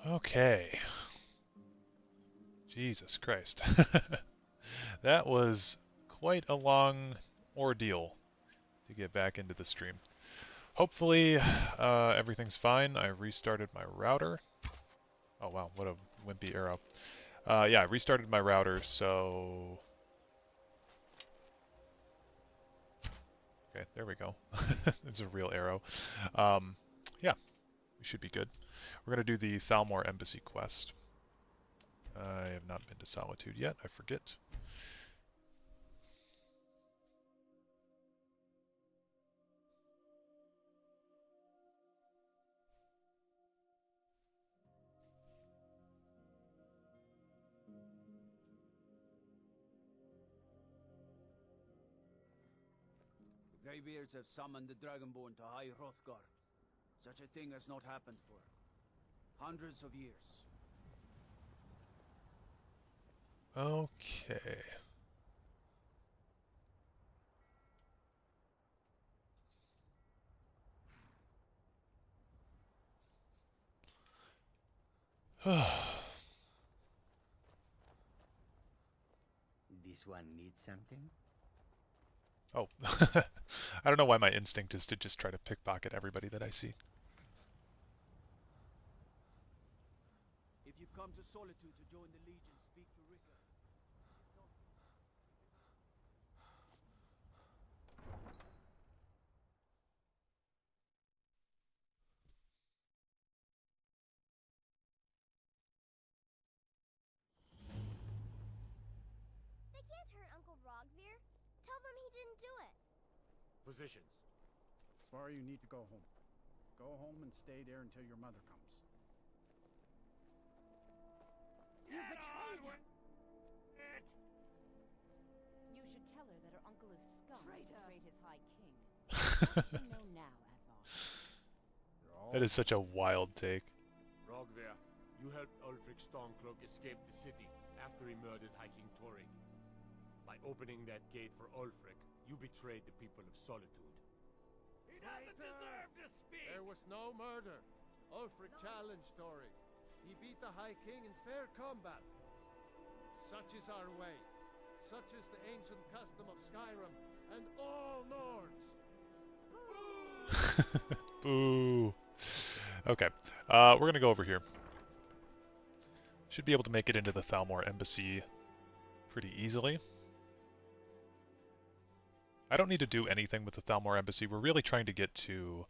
Okay. Jesus Christ. That was quite a long ordeal to get back into the stream. Hopefully, everything's fine. I restarted my router. Oh wow, what a wimpy arrow. Yeah, I restarted my router, so... Okay, there we go. It's a real arrow. Um, yeah, we should be good. We're going to do the Thalmor Embassy quest. I have not been to Solitude yet, I forget. The Greybeards have summoned the Dragonborn to High Hrothgar. Such a thing has not happened for hundreds of years. Okay. This one needs something? Oh. I don't know why my instinct is to just try to pickpocket everybody that I see. If you've come to Solitude to join the Legion, speak to Rickard. They can't hurt Uncle Rogvir. Tell them he didn't do it. Positions. Svar, you need to go home. Go home and stay there until your mother comes. You betrayed her! You should tell her that her uncle is scum and betrayed his high king. What does she know now, Advar? That is such a wild take. Rogver, you helped Ulfric Stormcloak escape the city after he murdered High King Torygg. By opening that gate for Ulfric, you betrayed the people of Solitude. He doesn't deserve to speak! There was no murder. Ulfric challenged Torygg. He beat the High King in fair combat. Such is our way. Such is the ancient custom of Skyrim and all Nords. Boo. Okay, we're gonna go over here. Should be able to make it into the Thalmor Embassy pretty easily. I don't need to do anything with the Thalmor Embassy. We're really trying to get to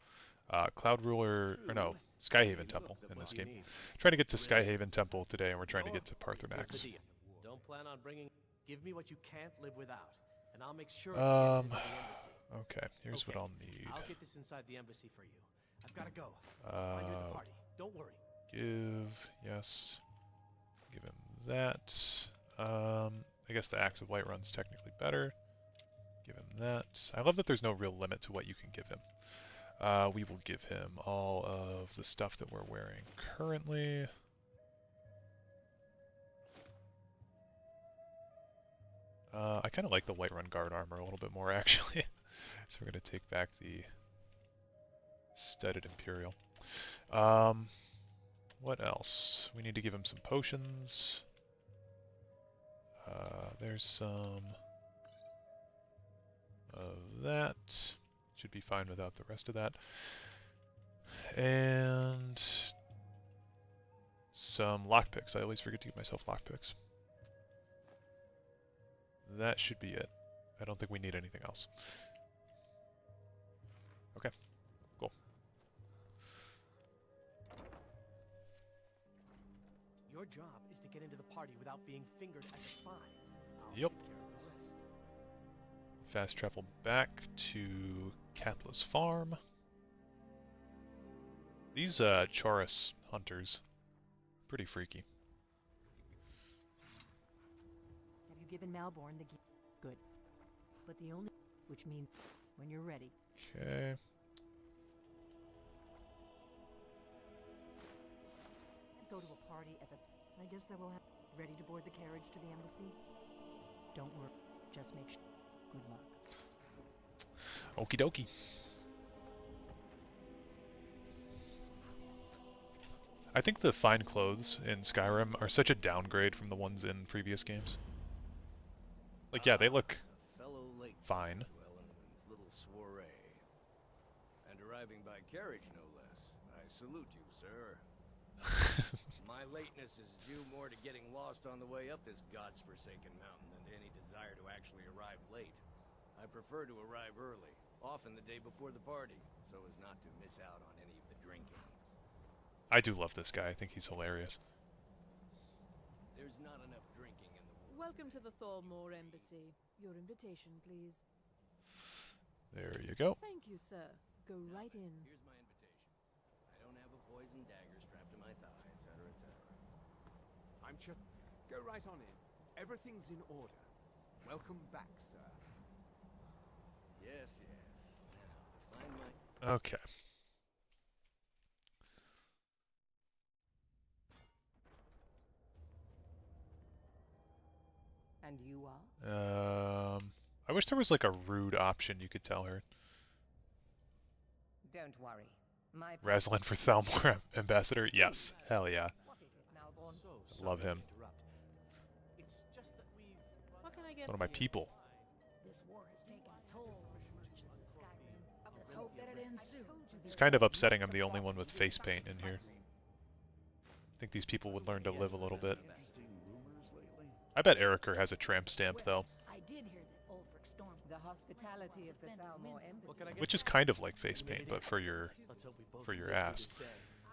Cloud Ruler, or no, Skyhaven Temple in this game. Trying to get to Skyhaven Temple today, and we're trying to get to Parthenax. Don't plan on bringing... Give me what you can't live without, and I'll make sure to get it into the embassy. Okay, here's what I'll need. I'll get this inside the embassy for you. I've gotta go. Find you at the party. Don't worry. Give, yes. Give him that. I guess the Axe of Whiterun's technically better. Give him that. I love that there's no real limit to what you can give him. We will give him all of the stuff that we're wearing currently. I kind of like the Whiterun Guard armor a little bit more, actually. So we're going to take back the Studded Imperial. What else? We need to give him some potions. There's some of that. Should be fine without the rest of that. And some lockpicks. I always forget to give myself lockpicks. That should be it. I don't think we need anything else. Okay, cool. Your job is to get into the party without being fingered as a spy. I'll Yep. take care of the rest. Fast travel back to Katla's farm. These Chaurus hunters, pretty freaky. Have you given Malborn the good? But the only... Which means when you're ready. Okay. Go to a party at the... I guess that will have... Ready to board the carriage to the embassy? Don't worry. Just make sure. Good luck. Okie dokie. I think the fine clothes in Skyrim are such a downgrade from the ones in previous games. Like, yeah, they look Fellow lake fine. Dwellin's little soiree. And arriving by carriage, no less. I salute you, sir. My lateness is due more to getting lost on the way up this god's-forsaken mountain than to any desire to actually arrive late. I prefer to arrive early, often the day before the party, so as not to miss out on any of the drinking. I do love this guy. I think he's hilarious. There's not enough drinking in the world. Welcome to the Thormore Embassy. Your invitation, please. There you go. Thank you, sir. Go right in. Here's my invitation. I don't have a poison dagger strapped to my thigh, etc., etc. I'm sure. Go right on in. Everything's in order. Welcome back, sir. Yes, yes. Now, to find my... Okay. And you are? I wish there was like a rude option you could tell her. Don't worry. My Raslin for Thalmor Ambassador? Yes. Hell yeah. So Love sorry him. to interrupt. It's just that we've... What can I He's get one of for my you? people. This war has taken a toll on the merchants of Skyrim. Let's hope that it ends soon. It's kind of upsetting I'm the only one with face paint in here. I think these people would learn to live a little bit. I bet Eriker has a tramp stamp though, I did hear that Ulfric stormed The hospitality of the Thalmor Embassy. What can I get which for is you? kind of like face paint, but for your Let's hope we both for can your get through ass. this day.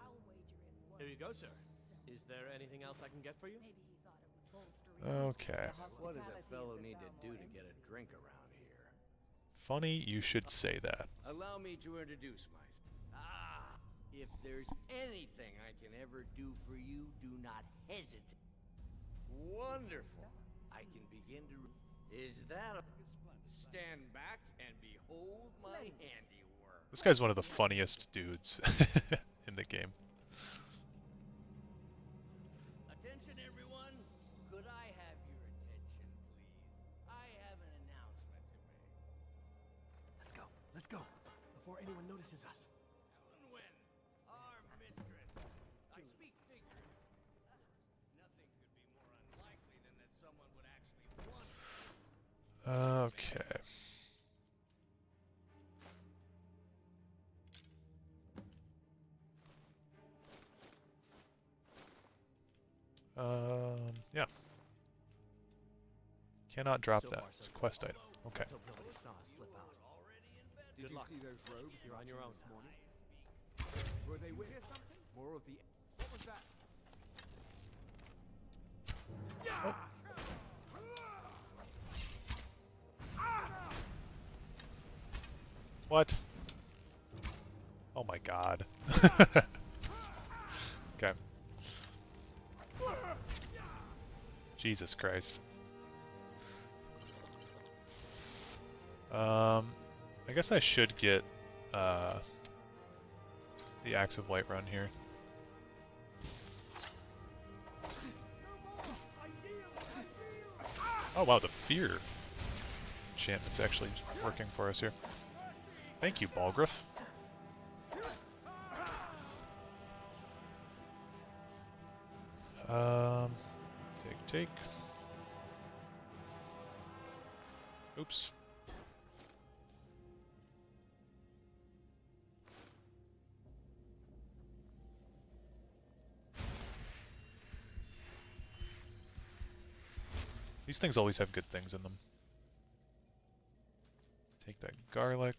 I'll wager it Here you go, sir. Is there anything else I can get for you? Maybe he thought it would bolster Okay. What does a fellow need to do to get a drink around here? Funny you should say that. Allow me to introduce myself. Ah, if there's anything I can ever do for you, do not hesitate. Wonderful. I can begin to... Is that a... Stand back and behold my handiwork. This guy's one of the funniest dudes in the game. Attention, everyone. Could I have your attention, please? I have an announcement to make. Let's go. Let's go. Before anyone notices us. Ellen Wynn, our mistress. I speak figures. Nothing could be more unlikely than that someone would actually want to. Okay. Yeah. Cannot drop So that. far, so It's a good. quest item. Okay. Let's hope nobody saw us slip out. Did Good you luck. see those robes You're on your own this now. morning? Were they with something? More of the... What was that? What? Oh my god. Okay. Jesus Christ. I guess I should get the Axe of Whiterun here. Oh wow, the fear enchantment's actually working for us here. Thank you, Balgruuf. Take. Oops. These things always have good things in them. Take that garlic.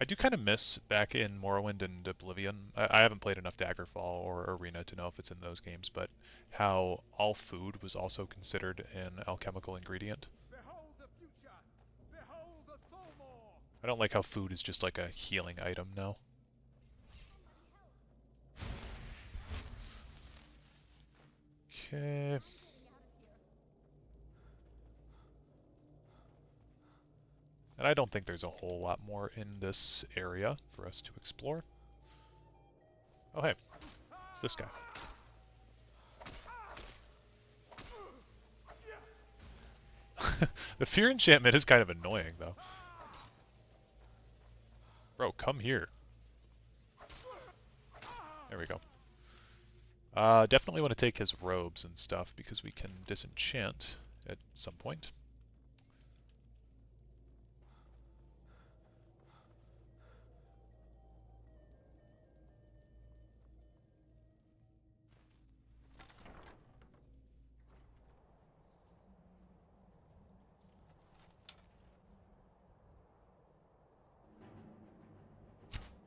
I do kind of miss back in Morrowind and Oblivion. I haven't played enough Daggerfall or Arena to know if it's in those games, but how all food was also considered an alchemical ingredient. Behold the future! Behold the Thormore! I don't like how food is just like a healing item now. Okay. And I don't think there's a whole lot more in this area for us to explore. Oh hey, it's this guy. The fear enchantment is kind of annoying, though. Bro, come here. There we go. Definitely want to take his robes and stuff, because we can disenchant at some point.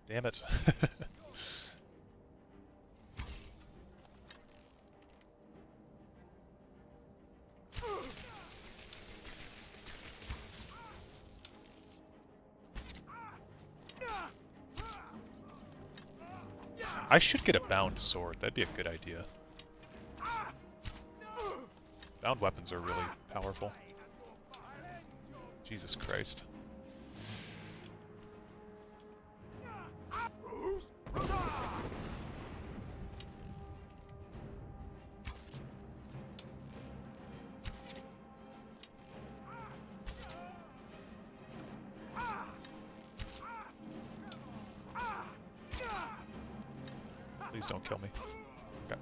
Damn it. I should get a bound sword. That'd be a good idea. Bound weapons are really powerful. Jesus Christ. Please don't kill me. Okay.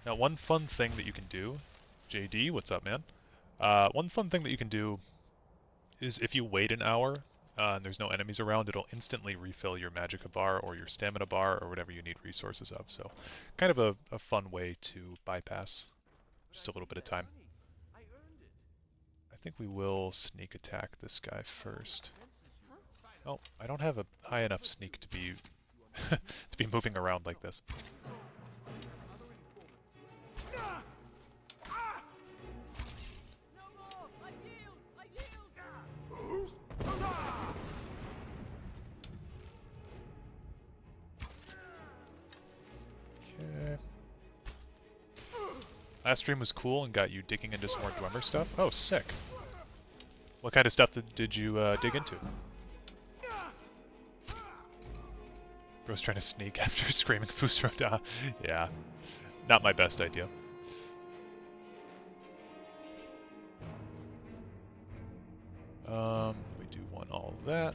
Now, one fun thing that you can do, JD, what's up, man? One fun thing that you can do is if you wait an hour and there's no enemies around, it'll instantly refill your magicka bar or your stamina bar or whatever you need resources of. So, kind of a fun way to bypass just a little bit of time. I think we will sneak attack this guy first. Oh, I don't have a high enough sneak to be to be moving around like this. Okay. Last stream was cool and got you digging into some more Dwemer stuff. Oh, sick. What kind of stuff did you dig into? Bro's trying to sneak after screaming Fusroda. Yeah, not my best idea. We do want all of that.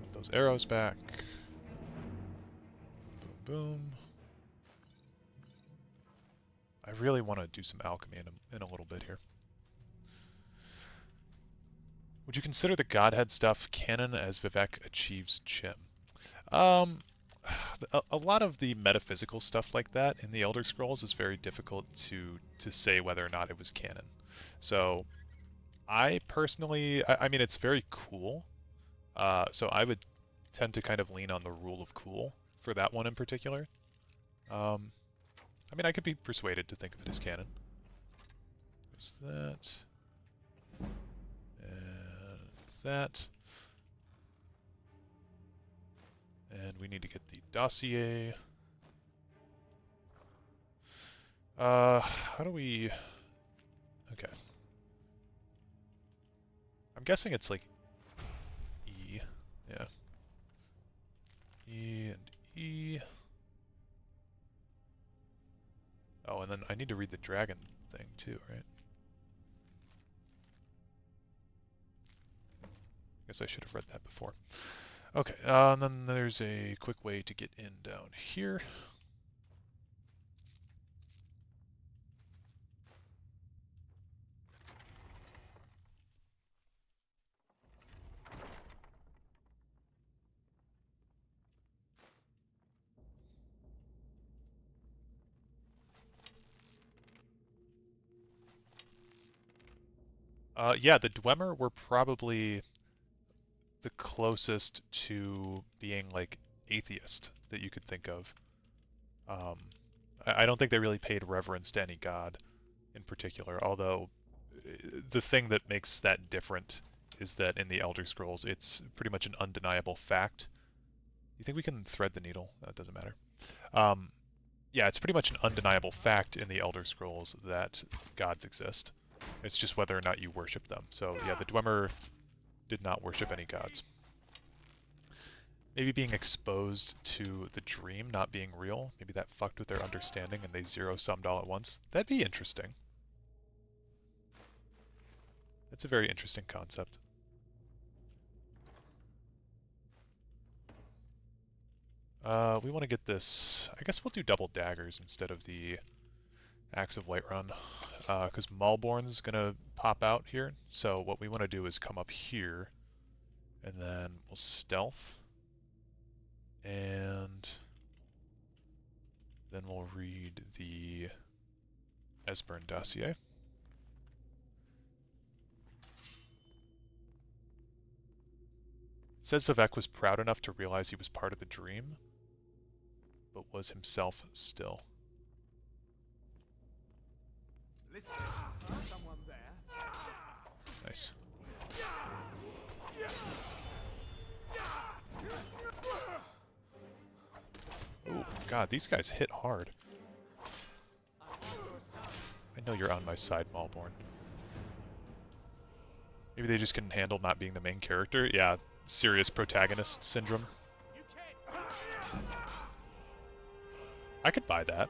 Put those arrows back. Boom, boom. I really want to do some alchemy in a little bit here. Would you consider the Godhead stuff canon as Vivek achieves Chim? A lot of the metaphysical stuff like that in the Elder Scrolls is very difficult to say whether or not it was canon. So I personally, I mean, it's very cool. So I would tend to kind of lean on the rule of cool for that one in particular. I mean, I could be persuaded to think of it as canon. There's that. And that. And we need to get the dossier. How do we... Okay. I'm guessing it's like E. Yeah. E and E. Oh, and then I need to read the dragon thing too, right? Guess I should have read that before. Okay, and then there's a quick way to get in down here. Yeah, the Dwemer were probably the closest to being like atheist that you could think of. I don't think they really paid reverence to any god in particular, although the thing that makes that different is that in the Elder Scrolls, it's pretty much an undeniable fact. You think we can thread the needle? That doesn't matter. Yeah, it's pretty much an undeniable fact in the Elder Scrolls that gods exist. It's just whether or not you worship them. So yeah, the Dwemer did not worship any gods. Maybe being exposed to the dream not being real, maybe that fucked with their understanding and they zero-summed all at once. That'd be interesting. That's a very interesting concept. We want to get this... I guess we'll do double daggers instead of the Axe of Whiterun, because Malborn's going to pop out here. So what we want to do is come up here, and then we'll stealth, and then we'll read the Esbern dossier. It says Vivek was proud enough to realize he was part of the dream, but was himself still. Listen, someone there. Nice. Oh god, these guys hit hard. I know you're on my side, Malborn. Maybe they just couldn't handle not being the main character? Yeah, serious protagonist syndrome. I could buy that.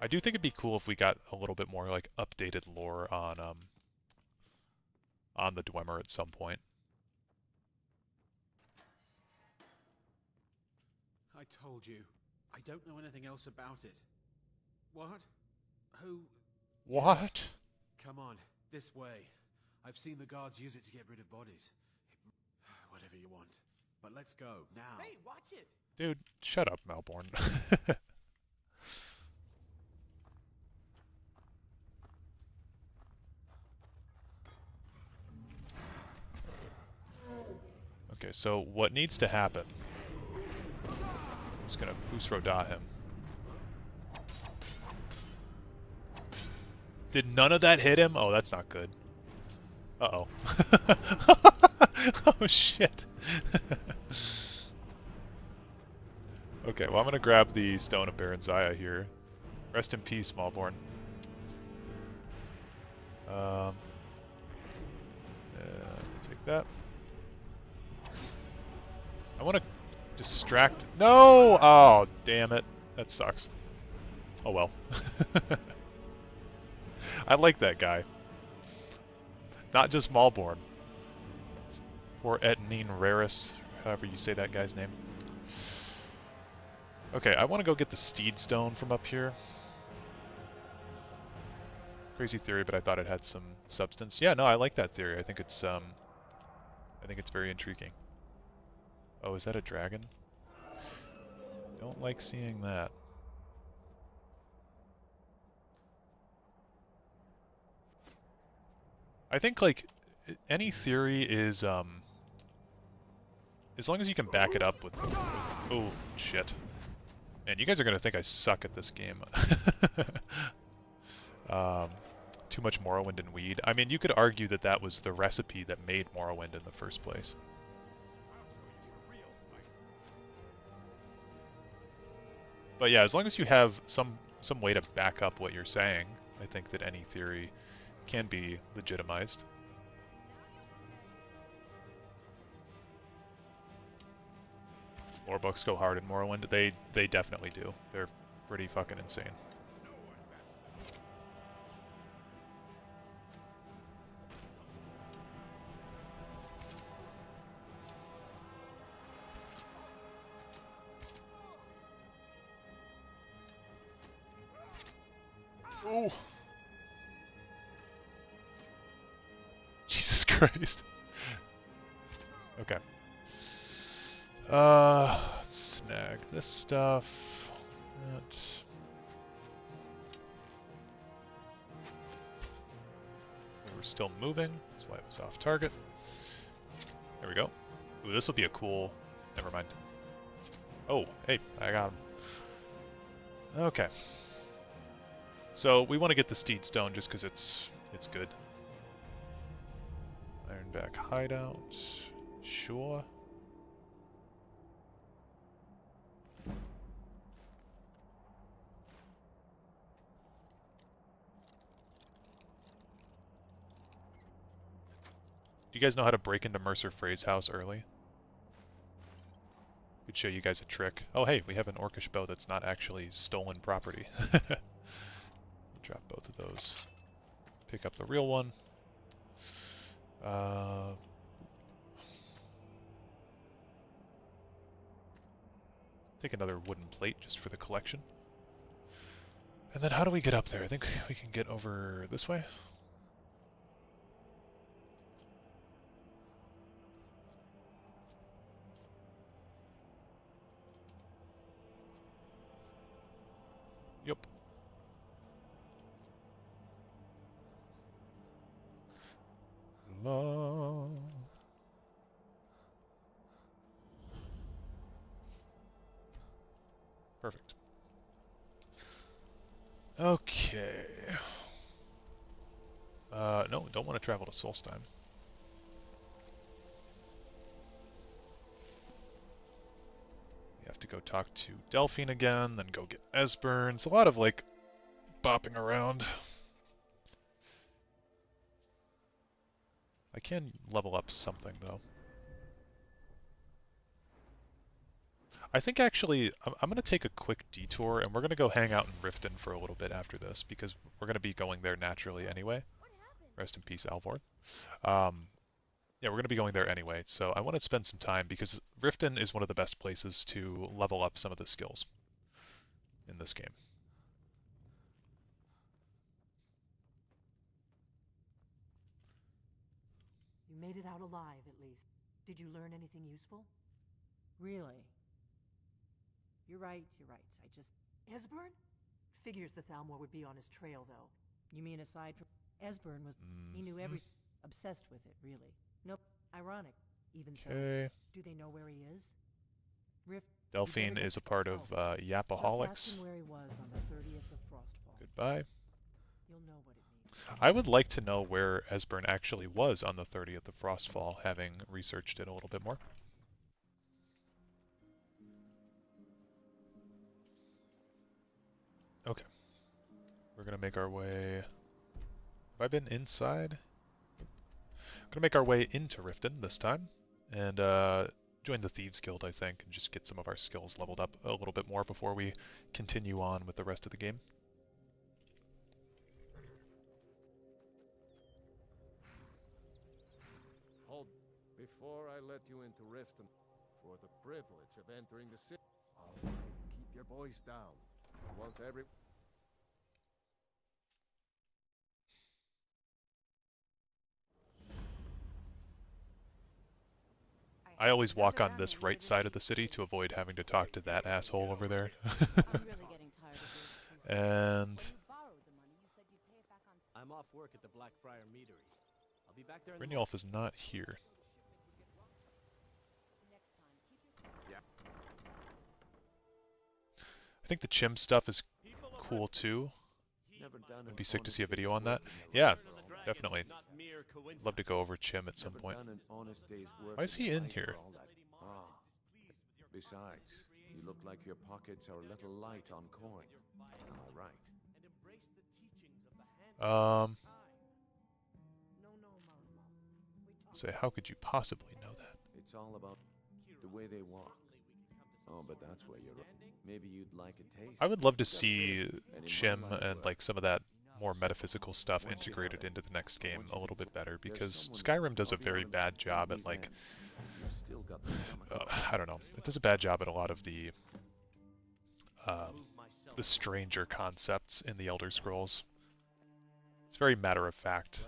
I do think it'd be cool if we got a little bit more like updated lore on the Dwemer at some point. I told you. I don't know anything else about it. What? Who? What? Come on, this way. I've seen the guards use it to get rid of bodies. Whatever you want. But let's go, now. Hey, watch it! Dude, shut up, Malborn. Okay, so what needs to happen? I'm just gonna Busroda him. Did none of that hit him? Oh, that's not good. Uh-oh. Oh, shit. Okay, well, I'm gonna grab the Stone of Baron Zaya here. Rest in peace, Malborn. Take that. I want to distract... No! Oh, damn it. That sucks. Oh well. I like that guy. Not just Malborn. Poor Etnine Raris, however you say that guy's name. Okay, I want to go get the Steed Stone from up here. Crazy theory, but I thought it had some substance. Yeah, no, I like that theory. I think it's very intriguing. Oh, is that a dragon? Don't like seeing that. I think, like, any theory is, as long as you can back it up with oh, shit. Man, you guys are gonna think I suck at this game. Too much Morrowind and weed. I mean, you could argue that that was the recipe that made Morrowind in the first place. But yeah, as long as you have some way to back up what you're saying, I think that any theory can be legitimized. Lore books go hard in Morrowind. They definitely do. They're pretty fucking insane. Oh! Jesus Christ. Okay. Let's snag this stuff. That. We're still moving. That's why it was off target. There we go. Ooh, this will be a cool... Never mind. Oh, hey, I got him. Okay. So we want to get the Steed Stone just because it's good. Ironback hideout. Sure. Do you guys know how to break into Mercer Frey's house early? Could show you guys a trick. Oh hey, we have an Orcish bow that's not actually stolen property. We'll drop both of those. Pick up the real one. Take another wooden plate just for the collection. And then how do we get up there? I think we can get over this way. Yep. La. Perfect. Okay. No, don't want to travel to Solstheim. We have to go talk to Delphine again, then go get Esbern. It's a lot of, like, bopping around. I can level up something, though. I think, actually, I'm going to take a quick detour, and we're going to go hang out in Riften for a little bit after this, because we're going to be going there naturally anyway. Rest in peace, Alvord. Yeah, we're going to be going there anyway, so I want to spend some time, because Riften is one of the best places to level up some of the skills in this game. You made it out alive, at least. Did you learn anything useful? Really? You're right. I just... Esbern? Figures the Thalmor would be on his trail, though. You mean aside from... Esbern was... He knew everything. Obsessed with it, really. Nope. Ironic. Even so. Do they know where he is? Rift... Delphine is a part of Yapaholics. Just ask him where he was on the 30th of Frostfall. Goodbye. You'll know what it means. I would like to know where Esbern actually was on the 30th of Frostfall, having researched it a little bit more. Okay. We're going to make our way... Have I been inside? We're going to make our way into Riften this time, and join the Thieves Guild, I think, and just get some of our skills leveled up a little bit more before we continue on with the rest of the game. Hold. Before I let you into Riften, for the privilege of entering the city, all right, keep your voice down. I want every... I always walk on this right side of the city to avoid having to talk to that asshole over there. And... I'm off work at the Blackfriar Meadery. I'll be back there. Brynjolf is not here. I think the Chim stuff is cool too. I'd be sick to see a video on that. Yeah, definitely. Love to go over Chim at some point. Why is he in here? Besides, you look like your pockets are a little light on coin. Am I right? Say, how could you possibly know that? It's all about the way they walk. Oh, but that's where you're... Maybe you'd like a taste. I would love to see Chim and like some of that more metaphysical stuff integrated into the next game a little bit better, because Skyrim does a very bad job at like... I don't know. It does a bad job at a lot of the stranger concepts in the Elder Scrolls. It's very matter of fact.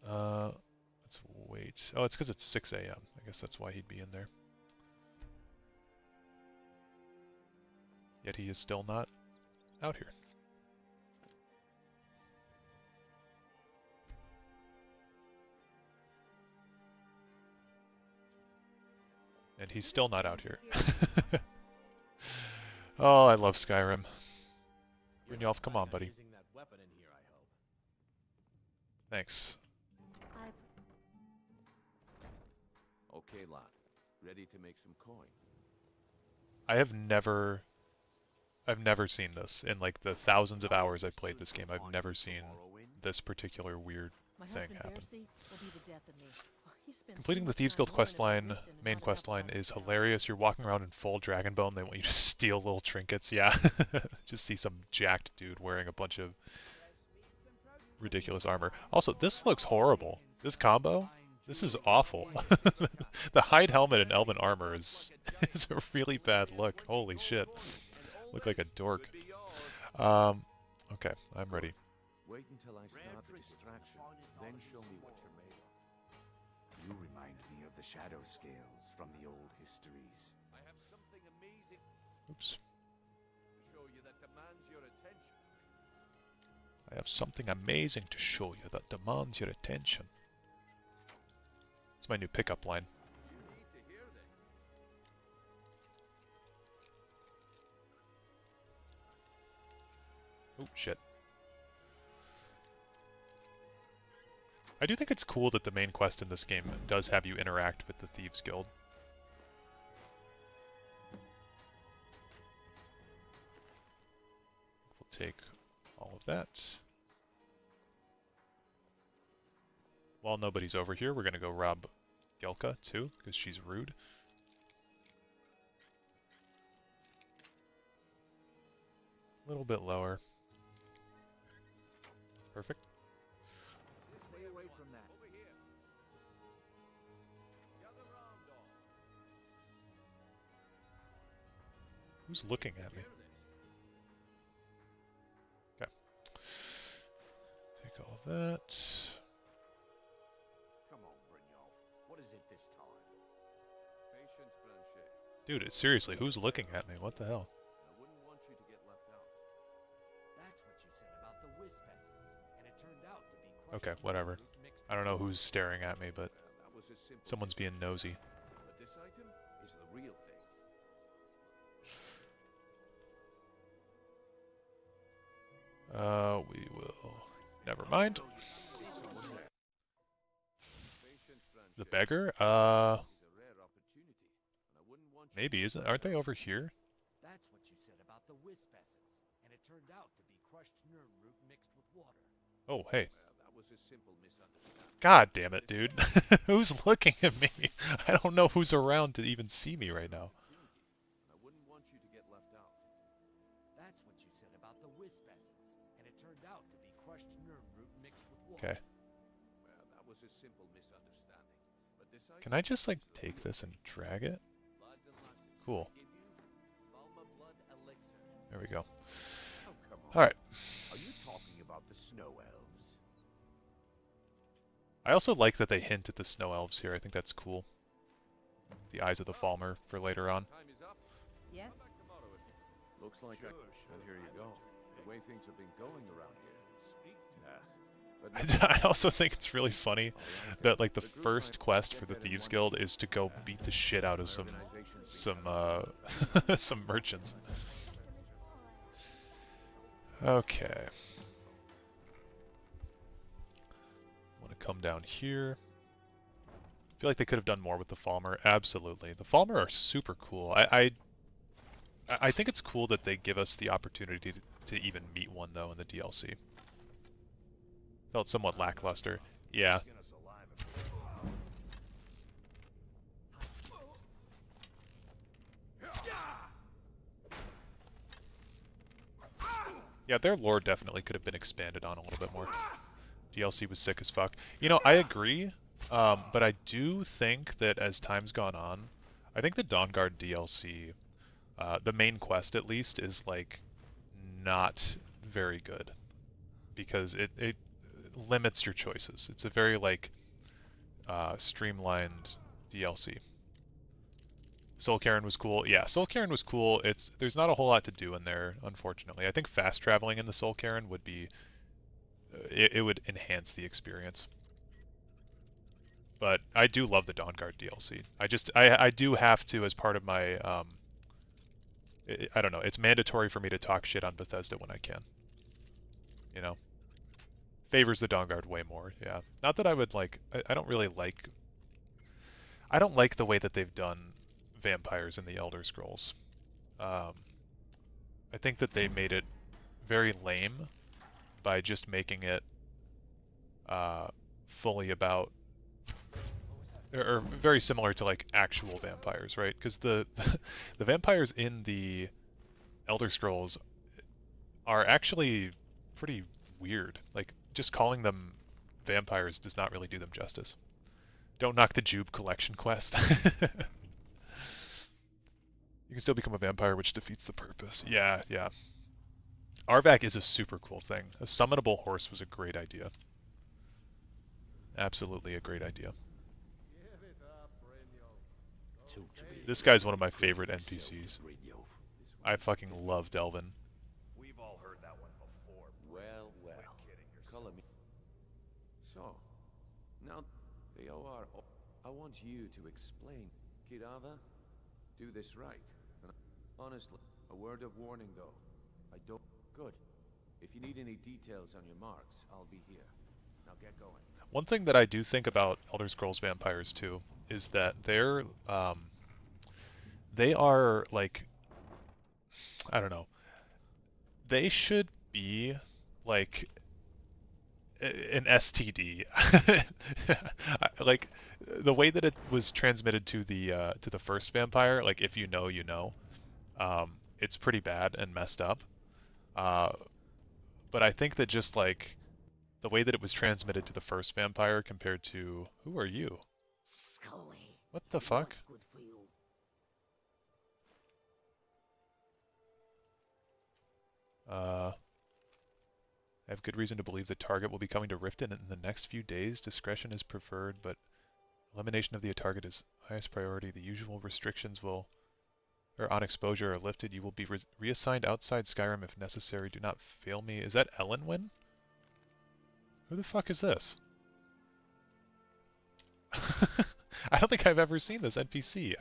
Let's wait. Oh, it's because it's 6 a.m. I guess that's why he'd be in there. Yet he is still not out here. And he's still not out here. Oh, I love Skyrim. Brynjolf, come on, buddy. Using that weapon in here, I hope. Thanks. Okay, lad. Ready to make some coin? I've never seen this in like the thousands of hours I've played this game. I've never seen this particular weird thing happen. Completing the Thieves Guild questline, main questline, is hilarious. You're walking around in full Dragonbone. They want you to steal little trinkets. Yeah, just see some jacked dude wearing a bunch of ridiculous armor. Also, this looks horrible. This combo, this is awful. The hide helmet and elven armor is a really bad look. Holy shit. Look like a dork. Okay, I'm ready. Wait until I start the distraction, then show me what you're made of. You remind me of the shadow scales from the old histories. I have something amazing Oops. to show you that demands your attention. I have something amazing to show you that demands your attention. It's my new pickup line. You need to hear this. Oh, shit. I do think it's cool that the main quest in this game does have you interact with the Thieves Guild. We'll take all of that. While nobody's over here, we're going to go rob Gelka too, because she's rude. A little bit lower. Perfect. Stay away from that. Over here. Gather round, all. Who's looking at me? Hear this. Okay. Take all of that. Come on, Brynjolf. What is it this time? Patience, Blanchet. Dude, seriously, who's looking at me? What the hell? I wouldn't want you to get left out. That's what you said about the Wisp essence, and it turned out to be crushed Okay, whatever. mixed I don't know who's staring at me, but That was a simple someone's being nosy. But this item is the real thing. We will... Never mind. Patience, Blanchet. The beggar? Is a rare opportunity, and I wouldn't want you Maybe, isn't? Aren't they over here? That's what you said about the Wisp essence, and it turned out to be crushed nerm root mixed with water. Oh, hey. That was a simple misunderstanding. God damn it, dude. Who's looking at me? I don't know who's around to even see me right now. And I wouldn't want you to get left out. That's what you said about the Wisp essence, and it turned out to be crushed nerm root mixed with water. Okay. Well, that was a simple misunderstanding. But this item Can I just, like, is the take real this and drag it? Lads and lasses, Cool. I give you Falma blood elixir. There we go. Oh, come on. Alright. Are you talking about the snow elves? I also like that they hint at the snow elves here. I think that's cool. The eyes of the Falmer for later on. Time is up. Yes? Come back tomorrow if you... Looks like and here you go. The way things have been going around here. But I also think it's really funny that like the first quest for the Thieves Guild is to go beat the shit out of some some merchants. Okay. Want to come down here. I feel like they could have done more with the Falmer. Absolutely. The Falmer are super cool. I think it's cool that they give us the opportunity to even meet one though in the DLC. Felt somewhat lackluster. Yeah. Yeah, their lore definitely could have been expanded on a little bit more. DLC was sick as fuck. You know, I agree, but I do think that as time's gone on, I think the Dawnguard DLC, the main quest at least, is like not very good because it limits your choices. It's a very like streamlined DLC. Soul Cairn was cool. Yeah, Soul Cairn was cool. There's not a whole lot to do in there, unfortunately. I think fast traveling in the Soul Cairn would be it would enhance the experience. But I do love the Dawnguard DLC. I do have to, as part of my I don't know, it's mandatory for me to talk shit on Bethesda when I can. you know, favors the Dawnguard way more. Yeah, not that I would like. I don't really like. I don't like the way that they've done vampires in the Elder Scrolls. Um, I think that they made it very lame by just making it fully about, or very similar to like actual vampires, right? Because the the vampires in the Elder Scrolls are actually pretty weird. Like just calling them vampires does not really do them justice. Don't knock the Jube collection quest. You can still become a vampire, which defeats the purpose. Yeah, yeah. Arvac is a super cool thing. A summonable horse was a great idea. Absolutely a great idea. This guy's one of my favorite NPCs. I fucking love Delvin. We've all heard that one before. Well, color me. So, now they are. I want you to explain, Kirava. Do this right. Honestly, a word of warning though. I don't. Good. If you need any details on your marks, I'll be here. Now get going. One thing that I do think about Elder Scrolls Vampires too is that they are like, I don't know, they should be like an STD. Like the way that it was transmitted to the first vampire, like if you know, you know, it's pretty bad and messed up. But I think that just like the way that it was transmitted to the first vampire compared to, who are you? Scully. What the fuck? Good for you. I have good reason to believe the target will be coming to Riften in the next few days. Discretion is preferred, but elimination of the target is highest priority. The usual restrictions will, or on exposure, are lifted. You will be reassigned outside Skyrim if necessary. Do not fail me. Is that Elenwyn? Who the fuck is this? I don't think I've ever seen this NPC.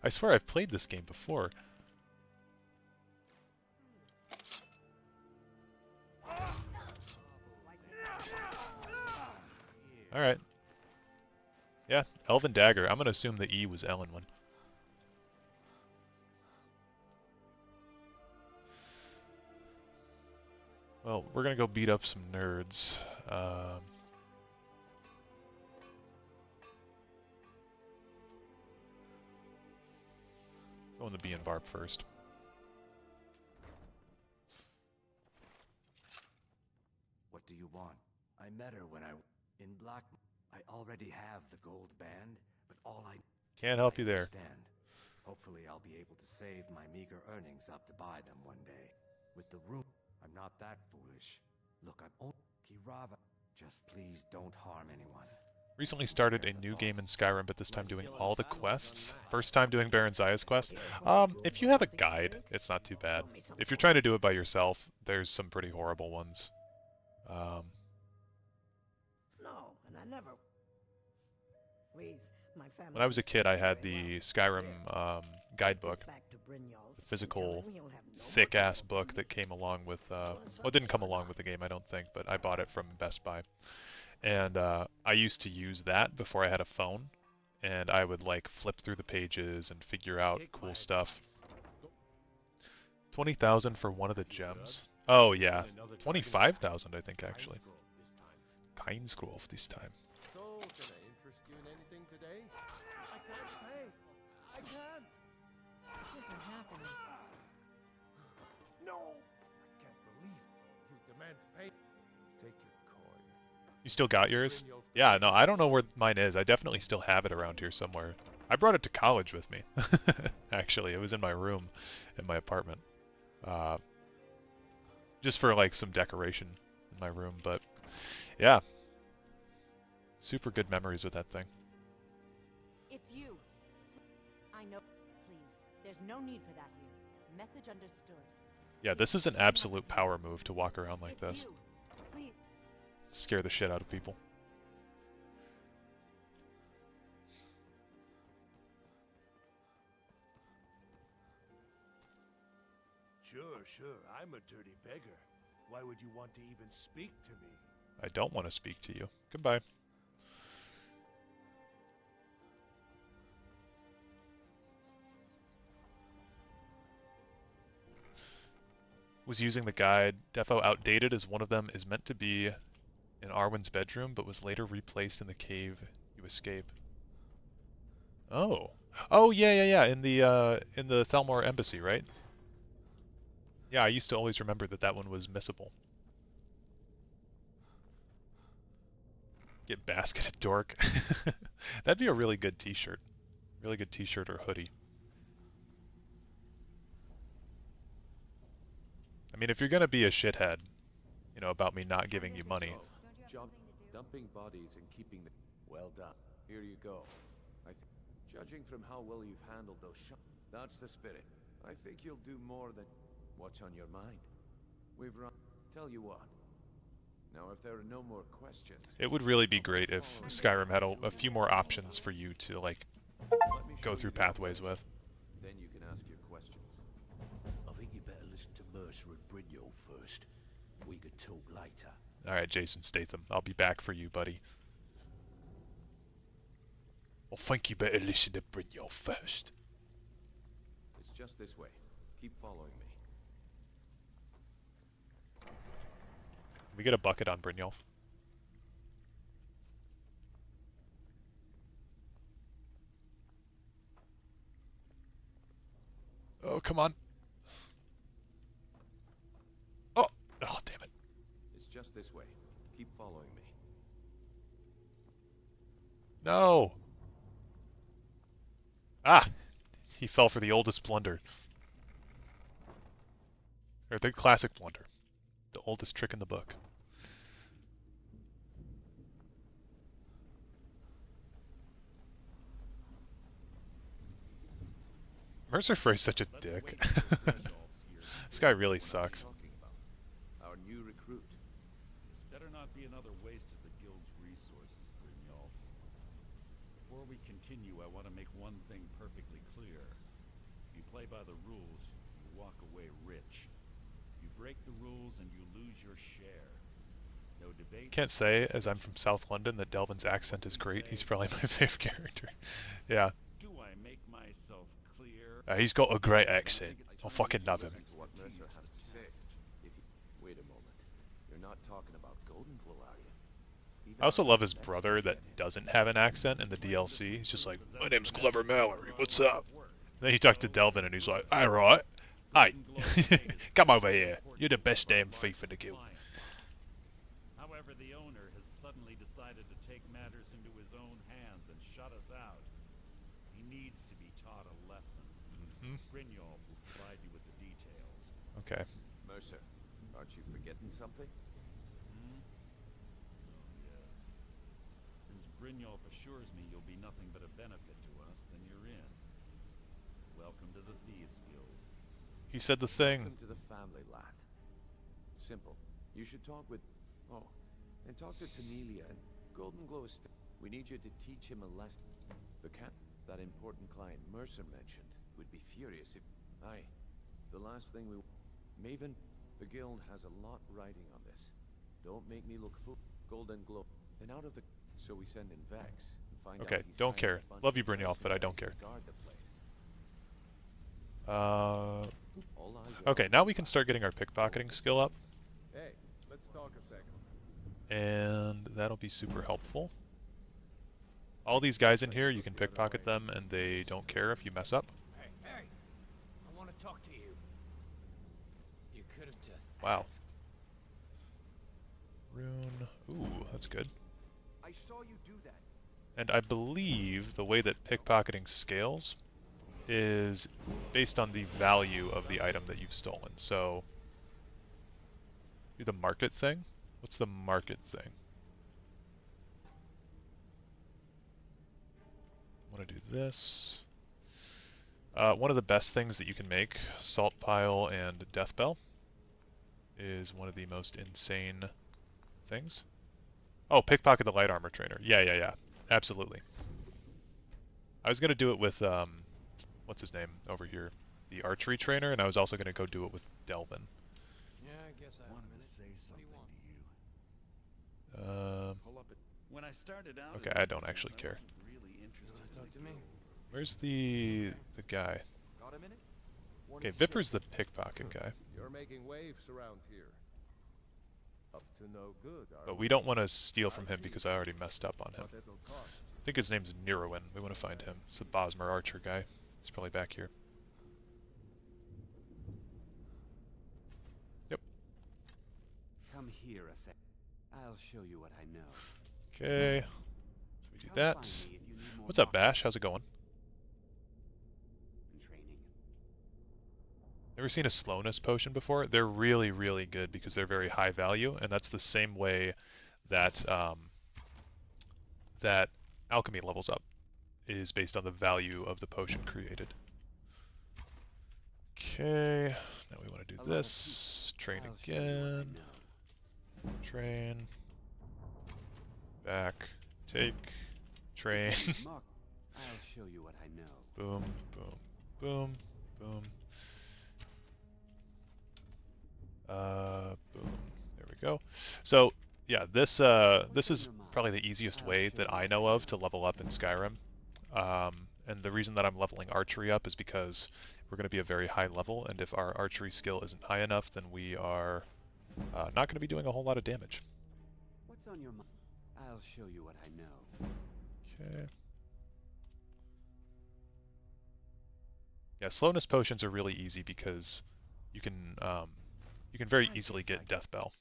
I swear I've played this game before. Alright. Yeah, Elven Dagger. I'm gonna assume the E was Elenwyn. Well, we're gonna go beat up some nerds. Going to B and Barb first. What do you want? I met her when in Black. I already have the gold band, but all I can't help you there. Understand. Hopefully I'll be able to save my meager earnings up to buy them one day. With the room, I'm not that foolish. Look, I'm only Kirava. Just please don't harm anyone. Recently started a new game in Skyrim, but this time doing all the quests. First time doing Baron Zaya's quest. If you have a guide, it's not too bad. If you're trying to do it by yourself, there's some pretty horrible ones. No, and I never. Please, my family. When I was a kid, I had the Skyrim guidebook, the physical, thick-ass book that came along with. Well, it didn't come along with the game, I don't think, but I bought it from Best Buy. And I used to use that before I had a phone, and I would like flip through the pages and figure out cool stuff. 20,000 for one of the gems. Oh yeah, 25,000 I think actually. Kynesgrove this time. So, can I interest you in anything today? I can't pay. I can't. This isn't happening. No. I can't believe you demand to pay. Take your coin. You still got yours? Yeah, no, I don't know where mine is. I definitely still have it around here somewhere. I brought it to college with me. Actually, it was in my room in my apartment. Just for like some decoration in my room, but yeah. Super good memories with that thing. It's you. I know. Please. There's no need for that here. Message understood. Yeah, this is an absolute power move to walk around like this. Please. Scare the shit out of people. Sure, I'm a dirty beggar. Why would you want to even speak to me? I don't want to speak to you. Goodbye. Was using the guide. Defo outdated as one of them is meant to be in Arwen's bedroom, but was later replaced in the cave you escape. Oh. Oh yeah. In the Thalmor embassy, right? Yeah, I used to always remember that that one was missable. Get basketed dork. That'd be a really good t-shirt. Really good t-shirt or hoodie. I mean, if you're gonna be a shithead, you know, about me not giving you money. Dumping bodies and keeping them. Well done. Here you go. Judging from how well you've handled those shots, that's the spirit. I think you'll do more than what's on your mind. We've run. Tell you what. Now, if there are no more questions, it would really be great if Skyrim had a few more options for you to like go through pathways with. Then you can ask your questions. I think you better listen to Mercer and Brynjolf first. We could talk later. Alright, Jason Statham. I'll be back for you, buddy. I think you better listen to Brynjolf first. It's just this way. Keep following me. We get a bucket on Brynjolf. Oh, come on. Oh, damn it. It's just this way. Keep following me. No. Ah, he fell for the oldest blunder. Or the classic blunder. The oldest trick in the book. Mercer Frey's such a dick. This guy really sucks. Our new recruit. This better not be another waste of the guild's resources, Brynjolf. Before we continue, I want to make one thing perfectly clear. If you play by the rules, you walk away rich. You break the rules and you lose your share. No debate. Can't say, as I'm from South London, that Delvin's accent is great. He's probably my favorite character. Yeah. Do I make myself clear? He's got a great accent. I fucking love him. What Mercer has to say. Wait a moment. You're not talking about Golden Glow, are you? I also love his brother that doesn't have an accent in the DLC. He's just like, my name's Glover Mallory, what's up? And then he talked to Delvin and he's like, alright. Hey, come over here. You're the best damn thief in the guild. However, the owner has suddenly decided to take matters into his own hands and shut us out. He needs to be taught a lesson. Brynjolf will provide you with the details. Okay. Mercer, aren't you forgetting something? Oh, yes. Since Brynjolf assures me you'll be nothing but a benefit to us, then you're in. Welcome to the Thieves Guild. He said the thing. Welcome to the family, lad. Simple. You should talk with... Oh, and talk to Tanelia and Golden Glow. We need you to teach him a lesson. The cat, that important client Mercer mentioned, would be furious if... Aye. The last thing we... Maven, the guild has a lot riding on this. Don't make me look fool. Golden Glow. Then out of the... So we send in Vex and find Okay, out he's don't hired care. a bunch Love you, of Brynjolf, but I don't care. guard the place. Okay, now we can start getting our pickpocketing skill up. Hey, let's talk a second. And that'll be super helpful. All these guys in here, you can pickpocket them and they don't care if you mess up. Hey, I want to talk to you. You could have just Wow. asked. Rune. Ooh, that's good. I saw you do that. And I believe the way that pickpocketing scales is based on the value of the item that you've stolen. So, do the market thing? What's the market thing? I want to do this. One of the best things that you can make, Salt Pile and Death Bell, is one of the most insane things. Oh, pickpocket the light armor trainer. Yeah. Absolutely. I was going to do it with, what's his name over here? The archery trainer, and I was also going to go do it with Delvin. Yeah, I guess I wanted to say When I started out, Okay, I don't actually care. Really interested. Talk to me. Where's the guy? Got a minute? Okay, Viper's the pickpocket guy. You're making waves around here. Up to no good, But we don't want to steal from him because I already messed up on him. I think his name's Nirowin. We want to find him. It's the Bosmer archer guy. He's probably back here. Yep. Come here a sec. I'll show you what I know. Okay. So we do that. What's up, Bash? How's it going? Ever seen a slowness potion before? They're really, really good because they're very high value, and that's the same way that that alchemy levels up, is based on the value of the potion created. Okay, now we want to do this. Train again. Train. Back. Take. Train. I'll show you what I know. Boom, boom, boom, boom. Boom. There we go. So yeah, this is probably the easiest way that I know of to level up in Skyrim. And the reason that I'm leveling archery up is because we're going to be a very high level, and if our archery skill isn't high enough, then we are not going to be doing a whole lot of damage. What's on your mind? I'll show you what I know. Okay. Yeah, slowness potions are really easy because you can very easily get Death Bell.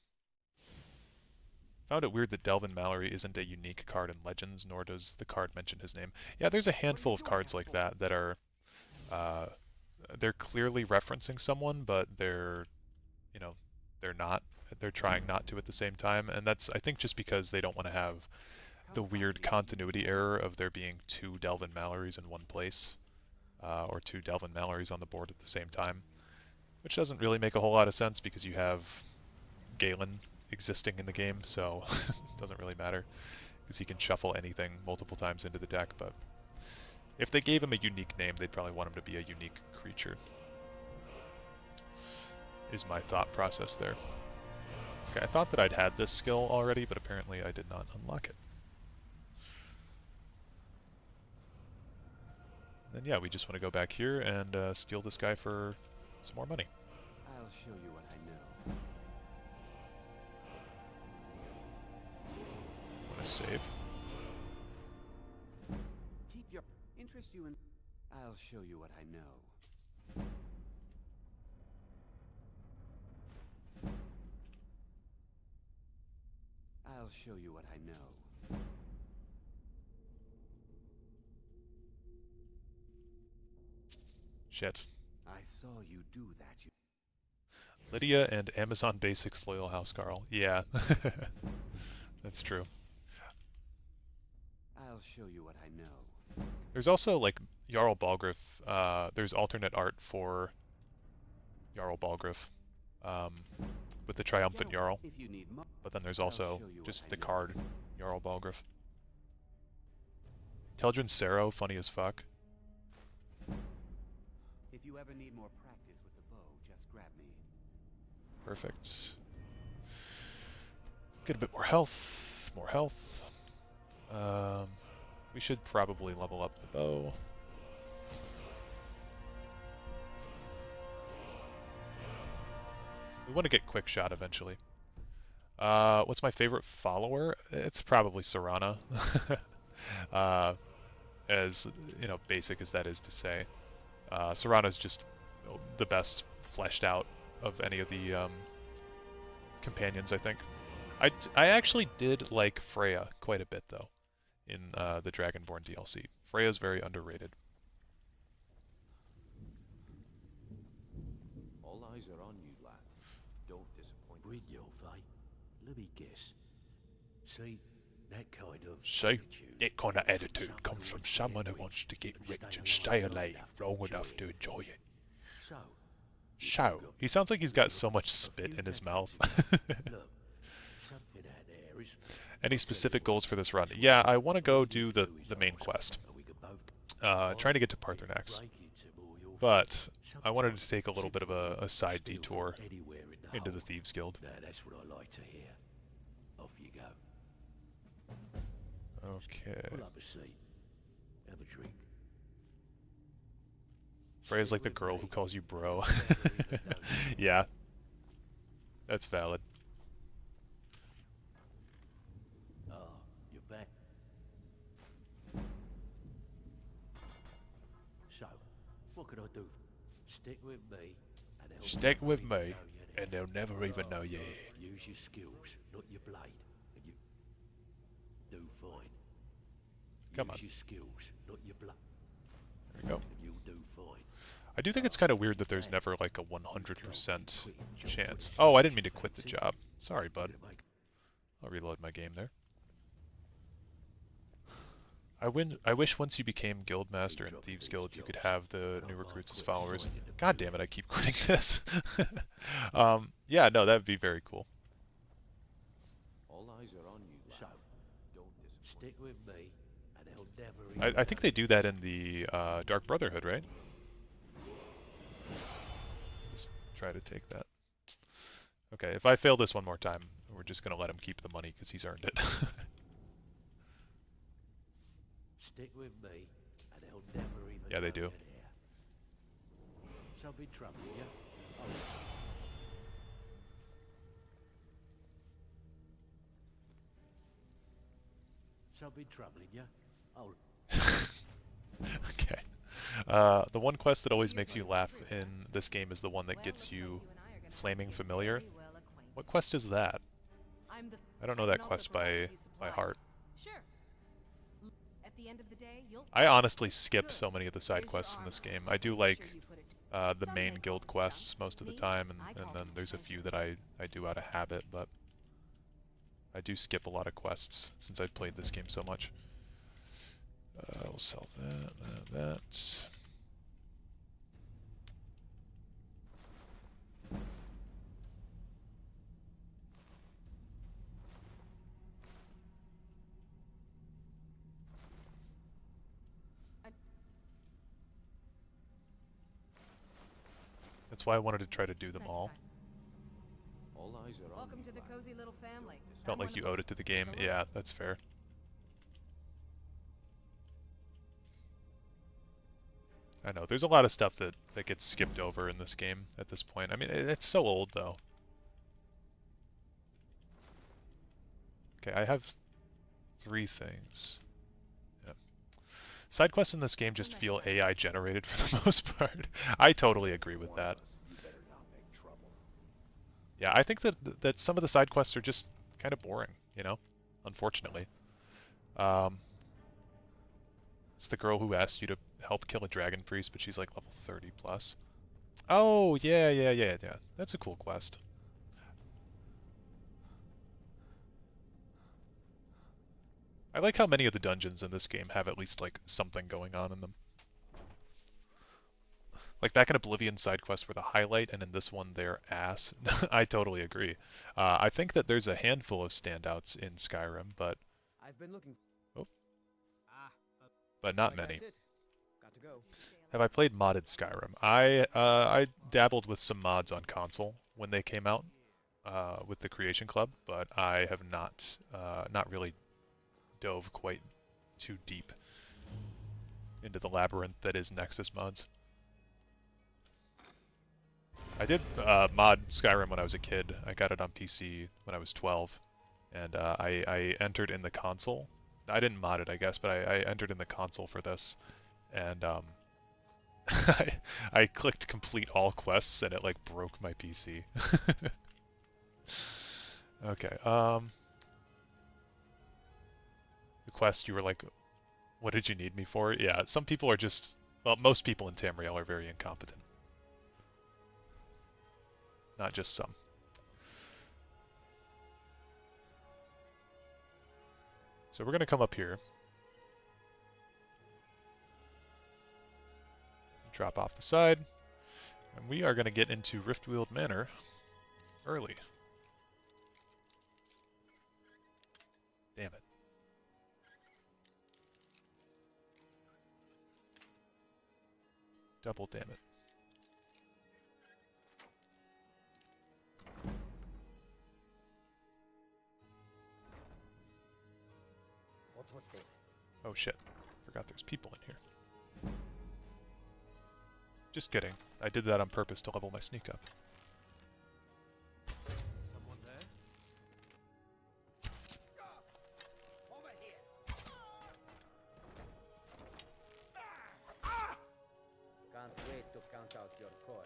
Found it weird that Delvin Mallory isn't a unique card in Legends, nor does the card mention his name. Yeah, there's a handful of cards like that that are they're clearly referencing someone, but they're not. They're trying not to at the same time, and that's, I think, just because they don't want to have the weird continuity error of there being two Delvin Mallorys in one place, or two Delvin Mallorys on the board at the same time, which doesn't really make a whole lot of sense because you have Galen existing in the game, so it doesn't really matter because he can shuffle anything multiple times into the deck. But if they gave him a unique name, they'd probably want him to be a unique creature, is my thought process there. Okay, I thought that I'd had this skill already, but apparently I did not unlock it. And then yeah, we just want to go back here and steal this guy for some more money. I'll show you what I know. Want to save? Keep your interest you in. I'll show you what I know. I'll show you what I know. Shit. I saw you do that. Lydia and Amazon Basics Loyal Housecarl. Yeah, that's true. I'll show you what I know. There's also like Jarl Balgruuf. There's alternate art for Jarl Balgruuf with the Triumphant Jarl. But then there's also just the card Jarl Balgruuf. Teldrin Sero, funny as fuck. If you ever need more practice with the bow, just grab me. Perfect. Get a bit more health. More health. We should probably level up the bow. We want to get quick shot eventually. What's my favorite follower? It's probably Serana. As basic as that is to say. Serana's just the best fleshed out of any of the companions, I think. I actually did like Freya quite a bit, though, in the Dragonborn DLC. Freya's very underrated. All eyes are on you, lad. Don't disappoint us. Dareloth, eh? Let me guess. See, that kind of attitude comes from someone who wants to get rich and stay alive long enough to enjoy it. So, he sounds like he's got so much spit in his mouth. Any specific goals for this run? Yeah, I want to go do the main quest. Trying to get to Parthenax. But I wanted to take a little bit of a side detour into the Thieves Guild. That's what I like to hear. Off you go. Okay. Pull up a seat. Have a drink. Freya's like the girl who calls you bro. Yeah. That's valid. Oh, you're back. So, what can I do? Stick with me, and they'll Stick with never me, even know you're there. and they'll never even know you're here. Use your skills, not your blade, and you do fine. Come Use on. your skills, not your blade. There we go. And you'll do fine. I do think it's kind of weird that there's never like a 100% chance. Oh, I didn't mean to quit the job. Sorry, bud. I'll reload my game there. I wish once you became Guildmaster in Thieves Guild, you could have the new recruits as followers. God damn it, I keep quitting this. Yeah, no, that would be very cool. All eyes are on you, lad. So, stick with me, and they'll never even I think they do that in the Dark Brotherhood, right? Let's try to take that. Okay, if I fail this one more time, we're just going to let him keep the money because he's earned it. Stick with me, and they'll never even Yeah, they know do. you're there. So be troubling you. Oh. So be troubling you. Oh. Okay. The one quest that always makes you laugh in this game is the one that gets you Flaming Familiar. What quest is that? I don't know that quest by heart. Sure. At the end of the day, you'll I honestly skip so many of the side quests in this game. I do like the main guild quests most of the time, and then there's a few that I do out of habit, but I do skip a lot of quests since I've played this game so much. We'll sell that. That's why I wanted to try to do them all. All eyes are on welcome to the cozy little family. Felt like you owed it to the game. Yeah, that's fair. I know, there's a lot of stuff that gets skipped over in this game at this point. I mean, it's so old, though. Okay, I have 3 things. Yeah. Side quests in this game just feel AI generated for the most part. I totally agree with that. Yeah, I think that some of the side quests are just kind of boring, you know? Unfortunately. It's the girl who asked you to help kill a dragon priest, but she's like level 30 plus. Oh, yeah. That's a cool quest. I like how many of the dungeons in this game have at least like something going on in them. Like back in Oblivion, side quests were the highlight, and in this one they're ass. I totally agree. I think that there's a handful of standouts in Skyrim, but I've been looking. but not many. Got to go. Have I played modded Skyrim? I dabbled with some mods on console when they came out with the Creation Club, but I have not really dove quite too deep into the labyrinth that is Nexus mods. I did mod Skyrim when I was a kid. I got it on PC when I was 12, and I entered in the console. I didn't mod it, I guess, but I entered in the console for this, and I clicked complete all quests, and it like broke my PC. Okay. The quest you were like, what did you need me for? Yeah, some people are just, well, most people in Tamriel are very incompetent. Not just some. So we're going to come up here. Drop off the side. And we are going to get into Riftweald Manor early. Damn it. Double damn it. twist it. Oh shit. Forgot there's people in here. Just kidding. I did that on purpose to level my sneak up. Someone there? Over here. Can't wait to count out your coin.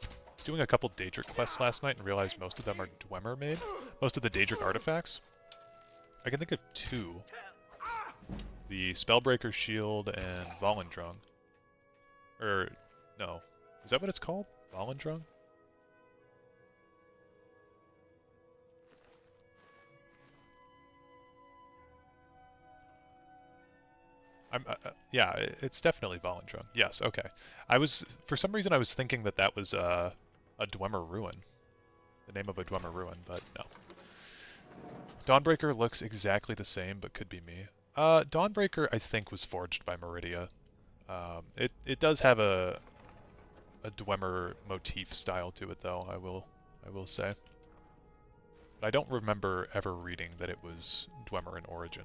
I was doing a couple Daedric quests last night and realized most of them are Dwemer made. Most of the Daedric artifacts. I can think of two. The Spellbreaker Shield and Volendrung. Or, no. Is that what it's called? Volendrung? Yeah, it's definitely Volendrung. Yes, okay. For some reason I was thinking that that was a Dwemer ruin. The name of a Dwemer ruin, but no. Dawnbreaker looks exactly the same, but could be me. Dawnbreaker, I think, was forged by Meridia. It does have a Dwemer motif style to it, though. I will say. But I don't remember ever reading that it was Dwemer in origin.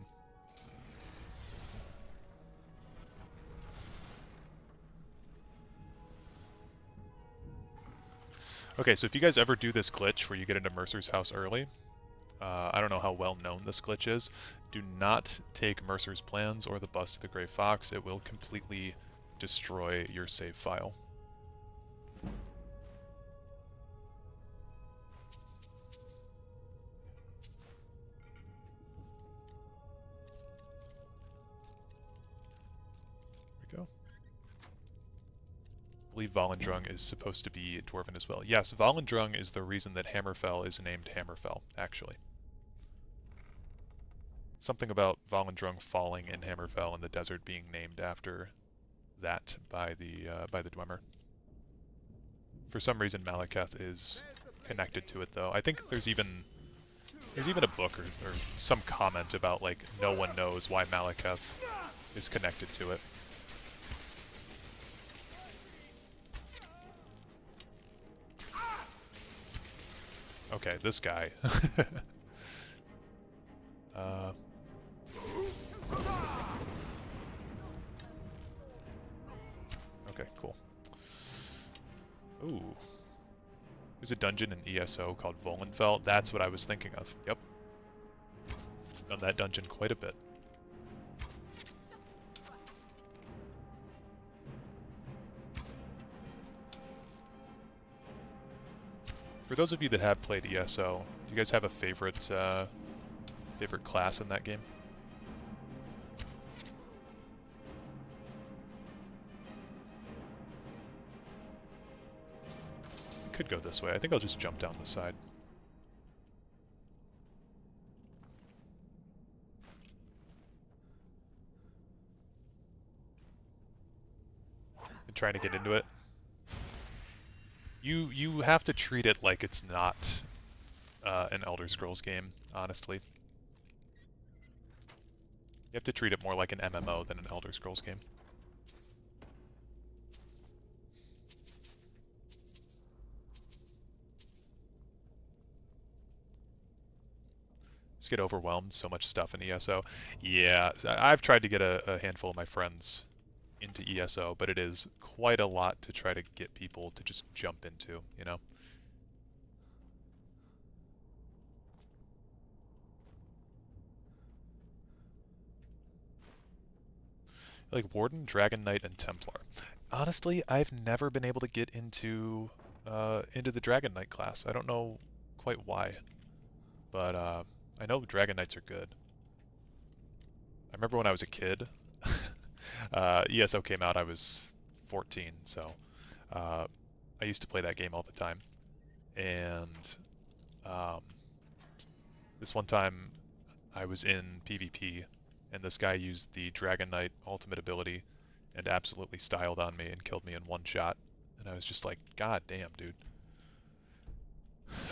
Okay, so if you guys ever do this glitch where you get into Mercer's house early, I don't know how well known this glitch is. Do not take Mercer's plans or the bust of the Grey Fox. It will completely destroy your save file. There we go. I believe Volendrung is supposed to be Dwarven as well. Yes, Volendrung is the reason that Hammerfell is named Hammerfell, actually. Something about Volendrung falling in Hammerfell and the desert being named after that by the Dwemer. For some reason, Malekith is connected to it, though. I think there's even a book or some comment about like no one knows why Malekith is connected to it. Okay, this guy. Okay, cool. Ooh. There's a dungeon in ESO called Volenfell. That's what I was thinking of. Yep. Done that dungeon quite a bit. For those of you that have played ESO, do you guys have a favorite class in that game? I could go this way. I think I'll just jump down the side. Been trying to get into it. You have to treat it like it's not an Elder Scrolls game, honestly. You have to treat it more like an MMO than an Elder Scrolls game. Just get overwhelmed, so much stuff in ESO. Yeah, I've tried to get a handful of my friends into ESO, but it is quite a lot to try to get people to just jump into, you know? Like Warden, Dragon Knight, and Templar. Honestly, I've never been able to get into the Dragon Knight class. I don't know quite why, but I know Dragon Knights are good. I remember when I was a kid, ESO came out, I was 14, so I used to play that game all the time. And this one time I was in PvP, and this guy used the Dragon Knight ultimate ability and absolutely styled on me and killed me in one shot. And I was just like, God damn, dude.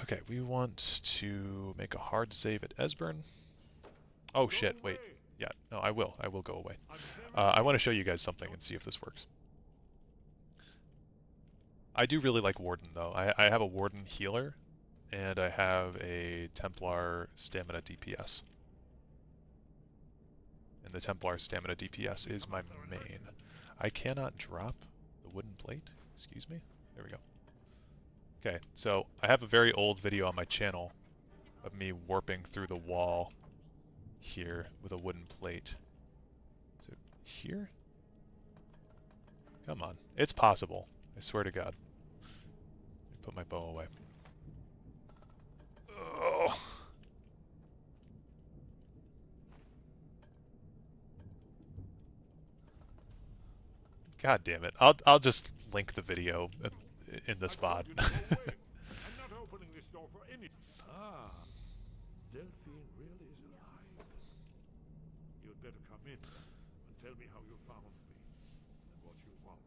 Okay, we want to make a hard save at Esbern. Oh shit, wait. Yeah, no, I will go away. I want to show you guys something and see if this works. I do really like Warden, though. I have a Warden healer, and I have a Templar stamina DPS. and the Templar stamina DPS is my main. I cannot drop the wooden plate. Excuse me. There we go. Okay, so I have a very old video on my channel of me warping through the wall here with a wooden plate. So here? Come on. It's possible. I swear to God. Let me put my bow away. Oh. God damn it. I'll just link the video in this VOD. I'm not opening this door for any. Ah, Delphine really is alive. You'd better come in and tell me how you found me and what you want.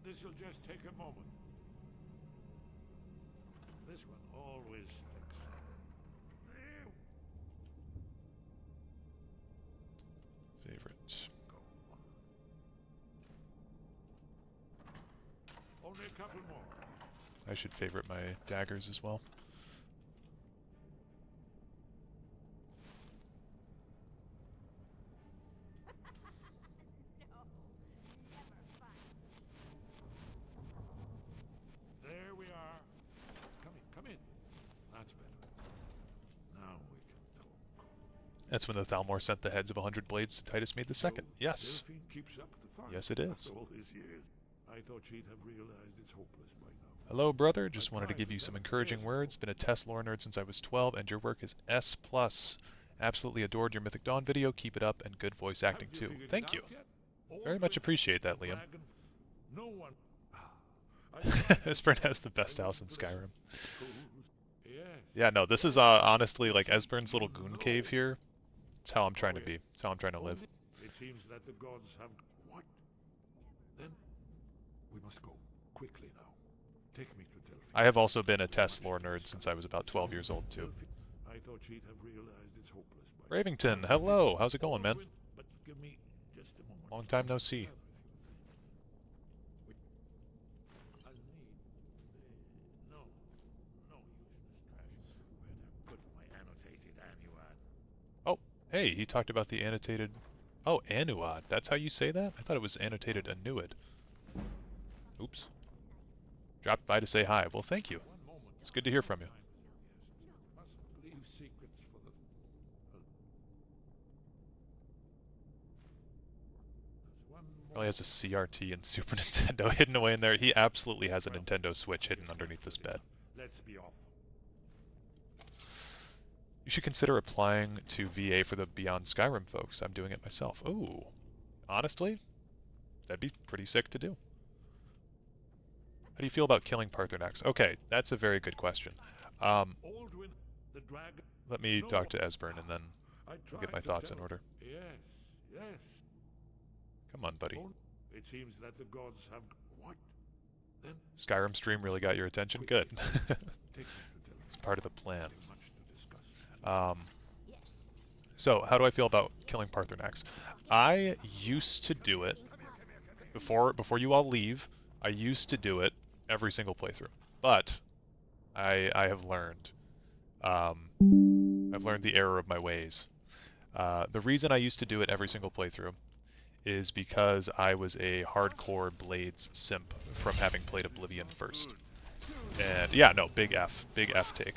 This'll just take a moment. This one always sticks. Favorites. Only a couple more. I should favorite my daggers as well. There we are. Come in. That's better. Now we can talk. That's when the Thalmor sent the heads of 100 blades to Titus Mede II. Yes. Delphine keeps up the fight. Yes, it is. After all these years, I thought she'd have realized it's hopeless by now. Hello, brother. Just wanted to give you some encouraging words. Been a TES lore nerd since I was 12, and your work is S+. Absolutely adored your Mythic Dawn video. Keep it up, and good voice acting too. Thank you. Very much appreciate that, Liam. No one. Esbern has the best house in Skyrim. Yes. Yeah, no, this is honestly like Esbern's little goon cave here. It's how I'm trying to be. It's how I'm trying to live. It seems that the gods have. What? Then we must go quickly now. Take me to Delphine. I have also been a TES lore nerd since I was about 12 years old too. I thought she'd have realized it's hopeless. Ravington, hello. How's it going, man? But give me just a moment. Long time no see. Oh, hey, he talked about the annotated... Oh, Anuad. That's how you say that? I thought it was annotated Anuad. Oops. Dropped by to say hi. Well, thank you. It's good to hear from you. Probably has a CRT and Super Nintendo hidden away in there. He absolutely has a Nintendo Switch hidden underneath this bed. Let's be off. You should consider applying to VA for the Beyond Skyrim folks. I'm doing it myself. Ooh. Honestly, that'd be pretty sick to do. How do you feel about killing Paarthurnax? Okay, that's a very good question. Let me talk to Esbern and then I'll get my thoughts in order. Yes, yes. Come on, buddy. It seems that the gods have. What? Then Skyrim stream really got your attention? Good. It's part of the plan. So, how do I feel about killing Paarthurnax? I used to do it, before you all leave, I used to do it every single playthrough. But, I have learned. I've learned the error of my ways. The reason I used to do it every single playthrough is because I was a hardcore Blades simp from having played Oblivion first. And yeah, no, big F take.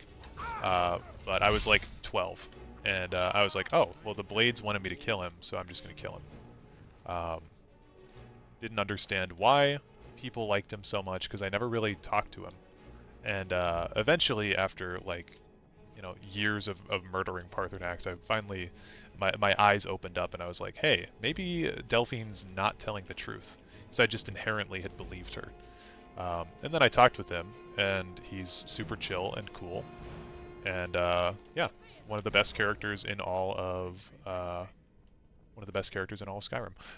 But I was like 12, and I was like, oh, well the Blades wanted me to kill him, so I'm just going to kill him. Didn't understand why people liked him so much, because I never really talked to him. And eventually, after like, you know, years of murdering Paarthurnax, I finally, my eyes opened up, and I was like, hey, maybe Delphine's not telling the truth, because I just inherently had believed her. And then I talked with him, and he's super chill and cool. And yeah, one of the best characters in all of Skyrim.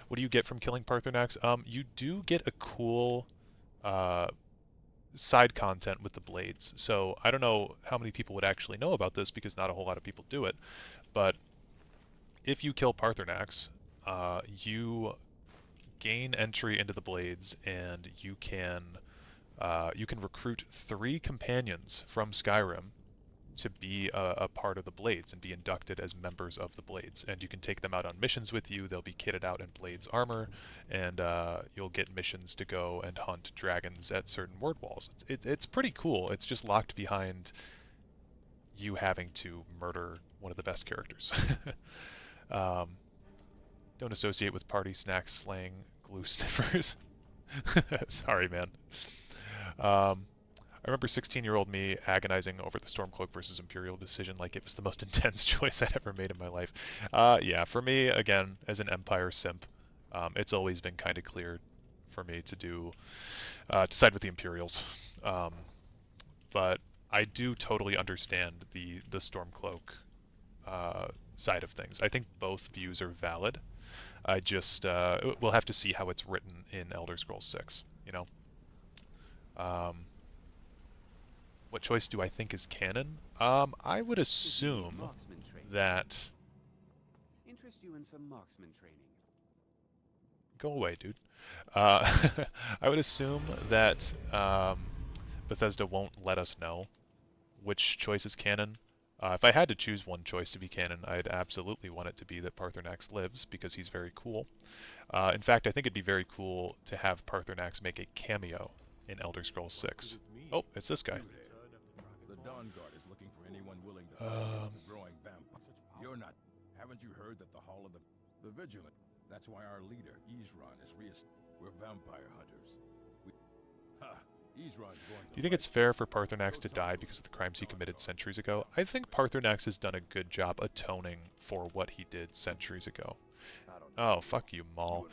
What do you get from killing Paarthurnax? You do get a cool side content with the blades. So I don't know how many people would actually know about this because not a whole lot of people do it. But if you kill Paarthurnax, you gain entry into the blades, and you can recruit 3 companions from Skyrim to be a part of the Blades and be inducted as members of the Blades. And you can take them out on missions with you. They'll be kitted out in Blades armor, and you'll get missions to go and hunt dragons at certain word walls. It's pretty cool. It's just locked behind you having to murder one of the best characters. Don't associate with party snacks, slang, glue sniffers. Sorry, man. I remember 16-year-old me agonizing over the Stormcloak versus Imperial decision like it was the most intense choice I'd ever made in my life. Yeah, for me, again, as an Empire simp, it's always been kind of clear for me to side with the Imperials. But I do totally understand the Stormcloak side of things. I think both views are valid. I just we'll have to see how it's written in Elder Scrolls 6. You know. What choice do I think is canon? I would assume that. Interest you in some marksman training? Go away, dude. I would assume that Bethesda won't let us know which choice is canon. If I had to choose one choice to be canon, I'd absolutely want it to be that Parthenax lives, because he's very cool. In fact, I think it'd be very cool to have Parthenax make a cameo in Elder Scrolls 6. Oh, it's this guy. The Dawn Guard is looking for anyone willing to fight against the growing vampire. You're not. Haven't you heard that the Hall of the Vigilant? That's why our leader, Izran, is We're vampire hunters. Izran's going to. Do you think it's fair for Parthenax to die because of the crimes he committed centuries ago? I think Parthenax has done a good job atoning for what he did centuries ago. Oh, fuck you, Maul.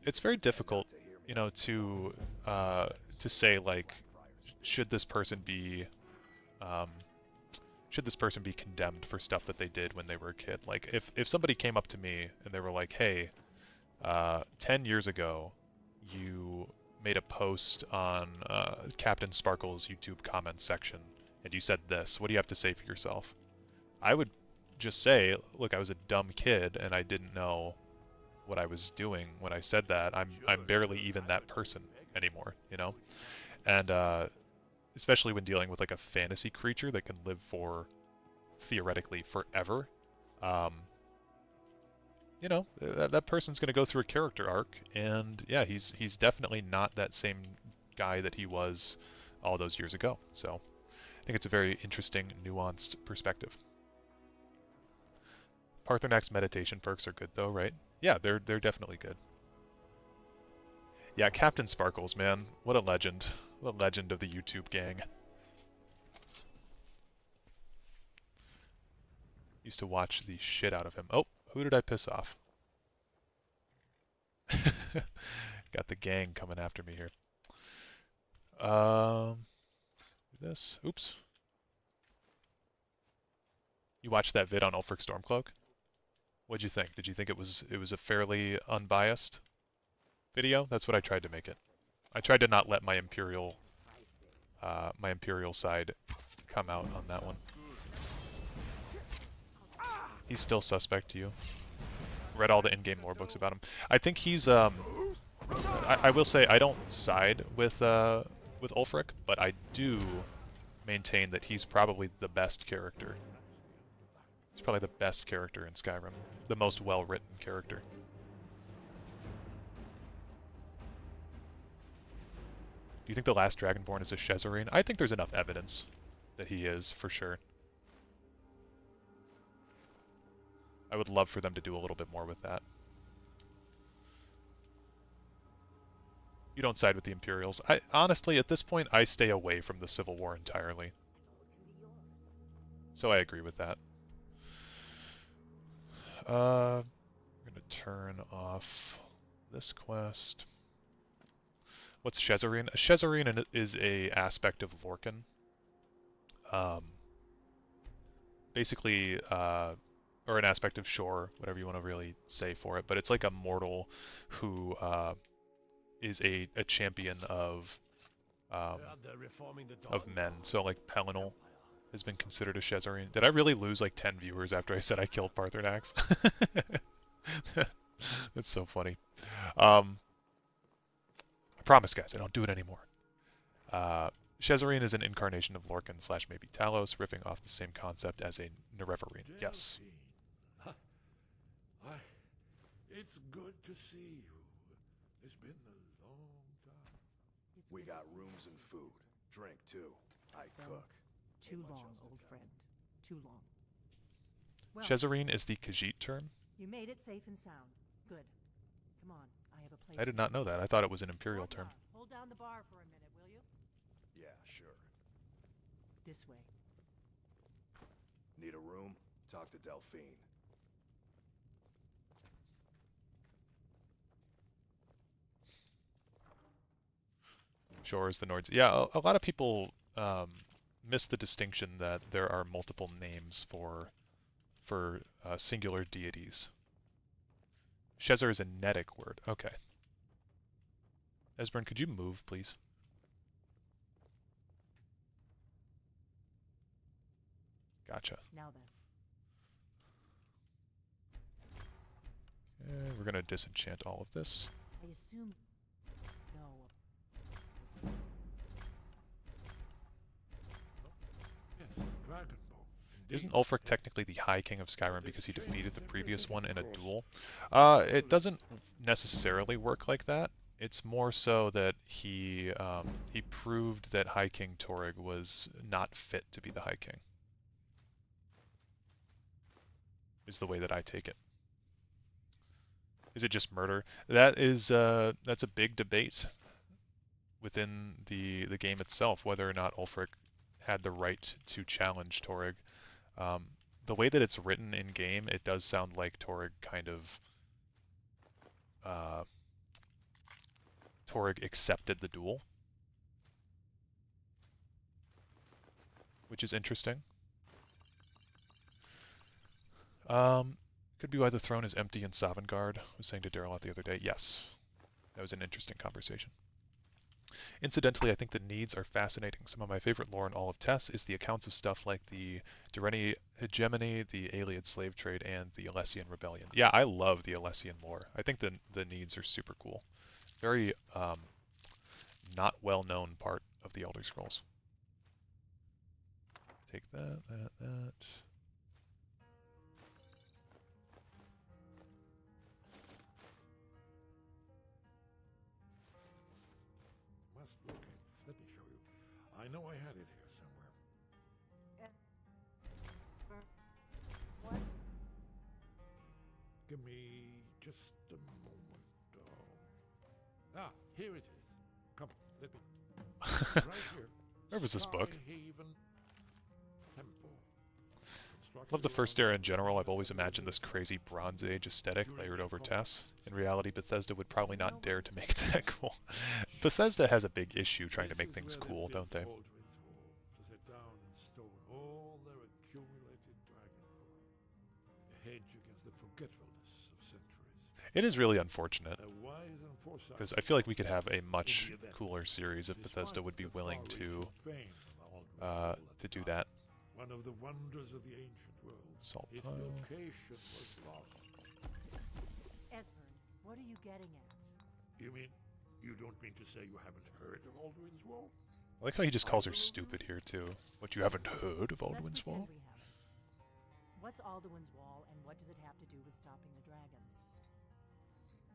It's very difficult, you know, to say, like, should this person be condemned for stuff that they did when they were a kid? Like, if somebody came up to me and they were like, hey, 10 years ago, you made a post on Captain Sparkle's YouTube comments section, and you said this, what do you have to say for yourself? I would just say, look, I was a dumb kid, and I didn't know what I was doing when I said that. I'm barely even that person anymore, you know? And especially when dealing with like a fantasy creature that can live for theoretically forever, you know, that person's going to go through a character arc, and yeah, he's definitely not that same guy that he was all those years ago. So I think it's a very interesting, nuanced perspective. Parthenax meditation perks are good though, right? Yeah, they're definitely good. Yeah, Captain Sparkles, man, what a legend. What a legend of the YouTube gang. Used to watch the shit out of him. Oh, who did I piss off? Got the gang coming after me here. This. Oops. You watched that vid on Ulfric Stormcloak? What'd you think? Did you think it was a fairly unbiased video? That's what I tried to make it. I tried to not let my Imperial side come out on that one. He's still suspect to you. Read all the in-game lore books about him. I think he's I will say I don't side with Ulfric, but I do maintain that he's probably the best character. He's probably the best character in Skyrim. The most well-written character. Do you think the last Dragonborn is a Shezarene? I think there's enough evidence that he is, for sure. I would love for them to do a little bit more with that. You don't side with the Imperials. Honestly, at this point, I stay away from the Civil War entirely. So I agree with that. I'm going to turn off this quest. What's Shezarene? A Shezarene is a aspect of Lorcan. Basically, or an aspect of Shore, whatever you want to really say for it. But it's like a mortal who is a champion of men. So like Pelennor has been considered a Shezarene. Did I really lose like 10 viewers after I said I killed Parthenax? That's so funny. I promise, guys, I don't do it anymore. Shezarine is an incarnation of Lorcan / maybe Talos, riffing off the same concept as a Nerevarine. Yes. It's good to see you. It's been a long time. We got rooms and food. Drink, too. I cook. Too long, old friend. Too long. Well, Shezarine is the Khajiit term? You made it safe and sound. Good. Come on, I have a place. I did not know that. I thought it was an Imperial term. Hold down the bar for a minute, will you? Yeah, sure. This way. Need a room? Talk to Delphine. Sure, is the Nords. Yeah, a lot of people miss the distinction that there are multiple names for singular deities. Shezar is a Nedic word. Okay. Esbern, could you move, please? Gotcha. Now then. Okay, we're gonna disenchant all of this. I assume. No. Isn't Ulfric technically the High King of Skyrim because he defeated the previous one in a duel? It doesn't necessarily work like that. It's more so that he proved that High King Torygg was not fit to be the High King. Is the way that I take it. Is it just murder? That is that's a big debate within the game itself, whether or not Ulfric had the right to challenge Torygg. The way that it's written in game, it does sound like Torygg kind of Torygg accepted the duel, which is interesting. Could be why the throne is empty in Sovngarde. I was saying to Dareloth the other day. Yes, that was an interesting conversation. Incidentally, I think the needs are fascinating. Some of my favorite lore in all of TES is the accounts of stuff like the Dureni hegemony, the Ayleid slave trade, and the Alessian rebellion. Yeah, I love the Alessian lore. I think the needs are super cool. Very not well-known part of the Elder Scrolls. Take that. Let me show you. I know I had it here somewhere. What? Give me just a moment. Here it is. Come, let me. Right here. Where was this book? Haven Temple. Love the first era in general. I've always imagined this crazy Bronze Age aesthetic layered over TES. In reality, Bethesda would probably not dare to make that cool. Bethesda has a big issue trying to make things cool, don't they? To set down in stone all their accumulated dragon lore. A hedge against the forgetfulness of centuries. It is really unfortunate, because I feel like we could have a much cooler series if Bethesda would be willing to do that. One of the wonders of the ancient world. Salt Its pile. location was lost. Esbern, what are you getting at? You mean you don't mean to say you haven't heard of Alduin's Wall? I like how he just calls her stupid here too. What, you haven't heard of Alduin's Wall? We haven't. What's Alduin's Wall, and what does it have to do with stopping the dragons?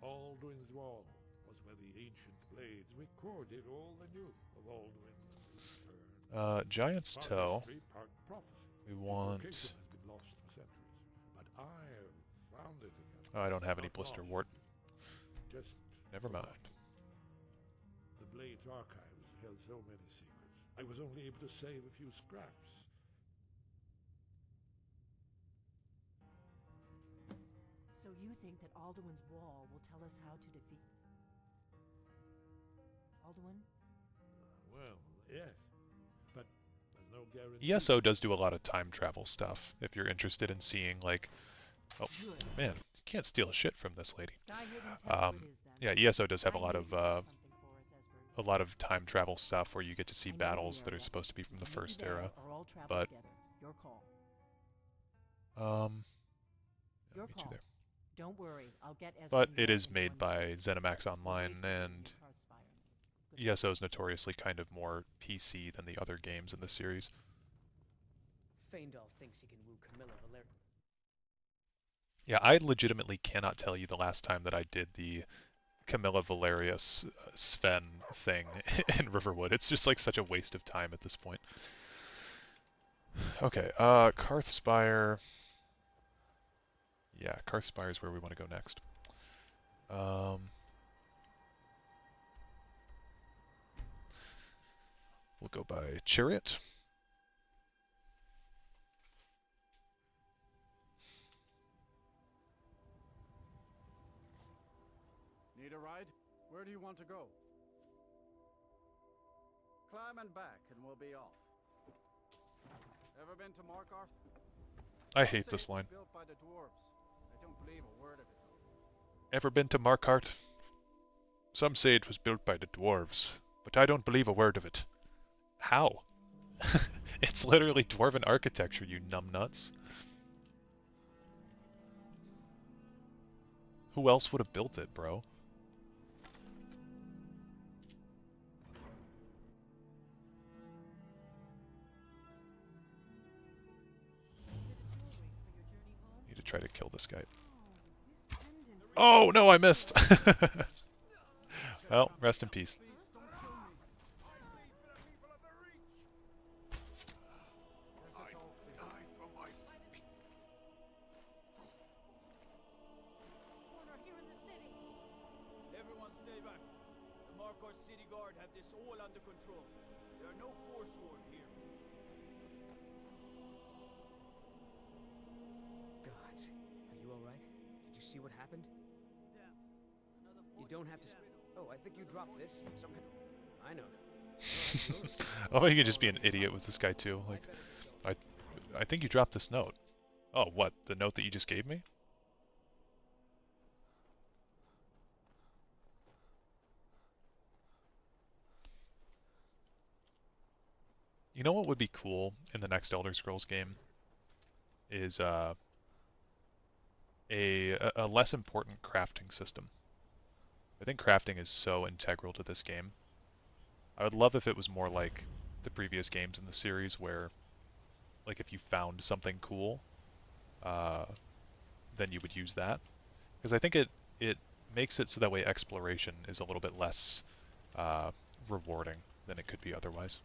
Alduin's Wall was where the ancient blades recorded all they knew of Alduin and his return. Giant's Toe. Part prophecy. We want... The location has been lost for centuries, but I have found it again. Oh, I don't have any blister wart. Just Never mind. The Blade's archives held so many secrets. I was only able to save a few scraps. So you think that Alduin's Wall will tell us how to defeat Alduin? Well, yes, but there's no guarantee. ESO does do a lot of time travel stuff, if you're interested in seeing, like... Oh, man, you can't steal shit from this lady. Yeah, ESO does have a lot of time travel stuff where you get to see battles that are supposed to be from the first era. But Your call. I'll Your meet you call. there. Don't worry, I'll get Esbern But it there is in made one by piece. ZeniMax Online, and ESO is notoriously kind of more PC than the other games in the series. Feindal thinks he can woo Camilla Valer. Yeah, I legitimately cannot tell you the last time that I did the Camilla Valerius Sven thing in Riverwood. It's just like such a waste of time at this point. Okay, Karthspire. Yeah, Karthspire is where we want to go next. We'll go by Chariot. Need a ride? Where do you want to go? Climb and back, and we'll be off. Ever been to Markarth? I hate this line. Built by the dwarves. I don't believe a word of it. Ever been to Markarth? Some say it was built by the dwarves, but I don't believe a word of it. How? It's literally dwarven architecture, you numbnuts. Who else would have built it, bro? Need to try to kill this guy. Oh, no, I missed! Well, rest in peace. Everyone stay back. The Markarth City Guard have this all under control. There are no Forsworn here. Gods, are you alright? Did you see what happened? Yeah. You don't have to. Oh, I think you dropped this. Some kind. I know. Oh, you could just be an idiot with this guy too. Like, I think you dropped this note. Oh, what? The note that you just gave me? You know what would be cool in the next Elder Scrolls game? Is a less important crafting system. I think crafting is so integral to this game. I would love if it was more like the previous games in the series where, like, if you found something cool, then you would use that. Because I think it makes it so that way exploration is a little bit less rewarding than it could be otherwise.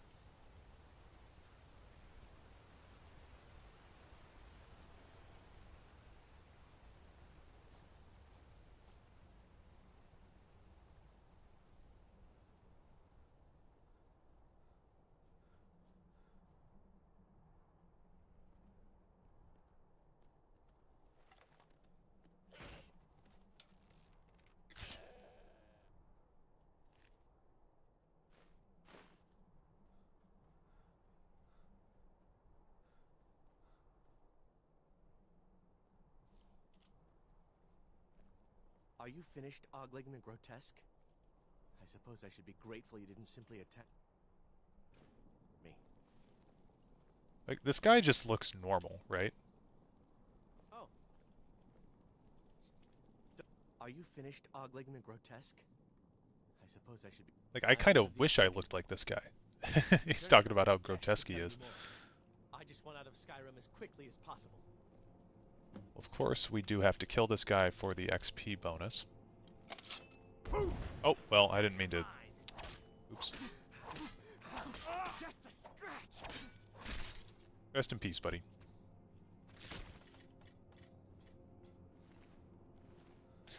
Are you finished ogling the grotesque? I suppose I should be grateful you didn't simply attack me. Like, this guy just looks normal, right? Oh. Are you finished ogling the grotesque? I suppose I should be. Like, I kind of wish I looked like this guy. He's talking about how grotesque he is. I just want out of Skyrim as quickly as possible. Of course, we do have to kill this guy for the XP bonus. Oh, well, I didn't mean to... Oops. Just a scratch. Rest in peace, buddy.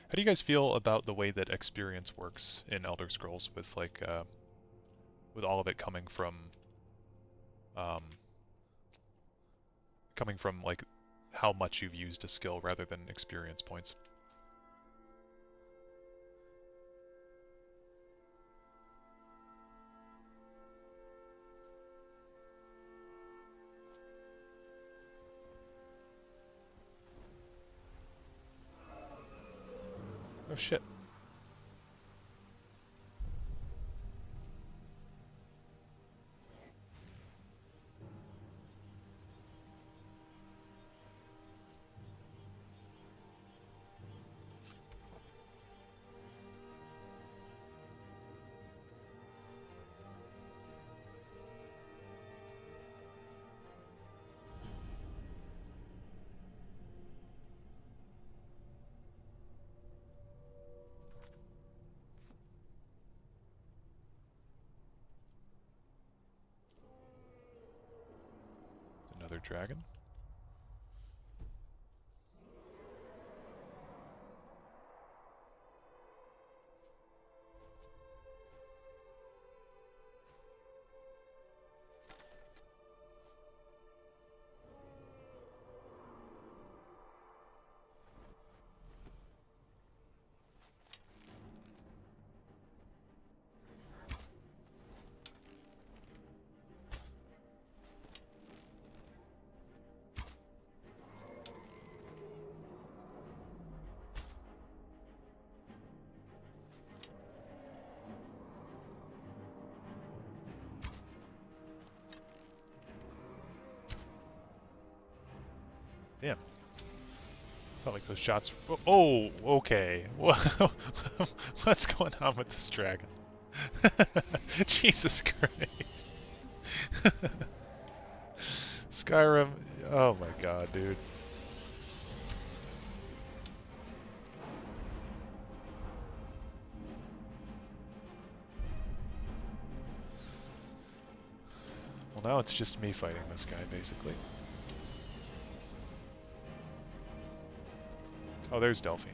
How do you guys feel about the way that experience works in Elder Scrolls with, like, with all of it coming from, like, how much you've used a skill rather than experience points? Oh shit. dragon. Damn. Felt like those shots. Oh, okay. What's going on with this dragon? Jesus Christ. Skyrim. Oh my god, dude. Well, now it's just me fighting this guy, basically. Oh, there's Delphine.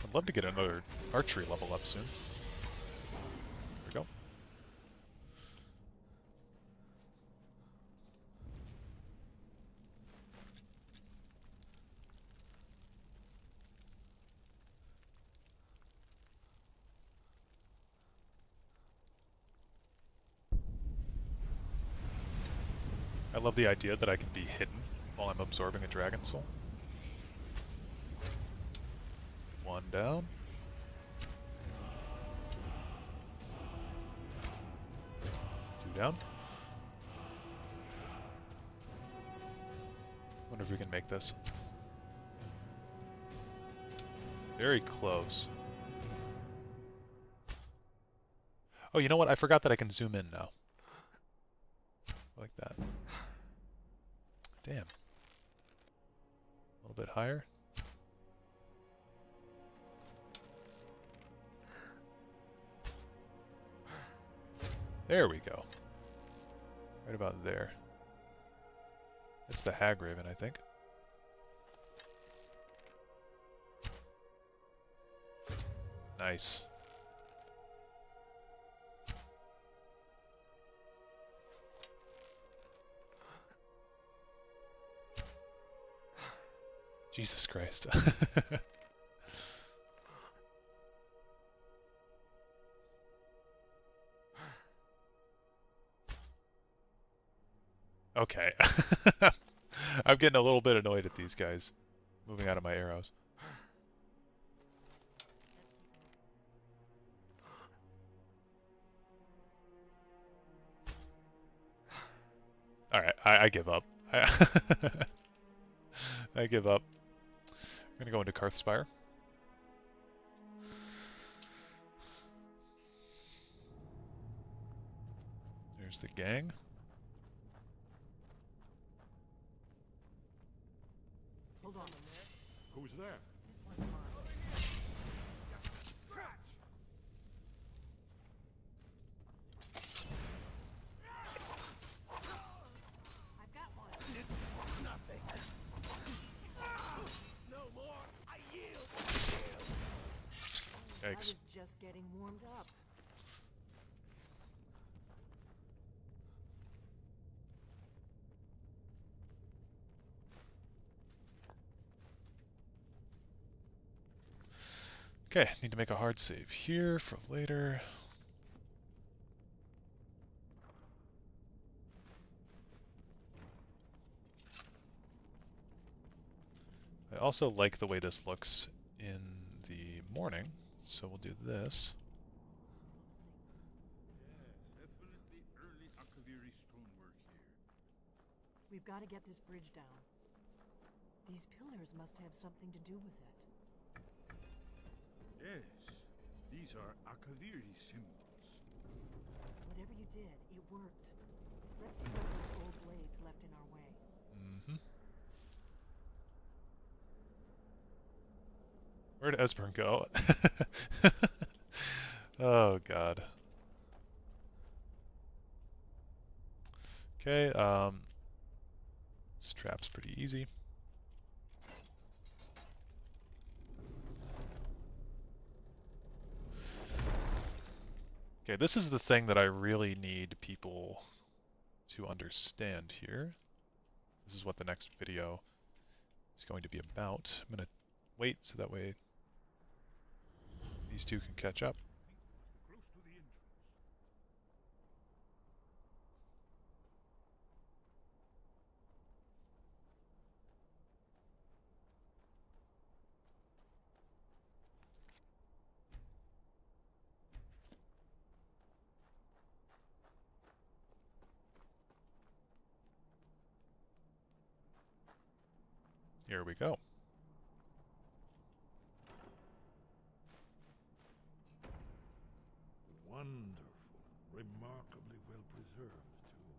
I'd love to get another archery level up soon. There we go. I love the idea that I can be hidden while I'm absorbing a dragon soul. One down. Two down. Wonder if we can make this. Very close. Oh, you know what? I forgot that I can zoom in now. Like that. Damn. A little bit higher. There we go. Right about there. It's the Hag Raven, I think. Nice. Jesus Christ. Okay. I'm getting a little bit annoyed at these guys moving out of my arrows. Alright, I give up. I give up. I'm gonna go into Karthspire. There's the gang. Hold on. Who's there? I've got one. It's nothing. No more. I yield. I Yikes. was just getting warmed up. Okay, need to make a hard save here for later. I also like the way this looks in the morning, so we'll do this. Yes, definitely early Akaviri stonework here. We've got to get this bridge down. These pillars must have something to do with it. Yes, these are Akaviri symbols. Whatever you did, it worked. Let's see what those old blades left in our way. Mm-hmm. Where'd Esbern go? Oh god. Okay, this trap's pretty easy. Okay, this is the thing that I really need people to understand here. This is what the next video is going to be about. I'm going to wait so that way these two can catch up. Close to the entrance. Here we go. Wonderful. Remarkably well preserved, too.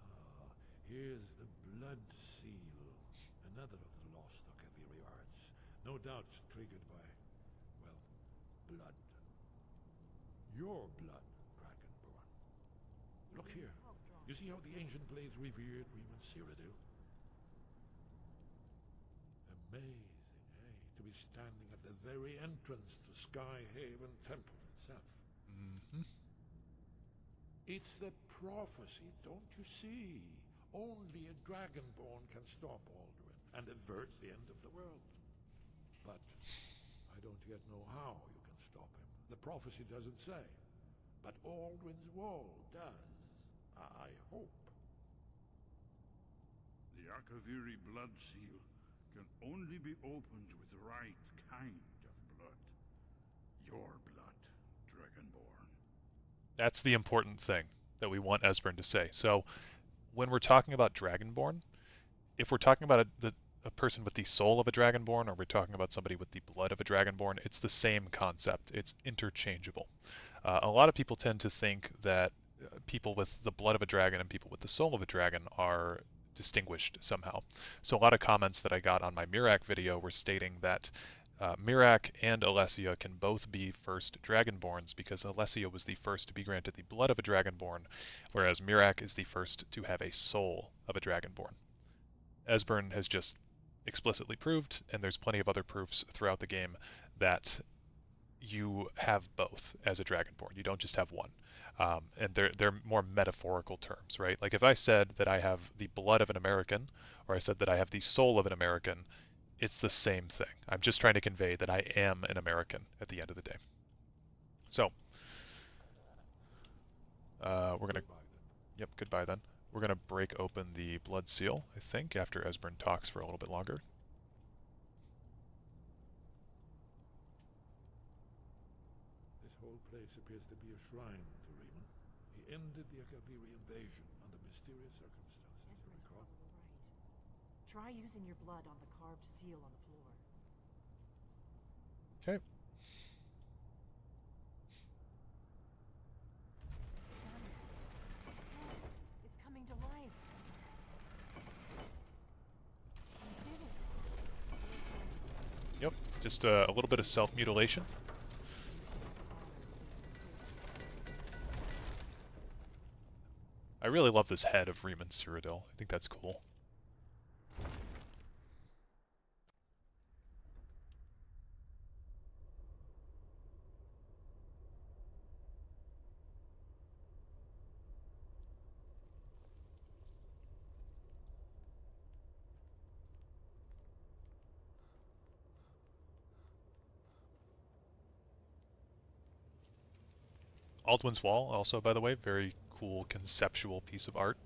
Ah, here's the blood seal. Another of the lost Akaviri arts. No doubt triggered by, well, blood. Your blood, Dragonborn. Look here. You see how the ancient blades revered Reman Cyrodiil? Amazing, eh? To be standing at the very entrance to Skyhaven Temple itself. Mm-hmm. It's the prophecy, don't you see? Only a Dragonborn can stop Alduin and avert the end of the world. But I don't yet know how you can stop him. The prophecy doesn't say. But Alduin's wall does. I hope. The Akaviri blood seal can only be opened with the right kind of blood. Your blood, Dragonborn. That's the important thing that we want Esbern to say. So when we're talking about Dragonborn, if we're talking about a person with the soul of a Dragonborn, or we're talking about somebody with the blood of a Dragonborn, it's the same concept. It's interchangeable. A lot of people tend to think that people with the blood of a dragon and people with the soul of a dragon are distinguished somehow. So a lot of comments that I got on my Miraak video were stating that Miraak and Alessia can both be first Dragonborns because Alessia was the first to be granted the blood of a Dragonborn, whereas Miraak is the first to have a soul of a Dragonborn. Esbern has just explicitly proved, and there's plenty of other proofs throughout the game, that you have both as a Dragonborn. You don't just have one. And they're more metaphorical terms, right? Like if I said that I have the blood of an American, or I said that I have the soul of an American, it's the same thing. I'm just trying to convey that I am an American at the end of the day. So, we're gonna, yep, goodbye then. We're gonna break open the blood seal, I think, after Esbern talks for a little bit longer. This whole place appears to be a shrine to Reman. He ended the Akaviri invasion under mysterious circumstances, you recall? Right. Try using your blood on the carved seal on the floor. Okay. It's coming to life. You did it. Yep, just a little bit of self-mutilation. I really love this head of Reman Cyrodiil. I think that's cool. Alduin's Wall, also, by the way, very cool conceptual piece of art.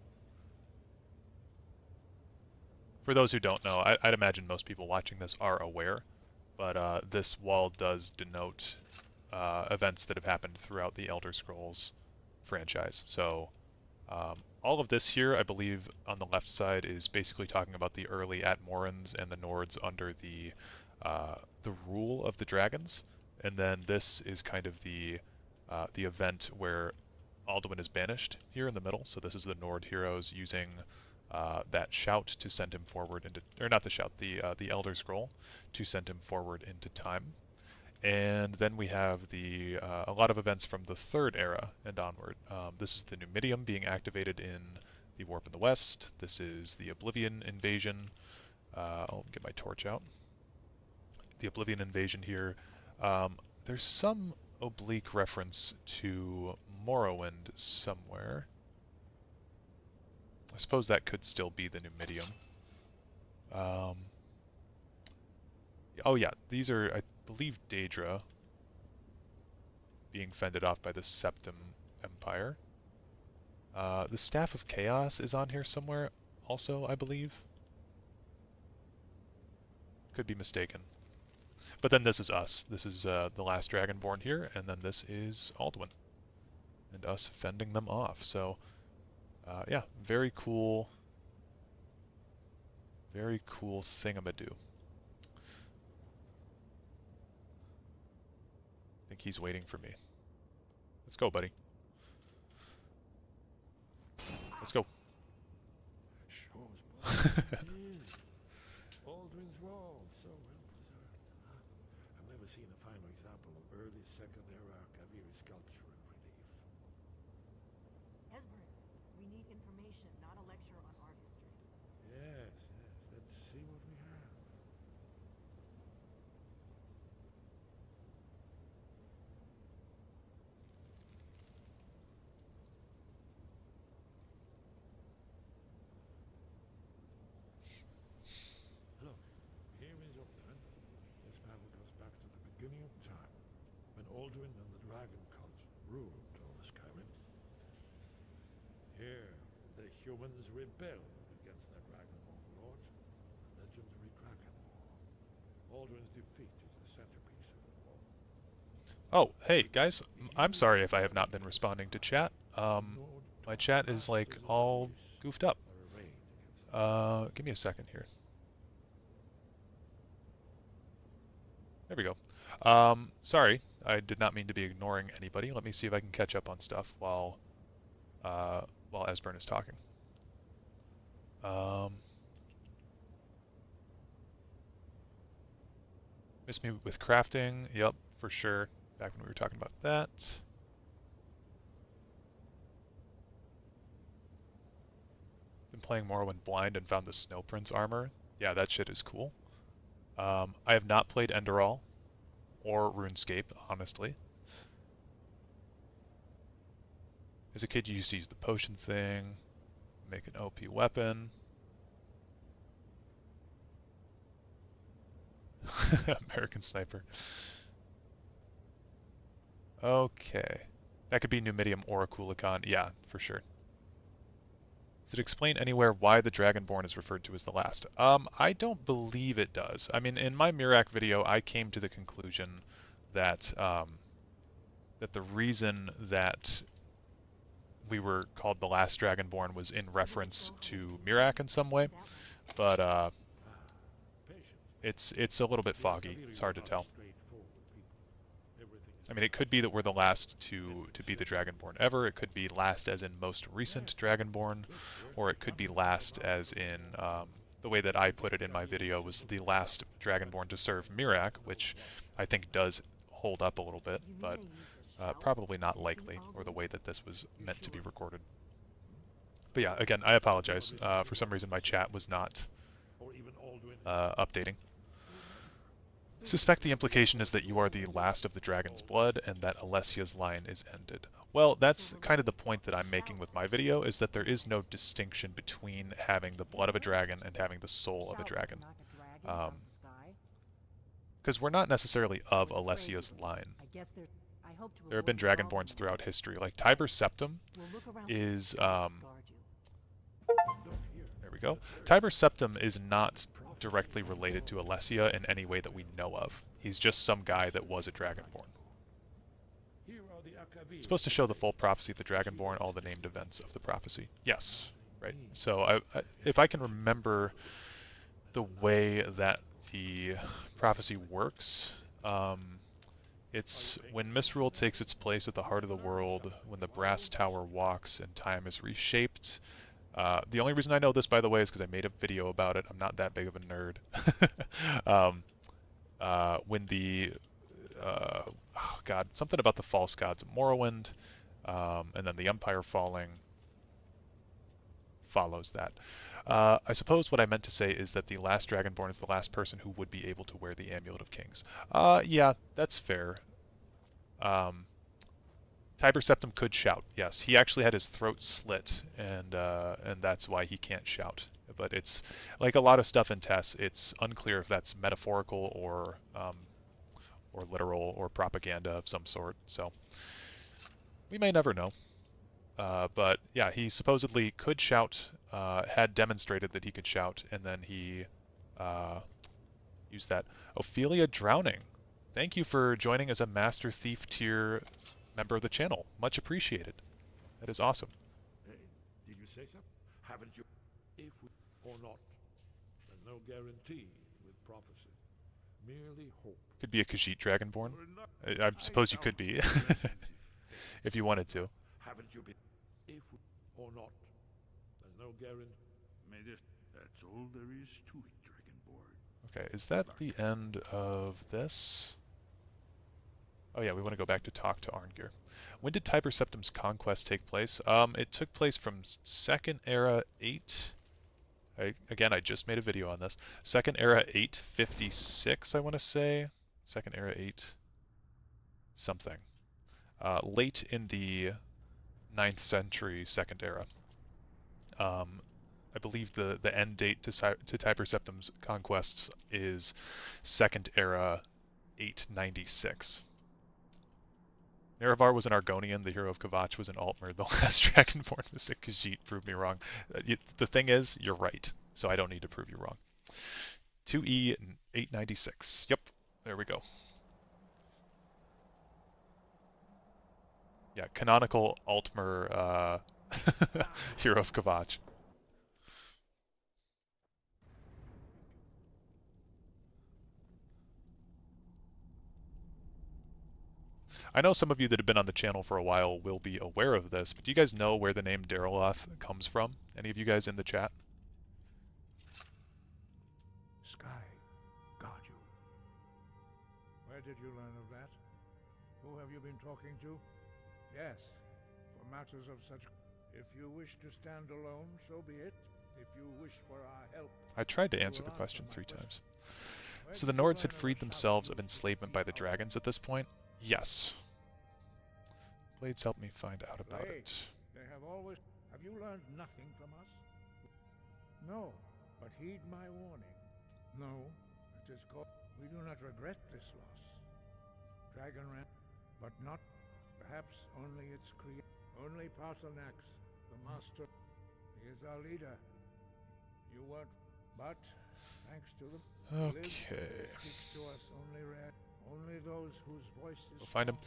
For those who don't know, I'd imagine most people watching this are aware, but this wall does denote events that have happened throughout the Elder Scrolls franchise. So all of this here, I believe, on the left side is basically talking about the early Atmorans and the Nords under the rule of the dragons, and then this is kind of the event where Alduin is banished here in the middle. So this is the Nord heroes using that shout to send him forward into, or not the shout, the Elder Scroll to send him forward into time. And then we have a lot of events from the Third Era and onward. This is the Numidium being activated in the Warp in the West. This is the Oblivion invasion. I'll get my torch out. The Oblivion invasion here. There's some oblique reference to Morrowind somewhere. I suppose that could still be the Numidium. Oh yeah, these are, I believe, Daedra being fended off by the Septim Empire. The Staff of Chaos is on here somewhere also, I believe. Could be mistaken. But then this is us. This is the last Dragonborn here, and then this is Alduin. And us fending them off. So, yeah, very cool thingamadoo. I think he's waiting for me. Let's go, buddy. Let's go. Aldrin's Wall, so well preserved. I've never seen a finer example of early Second Era Kaviri sculpture and relief. Esbern, we need information, not a lecture on art history. Yes, let's see what we have. Look, here is Aldrin. This battle goes back to the beginning of time, when Aldrin and the Dragon Cult ruled all the Skyrim. Here, the humans rebelled against their Dragon overlord, the legendary Dragon War. Aldrin's defeat is the centerpiece of the war. Oh, hey guys, I'm sorry if I have not been responding to chat. My chat is like all goofed up. Give me a second here. There we go. Sorry, I did not mean to be ignoring anybody. Let me see if I can catch up on stuff while Esbern is talking. Missed me with crafting. Yep, for sure. Back when we were talking about that. Been playing Morrowind blind and found the Snow Prince armor. Yeah, that shit is cool. I have not played Enderall or RuneScape, honestly. As a kid, you used to use the potion thing, make an OP weapon. American Sniper. Okay. That could be Numidium or a Kulikon. Yeah, for sure. Does it explain anywhere why the Dragonborn is referred to as the last? I don't believe it does. I mean, in my Mirac video, I came to the conclusion that that the reason that we were called the last Dragonborn was in reference to Mirac in some way, but it's a little bit foggy. It's hard to tell. I mean, it could be that we're the last to be the Dragonborn ever. It could be last as in most recent Dragonborn, or it could be last as in the way that I put it in my video was the last Dragonborn to serve Mirac, which I think does hold up a little bit, but probably not likely, or the way that this was meant to be recorded. But yeah, again, I apologize. For some reason, my chat was not updating. Suspect the implication is that you are the last of the dragon's blood and that Alessia's line is ended. Well, that's kind of the point that I'm making with my video, is that there is no distinction between having the blood of a dragon and having the soul of a dragon. Because we're not necessarily of Alessia's line. There have been Dragonborns throughout history. Like Tiber Septim is... there we go. Tiber Septim is not directly related to Alessia in any way that we know of. He's just some guy that was a Dragonborn. It's supposed to show the full prophecy of the Dragonborn, all the named events of the prophecy. Yes, right. So if I can remember the way that the prophecy works, it's when Misrule takes its place at the heart of the world, when the brass tower walks and time is reshaped. The only reason I know this, by the way, is because I made a video about it. I'm not that big of a nerd. When the oh god, something about the false gods of Morrowind, and then the Empire falling follows that. I suppose what I meant to say is that the last Dragonborn is the last person who would be able to wear the Amulet of Kings. Yeah, that's fair. Tiber Septim could shout, yes. He actually had his throat slit, and that's why he can't shout. But it's, like a lot of stuff in TES, it's unclear if that's metaphorical or literal or propaganda of some sort, so we may never know. But yeah, he supposedly could shout, had demonstrated that he could shout, and then he used that. Ophelia Drowning, thank you for joining as a Master Thief tier member of the channel. Much appreciated. That is awesome. Did you say so? Haven't you? If we or not, there's no guarantee with prophecy. Merely hope. Could be a Khajiit Dragonborn. I suppose you could be, if you wanted to. Haven't you been? If we or not, there's no guarantee. That's all there is to it, Dragonborn. Okay, is that the end of this? Oh yeah, we want to go back to talk to Arngir. When did Tiber Septim's conquest take place? It took place from Second Era 8. Again, I just made a video on this. Second Era 856, I want to say. Second Era 8 something. Late in the 9th century Second Era. I believe the end date to Tiber Septim's conquests is Second Era 896. Nerevar was an Argonian, the hero of Kvatch was an Altmer, the last Dragonborn was a Khajiit, prove me wrong. The thing is, you're right, so I don't need to prove you wrong. 2E 896, yep, there we go. Yeah, canonical Altmer hero of Kvatch. I know some of you that have been on the channel for a while will be aware of this, but do you guys know where the name Dareloth comes from? Any of you guys in the chat? Sky, guard you. Where did you learn of that? Who have you been talking to? Yes, for matters of such... If you wish to stand alone, so be it. If you wish for our help... I tried to answer the question 3 times. So the Nords had freed themselves of enslavement by the dragons at this point? Yes. Blades help me find out about it. They have always... Have you learned nothing from us? No, but heed my warning. No, it is called... We do not regret this loss. Dragonrend, but not... Perhaps only its creator. Only Paarthurnax, the master. He is our leader. You weren't... But, thanks to them... Okay. Speaks to us only rare... Only those whose voices... We'll find him.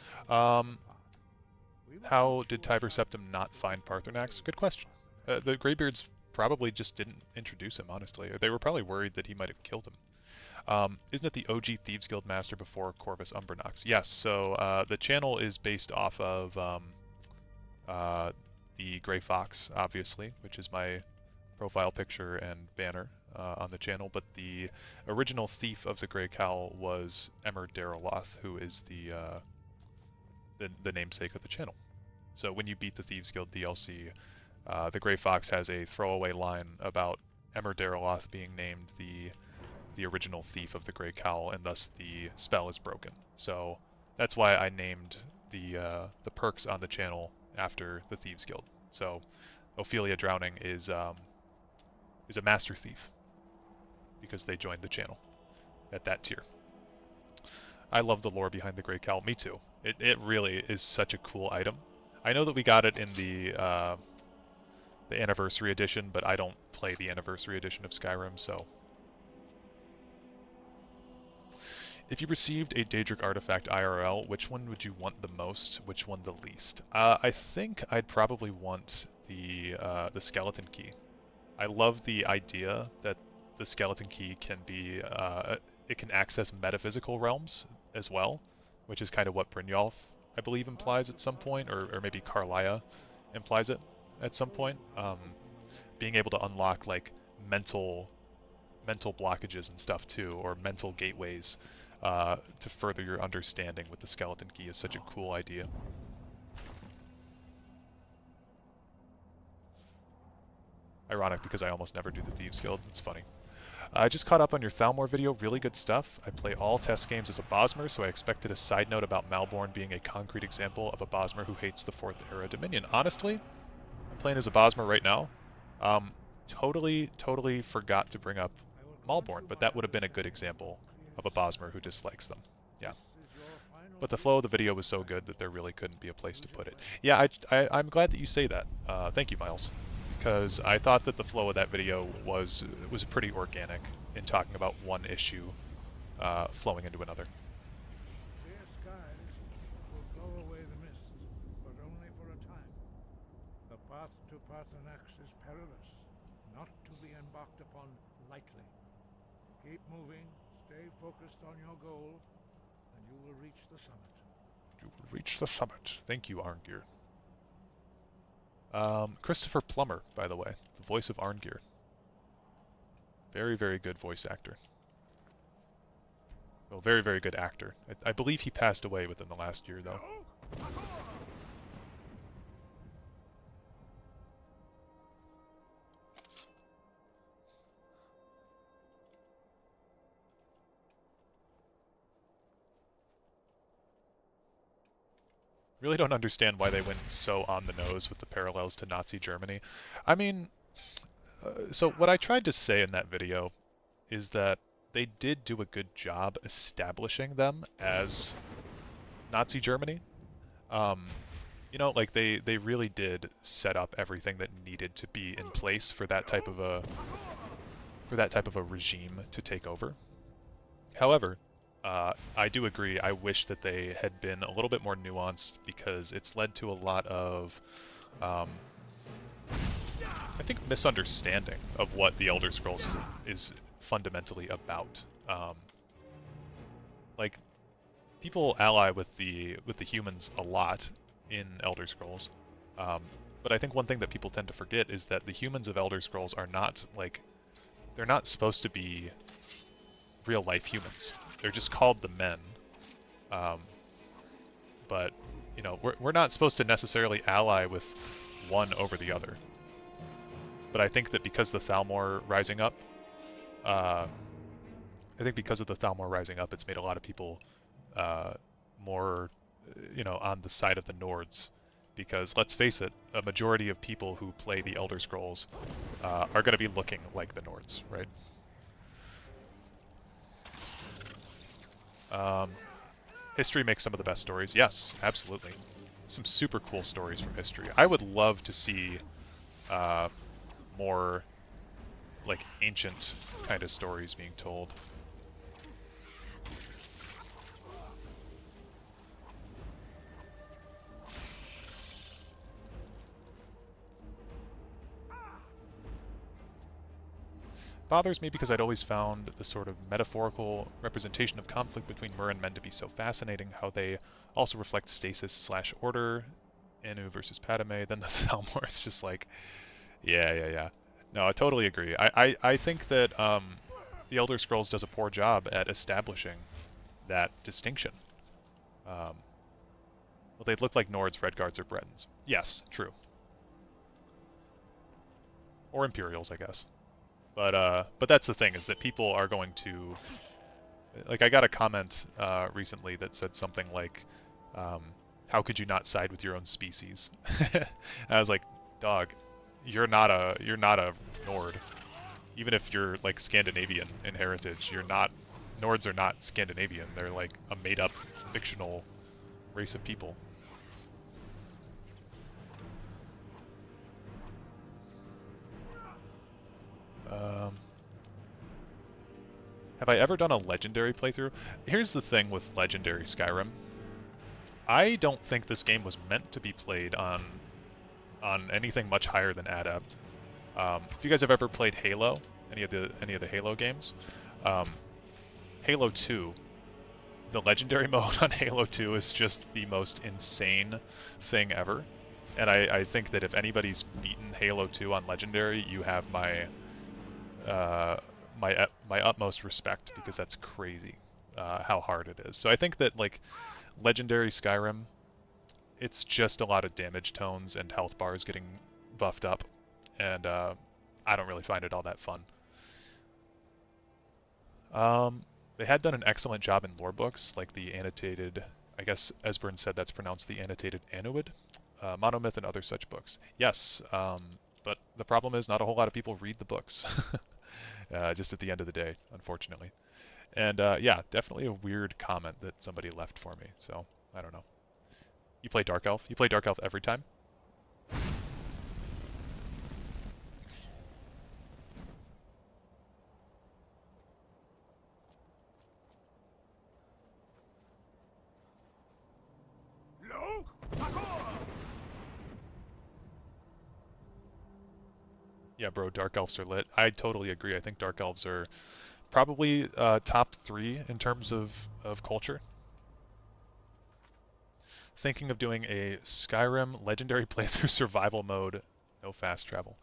How did Tiber Septim not find Paarthurnax? Good question. The Greybeards probably just didn't introduce him, honestly. They were probably worried that he might have killed him. Isn't it the OG Thieves Guild Master before Corvus Umbernox? Yes, so the channel is based off of the Grey Fox, obviously, which is my profile picture and banner on the channel, but the original thief of the Grey Cowl was Emmer Dareloth, who is the namesake of the channel. So when you beat the Thieves Guild DLC, the Grey Fox has a throwaway line about Emmer Dareloth being named the original thief of the Grey Cowl, and thus the spell is broken. So that's why I named the perks on the channel after the Thieves Guild. So Ophelia Drowning is a Master Thief because they joined the channel at that tier. I love the lore behind the Grey Cowl. Me too. It really is such a cool item. I know that we got it in the Anniversary Edition, but I don't play the Anniversary Edition of Skyrim, so... If you received a Daedric artifact IRL, which one would you want the most? Which one the least? I think I'd probably want the skeleton key. I love the idea that the skeleton key can be it can access metaphysical realms as well, which is kind of what Brynjolf, I believe, implies at some point, or maybe Carlia implies it at some point. Being able to unlock like mental blockages and stuff too, or mental gateways to further your understanding with the skeleton key is such a cool idea. Ironic because I almost never do the Thieves Guild. It's funny. I just caught up on your Thalmor video. Really good stuff. I play all test games as a Bosmer, so I expected a side note about Malborn being a concrete example of a Bosmer who hates the 4th Era Dominion. Honestly, I'm playing as a Bosmer right now. Totally forgot to bring up Malborn, but that would have been a good example of a Bosmer who dislikes them. Yeah. But the flow of the video was so good that there really couldn't be a place to put it. Yeah, I'm glad that you say that. Thank you, Miles. Because I thought that the flow of that video was pretty organic in talking about one issue flowing into another. Clear skies will blow away the mist, but only for a time. The path to Paarthurnax is perilous, not to be embarked upon lightly. Keep moving, stay focused on your goal, and you will reach the summit. You will reach the summit. Thank you, Arngir. Christopher Plummer, by the way, the voice of Arngir. Very, very good voice actor. Well, very, very good actor. I believe he passed away within the last year, though. Really don't understand why they went so on the nose with the parallels to Nazi Germany. I mean, so what I tried to say in that video is that they did do a good job establishing them as Nazi Germany. You know, like they really did set up everything that needed to be in place for that type of a regime to take over. However, I do agree. I wish that they had been a little bit more nuanced because it's led to a lot of, I think, misunderstanding of what the Elder Scrolls is fundamentally about. Like, people ally with the humans a lot in Elder Scrolls, but I think one thing that people tend to forget is that the humans of Elder Scrolls are not like, they're not supposed to be real life humans. They're just called the men. But, you know, we're not supposed to necessarily ally with one over the other. But I think that because the Thalmor rising up, it's made a lot of people more, you know, on the side of the Nords. Because, let's face it, a majority of people who play the Elder Scrolls are going to be looking like the Nords, right? History makes some of the best stories. Yes, absolutely. Some super cool stories from history. I would love to see more like ancient kind of stories being told. Bothers me because I'd always found the sort of metaphorical representation of conflict between Mer and men to be so fascinating, how they also reflect stasis/order, Anu versus Padme, then the Thalmor is just like, yeah. No, I totally agree. I think that the Elder Scrolls does a poor job at establishing that distinction. Well, they look like Nords, Redguards, or Bretons. Yes, true. Or Imperials, I guess. But that's the thing, is that people are going to, like, I got a comment recently that said something like, how could you not side with your own species? And I was like, dog, you're not a Nord. Even if you're like Scandinavian in heritage, Nords are not Scandinavian. They're like a made-up fictional race of people. Have I ever done a Legendary playthrough? Here's the thing with Legendary Skyrim. I don't think this game was meant to be played on anything much higher than Adept. If you guys have ever played Halo, any of the Halo games, Halo 2, the Legendary mode on Halo 2 is just the most insane thing ever. And I think that if anybody's beaten Halo 2 on Legendary, you have my my utmost respect, because that's crazy how hard it is. So I think that like Legendary Skyrim, it's just a lot of damage tones and health bars getting buffed up, and I don't really find it all that fun. They had done an excellent job in lore books, like the annotated, I guess Esbern said that's pronounced the annotated Annuid, Monomyth and other such books. Yes, but the problem is not a whole lot of people read the books, just at the end of the day, unfortunately. And yeah, definitely a weird comment that somebody left for me, so I don't know. You play Dark Elf? You play Dark Elf every time? Yeah, bro, Dark Elves are lit. I totally agree. I think Dark Elves are probably top 3 in terms of culture. Thinking of doing a Skyrim Legendary playthrough survival mode, no fast travel.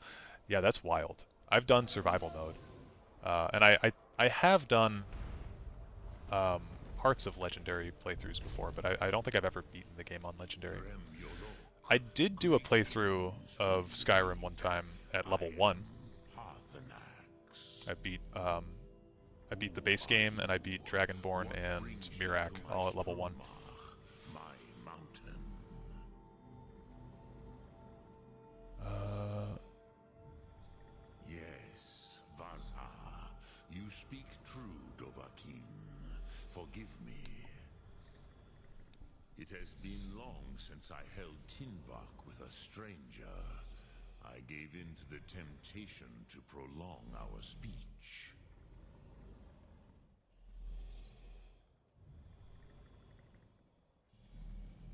Yeah, that's wild. I've done survival mode, and I have done parts of Legendary playthroughs before, but I don't think I've ever beaten the game on Legendary. I did do a playthrough of Skyrim one time at level 1. I beat the base game, and I beat Dragonborn and Miraak all at level 1. Yes, Vaza. You speak true, Dovahkiin. Forgive me. It has been long since I held Tinvak with a stranger. I gave in to the temptation to prolong our speech.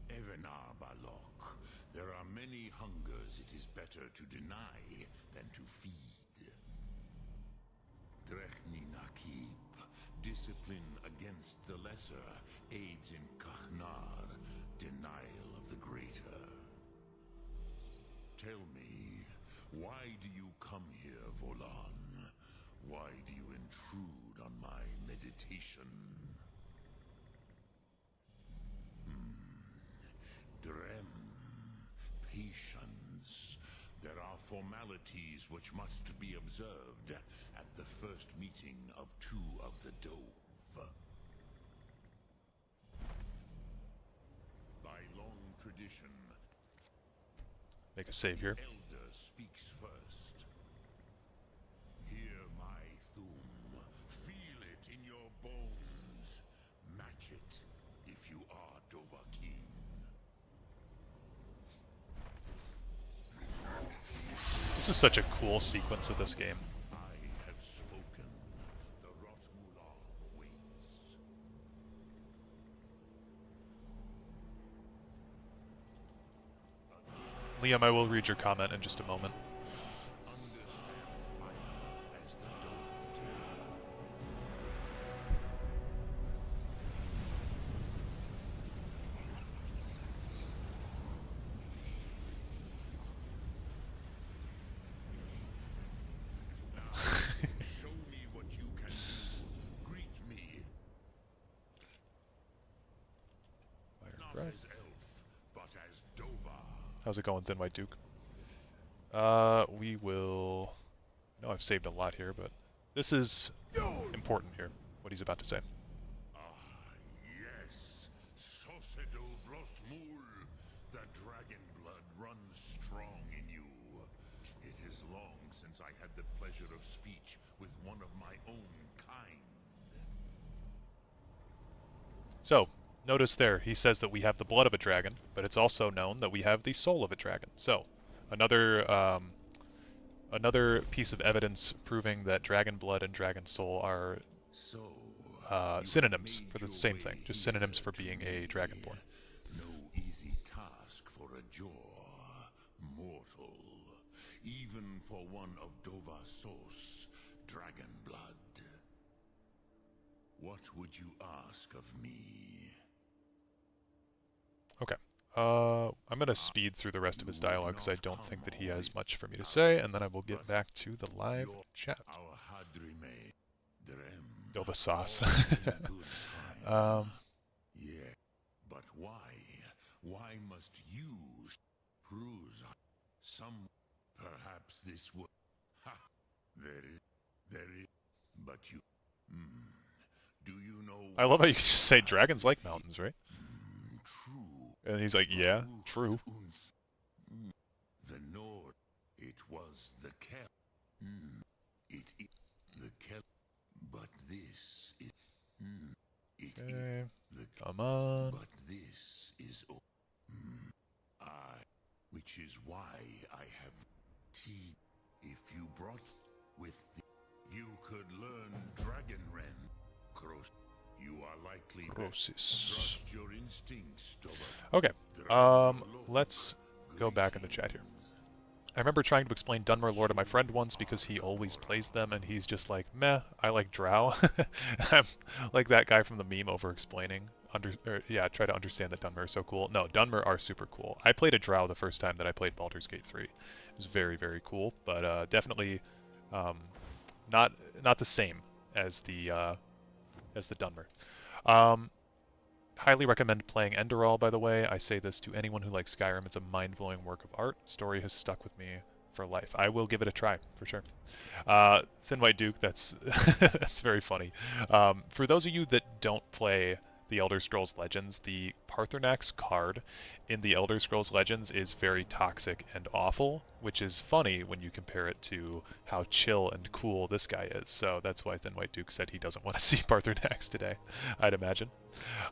Evenar Balok, there are many hungers it is better to deny than to feed. Drechni Nakib, discipline against the lesser aids in Kachnar, denial of the greater. Tell me, why do you come here, Volan? Why do you intrude on my meditation? Drem, patience. There are formalities which must be observed at the first meeting of 2 of the Dove. By long tradition, Make a save here. the elder speaks first. Hear my Thum. Feel it in your bones. Match it if you are Dovahkiin. This is such a cool sequence of this game. I have spoken. The Rotmular waits. Liam, I will read your comment in just a moment. Understand fire as the Dove do. Show me what you can do. Greet me. Not as elf, but as Dova. How's it going, Thin White Duke? We will... I know I've saved a lot here, but this is important here, what he's about to say. Yes, Sosedo Vrostmul. The dragon blood runs strong in you. It is long since I had the pleasure of speech with one of my own kind. So, notice there, he says that we have the blood of a dragon, but it's also known that we have the soul of a dragon. So, another piece of evidence proving that dragon blood and dragon soul are synonyms for the same thing, just synonyms for being a Dragonborn. No easy task for a jaw, mortal, even for one of Dovasos, dragon blood. What would you ask of me? Okay. I'm going to speed through the rest of his dialogue because I don't think that he has much for me to say, and then I will get back to the live chat. Dova sauce. Yeah, but why? Why must you prove some? Perhaps this would. Ha! There is. But you. Do you know? I love how you can just say dragons like mountains, right? True. And he's like, yeah, true. The Nord. It was the Kel. It is the Kel. But this is. It Okay. is the Come on. But this is. Which is why I have tea. If you brought with you could learn Dragon Ren. Cross. You are likely to trust your instincts. Okay. Let's go back in the chat here. I remember trying to explain Dunmer lore to my friend once because he always plays them, and he's just like, meh, I like Drow. I'm like that guy from the meme over-explaining. Try to understand that Dunmer is so cool. No, Dunmer are super cool. I played a Drow the first time that I played Baldur's Gate 3. It was very, very cool, but definitely not the same as the Dunmer. Highly recommend playing Enderal, by the way. I say this to anyone who likes Skyrim. It's a mind-blowing work of art. Story has stuck with me for life. I will give it a try, for sure. Thin White Duke, that's that's very funny. For those of you that don't play the Elder Scrolls Legends, the Paarthurnax card in the Elder Scrolls Legends is very toxic and awful, which is funny when you compare it to how chill and cool this guy is. So that's why Thin White Duke said he doesn't want to see Paarthurnax today, I'd imagine.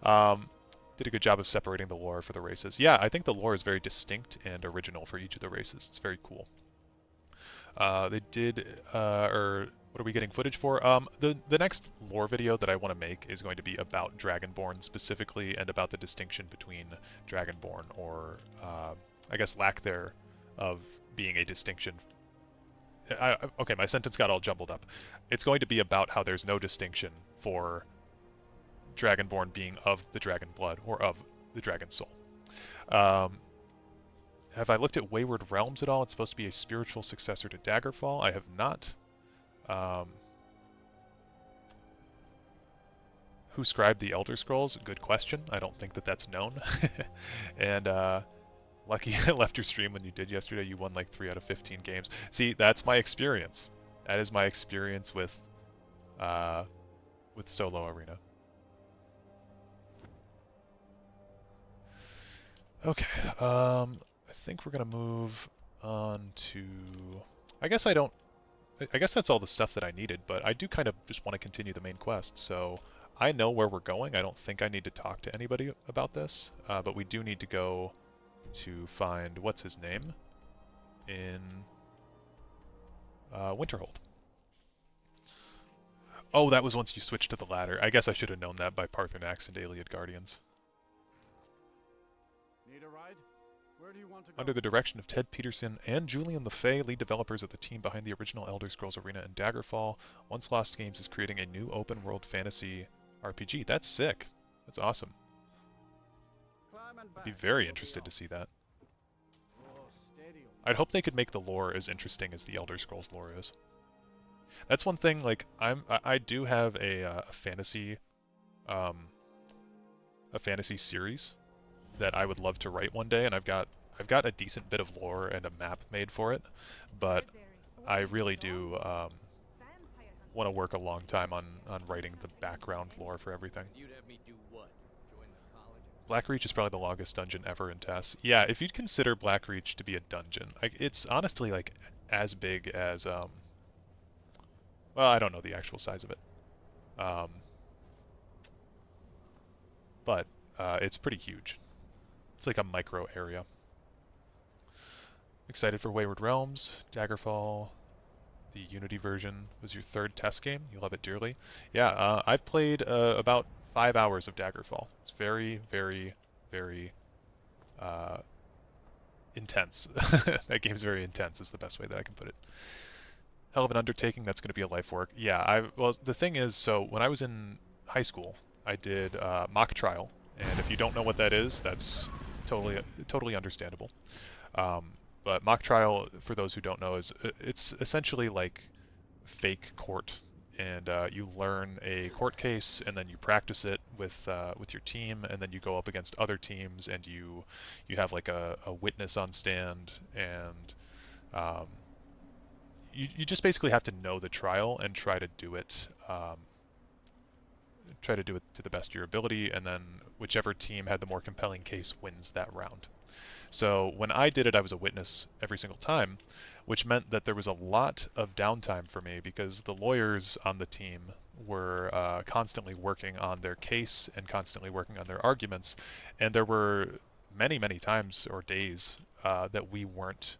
Did a good job of separating the lore for the races. Yeah, I think the lore is very distinct and original for each of the races. It's very cool. They did, or what are we getting footage for? The next lore video that I want to make is going to be about Dragonborn specifically, and about the distinction between Dragonborn, or I guess lack there of being a distinction. Okay, my sentence got all jumbled up. It's going to be about how there's no distinction for Dragonborn being of the dragon blood or of the dragon soul. Have I looked at Wayward Realms at all? It's supposed to be a spiritual successor to Daggerfall. I have not. Who scribed the Elder Scrolls? Good question. I don't think that that's known. And lucky I left your stream when you did yesterday. You won like 3 out of 15 games. See, that's my experience. That is my experience with Solo Arena. Okay. I think we're gonna move on to. I guess that's all the stuff that I needed, but I do kind of just want to continue the main quest. So I know where we're going. I don't think I need to talk to anybody about this, but we do need to go to find what's his name in Winterhold. Oh, that was once you switched to the ladder. I guess I should have known that by Paarthurnax and Ayleid Guardians. Need a ride? Where do you want to go? Under the direction of Ted Peterson and Julian LeFay, lead developers of the team behind the original Elder Scrolls Arena and Daggerfall, Once Lost Games is creating a new open-world fantasy RPG. That's sick. That's awesome. I'd be very interested to see that. I'd hope they could make the lore as interesting as the Elder Scrolls lore is. That's one thing. Like I do have a fantasy series that I would love to write one day, and I've got a decent bit of lore and a map made for it, but I really do want to work a long time on writing the background lore for everything. You'd have me do what? Join the college? Blackreach is probably the longest dungeon ever in TES. Yeah, if you'd consider Blackreach to be a dungeon, it's honestly like as big as well, I don't know the actual size of it, but it's pretty huge. It's like a micro area. Excited for Wayward Realms, Daggerfall, the Unity version was your third test game. You love it dearly. Yeah, I've played about 5 hours of Daggerfall. It's very, very, very intense. That game's very intense is the best way that I can put it. Hell of an undertaking. That's going to be a life work. Yeah, well, the thing is, so when I was in high school, I did mock trial, and if you don't know what that is, that's totally understandable. But mock trial, for those who don't know, is it's essentially like fake court, and you learn a court case, and then you practice it with your team, and then you go up against other teams, and you have like a witness on stand, and you just basically have to know the trial and try to do it to the best of your ability, and then whichever team had the more compelling case wins that round. So when I did it, I was a witness every single time, which meant that there was a lot of downtime for me because the lawyers on the team were constantly working on their case and constantly working on their arguments, and there were many, many times or days that we weren't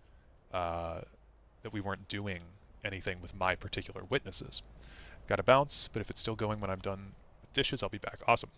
doing anything with my particular witnesses. Got to bounce, but if it's still going when I'm done with dishes, I'll be back. Awesome.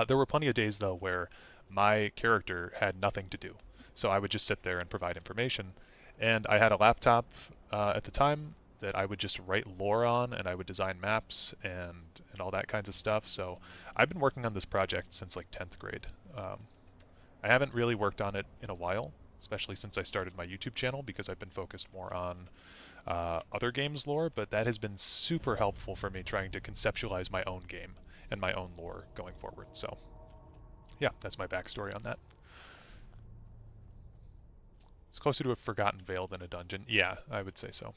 There were plenty of days, though, where my character had nothing to do. So I would just sit there and provide information. And I had a laptop at the time that I would just write lore on, and I would design maps and all that kinds of stuff. So I've been working on this project since like 10th grade. I haven't really worked on it in a while, especially since I started my YouTube channel, because I've been focused more on other games lore, but that has been super helpful for me trying to conceptualize my own game and my own lore going forward. So yeah, that's my backstory on that. It's closer to a Forgotten Vale than a dungeon. Yeah, I would say so.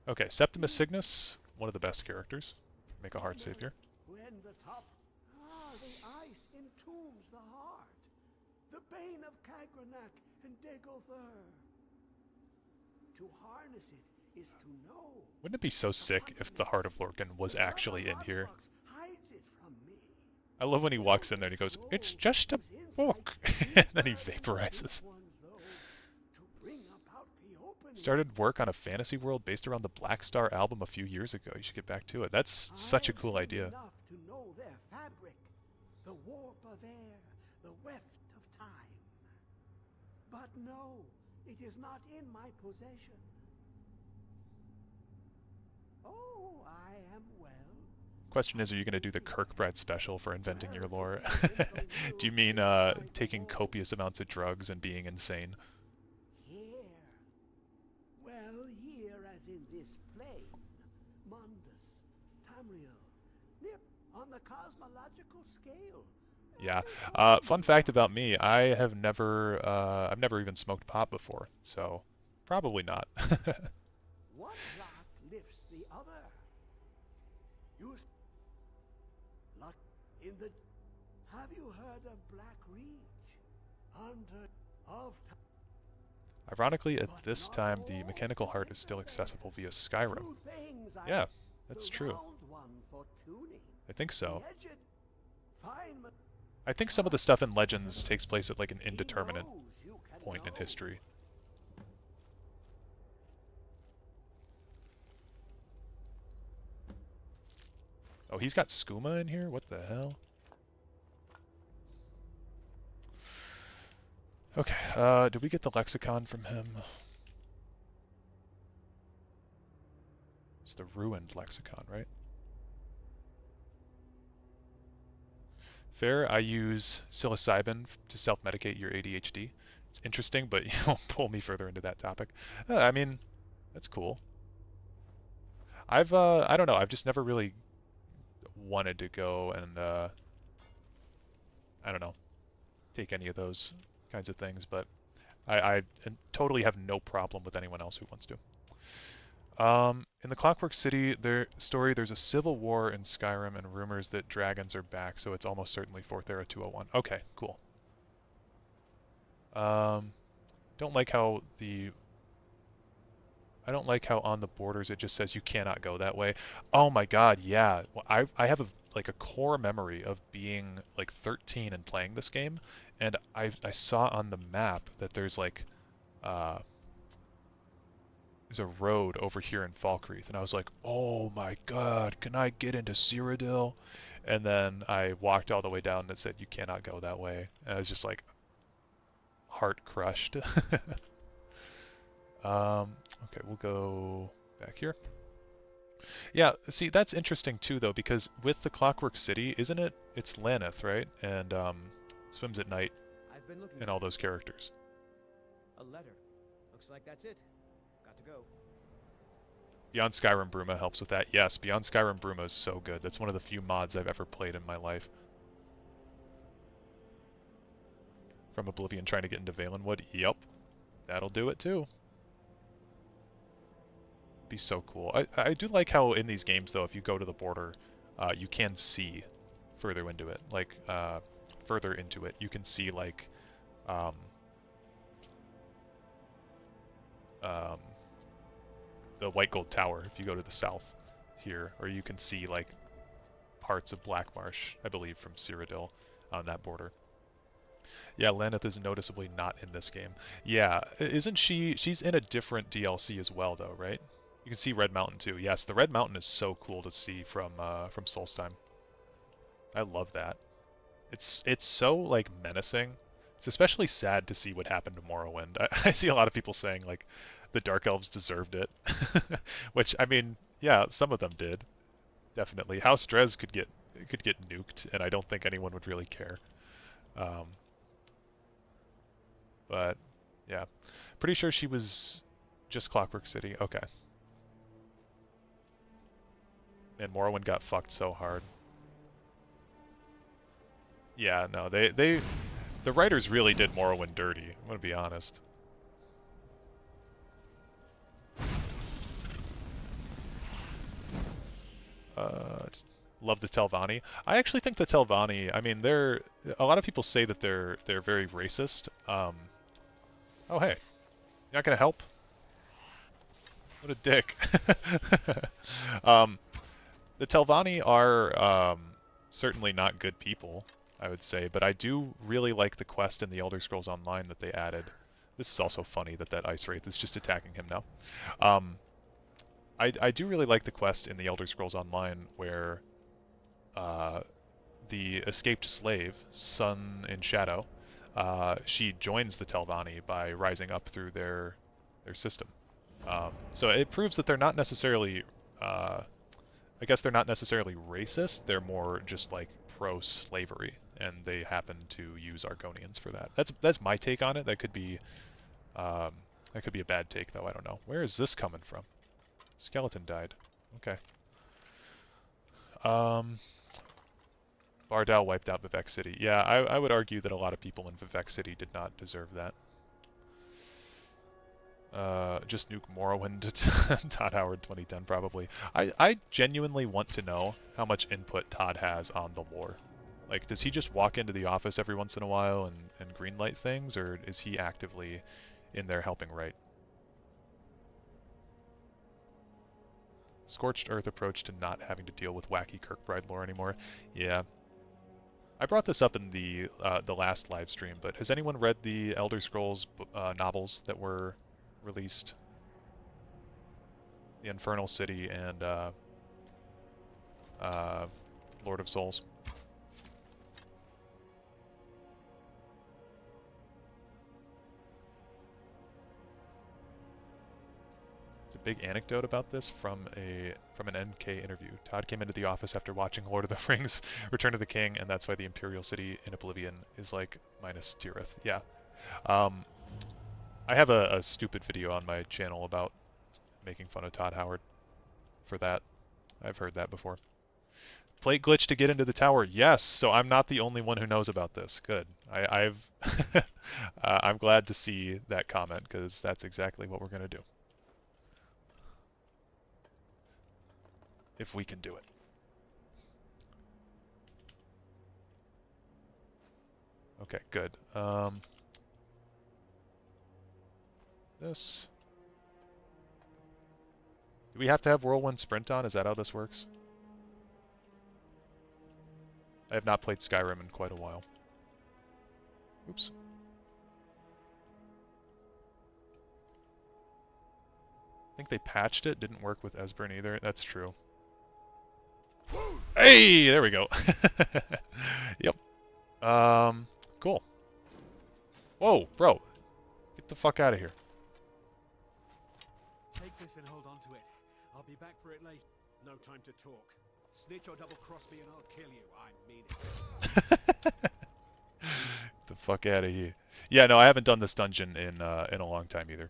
Okay, Septimus Cygnus, one of the best characters. Make a heart savior. When the top, the ice entombs the heart, the bane of Kagranak and Dagother. To harness it is to know. Wouldn't it be so sick if the Heart of Lorcan was actually in here? I love when he walks in there and he goes, "It's just a book," and then he vaporizes. Started work on a fantasy world based around the Black Star album a few years ago. You should get back to it. That's such a cool idea. To know their fabric, the warp of air, the weft of time. But no, it is not in my possession. Oh, I am well. Question is, are you going to do the Kirkbride special for inventing your lore? Do you mean taking copious amounts of drugs and being insane? Here. Well, here as in this plane. Mundus, Tamriel, Nip, on the cosmological scale. Yeah. Fun fact about me, I've never even smoked pot before, so probably not. One rock lifts the other. Luck in the. Have you heard of Black Reach? Under of. Ironically, at this time, the mechanical heart is still accessible via Skyrim. Yeah, that's true. I think so. I think some of the stuff in Legends takes place at like an indeterminate point in history. Oh, he's got skooma in here? What the hell? Okay, did we get the lexicon from him? It's the ruined lexicon, right? Fair, I use psilocybin to self-medicate your ADHD. It's interesting, but you won't pull me further into that topic. I mean, that's cool. I don't know, I've just never really wanted to go and, I don't know, take any of those kinds of things, but I totally have no problem with anyone else who wants to. In the Clockwork City story, there's a civil war in Skyrim and rumors that dragons are back, so it's almost certainly 4th Era 201. Okay, cool. Don't like how I don't like how on the borders it just says you cannot go that way. Oh my god, yeah. Well, I have like a core memory of being like 13 and playing this game, and I saw on the map that there's like there's a road over here in Falkreath, and I was like, oh my god, can I get into Cyrodiil? And then I walked all the way down and it said you cannot go that way. And I was just like, heart crushed. Okay, we'll go back here. Yeah, see, that's interesting too, though, because with the Clockwork City, isn't it? It's Laneth, right? And swims at night, I've been looking and all those characters. A letter. Looks like that's it. Got to go. Beyond Skyrim Bruma helps with that. Yes, Beyond Skyrim Bruma is so good. That's one of the few mods I've ever played in my life. From Oblivion trying to get into Valenwood. Yep, that'll do it too. Be so cool. I do like how in these games, though, if you go to the border, you can see further into it. Like, further into it, you can see, like, the White Gold Tower if you go to the south here, or you can see, like, parts of Blackmarsh, I believe, from Cyrodiil on that border. Yeah, Laneth is noticeably not in this game. Yeah, isn't she? She's in a different DLC as well, though, right? You can see Red Mountain too. Yes, the Red Mountain is so cool to see from Solstheim. I love that. It's so like menacing. It's especially sad to see what happened to Morrowind. I see a lot of people saying like the Dark Elves deserved it, which I mean, yeah, some of them did, definitely. House Drez could get nuked, and I don't think anyone would really care. But yeah, pretty sure she was just Clockwork City. Okay. And Morrowind got fucked so hard. Yeah, no, the writers really did Morrowind dirty. I'm gonna be honest. Love the Telvanni. I actually think the Telvanni. I mean, they're a lot of people say that they're very racist. Oh hey, you're not gonna help? What a dick. The Telvanni are certainly not good people, I would say, but I do really like the quest in the Elder Scrolls Online that they added. This is also funny that Ice Wraith is just attacking him now. I do really like the quest in the Elder Scrolls Online where the escaped slave, Sun in Shadow, she joins the Telvanni by rising up through their system. So it proves that they're not necessarily, I guess they're not necessarily racist. They're more just like pro-slavery, and they happen to use Argonians for that. That's my take on it. That could be a bad take though. I don't know. Where is this coming from? Skeleton died. Okay. Bardal wiped out Vivec City. Yeah, I would argue that a lot of people in Vivec City did not deserve that. Just nuke Morrowind to Todd Howard 2010 probably. I genuinely want to know how much input Todd has on the lore. Like, does he just walk into the office every once in a while and greenlight things, or is he actively in there helping write? Scorched Earth approach to not having to deal with wacky Kirkbride lore anymore. Yeah. I brought this up in the last live stream, but has anyone read the Elder Scrolls novels that were released? The Infernal City and Lord of Souls. Big anecdote about this from an NK interview. Todd came into the office after watching Lord of the Rings, Return of the King, and that's why the Imperial City in Oblivion is like minus Tirith. Yeah. I have a stupid video on my channel about making fun of Todd Howard for that. I've heard that before. Plate glitch to get into the tower. Yes, so I'm not the only one who knows about this. Good. I'm glad to see that comment, because that's exactly what we're going to do. If we can do it. Okay, good. This. Do we have to have Whirlwind Sprint on? Is that how this works? I have not played Skyrim in quite a while. Oops. think they patched it. Didn't work with Esbern either. That's true. Hey, there we go. Yep. Cool. Whoa, bro. Get the fuck out of here. Take this and hold on to it. I'll be back for it later. No time to talk. Snitch or double-cross me and I'll kill you. I mean it. Get the fuck out of here. Yeah, no, I haven't done this dungeon in a long time either.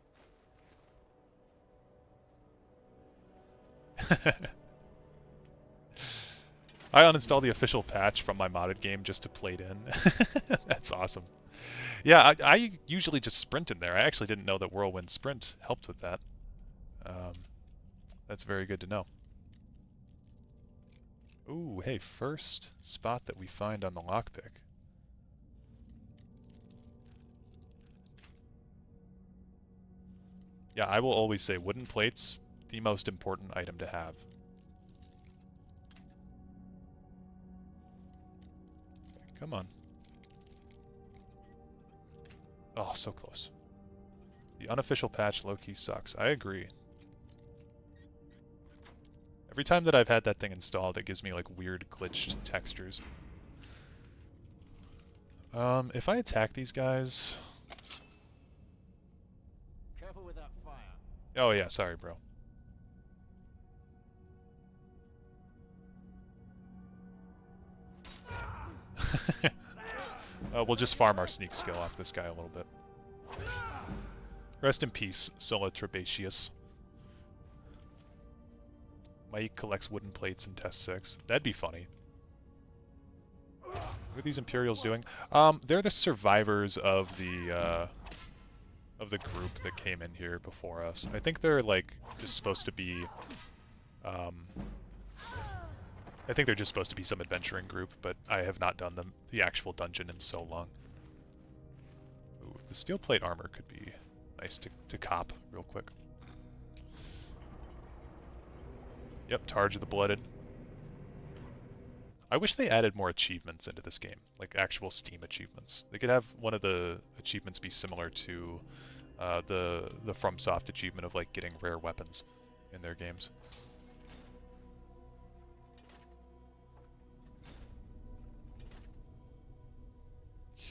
I uninstalled the official patch from my modded game just to play it in. That's awesome. Yeah, I usually just sprint in there. I actually didn't know that Whirlwind Sprint helped with that. That's very good to know. Ooh, hey, first spot that we find on the lockpick. Yeah, I will always say wooden plates, the most important item to have. Okay, come on. Oh, so close. The unofficial patch low-key sucks. I agree. Every time that I've had that thing installed, it gives me like weird glitched textures. If I attack these guys... Careful with that fire. Oh yeah, sorry bro. We'll just farm our sneak skill off this guy a little bit. Rest in peace, Sola Trebatius. Mike collects wooden plates in Test 6. That'd be funny. What are these Imperials doing? They're the survivors of the group that came in here before us. I think they're like just supposed to be I think they're just supposed to be some adventuring group, but I have not done the actual dungeon in so long. Ooh, the steel plate armor could be nice to cop real quick. Yep, Targe of the Blooded. I wish they added more achievements into this game, like actual Steam achievements. They could have one of the achievements be similar to the FromSoft achievement of like getting rare weapons in their games.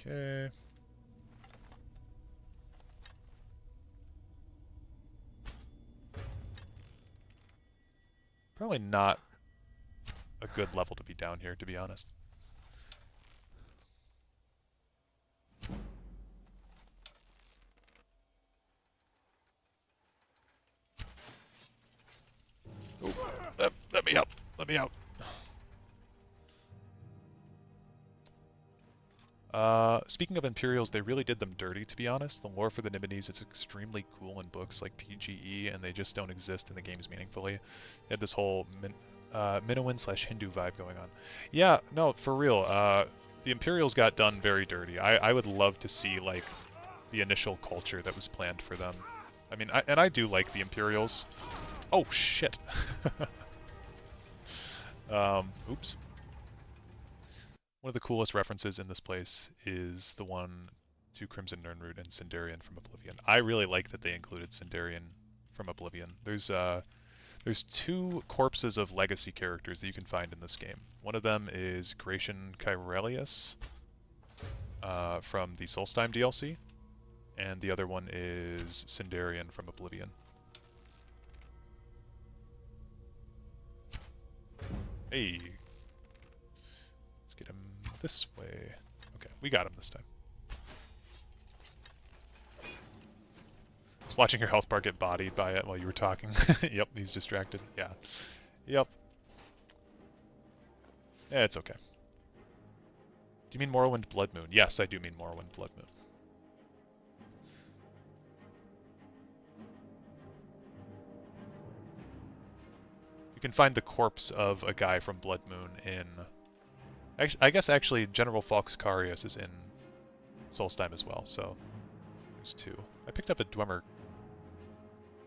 Okay. Probably not a good level to be down here, to be honest. Oh, let me out. Let me out. Speaking of Imperials, they really did them dirty, to be honest. The lore for the Nibonese is extremely cool in books like PGE, and they just don't exist in the games meaningfully. They had this whole Minoan/Hindu vibe going on. Yeah, no, for real. The Imperials got done very dirty. I would love to see, like, the initial culture that was planned for them. I mean, I do like the Imperials. Oh, shit. Oops. One of the coolest references in this place is the one to Crimson Nirnroot and Sindarian from Oblivion. I really like that they included Sindarian from Oblivion. There's two corpses of legacy characters that you can find in this game. One of them is Gratian Kyrelius from the Solstheim DLC, and the other one is Sindarian from Oblivion. Hey! Let's get him this way. Okay, we got him this time. Just watching your health bar get bodied by it while you were talking. Yep, he's distracted. Yeah. Yep. Yeah, it's okay. Do you mean Morrowind Blood Moon? Yes, I do mean Morrowind Blood Moon. You can find the corpse of a guy from Blood Moon in... I guess actually General Falx Carius is in Solstheim as well, so there's two. I picked up a Dwemer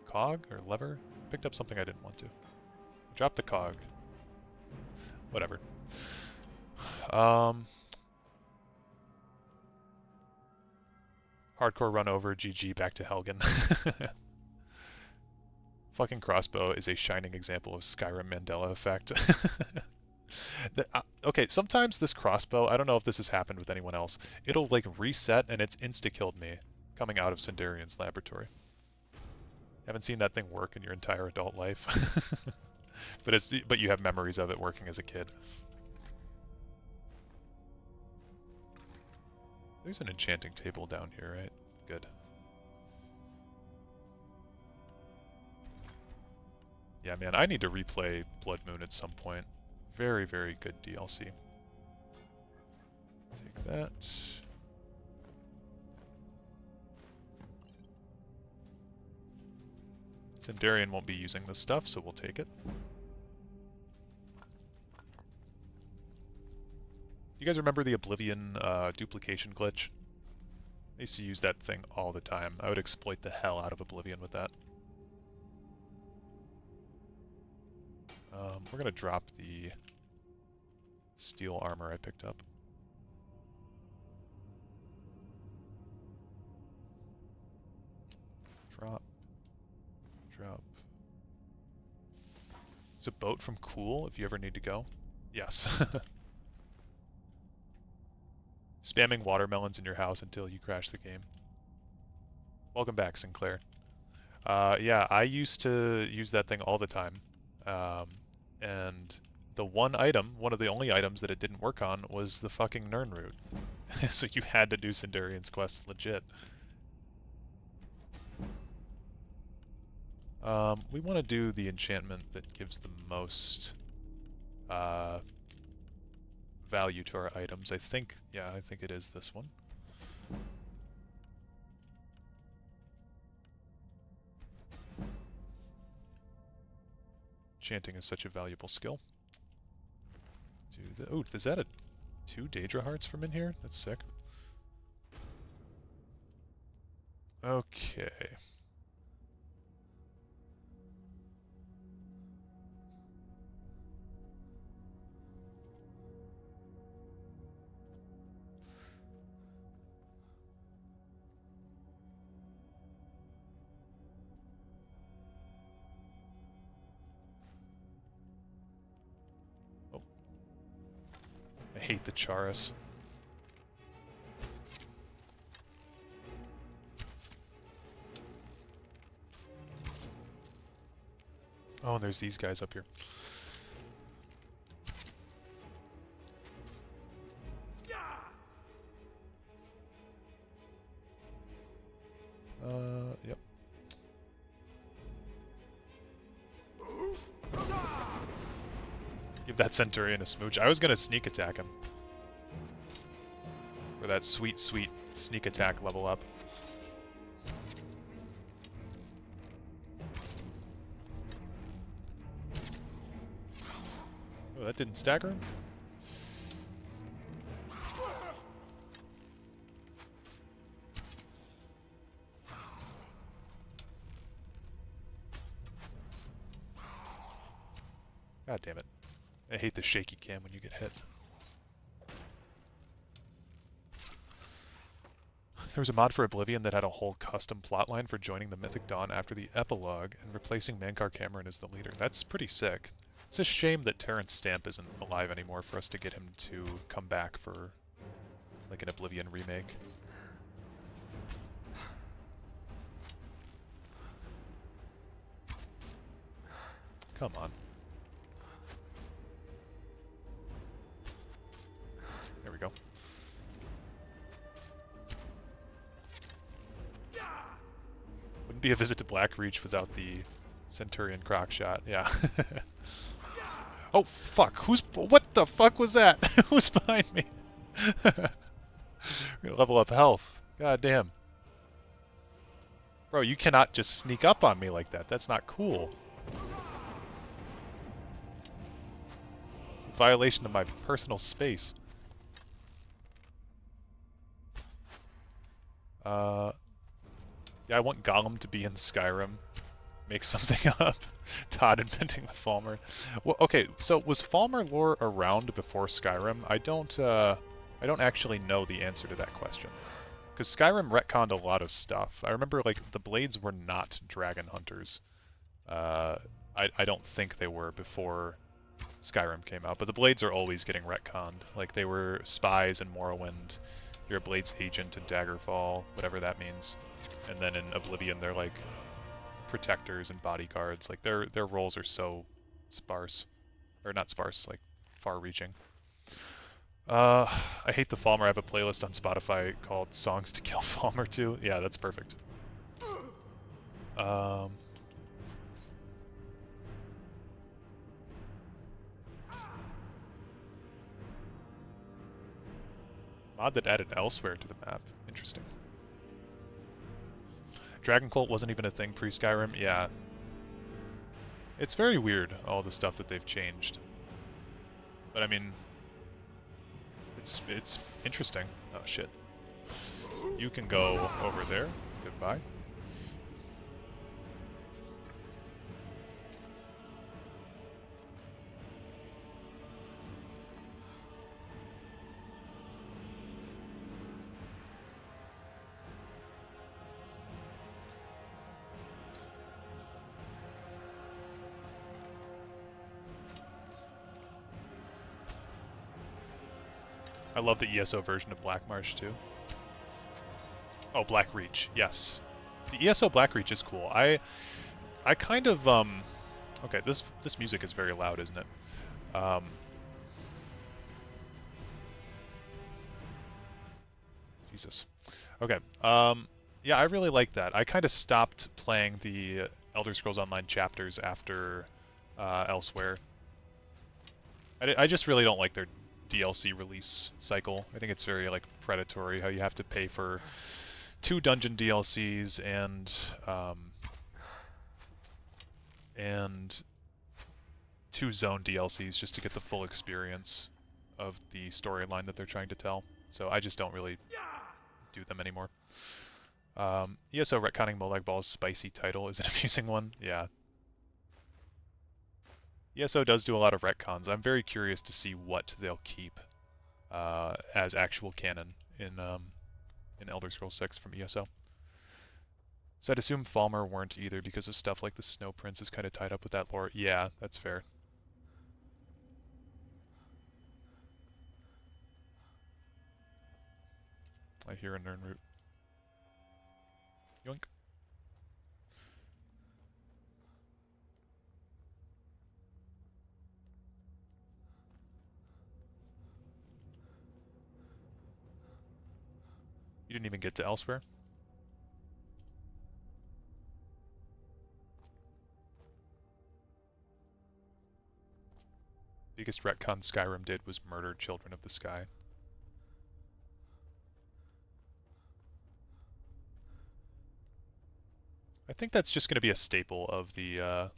cog or lever. I picked up something I didn't want to. Drop the cog. Whatever. Hardcore run over, GG, back to Helgen. fucking crossbow is a shining example of Skyrim Mandela effect. Okay, sometimes this crossbow, I don't know if this has happened with anyone else, it'll like reset and it's insta-killed me coming out of Sindarian's laboratory. Haven't seen that thing work in your entire adult life. But you have memories of it working as a kid. There's an enchanting table down here, right? Good. Yeah, man, I need to replay Blood Moon at some point. Very, very good DLC. Take that. Sindarian won't be using this stuff, so we'll take it. You guys remember the Oblivion duplication glitch? I used to use that thing all the time. I would exploit the hell out of Oblivion with that. We're gonna drop the steel armor I picked up. Drop. Drop. It's a boat from Cool if you ever need to go. Yes. Spamming watermelons in your house until you crash the game. Welcome back, Sinclair. Yeah, I used to use that thing all the time. And the one of the only items that it didn't work on was the fucking Nirn route. So you had to do Sindarian's quest legit. We want to do the enchantment that gives the most value to our items. I think it is this one. Enchanting is such a valuable skill. Oh, is that 2 Daedra hearts from in here? That's sick. Okay. I hate the Charis. Oh, and there's these guys up here. Yep. Give that Centurion a smooch. I was gonna sneak attack him. For that sweet, sweet sneak attack level up. Oh, that didn't stagger him? God damn it. I hate the shaky cam when you get hit. There was a mod for Oblivion that had a whole custom plotline for joining the Mythic Dawn after the epilogue and replacing Mankar Cameron as the leader. That's pretty sick. It's a shame that Terrence Stamp isn't alive anymore for us to get him to come back for like an Oblivion remake. Come on. There we go. Wouldn't be a visit to Blackreach without the Centurion croc shot, yeah. Oh fuck, what the fuck was that? Who's behind me? I'm gonna level up health. God damn. Bro, you cannot just sneak up on me like that. That's not cool. It's a violation of my personal space. Yeah, I want Gollum to be in Skyrim. Make something up. Todd inventing the Falmer. Well, okay, so was Falmer lore around before Skyrim? I don't actually know the answer to that question. Because Skyrim retconned a lot of stuff. I remember, like, the Blades were not dragon hunters. I don't think they were before Skyrim came out, but the Blades are always getting retconned. Like, they were spies in Morrowind, you're a Blades agent in Daggerfall, whatever that means. And then in Oblivion, they're like protectors and bodyguards. Like, their roles are so sparse. Or not sparse, like, far-reaching. I hate the Falmer. I have a playlist on Spotify called Songs to Kill Falmer 2. Yeah, that's perfect. Mod that added Elsewhere to the map. Interesting. Dragon Cult wasn't even a thing pre-Skyrim? Yeah. It's very weird, all the stuff that they've changed. But I mean, it's interesting. Oh shit. You can go over there. Goodbye. I love the ESO version of Black Marsh too. Oh, Black Reach, yes. The ESO Black Reach is cool. I kind of okay, this music is very loud, isn't it? Jesus. Okay. Yeah, I really like that. I kind of stopped playing the Elder Scrolls Online chapters after Elsewhere. I just really don't like their DLC release cycle. I think it's very like predatory, how you have to pay for 2 dungeon DLCs and 2 zone DLCs just to get the full experience of the storyline that they're trying to tell. So I just don't really do them anymore. ESO retconning Molag Ball's spicy title is an amusing one. Yeah. ESO does do a lot of retcons. I'm very curious to see what they'll keep as actual canon in Elder Scrolls 6 from ESO. So I'd assume Falmer weren't either because of stuff like the Snow Prince is kind of tied up with that lore. Yeah, that's fair. I hear a Nirnroot. Yoink. You didn't even get to Elsewhere? Biggest retcon Skyrim did was murder Children of the Sky. I think that's just going to be a staple of the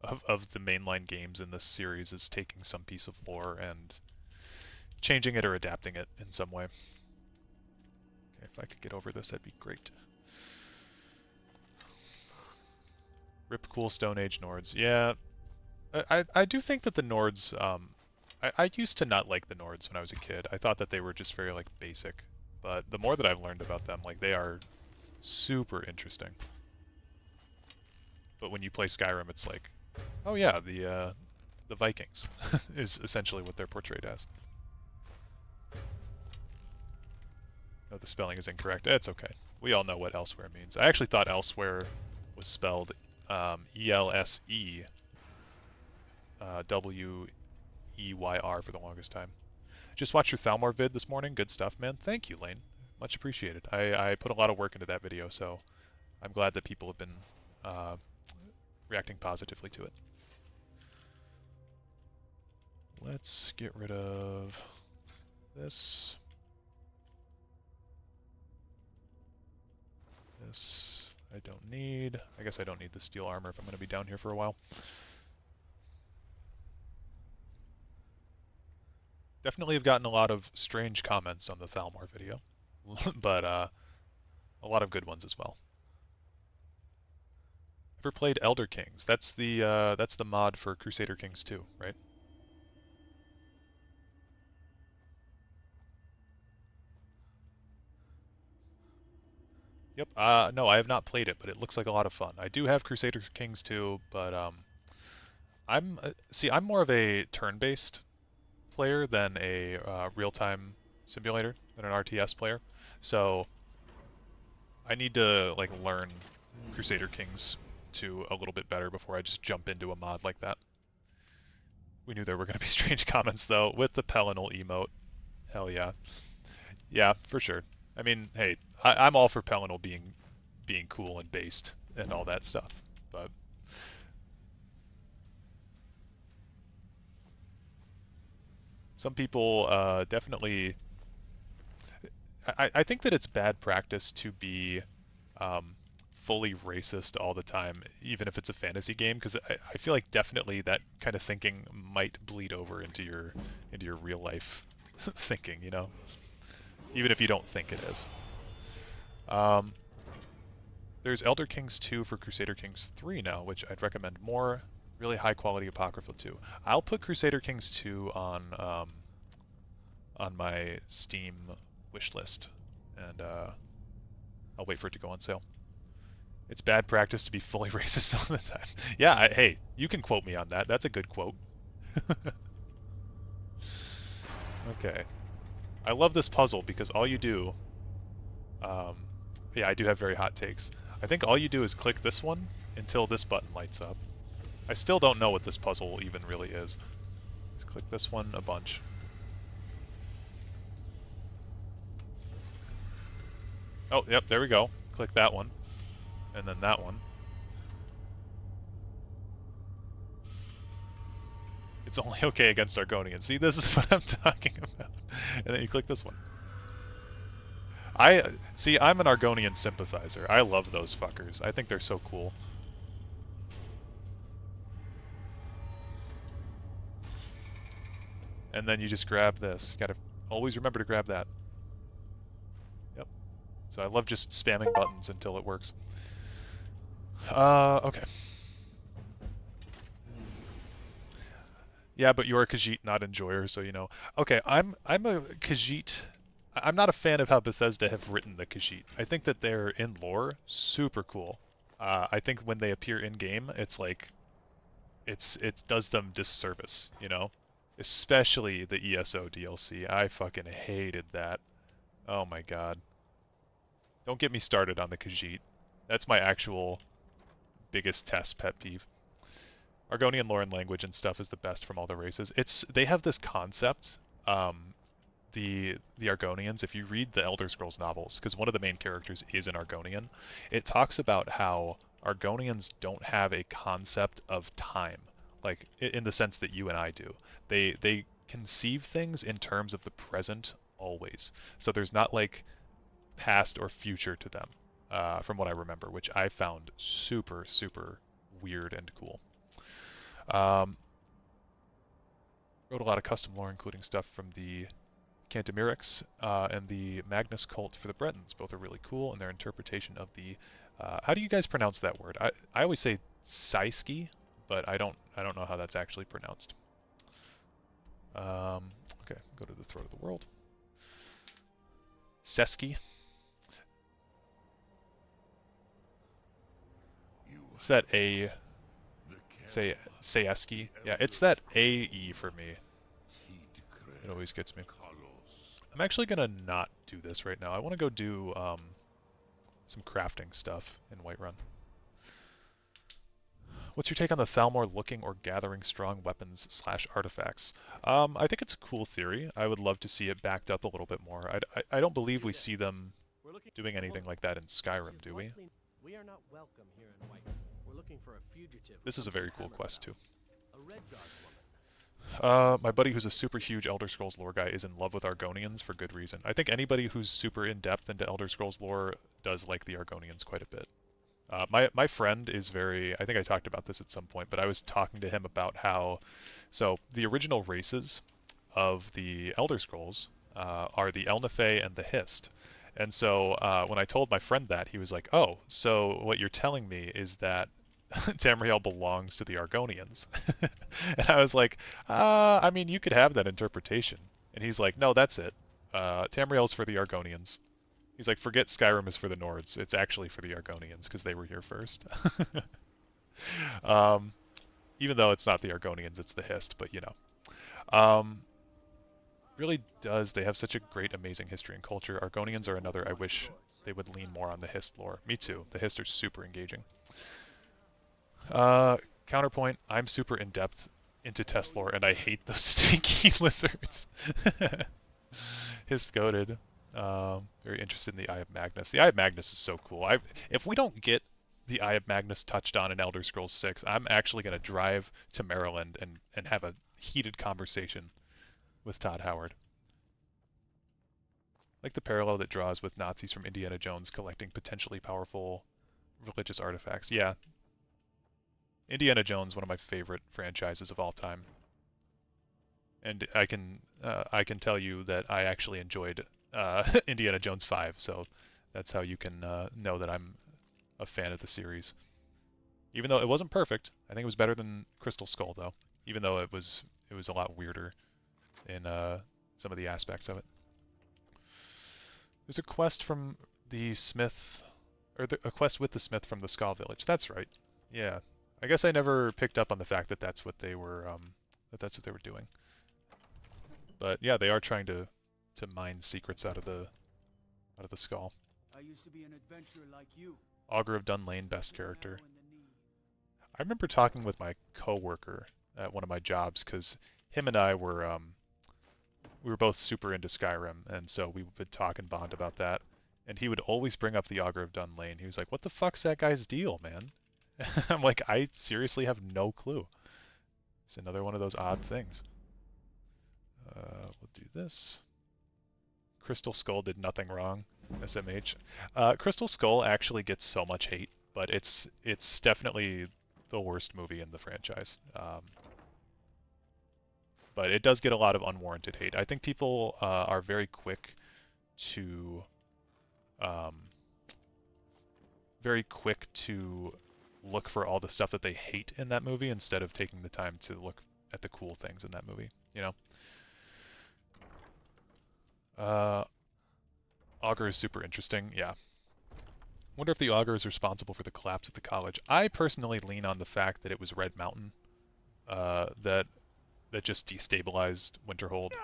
of the mainline games in this series, is taking some piece of lore and changing it or adapting it in some way. Okay, if I could get over this, that'd be great. Rip cool Stone Age Nords. Yeah, I do think that the Nords, I used to not like the Nords when I was a kid. I thought that they were just very like basic, but the more that I've learned about them, like they are super interesting. But when you play Skyrim, it's like, oh yeah, the Vikings is essentially what they're portrayed as. No, the spelling is incorrect. It's okay. We all know what Elsewhere means. I actually thought Elsewhere was spelled E-L-S-E W-E-Y-R for the longest time. Just watched your Thalmor vid this morning. Good stuff, man. Thank you, Lane. Much appreciated. I put a lot of work into that video, so I'm glad that people have been reacting positively to it. Let's get rid of this. This I don't need. I guess I don't need the steel armor if I'm going to be down here for a while. Definitely have gotten a lot of strange comments on the Thalmor video, but a lot of good ones as well. Ever played Elder Kings? That's the mod for Crusader Kings 2, right? Yep. No, I have not played it, but it looks like a lot of fun. I do have Crusader Kings 2, but I'm more of a turn-based player than a real-time simulator, than an RTS player. So I need to like learn Crusader Kings 2 a little bit better before I just jump into a mod like that. We knew there were going to be strange comments though with the Pelennal emote. Hell yeah. Yeah, for sure. I mean, hey, I'm all for Pelennal being cool and based and all that stuff, but some people definitely. I think that it's bad practice to be fully racist all the time, even if it's a fantasy game, because I feel like definitely that kind of thinking might bleed over into your real life thinking, you know, even if you don't think it is. There's Elder Kings 2 for Crusader Kings 3 now, which I'd recommend more. Really high quality Apocrypha 2. I'll put Crusader Kings 2 on my Steam wish list, and I'll wait for it to go on sale. It's bad practice to be fully racist all the time. Yeah, hey, you can quote me on that. That's a good quote. Okay. I love this puzzle because all you do... yeah, I do have very hot takes. I think all you do is click this one until this button lights up. I still don't know what this puzzle even really is. Just click this one a bunch. Oh, yep, there we go. Click that one. And then that one. It's only okay against Argonians. See, this is what I'm talking about. And then you click this one. See, I'm an Argonian sympathizer. I love those fuckers. I think they're so cool. And then you just grab this. You gotta always remember to grab that. Yep. So I love just spamming buttons until it works. Okay. Yeah, but you're a Khajiit, not enjoyer, so you know. Okay, I'm a Khajiit. I'm not a fan of how Bethesda have written the Khajiit. I think that they're in lore super cool. I think when they appear in game, it's like it does them disservice, you know. Especially the ESO DLC. I fucking hated that. Oh my god. Don't get me started on the Khajiit. That's my actual biggest test pet peeve. Argonian lore and language and stuff is the best from all the races. They have this concept, the Argonians. If you read the Elder Scrolls novels, because one of the main characters is an Argonian, it talks about how Argonians don't have a concept of time, like in the sense that you and I do. They conceive things in terms of the present always. So there's not like past or future to them, from what I remember, which I found super, super weird and cool. Wrote a lot of custom lore, including stuff from the Cantamirics and the Magnus cult for the Bretons. Both are really cool, and their interpretation of the how do you guys pronounce that word? I always say Saiski, but I don't know how that's actually pronounced. Okay, go to the throat of the world. Seski. It's that A. Say Sayeski. Yeah, it's that AE for me. It always gets me. I'm actually gonna not do this right now. I want to go do some crafting stuff in Whiterun. What's your take on the Thalmor looking or gathering strong weapons / artifacts? I think it's a cool theory. I would love to see it backed up a little bit more. I don't believe we see them doing anything like that in Skyrim, do we? We are not welcome here in Whiterun. We're looking for a fugitive. This is a very cool quest too. A Red Guard woman. My buddy who's a super huge Elder Scrolls lore guy is in love with Argonians for good reason. I think anybody who's super in-depth into Elder Scrolls lore does like the Argonians quite a bit. My friend is very... I think I talked about this at some point, but I was talking to him about how... So, the original races of the Elder Scrolls are the Elnafey and the Hist. And so, when I told my friend that, he was like, oh, so what you're telling me is that Tamriel belongs to the Argonians. And I was like, I mean, you could have that interpretation. And he's like, no, that's it. Tamriel's for the Argonians. He's like, forget Skyrim is for the Nords. It's actually for the Argonians because they were here first. Even though it's not the Argonians, it's the Hist, but you know. Really does. They have such a great, amazing history and culture. Argonians are another I wish they would lean more on the Hist lore. Me too. The Hist are super engaging. Counterpoint, I'm super in-depth into Test lore, and I hate those stinky lizards. Hist goated. Very interested in the Eye of Magnus. The Eye of Magnus is so cool. If we don't get the Eye of Magnus touched on in Elder Scrolls 6, I'm actually going to drive to Maryland and have a heated conversation with Todd Howard. Like the parallel that draws with Nazis from Indiana Jones collecting potentially powerful religious artifacts. Yeah. Indiana Jones, one of my favorite franchises of all time. And I can tell you that I actually enjoyed Indiana Jones 5, so that's how you can know that I'm a fan of the series. Even though it wasn't perfect, I think it was better than Crystal Skull, though. Even though it was a lot weirder in some of the aspects of it. There's a quest from the Smith, or a quest with the Smith from the Skull Village. That's right. Yeah, I guess I never picked up on the fact that that's what they were doing. But yeah, they are trying to mine secrets out of the skull. I used to be an adventurer like you. Augur of Dunlane, best character. I remember talking with my coworker at one of my jobs because him and I were we were both super into Skyrim, and so we would talk and bond about that. And he would always bring up the Augur of Dunlane. He was like, "What the fuck's that guy's deal, man?" I'm like, I seriously have no clue. It's another one of those odd things. We'll do this. Crystal Skull did nothing wrong. SMH. Crystal Skull actually gets so much hate, but it's definitely the worst movie in the franchise. But it does get a lot of unwarranted hate. I think people are very quick to look for all the stuff that they hate in that movie instead of taking the time to look at the cool things in that movie, you know? Augur is super interesting, yeah. Wonder if the Augur is responsible for the collapse of the college. I personally lean on the fact that it was Red Mountain that just destabilized Winterhold.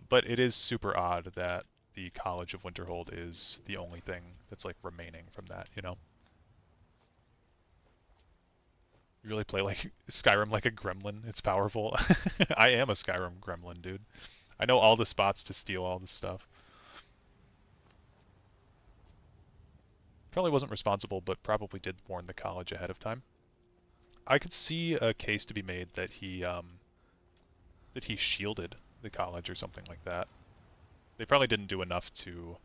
But it is super odd that the College of Winterhold is the only thing that's like remaining from that, you know? You really play like Skyrim like a gremlin. It's powerful. I am a Skyrim gremlin, dude. I know all the spots to steal all the stuff. Probably wasn't responsible, but probably did warn the college ahead of time. I could see a case to be made that he shielded the college or something like that. They probably didn't do enough to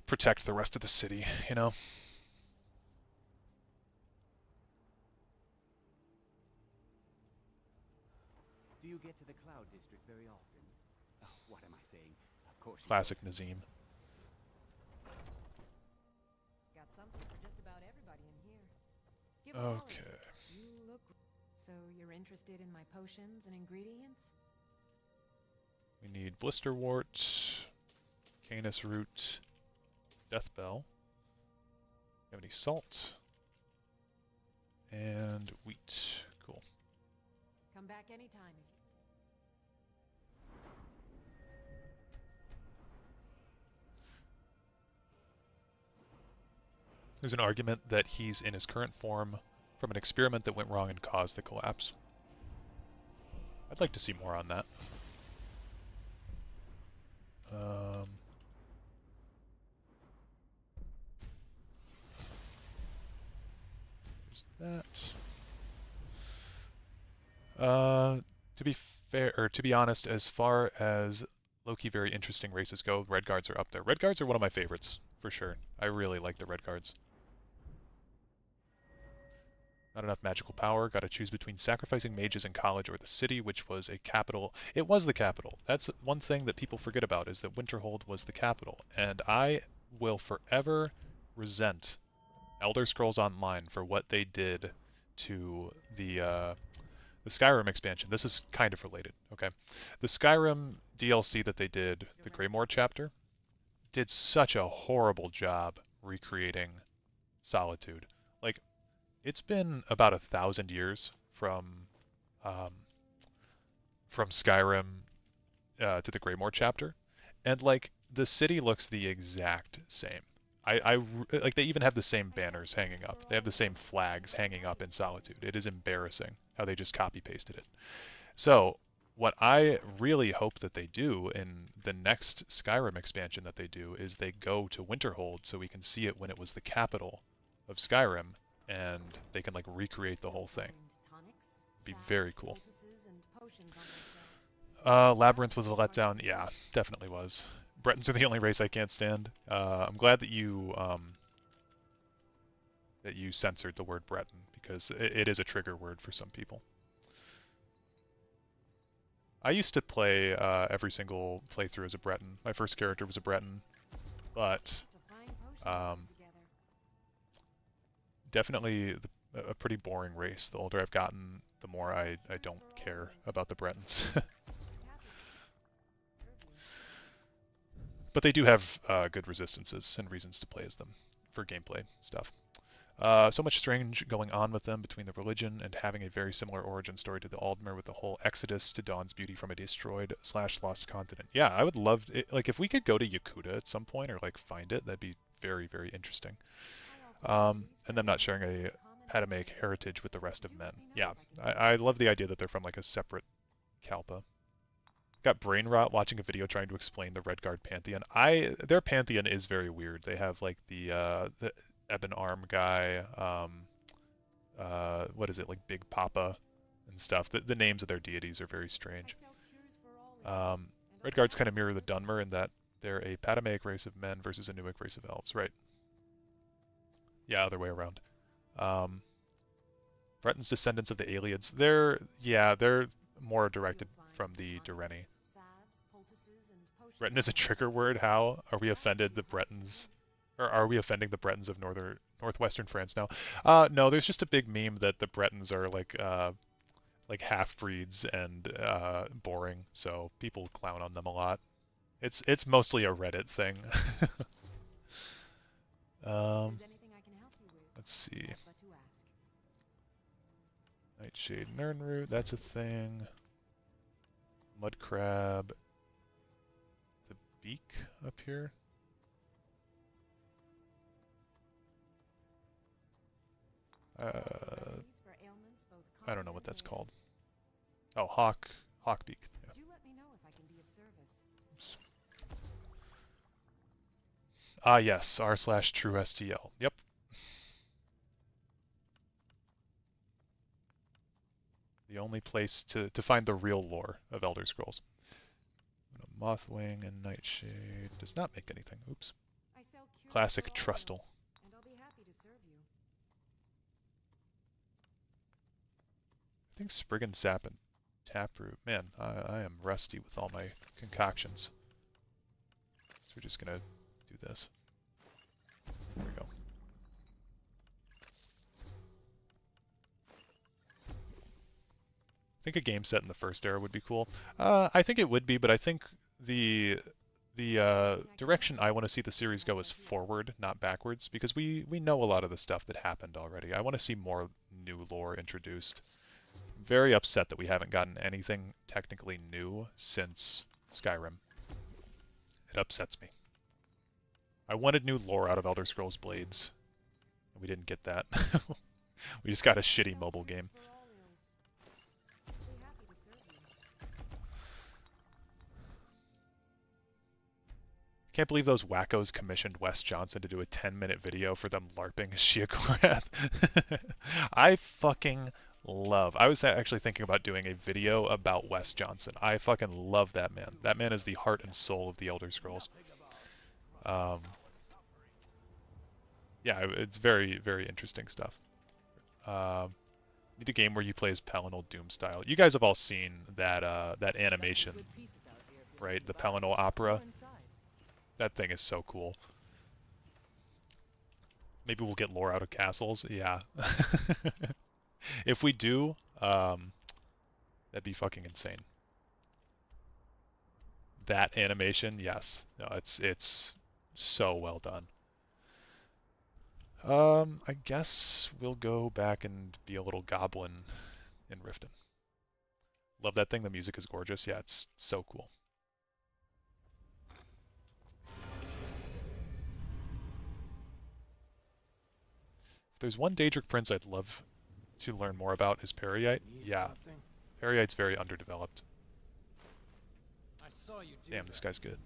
protect the rest of the city, you know? Do you get to the Cloud District very often? Oh, what am I saying? Of course. Classic Nazim. Got something for just about everybody in here. Give a holler. Okay. You look. So you're interested in my potions and ingredients? We need Blisterwort, Canis Root, Death Bell. You have any salt? And wheat. Cool. Come back anytime if There's an argument that he's in his current form from an experiment that went wrong and caused the collapse. I'd like to see more on that. There's that. To be fair, or to be honest, as far as Loki very interesting races go, Red Guards are up there. Red Guards are one of my favorites, for sure. I really like the Red Guards. Not enough magical power. Got to choose between sacrificing mages in college or the city, which was a capital. It was the capital. That's one thing that people forget about, is that Winterhold was the capital. And I will forever resent Elder Scrolls Online for what they did to the Skyrim expansion. This is kind of related, okay? The Skyrim DLC that they did, the Greymoor chapter, did such a horrible job recreating Solitude. Like, it's been about 1,000 years um, from Skyrim to the Greymoor chapter, and like the city looks the exact same. Like they even have the same banners hanging up. They have the same flags hanging up in Solitude. It is embarrassing how they just copy pasted it. So what I really hope that they do in the next Skyrim expansion that they do is they go to Winterhold so we can see it when it was the capital of Skyrim, and they can like recreate the whole thing. Be very cool. Labyrinth was a letdown. Yeah, definitely was. Bretons are the only race I can't stand. I'm glad that you censored the word Breton, because it is a trigger word for some people. I used to play every single playthrough as a Breton. My first character was a Breton, but definitely a pretty boring race. The older I've gotten, the more I don't care about the Bretons. But they do have good resistances and reasons to play as them for gameplay stuff. So much strange going on with them between the religion and having a very similar origin story to the Aldmer with the whole exodus to Dawn's beauty from a destroyed / lost continent. Yeah, I would love it. Like if we could go to Yakuta at some point or like find it, that'd be very, very interesting. And them not sharing a Patamaic heritage with the rest of men. Yeah, I love the idea that they're from like a separate Kalpa. Got brain rot watching a video trying to explain the Redguard pantheon. Their pantheon is very weird. They have like the Ebon Arm guy, what is it, like Big Papa and stuff. The names of their deities are very strange. Redguards kind of mirror the Dunmer in that they're a Patamaic race of men versus a Nuic race of elves, right? Yeah, other way around. Breton's descendants of the Aliads. They're more directed from the Dureni. Breton is a trigger word. How are we offended the Bretons, or are we offending the Bretons of northwestern France now? No, there's just a big meme that the Bretons are like half-breeds and boring, so people clown on them a lot. It's mostly a Reddit thing. Let's see. Nightshade Nirnroot, that's a thing. Mud crab. The beak up here. I don't know what that's called. Oh, hawk beak. Yeah. Do let me know if I can be of service. Oops. Yes, r/truestl. Yep. The only place to find the real lore of Elder Scrolls. Mothwing and Nightshade does not make anything. Oops. Classic Trustle. And I'll be happy to serve you. I think Spriggan Sap and Taproot. Man, I am rusty with all my concoctions. So we're just gonna do this. There we go. I think a game set in the first era would be cool. I think it would be, but I think the direction I want to see the series go is forward, not backwards, because we know a lot of the stuff that happened already. I want to see more new lore introduced. I'm very upset that we haven't gotten anything technically new since Skyrim. It upsets me. I wanted new lore out of Elder Scrolls Blades, and we didn't get that. We just got a shitty mobile game. Can't believe those wackos commissioned Wes Johnson to do a 10-minute video for them LARPing Sheogorath. I fucking love. I was actually thinking about doing a video about Wes Johnson. I fucking love that man. That man is the heart and soul of the Elder Scrolls. Yeah, it's very, very interesting stuff. Need a game where you play as Pelennor Doom style. You guys have all seen that that animation, right? The Pelennor opera. That thing is so cool. Maybe we'll get lore out of castles. Yeah. If we do, that'd be fucking insane. that animation, yes. No, it's so well done. I guess we'll go back and be a little goblin in Riften. Love that thing. The music is gorgeous. Yeah, it's so cool. If there's one Daedric Prince I'd love to learn more about is Peryite. Yeah, Peryite's very underdeveloped. Damn, this guy's good.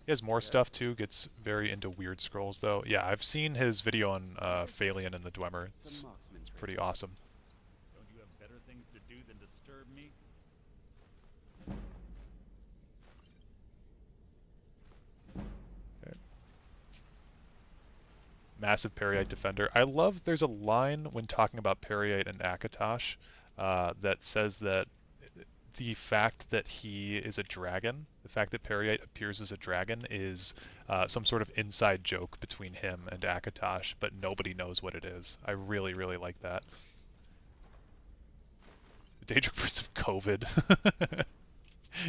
He has more stuff too, gets very into weird scrolls though. Yeah, I've seen his video on Phalion and the Dwemer. It's pretty awesome. Don't you have better things to do than disturb me? Okay. Massive Peryite defender. I love there's a line when talking about Peryite and Akatosh that says that the fact that he is a dragon, the fact that Peryite appears as a dragon is some sort of inside joke between him and Akatosh, but nobody knows what it is. I really, really like that. The Daedric Prince of COVID.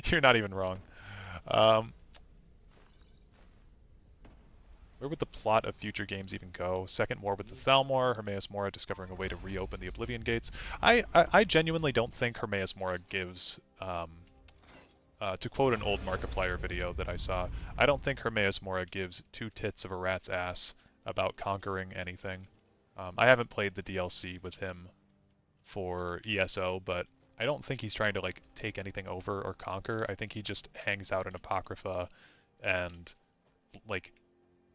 You're not even wrong. Where would the plot of future games even go? Second war with the Thalmor, Hermaeus Mora discovering a way to reopen the Oblivion Gates. I genuinely don't think Hermaeus Mora gives, to quote an old Markiplier video that I saw, I don't think Hermaeus Mora gives two tits of a rat's ass about conquering anything. I haven't played the DLC with him for ESO, but I don't think he's trying to like take anything over or conquer. I think he just hangs out in Apocrypha and like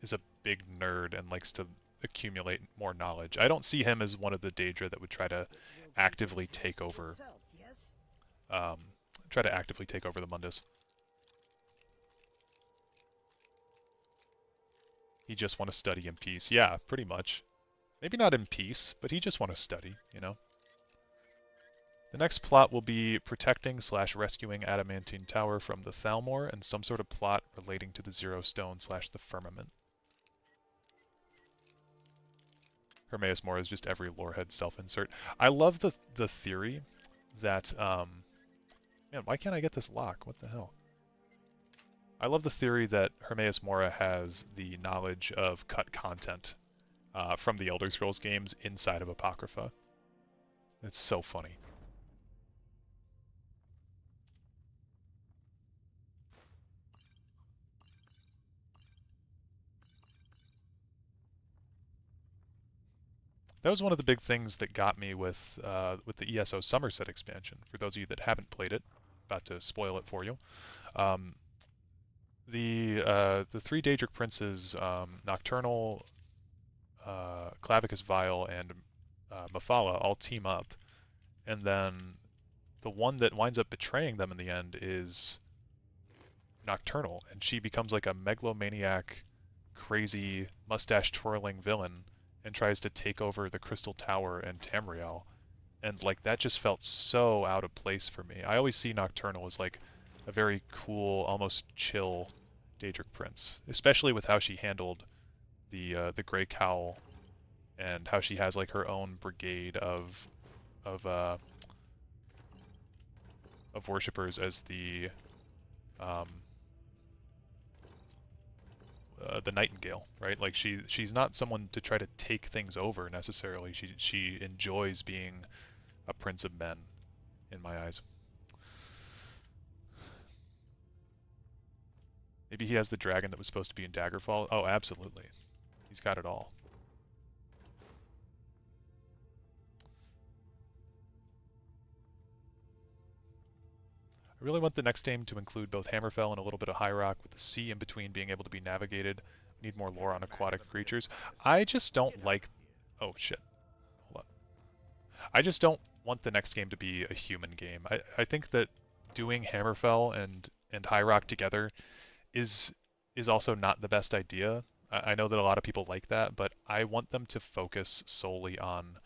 is a big nerd and likes to accumulate more knowledge. I don't see him as one of the Daedra that would try to actively take over the Mundus. He just want to study in peace. Yeah, pretty much. Maybe not in peace, but he just want to study, you know? The next plot will be protecting/rescuing Adamantine Tower from the Thalmor and some sort of plot relating to the Zero Stone/the Firmament. Hermaeus Mora is just every lorehead self-insert. I love the theory that, man, why can't I get this lock? What the hell? I love the theory that Hermaeus Mora has the knowledge of cut content from the Elder Scrolls games inside of Apocrypha. It's so funny. That was one of the big things that got me with the ESO Somerset expansion. For those of you that haven't played it, about to spoil it for you. The three Daedric princes, Nocturnal, Clavicus Vile, and Mephala all team up, and then the one that winds up betraying them in the end is Nocturnal, and she becomes like a megalomaniac, crazy, mustache-twirling villain and tries to take over the Crystal Tower and Tamriel. And like that just felt so out of place for me. I always see Nocturnal as like a very cool, almost chill Daedric Prince, especially with how she handled the Grey Cowl and how she has like her own brigade of worshippers as the Nightingale, right? Like she's not someone to try to take things over necessarily. She enjoys being a prince of men, in my eyes. Maybe he has the dragon that was supposed to be in Daggerfall. Oh, absolutely. He's got it all. I really want the next game to include both Hammerfell and a little bit of High Rock, with the sea in between being able to be navigated. We need more lore on aquatic creatures. I just don't like... Oh, shit. Hold on. I just don't want the next game to be a human game. I think that doing Hammerfell and High Rock together is also not the best idea. I know that a lot of people like that, but I want them to focus solely on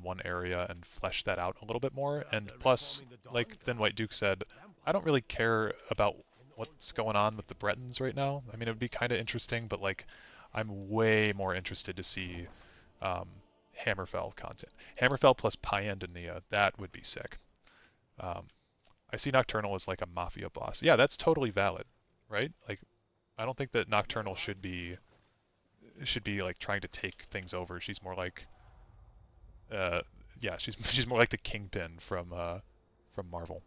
one area and flesh that out a little bit more. And plus, like Thin White Duke said, I don't really care about what's going on with the Bretons right now. I mean, it would be kind of interesting, but like, I'm way more interested to see Hammerfell content. Hammerfell plus Pyandonia, that would be sick. I see Nocturnal as like a mafia boss. Yeah, that's totally valid, right? Like, I don't think that Nocturnal should be like trying to take things over. She's more like, yeah, she's more like the Kingpin from Marvel.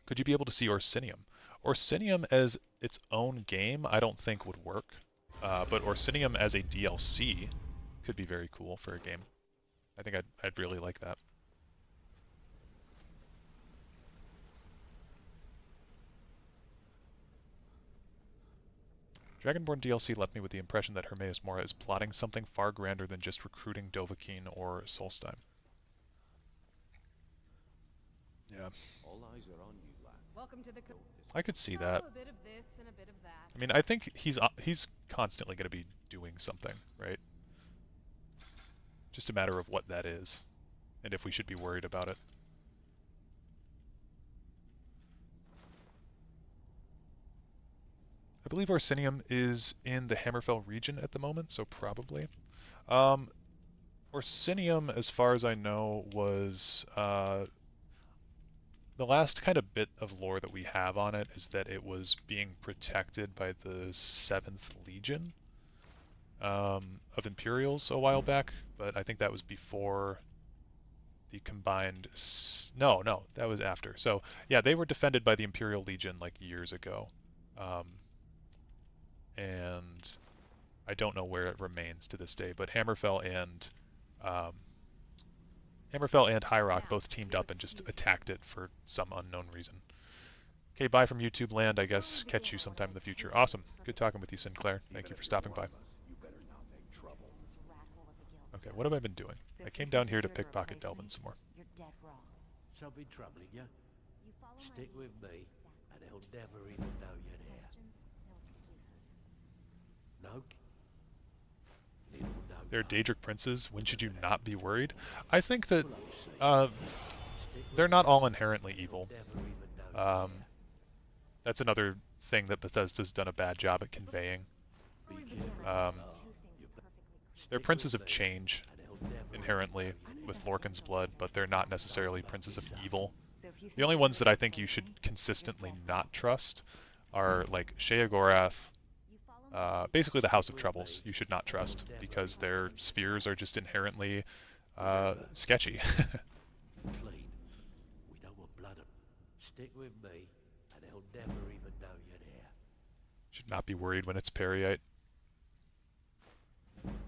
Could you be able to see Orsinium? Orsinium as its own game, I don't think would work, but Orsinium as a DLC could be very cool for a game. I think I'd really like that. Dragonborn DLC left me with the impression that Hermaeus Mora is plotting something far grander than just recruiting Dovahkiin or Solstheim. Yeah. All eyes are on you, lad. Welcome to the I could see that. a bit of this and a bit of that. I mean, I think he's constantly going to be doing something, right? Just a matter of what that is, and if we should be worried about it. I believe Orsinium is in the Hammerfell region at the moment, so probably. Orsinium, as far as I know, was the last kind of bit of lore that we have on it is that it was being protected by the 7th Legion of Imperials a while back, but I think that was before the combined... No, that was after. So, yeah, they were defended by the Imperial Legion like years ago. And I don't know where it remains to this day, but Hammerfell and High Rock both teamed up and just attacked it for some unknown reason. Okay, bye from YouTube land, I guess. Catch you sometime in the future. Awesome. Good talking with you, Sinclair. Thank you for stopping by. Okay, what have I been doing? I came down here to pickpocket Delvin some more. You're dead wrong. Something troubling you? Stick with me, and they'll never even know you're there. No? They're Daedric princes. When should you not be worried? I think that they're not all inherently evil. That's another thing that Bethesda's done a bad job at conveying. They're princes of change, inherently, with Lorcan's blood, but they're not necessarily princes of evil. The only ones that I think you should consistently not trust are, like, Sheogorath, basically the House of Troubles you should not trust, because their spheres are just inherently sketchy. Clean. We don't want blood. Stick with me, and they'll never even know you're there. Should not be worried when it's Periite.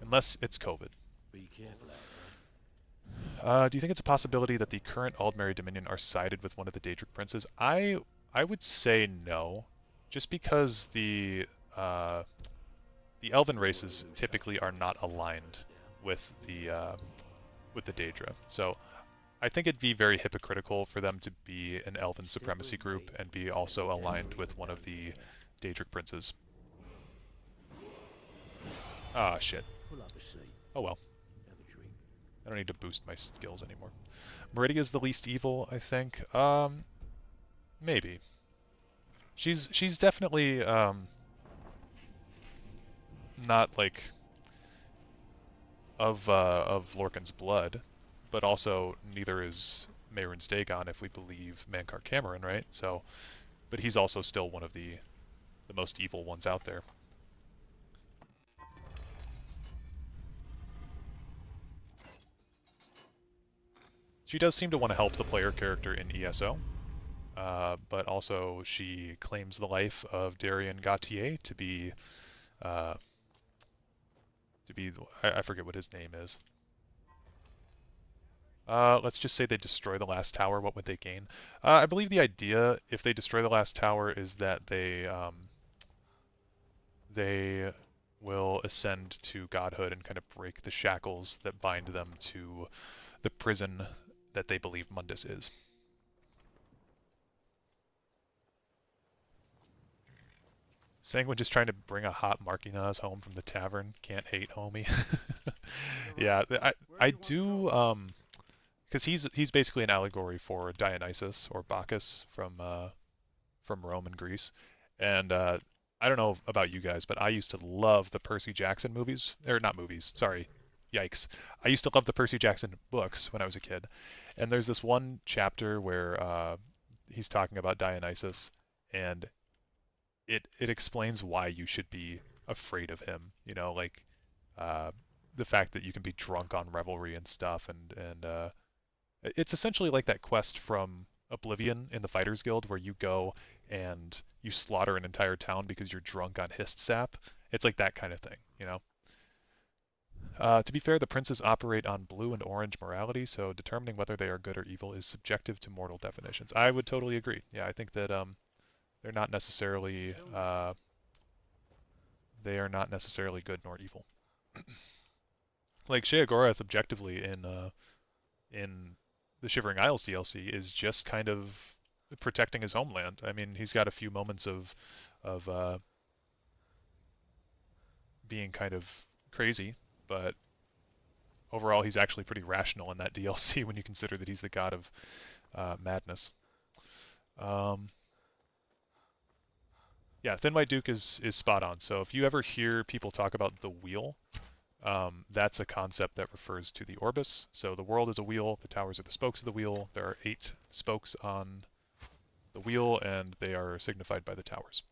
Unless it's COVID. Be careful do you think it's a possibility that the current Aldmeri Dominion are sided with one of the Daedric princes? I would say no, just because the Elven races typically are not aligned with the Daedra. So I think it'd be very hypocritical for them to be an Elven supremacy group and be also aligned with one of the Daedric princes. Ah, shit. Oh well. I don't need to boost my skills anymore. Meridia's the least evil, I think. Maybe. She's definitely not like of Lorcan's blood, but also neither is Mehrunes Dagon if we believe Mankar Cameron, right? So, but he's also still one of the most evil ones out there. She does seem to want to help the player character in ESO, but also she claims the life of Darien Gautier to be I forget what his name is. Let's just say they destroy the last tower. What would they gain? I believe the idea, if they destroy the last tower, is that they will ascend to godhood and kind of break the shackles that bind them to the prison that they believe Mundus is. Sanguine just trying to bring a hot Marquinaz home from the tavern. Can't hate, homie. Yeah, I do, because he's basically an allegory for Dionysus or Bacchus from Rome and Greece, and I don't know about you guys, but I used to love the Percy Jackson movies, or not movies, sorry, Yikes. I used to love the Percy Jackson books when I was a kid. And there's this one chapter where he's talking about Dionysus, and it explains why you should be afraid of him. You know, like the fact that you can be drunk on revelry and stuff, and it's essentially like that quest from Oblivion in the Fighters Guild where you go and you slaughter an entire town because you're drunk on hist sap. It's like that kind of thing, you know. To be fair, the princes operate on blue and orange morality, so determining whether they are good or evil is subjective to mortal definitions. I would totally agree. Yeah, I think that they're not necessarily they are not necessarily good nor evil. Like Sheogorath, objectively in the Shivering Isles DLC, is just kind of protecting his homeland. I mean, he's got a few moments of being kind of crazy, but overall he's actually pretty rational in that DLC when you consider that he's the god of madness. Yeah, Thin White Duke is spot on. So if you ever hear people talk about the wheel, that's a concept that refers to the orbis. So the world is a wheel, the towers are the spokes of the wheel. There are 8 spokes on the wheel, and they are signified by the towers.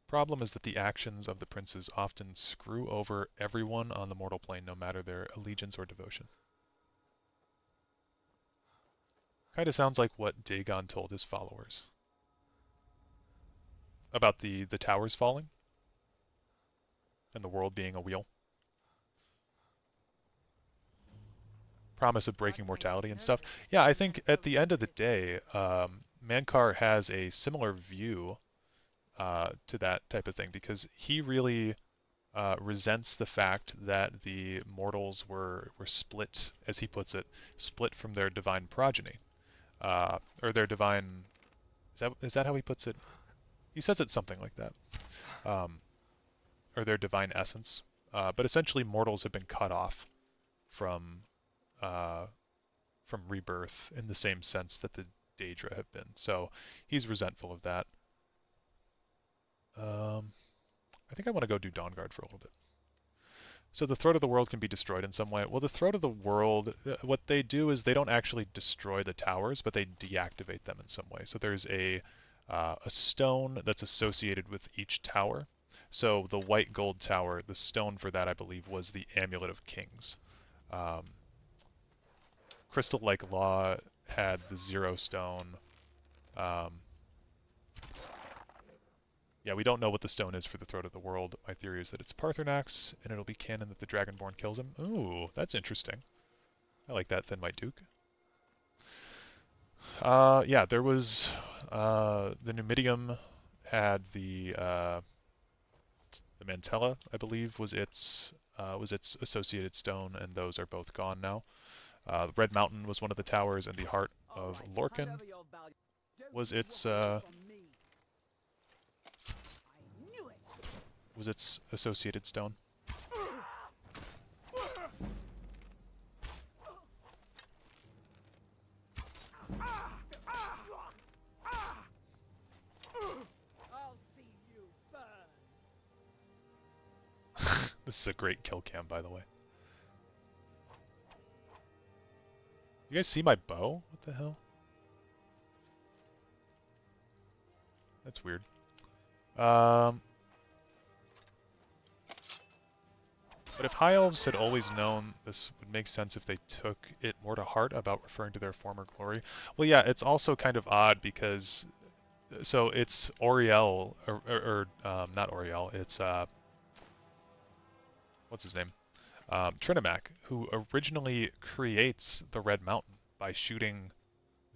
Problem is that the actions of the princes often screw over everyone on the mortal plane, no matter their allegiance or devotion. Kind of sounds like what Dagon told his followers about the towers falling and the world being a wheel. Promise of breaking mortality and stuff. Yeah, I think at the end of the day, Mankar has a similar view to that type of thing, because he really resents the fact that the mortals were split, as he puts it, split from their divine progeny, or their divine. Is that how he puts it? He says it something like that, or their divine essence. But essentially, mortals have been cut off from rebirth in the same sense that the Daedra have been. So he's resentful of that. I think I want to go do Dawnguard for a little bit. So the Throat of the World can be destroyed in some way. Well, the Throat of the World, what they do is they don't actually destroy the towers, but they deactivate them in some way. So there's a stone that's associated with each tower. So the White Gold Tower, the stone for that, I believe, was the Amulet of Kings. Crystal Lake Law had the Zero Stone. Yeah, we don't know what the stone is for the Throat of the World. My theory is that it's Parthenax, and it'll be canon that the Dragonborn kills him. Ooh, that's interesting. I like that, Thin White Duke. Yeah, there was the Numidium had the Mantella, I believe, was its associated stone, and those are both gone now. Red Mountain was one of the towers, and the Heart of Lorcan was its associated stone. This is a great kill cam, by the way. You guys see my bow? What the hell? That's weird. But if High Elves had always known, this would make sense if they took it more to heart about referring to their former glory. Well, yeah, it's also kind of odd because, so it's Oriel, or not Oriel, it's, what's his name? Trinimac, who originally creates the Red Mountain by shooting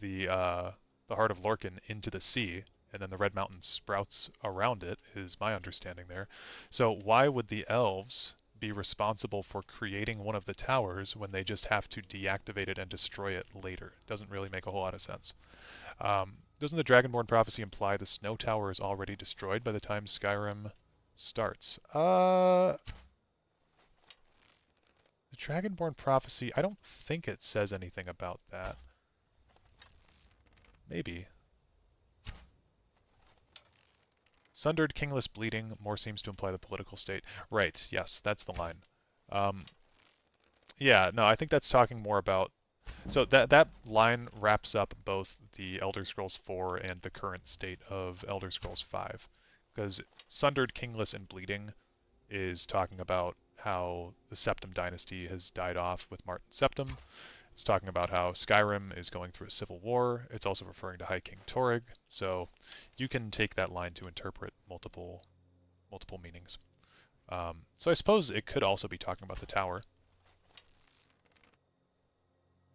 the Heart of Lorcan into the sea, and then the Red Mountain sprouts around it, is my understanding there. So why would the elves be responsible for creating one of the towers when they just have to deactivate it and destroy it later? Doesn't really make a whole lot of sense. Doesn't the Dragonborn prophecy imply the Snow Tower is already destroyed by the time Skyrim starts? The Dragonborn prophecy, I don't think it says anything about that. Maybe. Sundered, kingless, bleeding. More seems to imply the political state. Right. Yes, that's the line. Yeah. No, I think that's talking more about. So that line wraps up both the Elder Scrolls 4 and the current state of Elder Scrolls 5, because Sundered, kingless, and bleeding is talking about how the Septim dynasty has died off with Martin Septim. It's talking about how Skyrim is going through a civil war. It's also referring to High King Torrig. So you can take that line to interpret multiple meanings. So I suppose it could also be talking about the tower.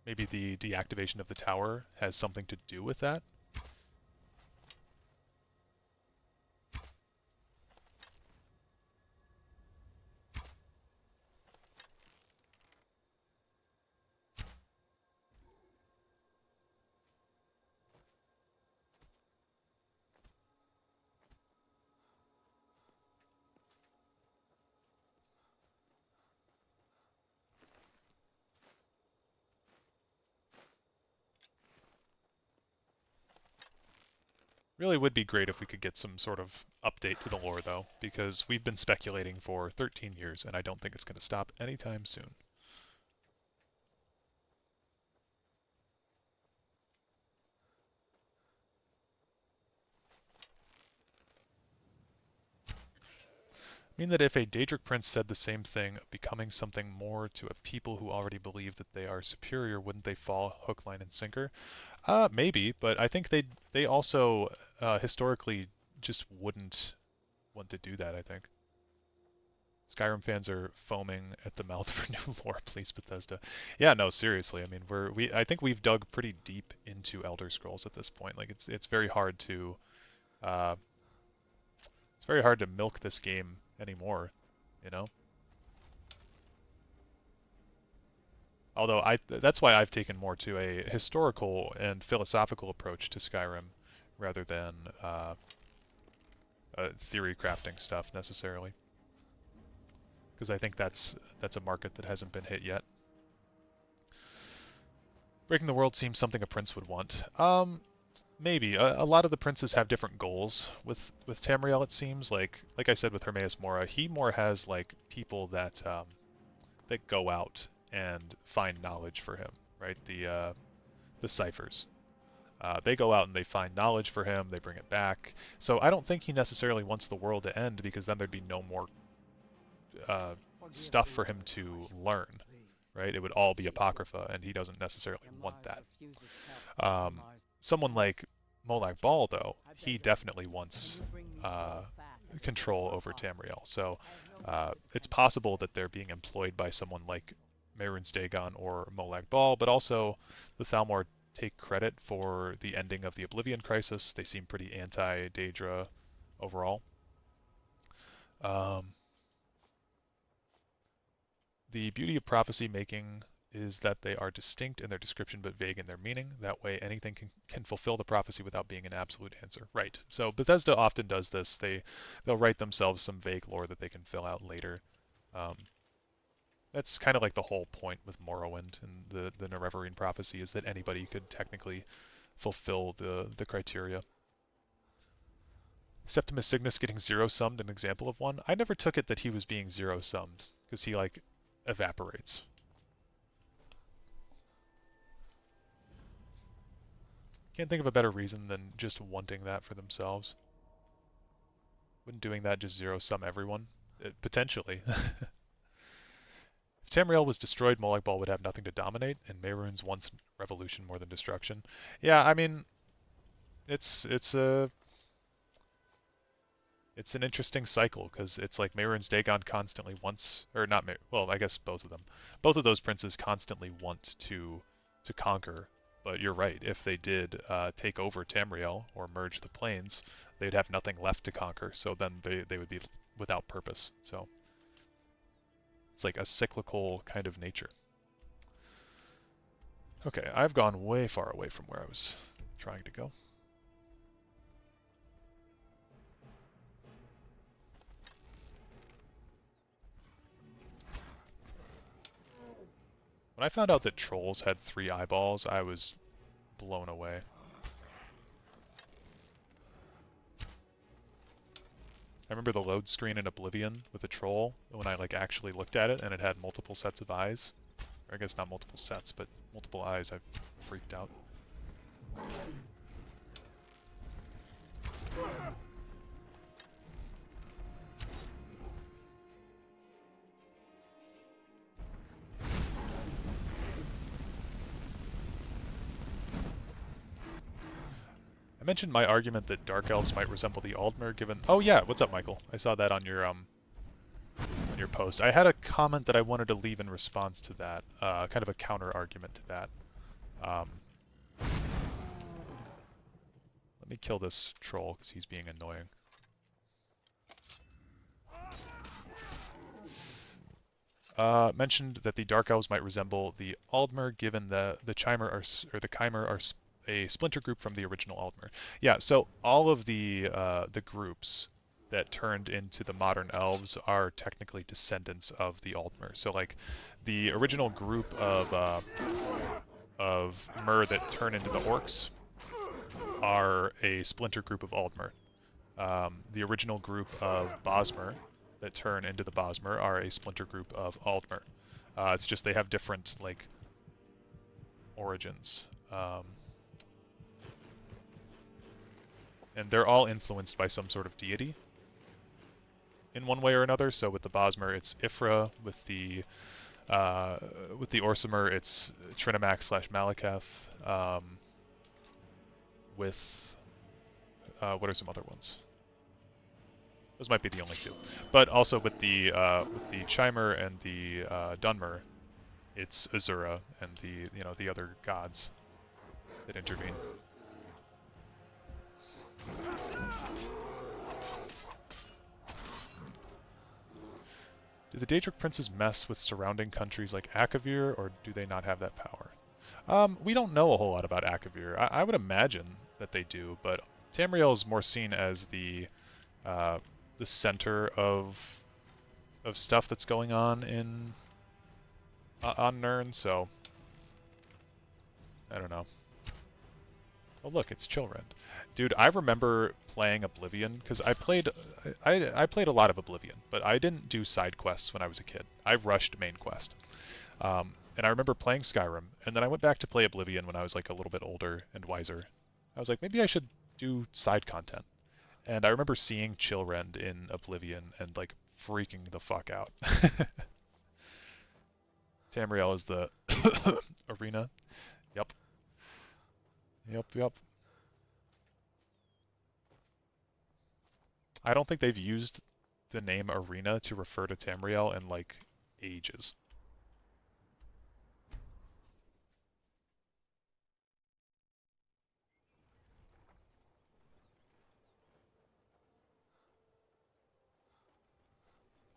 Maybe the deactivation of the tower has something to do with that. Really would be great if we could get some sort of update to the lore, though, because we've been speculating for 13 years, and I don't think it's going to stop anytime soon. I mean that if a Daedric prince said the same thing, becoming something more to a people who already believe that they are superior, wouldn't they fall hook, line, and sinker? Maybe, but I think they also historically just wouldn't want to do that, I think. Skyrim fans are foaming at the mouth for new lore, please, Bethesda. Yeah, no, seriously. I mean, I think we've dug pretty deep into Elder Scrolls at this point. Like, it's very hard to milk this game anymore, you know? Although that's why I've taken more to a historical and philosophical approach to Skyrim rather than theory crafting stuff necessarily. Because I think that's a market that hasn't been hit yet. Breaking the world seems something a prince would want. Maybe. A lot of the princes have different goals with Tamriel, it seems. Like I said with Hermaeus Mora, he more has like people that that go out and find knowledge for him, right? The ciphers. They go out and they find knowledge for him, they bring it back. So I don't think he necessarily wants the world to end, because then there'd be no more stuff for him to learn, right? It would all be Apocrypha, and he doesn't necessarily want that. Someone like Molag Bal, though, he definitely wants control over Tamriel. So it's possible that they're being employed by someone like Mehrunes Dagon or Molag Bal, but also the Thalmor take credit for the ending of the Oblivion Crisis. They seem pretty anti-Daedra overall. The beauty of prophecy making is that they are distinct in their description but vague in their meaning. That way anything can fulfill the prophecy without being an absolute answer. Right. So Bethesda often does this. They'll write themselves some vague lore that they can fill out later. That's kind of like the whole point with Morrowind and the Nerevarine prophecy, is that anybody could technically fulfill the criteria. Septimus Cygnus getting zero-summed, an example of one. I never took it that he was being zero-summed, because he, like, evaporates. Can't think of a better reason than just wanting that for themselves. Wouldn't doing that just zero-sum everyone? Potentially. If Tamriel was destroyed, Molag Bal would have nothing to dominate, and Mehrunes wants revolution more than destruction. Yeah, I mean, it's an interesting cycle, because it's like Mehrunes Dagon constantly wants, or not, well, I guess both of them. Both of those princes constantly want to conquer, but you're right. If they did take over Tamriel or merge the planes, they'd have nothing left to conquer. So then they would be without purpose. So it's like a cyclical kind of nature. Okay, I've gone way far away from where I was trying to go. When I found out that trolls had 3 eyeballs, I was blown away. I remember the load screen in Oblivion with the troll, when I like actually looked at it and it had multiple sets of eyes. Or I guess not multiple sets, but multiple eyes. I freaked out. I mentioned my argument that Dark Elves might resemble the Aldmer given... Oh yeah, what's up, Michael? I saw that on your post. I had a comment that I wanted to leave in response to that, kind of a counter argument to that. Let me kill this troll because he's being annoying. Mentioned that the Dark Elves might resemble the Aldmer, given the Chimer the Chimer are a splinter group from the original Aldmer. Yeah, so all of the groups that turned into the modern elves are technically descendants of the Aldmer. So like the original group of Mer that turn into the orcs are a splinter group of Aldmer. The original group of Bosmer that turn into the Bosmer are a splinter group of Aldmer. It's just they have different like origins. And they're all influenced by some sort of deity in one way or another. So with the Bosmer, it's Ifra. With the Orsimer, it's Trinamax / Malakath. What are some other ones? Those might be the only two. But also with the Chimer and the Dunmer, it's Azura and the other gods that intervene. Do the Daedric princes mess with surrounding countries like Akavir, or do they not have that power? We don't know a whole lot about Akavir. I would imagine that they do, but Tamriel is more seen as the center of stuff that's going on on Nirn, so I don't know. Oh look, it's Chillrend. Dude, I remember playing Oblivion because I played a lot of Oblivion, but I didn't do side quests when I was a kid. I rushed main quest. And I remember playing Skyrim, and then I went back to play Oblivion when I was like a little bit older and wiser. I was like, maybe I should do side content. And I remember seeing Chillrend in Oblivion and like freaking the fuck out. Tamriel is the arena. Yep. Yep. I don't think they've used the name arena to refer to Tamriel in like ages.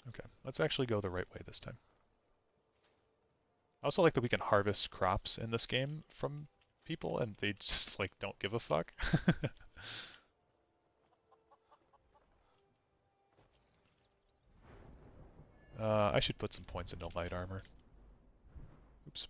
Okay, let's actually go the right way this time. I also like that we can harvest crops in this game from people and they just like don't give a fuck. I should put some points into light armor. Oops.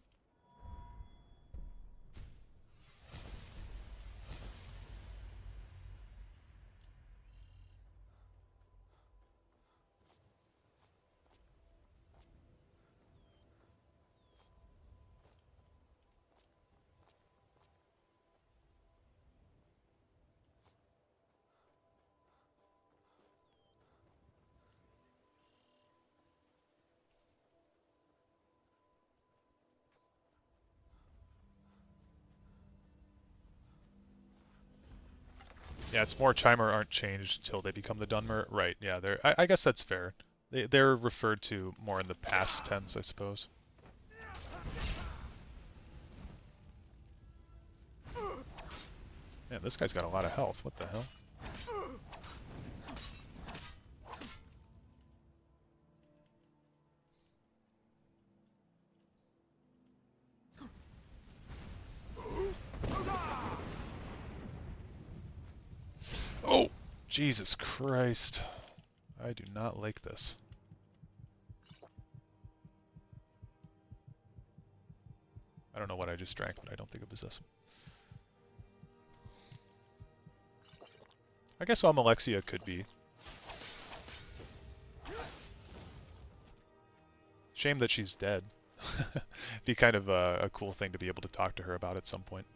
Yeah, it's more Chimer aren't changed till they become the Dunmer. Right, yeah, I guess that's fair. They're referred to more in the past tense, I suppose. Man, this guy's got a lot of health. What the hell? Oh, Jesus Christ. I do not like this. I don't know what I just drank, but I don't think it was this. I guess Almalexia could be. Shame that she's dead. Be kind of a cool thing to be able to talk to her about at some point.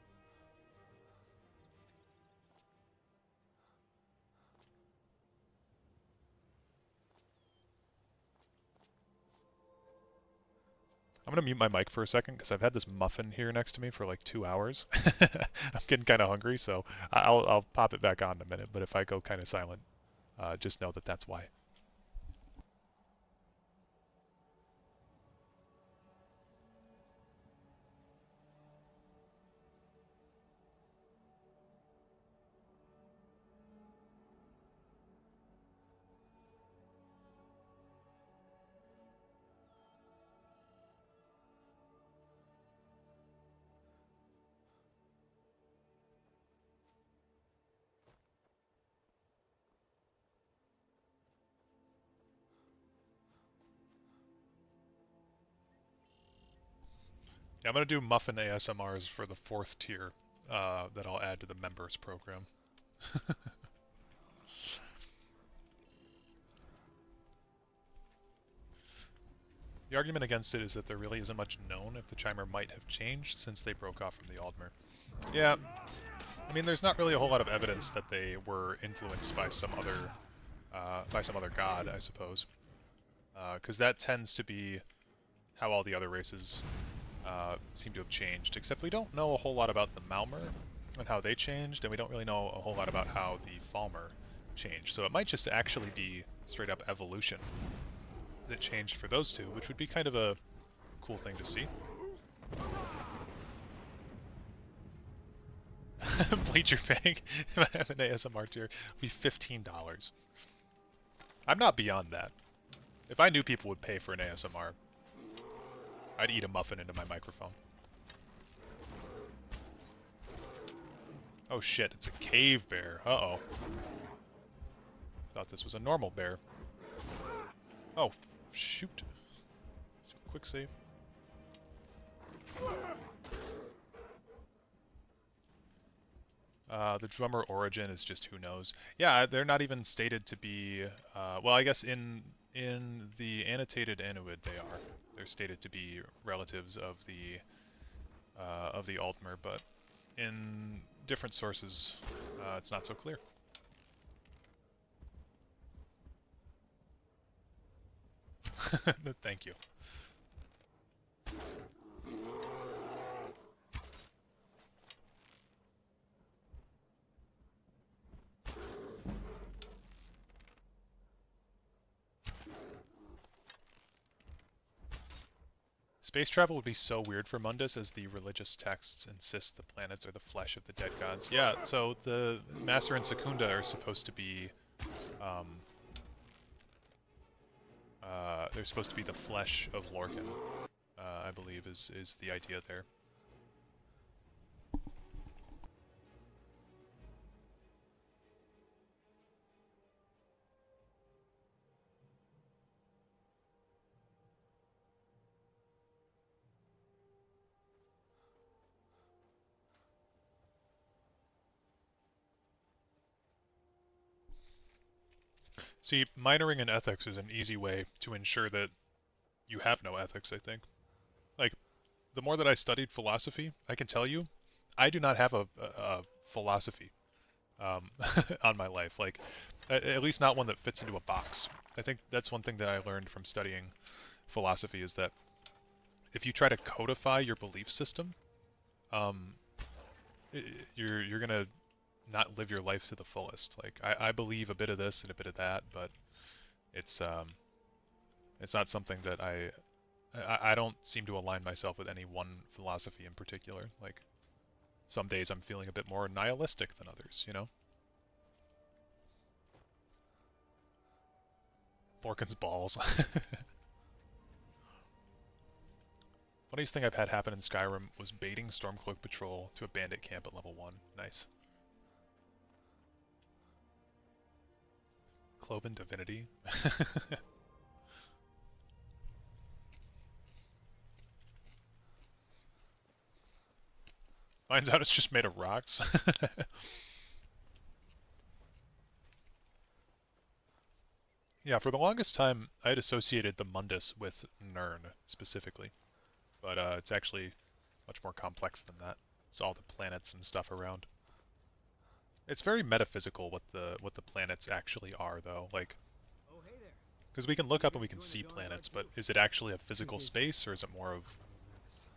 I'm gonna mute my mic for a second because I've had this muffin here next to me for like 2 hours. I'm getting kind of hungry, so I'll pop it back on in a minute. But if I go kind of silent, just know that that's why. Yeah, I'm gonna do muffin ASMRs for the 4th tier that I'll add to the members program. The argument against it is that there really isn't much known if the chimer might have changed since they broke off from the Aldmer. Yeah, I mean, there's not really a whole lot of evidence that they were influenced by some other god, I suppose, because that tends to be how all the other races seem to have changed. Except we don't know a whole lot about the Malmer and how they changed, and we don't really know a whole lot about how the Falmer changed. So it might just actually be straight up evolution that changed for those two, which would be kind of a cool thing to see. Bleach your fang. If I have an ASMR tier, it'd be $15. I'm not beyond that. If I knew people would pay for an ASMR, I'd eat a muffin into my microphone. Oh shit, it's a cave bear. Uh-oh. Thought this was a normal bear. Oh, shoot. Let's do a quick save. The drummer origin is just who knows. Yeah, they're not even stated to be... well, I guess in the annotated Anuid they are. They're stated to be relatives of the Altmer, but in different sources, it's not so clear. Thank you. Space travel would be so weird for Mundus as the religious texts insist the planets are the flesh of the dead gods. Yeah, so the Master and Secunda are supposed to be they're supposed to be the flesh of Lorcan, I believe is the idea there. See, minoring in ethics is an easy way to ensure that you have no ethics, I think. Like, the more that I studied philosophy, I can tell you, I do not have a philosophy on my life. Like, at least not one that fits into a box. I think that's one thing that I learned from studying philosophy is that if you try to codify your belief system, you're gonna not live your life to the fullest. Like, I believe a bit of this and a bit of that, but it's not something that I don't seem to align myself with any one philosophy in particular. Like, some days I'm feeling a bit more nihilistic than others, you know? Lorcan's balls. Funniest thing I've had happen in Skyrim was baiting Stormcloak Patrol to a bandit camp at level 1. Nice. Cloven Divinity? Finds out it's just made of rocks. Yeah, for the longest time, I had associated the Mundus with Nirn specifically, but it's actually much more complex than that. It's all the planets and stuff around. It's very metaphysical what the planets actually are, though. Like, because we can look up and we can see planets, but is it actually a physical space, or is it more of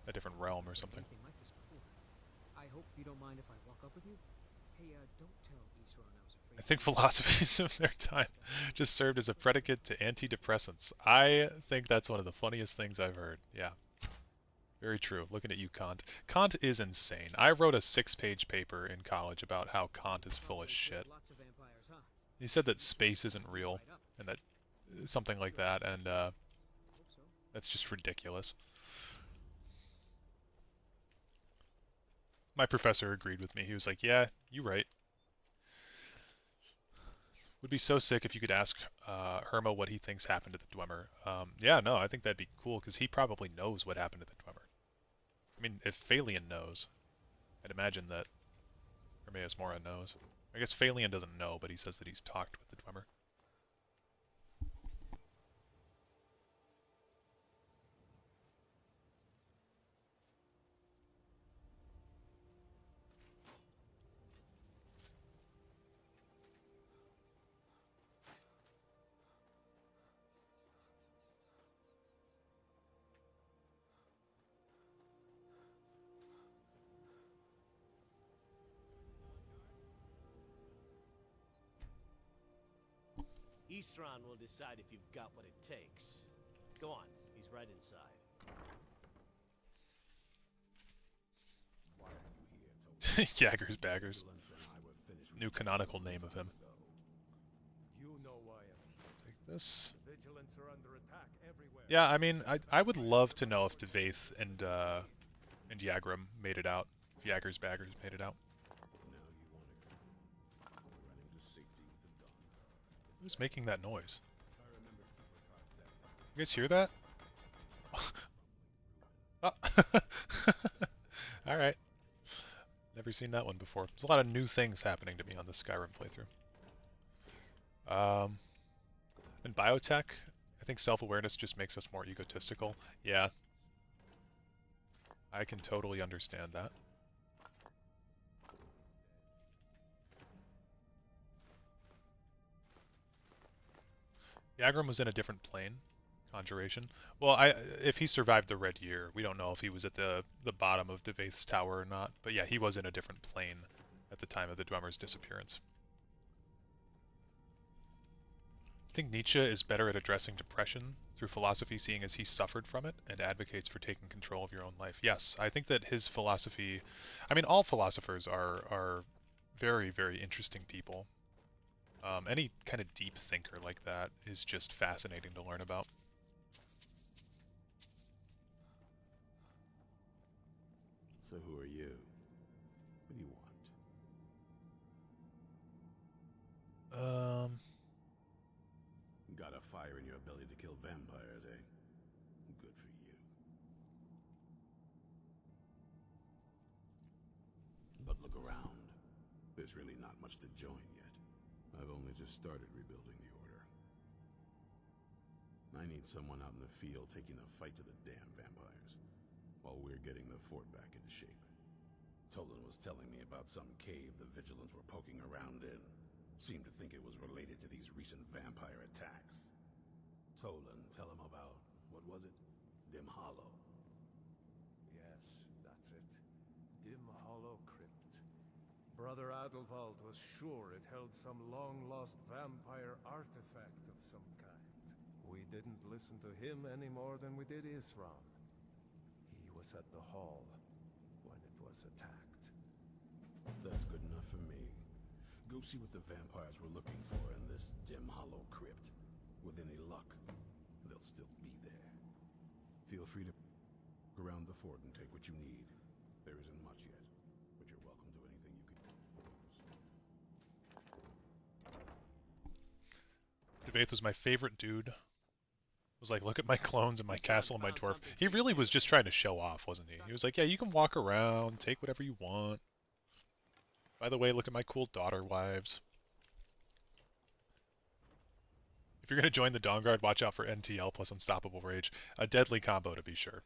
a different realm or something? I hope you don't mind if I walk up with you. Hey, don't tell Isran I was afraid. I think philosophies of their time just served as a predicate to antidepressants. I think that's one of the funniest things I've heard. Yeah. Very true. Looking at you, Kant. Kant is insane. I wrote a 6-page paper in college about how Kant is full of shit. He said that space isn't real, and that something like that, and that's just ridiculous. My professor agreed with me. He was like, yeah, you're right. Would be so sick if you could ask Hermo what he thinks happened to the Dwemer. Yeah, no, I think that'd be cool, because he probably knows what happened to the Dwemer. I mean, if Phalion knows, I'd imagine that Hermaeus Mora knows. I guess Phalion doesn't know, but he says that he's talked with the Dwemer. Isran will decide if you've got what it takes. Go on, he's right inside. Jaggers Baggers. New canonical name of him. You know why I'm Take this. The Vigilants are under attack everywhere. Yeah, I mean, I would love to know if Devaith and Yagrum made it out. If Jaggers Baggers made it out. Who's making that noise? You guys hear that? Oh. Alright. Never seen that one before. There's a lot of new things happening to me on the Skyrim playthrough. In biotech, I think self-awareness just makes us more egotistical. Yeah. I can totally understand that. Yagrum was in a different plane, Conjuration. Well, if he survived the Red Year, we don't know if he was at the bottom of Devaith's tower or not. But yeah, he was in a different plane at the time of the Dwemer's disappearance. I think Nietzsche is better at addressing depression through philosophy, seeing as he suffered from it, and advocates for taking control of your own life. Yes, I think that his philosophy... I mean, all philosophers are very, very interesting people. Any kind of deep thinker like that is just fascinating to learn about. So who are you? What do you want? Got a fire in your belly to kill vampires, eh? Good for you. But look around. There's really not much to join yet. I've only just started rebuilding the Order. I need someone out in the field taking a fight to the damn vampires, while we're getting the fort back into shape. Tolan was telling me about some cave the Vigilants were poking around in. Seemed to think it was related to these recent vampire attacks. Tolan, tell him about, what was it? Dim Hollow. Yes, that's it. Dim Hollow Crypt. Brother Adelwald was sure it held some long-lost vampire artifact of some kind. We didn't listen to him any more than we did Isran. He was at the hall when it was attacked. That's good enough for me. Go see what the vampires were looking for in this Dim Hollow Crypt. With any luck, they'll still be there. Feel free to look around the fort and take what you need. There isn't much yet, but you're welcome to anything you can. Devaith was my favorite dude. Was like, look at my clones and my castle and my dwarf. He really was just trying to show off, wasn't he? He was like, yeah, you can walk around, take whatever you want. By the way, look at my cool daughter wives. If you're going to join the Dawn Guard, watch out for NTL plus Unstoppable Rage. A deadly combo to be sure.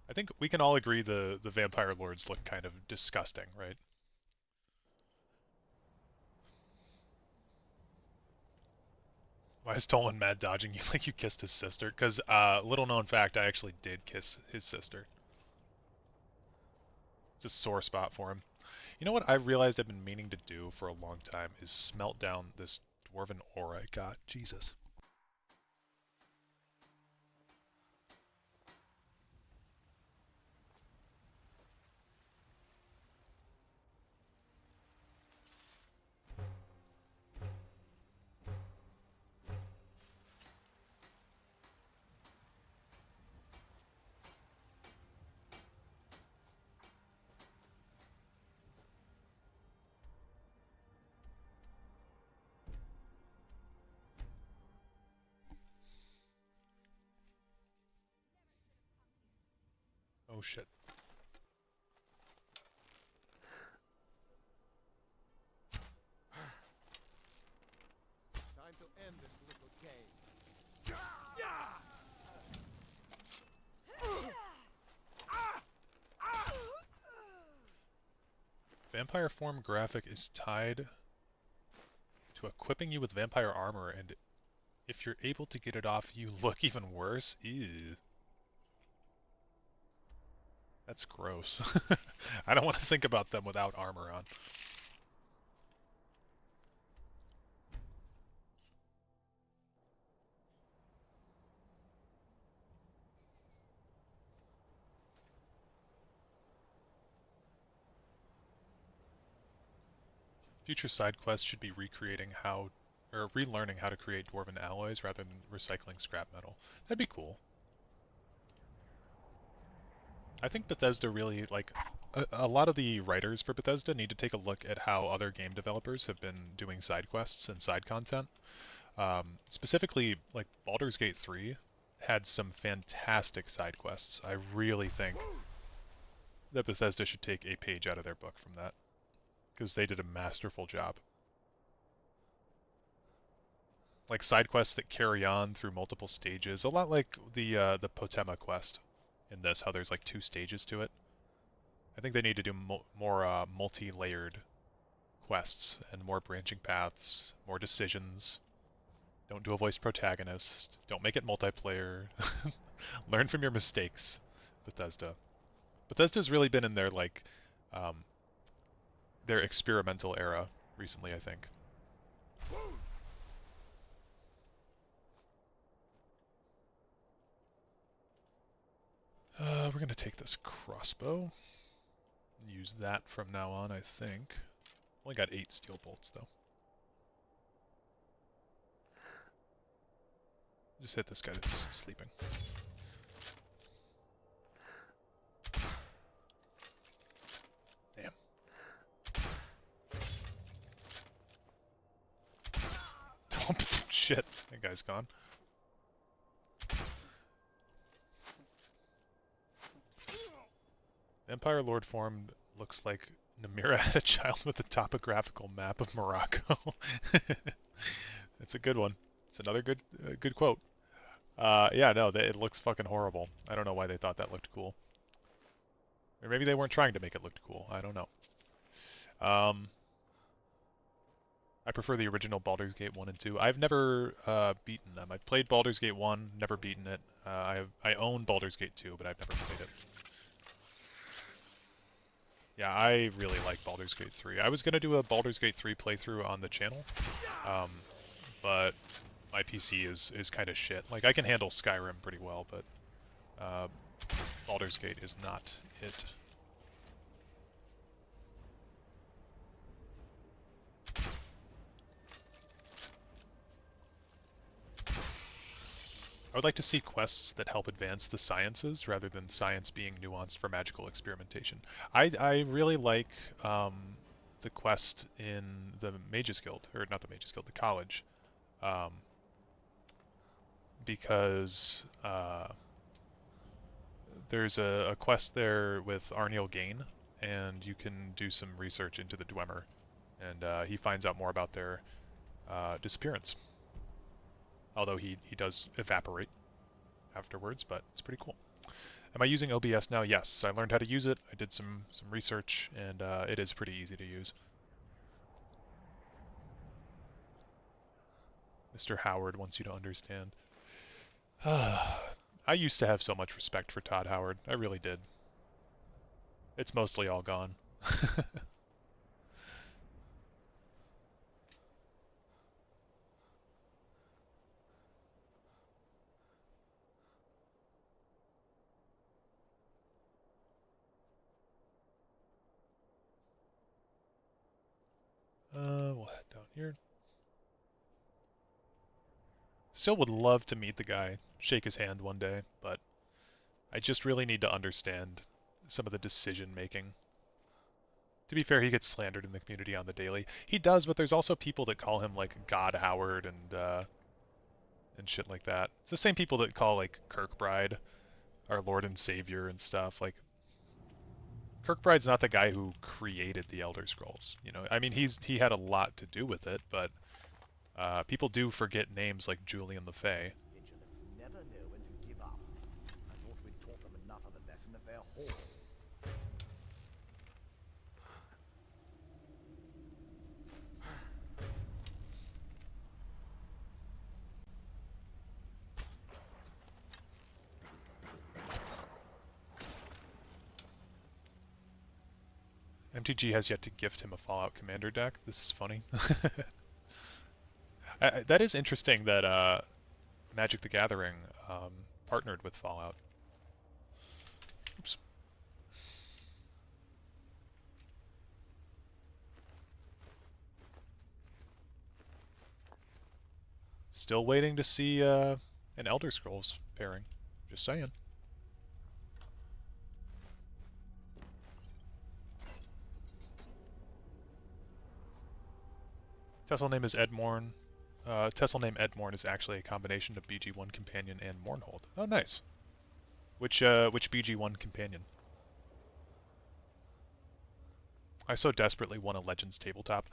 I think we can all agree the Vampire Lords look kind of disgusting, right? Why is Tolan mad dodging you like you kissed his sister? Because, little known fact, I actually did kiss his sister. It's a sore spot for him. You know what I realized I've been meaning to do for a long time is smelt down this dwarven ore I got. Jesus. Oh shit. Time to end this little game. Vampire form graphic is tied to equipping you with vampire armor, and if you're able to get it off, you look even worse. Ew. That's gross. I don't want to think about them without armor on. Future side quests should be recreating how, or relearning how to create dwarven alloys rather than recycling scrap metal. That'd be cool. I think Bethesda really, like, a lot of the writers for Bethesda need to take a look at how other game developers have been doing side quests and side content. Specifically, like, Baldur's Gate 3 had some fantastic side quests. I really think that Bethesda should take a page out of their book from that, because they did a masterful job. Like side quests that carry on through multiple stages, a lot like the Potema quest in this, how there's like 2 stages to it. I think they need to do more multi-layered quests and more branching paths, more decisions. Don't do a voiced protagonist. Don't make it multiplayer. Learn from your mistakes, Bethesda. Bethesda's really been in their like their experimental era recently, I think. We're gonna take this crossbow. Use that from now on, I think. Only got 8 steel bolts though. Just hit this guy that's sleeping. Damn. Oh, shit. That guy's gone. Vampire Lord form looks like Namira had a child with a topographical map of Morocco. It's a good one. It's another good quote. Yeah, no, it looks fucking horrible. I don't know why they thought that looked cool. Or maybe they weren't trying to make it look cool. I don't know. I prefer the original Baldur's Gate 1 and 2. I've never beaten them. I've played Baldur's Gate 1, never beaten it. I own Baldur's Gate 2, but I've never played it. Yeah, I really like Baldur's Gate 3. I was going to do a Baldur's Gate 3 playthrough on the channel, but my PC is kind of shit. Like, I can handle Skyrim pretty well, but Baldur's Gate is not it. I would like to see quests that help advance the sciences rather than science being nuanced for magical experimentation. I really like the quest in the Mages Guild, or not the Mages Guild, the college, because there's a quest there with Arniel Gain, and you can do some research into the Dwemer and he finds out more about their disappearance. Although he does evaporate afterwards, but it's pretty cool. Am I using OBS now? Yes, I learned how to use it. I did some research, and it is pretty easy to use. Mr. Howard wants you to understand. I used to have so much respect for Todd Howard. I really did. It's mostly all gone. We'll head down here. Still would love to meet the guy, shake his hand one day, but I just really need to understand some of the decision making. To be fair, he gets slandered in the community on the daily. He does, but there's also people that call him like God Howard and shit like that. It's the same people that call like Kirkbride our Lord and Savior and stuff. Like Kirkbride's not the guy who created the Elder Scrolls. You know, I mean, he had a lot to do with it, but people do forget names like Julian the Fey. Vigilants never know when to give up. I thought we'd taught them enough of a lesson at their hall. MTG has yet to gift him a Fallout Commander deck. This is funny. That is interesting that Magic the Gathering partnered with Fallout. Oops. Still waiting to see an Elder Scrolls pairing. Just saying. Tessel name is Edmorn. Tessel name Edmorn is actually a combination of BG1 Companion and Mournhold. Oh, nice. Which BG1 Companion? I so desperately want a Legends tabletop.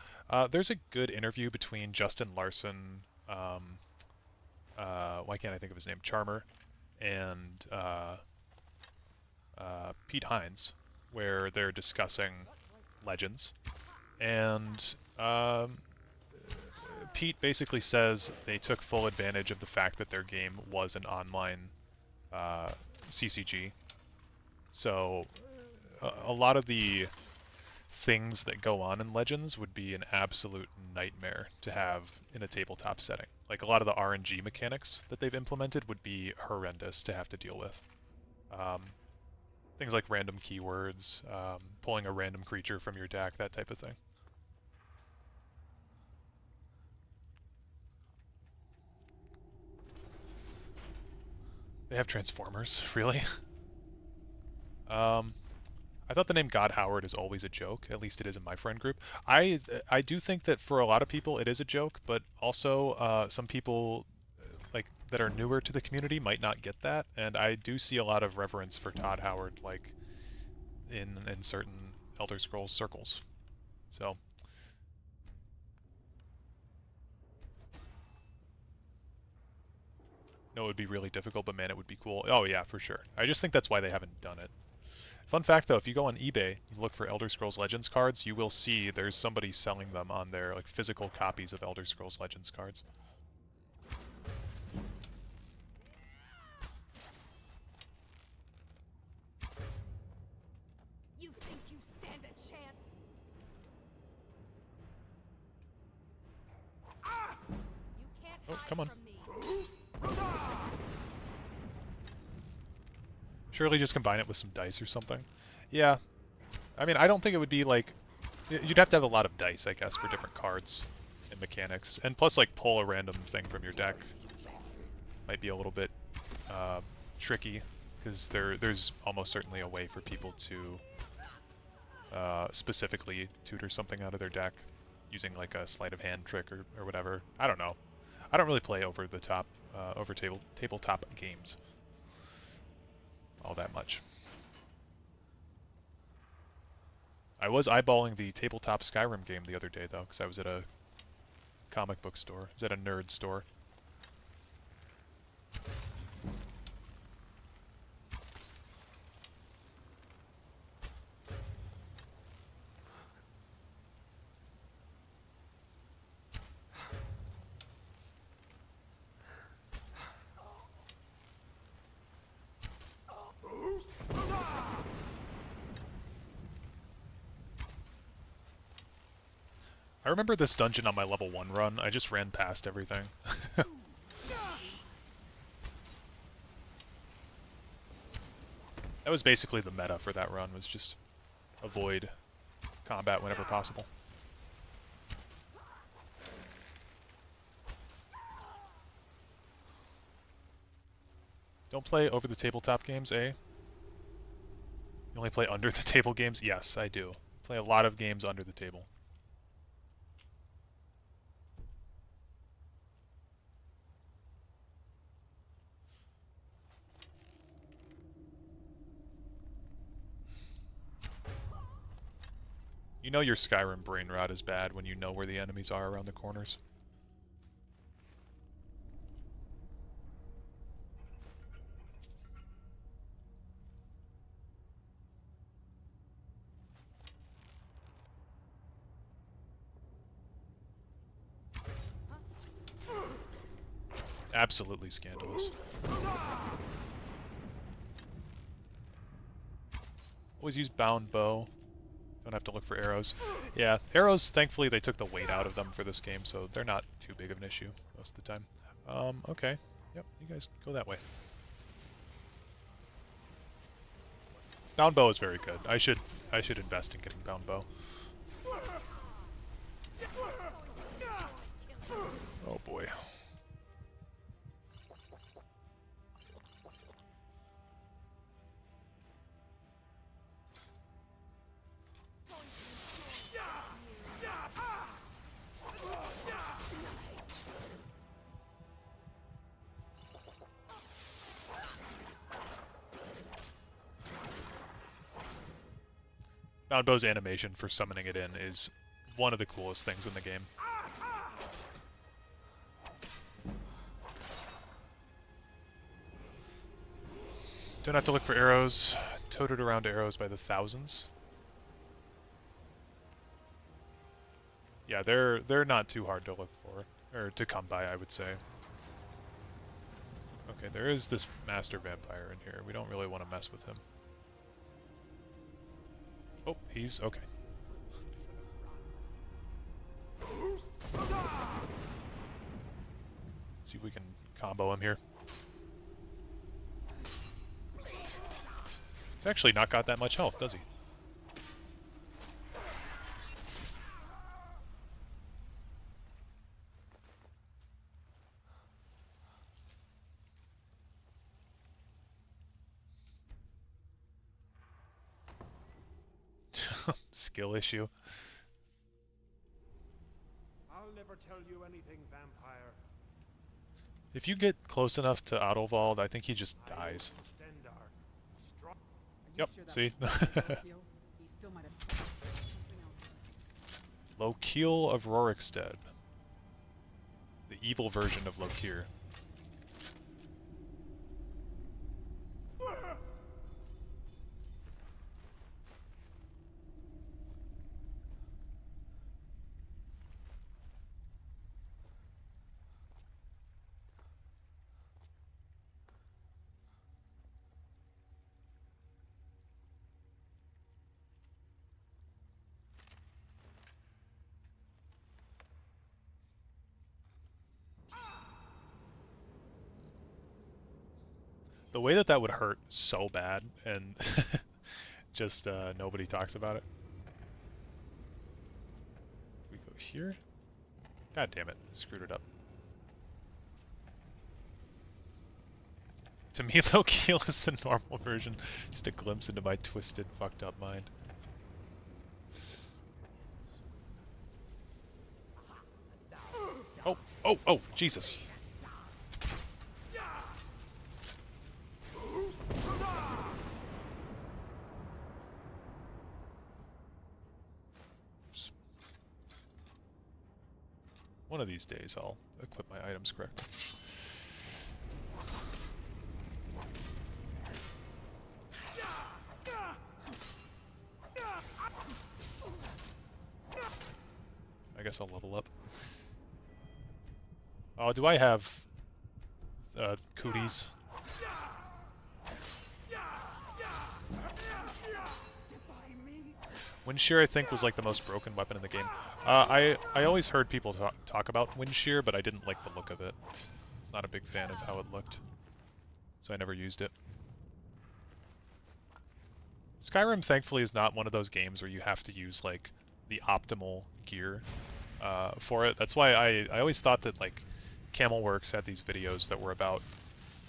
There's a good interview between Justin Larson, why can't I think of his name? Charmer, and Pete Hines, where they're discussing Legends, and Pete basically says they took full advantage of the fact that their game was an online CCG. So a lot of the things that go on in Legends would be an absolute nightmare to have in a tabletop setting. Like a lot of the RNG mechanics that they've implemented would be horrendous to have to deal with. Things like random keywords, pulling a random creature from your deck, that type of thing. They have Transformers, really? I thought the name God Howard is always a joke. At least it is in my friend group. I do think that for a lot of people it is a joke, but also some people like that are newer to the community might not get that, and I do see a lot of reverence for Todd Howard, like in certain Elder Scrolls circles. So. No, it would be really difficult, but man, it would be cool. Oh yeah, for sure. I just think that's why they haven't done it. Fun fact though, if you go on eBay, you look for Elder Scrolls Legends cards, you will see there's somebody selling them on there, like physical copies of Elder Scrolls Legends cards. You think you stand a chance? You can't Oh, hide come on. from me. Surely just combine it with some dice or something. Yeah. I mean, I don't think it would be like... You'd have to have a lot of dice, I guess, for different cards and mechanics. And plus, like, pull a random thing from your deck. Might be a little bit tricky, because there's almost certainly a way for people to specifically tutor something out of their deck using, like, a sleight of hand trick or whatever. I don't know. I don't really play over the top, tabletop games all that much. I was eyeballing the tabletop Skyrim game the other day, though, because I was at a comic book store. I was at a nerd store. I remember this dungeon on my level 1 run. I just ran past everything. That was basically the meta for that run, was just avoid combat whenever possible. Don't play over the tabletop games, eh? You only play under the table games? Yes, I do. Play a lot of games under the table. You know your Skyrim brain rot is bad when you know where the enemies are around the corners. Absolutely scandalous. Always use bound bow. Don't have to look for arrows. Yeah, arrows, thankfully they took the weight out of them for this game, so they're not too big of an issue most of the time. Okay. Yep, you guys go that way. Bound bow is very good. I should invest in getting bound bow. Oh boy. Bound bow's animation for summoning it in is one of the coolest things in the game. Don't have to look for arrows. Toted around arrows by the thousands. Yeah, they're not too hard to look for, or to come by, I would say. Okay, there is this master vampire in here. We don't really want to mess with him. Oh, he's okay. See if we can combo him here. He's actually not got that much health, does he? Skill issue. I'll never tell you anything, vampire. If you get close enough to Adolvald, I think he just dies. Yep, see? Lokil of Rorikstead. The evil version of Lokir. The way that would hurt so bad, and just nobody talks about it. We go here? God damn it, screwed it up. To me, Lokil is the normal version. Just a glimpse into my twisted, fucked up mind. Oh, oh, oh, Jesus. One of these days I'll equip my items correctly. I guess I'll level up. Oh, do I have cooties? Wind Shear, I think, was like the most broken weapon in the game. I always heard people talk about Wind Shear, but I didn't like the look of it. I was not a big fan of how it looked, so I never used it. Skyrim, thankfully, is not one of those games where you have to use like the optimal gear for it. That's why I always thought that like CamelWorks had these videos that were about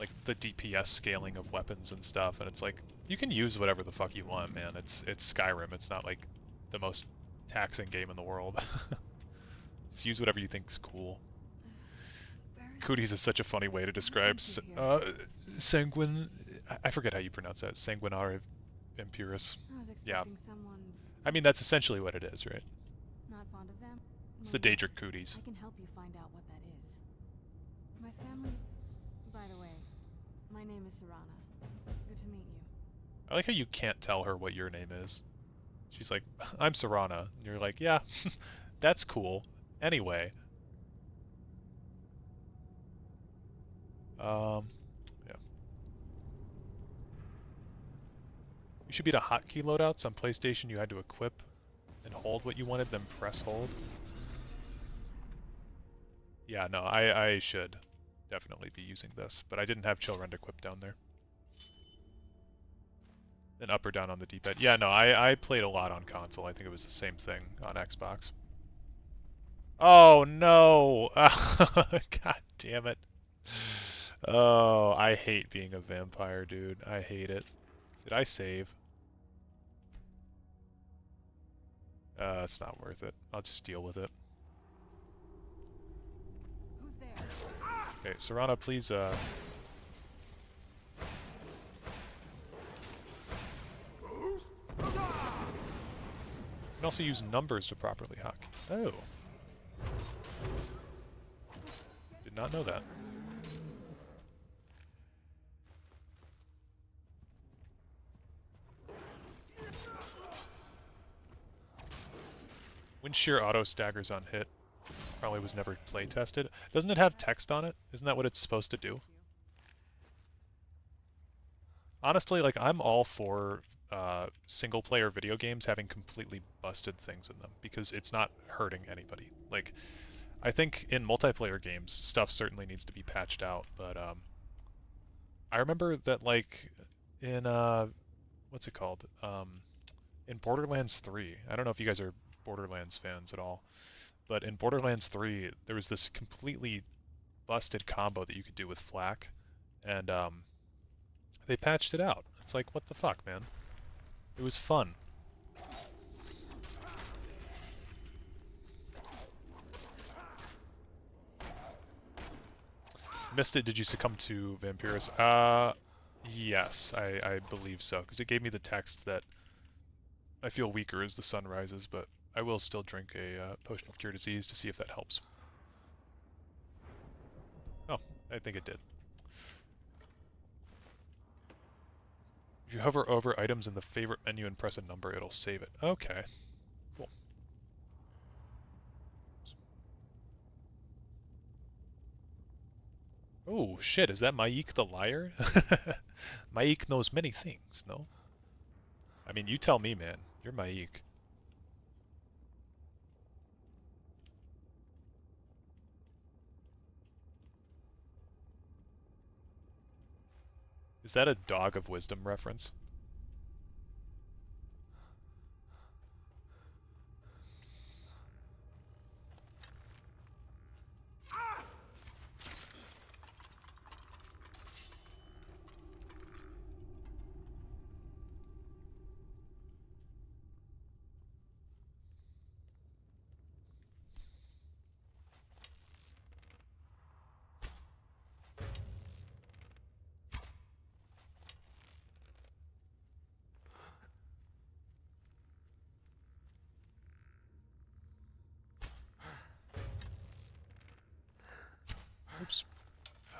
like the DPS scaling of weapons and stuff, and it's like you can use whatever the fuck you want, man. It's Skyrim. It's not like the most taxing game in the world. Just use whatever you think's cool. Cooties is such a funny way to describe sanguine. I forget how you pronounce that. Sanguinare Impurus. I was expecting someone. I mean, that's essentially what it is, right? Not fond of them. It's the Daedric Cooties. I can help you find out what that is. My family. By the way, my name is Serana. Good to meet you. I like how you can't tell her what your name is. She's like, I'm Serana. And you're like, yeah, that's cool. Anyway. Yeah. You should beat a hotkey loadouts on PlayStation. You had to equip and hold what you wanted, then press hold. Yeah, no, I should definitely be using this, but I didn't have Chillrend equipped down there. Then up or down on the D-pad. Yeah, no, I played a lot on console. I think it was the same thing on Xbox. Oh, no! God damn it. Oh, I hate being a vampire, dude. I hate it. Did I save? It's not worth it. I'll just deal with it. Who's there? Okay, Serana, please, You can also use numbers to properly hack. Oh. Did not know that. Wind Shear auto staggers on hit. Probably was never play tested. Doesn't it have text on it? Isn't that what it's supposed to do? Honestly, like, I'm all for single-player video games having completely busted things in them, because it's not hurting anybody. Like, I think in multiplayer games, stuff certainly needs to be patched out, but I remember that, like, in, what's it called? In Borderlands 3, I don't know if you guys are Borderlands fans at all, but in Borderlands 3, there was this completely busted combo that you could do with Flak, and they patched it out. It's like, what the fuck, man? It was fun. Missed it, did you succumb to Vampirus? Yes, I believe so, because it gave me the text that I feel weaker as the sun rises, but I will still drink a potion of cure disease to see if that helps. Oh, I think it did. If you hover over items in the favorite menu and press a number, it'll save it. Okay, cool. Oh shit, is that Maik the liar? Maik knows many things, no? I mean, you tell me, man. You're Maik. Is that a Dog of Wisdom reference?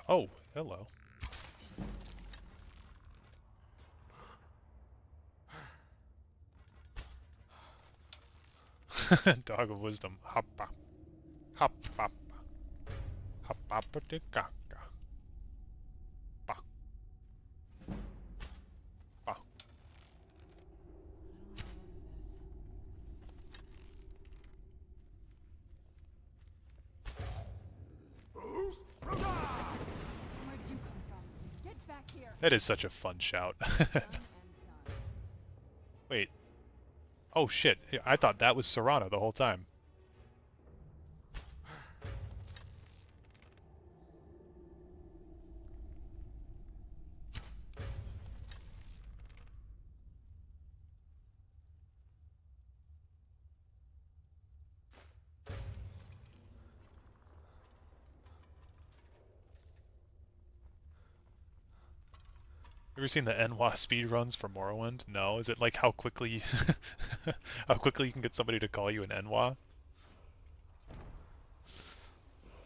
Oh, hello. Dog of wisdom. Hoppa. Hoppa. Hoppa de gaga. Ba. Ba. Where'd you come from? Get back here. That is such a fun shout. Wait. Oh shit, I thought that was Serana the whole time. Ever seen the NWA speedruns for Morrowind? No. Is it like how quickly how quickly you can get somebody to call you an NWA?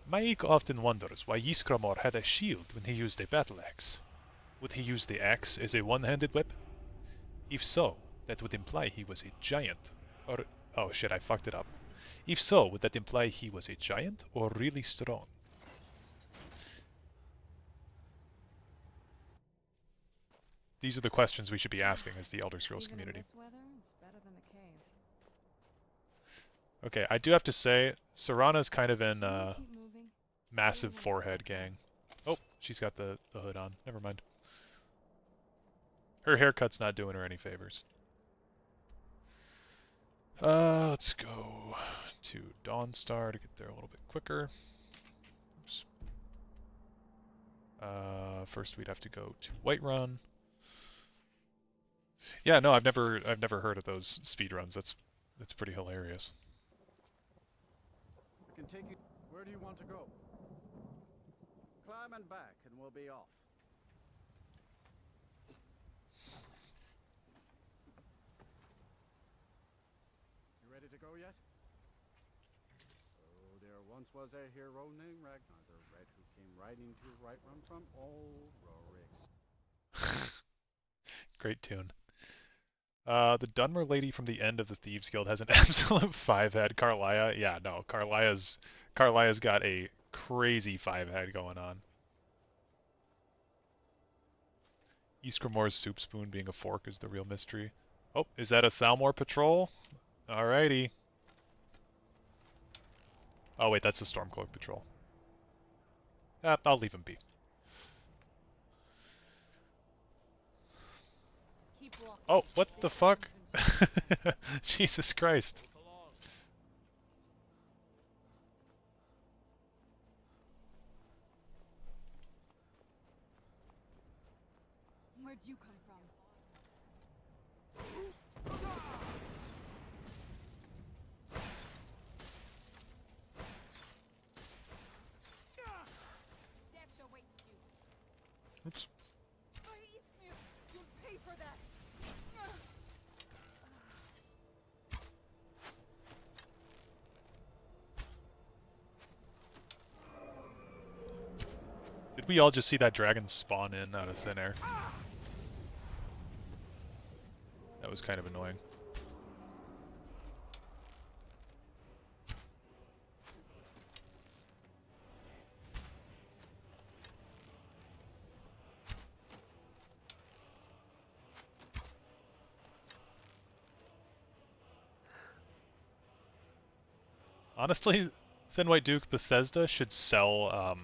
Maik often wonders why Ysgramor had a shield when he used a battle axe. Would he use the axe as a one-handed weapon? If so, that would imply he was a giant. Or... oh shit, I fucked it up. If so, would that imply he was a giant or really strong? These are the questions we should be asking as the Elder Scrolls community. Even in this weather, it's better than the cave. Okay, I do have to say, Serana's kind of in massive forehead gang. Oh, she's got the hood on. Never mind. Her haircut's not doing her any favors. Let's go to Dawnstar to get there a little bit quicker. Oops. First we'd have to go to Whiterun. Yeah, no, I've never heard of those speedruns. That's pretty hilarious. I can take you. Where do you want to go? Climb and back, and we'll be off. You ready to go yet? Oh, there once was a hero named Ragnar the Red who came riding to Whiterun from old Rorik's. Great tune. The Dunmer lady from the end of the Thieves Guild has an absolute 5-head. Carlia, yeah, no, Carlia's got a crazy 5-head going on. Ysgramor's soup spoon being a fork is the real mystery. Oh, is that a Thalmor patrol? Alrighty. Oh wait, that's the Stormcloak patrol. I'll leave him be. Oh, what the fuck? Jesus Christ. Where'd you come from? Death awaits you. Oops. You'll pay for that. Did we all just see that dragon spawn in out of thin air? That was kind of annoying. Honestly, Thin White Duke Bethesda should sell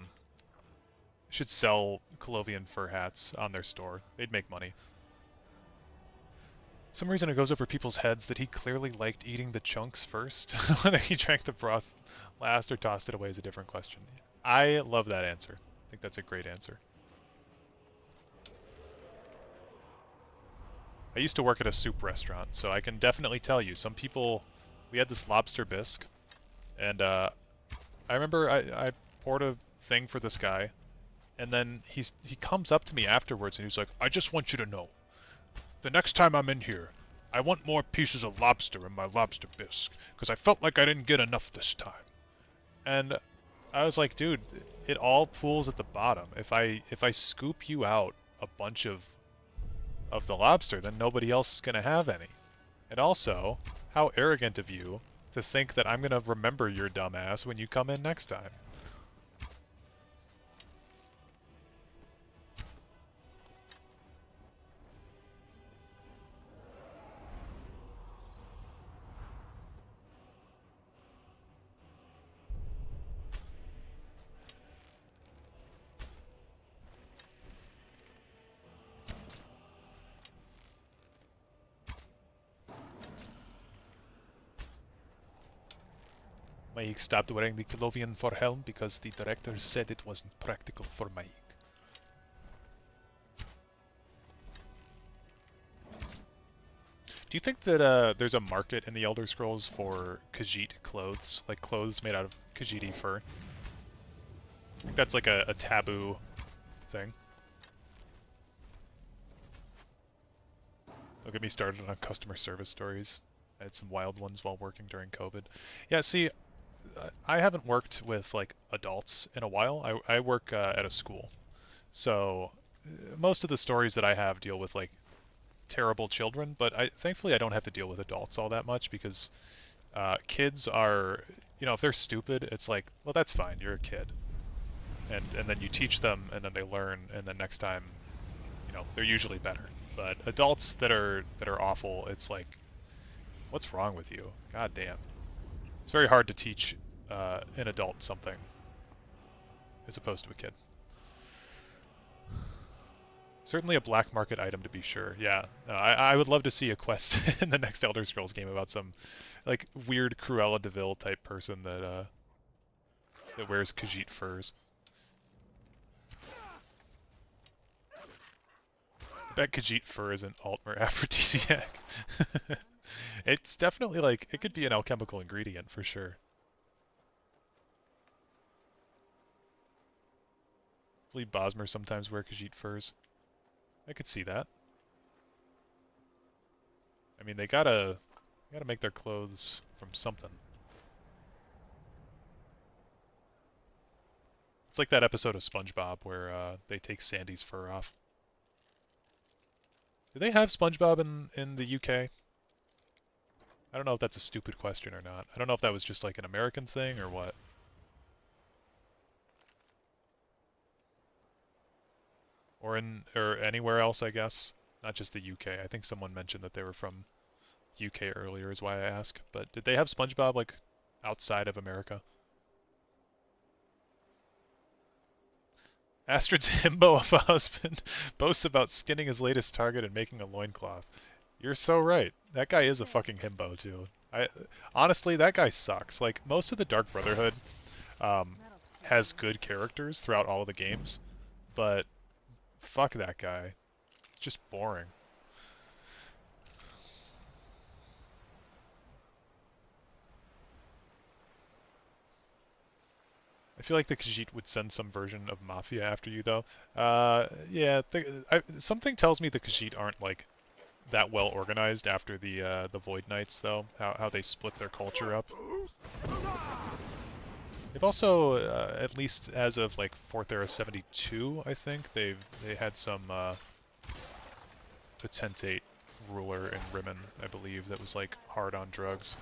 Colovian fur hats on their store. They'd make money. For some reason it goes over people's heads that he clearly liked eating the chunks first. Whether he drank the broth last or tossed it away is a different question. I love that answer. I think that's a great answer. I used to work at a soup restaurant, so I can definitely tell you, some people... We had this lobster bisque, and I remember I poured a thing for this guy, and then he comes up to me afterwards and he's like, I just want you to know, the next time I'm in here, I want more pieces of lobster in my lobster bisque, because I felt like I didn't get enough this time. And I was like, dude, it all pools at the bottom. If I scoop you out a bunch of the lobster, then nobody else is gonna have any. And also, how arrogant of you to think that I'm gonna remember your dumb ass when you come in next time. Maik stopped wearing the Colovian for helm because the director said it wasn't practical for Maik. Do you think that there's a market in the Elder Scrolls for Khajiit clothes? Like clothes made out of Khajiiti fur? I think that's like a taboo thing. Don't get me started on customer service stories. I had some wild ones while working during COVID. Yeah, see, I haven't worked with like adults in a while. I work at a school, so most of the stories that I have deal with like terrible children. But thankfully I don't have to deal with adults all that much because kids are, you know, if they're stupid, it's like, well, that's fine. You're a kid, and then you teach them, and then they learn, and then next time, you know, they're usually better. But adults that are awful, it's like, what's wrong with you? God damn. It's very hard to teach an adult something as opposed to a kid. Certainly a black market item to be sure. Yeah, I would love to see a quest in the next Elder Scrolls game about some like weird Cruella de Vil type person that that wears Khajiit furs. I bet Khajiit fur is an alt-mer aphrodisiac. It's definitely like, it could be an alchemical ingredient for sure. I believe Bosmer sometimes wear Khajiit furs. I could see that. I mean, they gotta make their clothes from something. It's like that episode of SpongeBob where they take Sandy's fur off. Do they have SpongeBob in the UK? I don't know if that's a stupid question or not. I don't know if that was just like an American thing or what. Or anywhere else, I guess. Not just the UK. I think someone mentioned that they were from the UK earlier is why I ask. But did they have SpongeBob like outside of America? Astrid's himbo of a husband boasts about skinning his latest target and making a loincloth. You're so right. That guy is a fucking himbo too. Honestly, that guy sucks. Like, most of the Dark Brotherhood has good characters throughout all of the games, but fuck that guy. It's just boring. I feel like the Khajiit would send some version of Mafia after you, though. Yeah, something tells me the Khajiit aren't, like, that well organized after the Void Knights, though. How they split their culture up. They've also, at least as of, like, 4th Era 72, I think, they had some potentate ruler in Rimmen, I believe, that was, like, hard on drugs.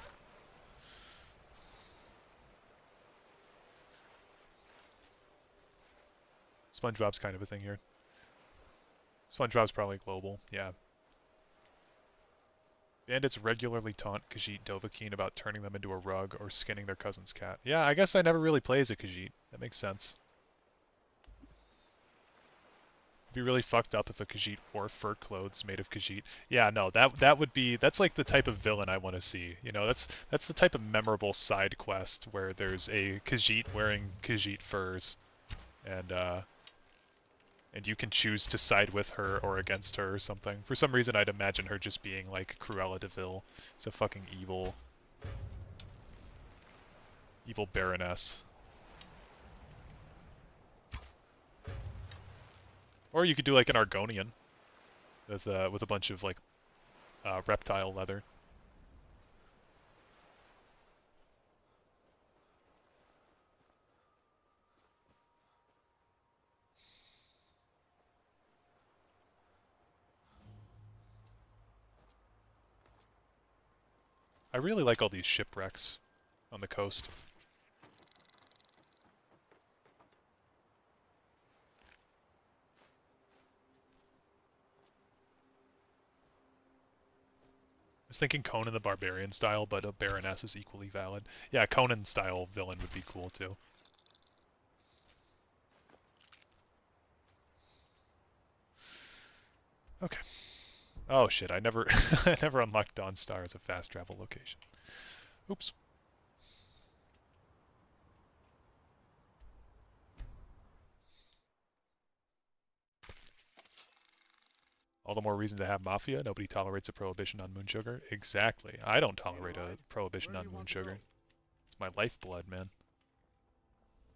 SpongeBob's kind of a thing here. SpongeBob's probably global, yeah. Bandits regularly taunt Khajiit Dovahkiin about turning them into a rug or skinning their cousin's cat. Yeah, I guess I never really play as a Khajiit. That makes sense. It'd be really fucked up if a Khajiit wore fur clothes made of Khajiit. Yeah, no, that would be, that's like the type of villain I want to see. You know, that's the type of memorable side quest where there's a Khajiit wearing Khajiit furs, and you can choose to side with her or against her or something. For some reason, I'd imagine her just being like Cruella de Vil. She's a fucking evil baroness. Or you could do like an Argonian with a bunch of like reptile leather. I really like all these shipwrecks on the coast. I was thinking Conan the Barbarian style, but a Baroness is equally valid. Yeah, Conan style villain would be cool too. Okay. Oh shit, I never I never unlocked Dawnstar as a fast travel location. Oops. All the more reason to have Mafia. Nobody tolerates a prohibition on moon sugar. Exactly. I don't tolerate a prohibition on moon sugar. It's my lifeblood, man.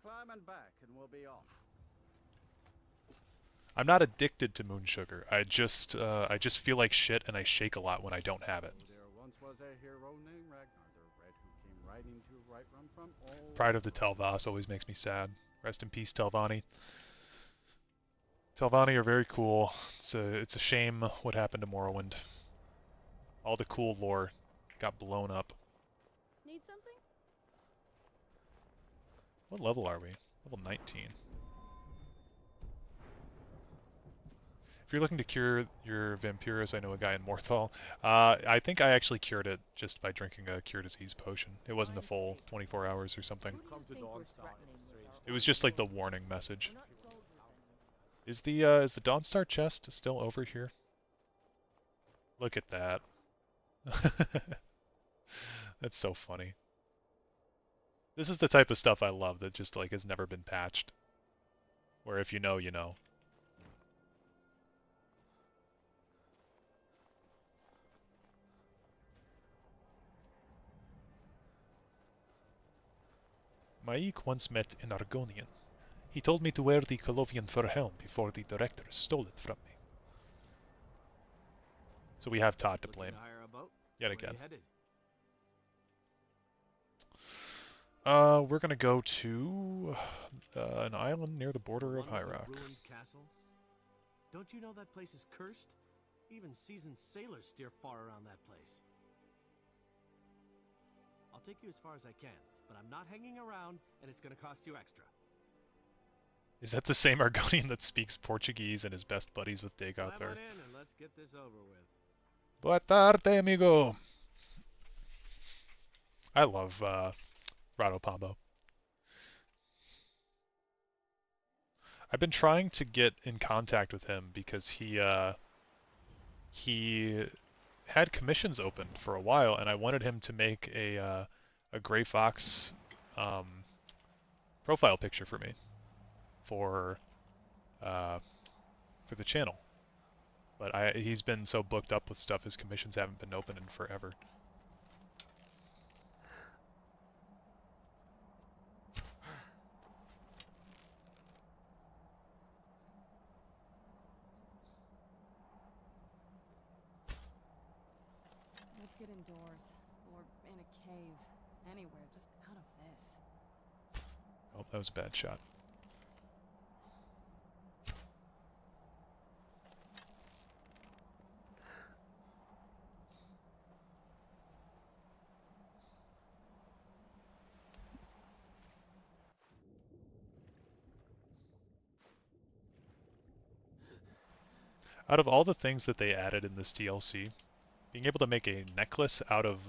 Climb and back, and we'll be off. I'm not addicted to moon sugar. I just feel like shit and I shake a lot when I don't have it. There once was a hero named Ragnar the Red who came riding to Whiterun from all... Pride of the Telvass always makes me sad. Rest in peace, Telvanni. Telvanni are very cool. It's a shame what happened to Morrowind. All the cool lore got blown up. Need something? What level are we? Level 19. If you're looking to cure your Vampirus, I know a guy in Morthal. I think I actually cured it just by drinking a cure disease potion. It wasn't a full 24 hours or something. It was just like the warning message. Is the Dawnstar chest still over here? Look at that. That's so funny. This is the type of stuff I love that just like has never been patched. Where if you know, you know. Maik once met an Argonian. He told me to wear the Colovian fur helm before the director stole it from me. So we have Todd to blame. Yet again. We're gonna go to an island near the border of High Rock. Ruined castle? Don't you know that place is cursed? Even seasoned sailors steer far around that place. I'll take you as far as I can, but I'm not hanging around, and it's gonna cost you extra. Is that the same Argonian that speaks Portuguese and is best buddies with Dagoth? Climb on in and let's get this over with. Boa tarde, amigo. I love Rado Pombo. I've been trying to get in contact with him because he had commissions open for a while, and I wanted him to make a Gray Fox profile picture for me for the channel. But he's been so booked up with stuff, his commissions haven't been open in forever. Let's get indoors, or in a cave, anywhere, just out of this. Oh, that was a bad shot. Out of all the things that they added in this DLC, being able to make a necklace out of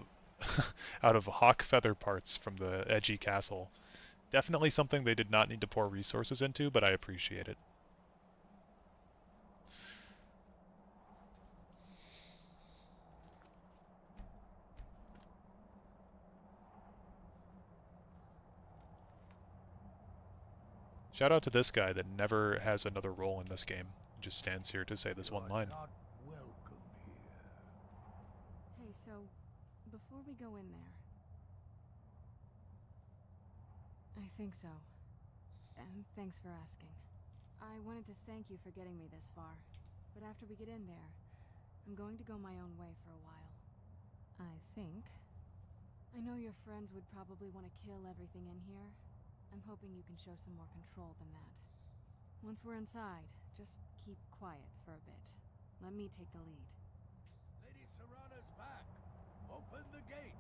out of hawk feather parts from the edgy castle, definitely something they did not need to pour resources into, but I appreciate it. Shout out to this guy that never has another role in this game. He just stands here to say this one line. Hey, so, before we go in there... I think so. And thanks for asking. I wanted to thank you for getting me this far. But after we get in there, I'm going to go my own way for a while. I think. I know your friends would probably want to kill everything in here. I'm hoping you can show some more control than that. Once we're inside, just keep quiet for a bit. Let me take the lead. Lady Serana's back. Open the gate.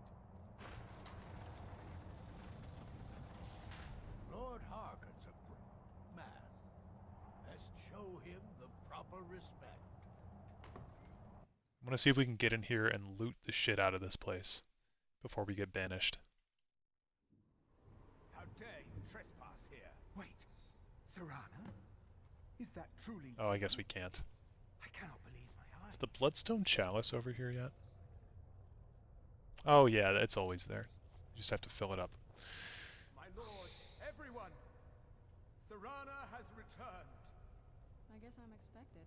Lord Harkon's a good man. Let's show him the proper respect. I want to see if we can get in here and loot the shit out of this place before we get banished. How dare you trespass here? Wait, Serana? Is that truly Oh, I guess we can't. I cannot believe my eyes. Is the Bloodstone Chalice over here yet? Oh yeah, it's always there. You just have to fill it up. My lord, everyone! Serana has returned! I guess I'm expected.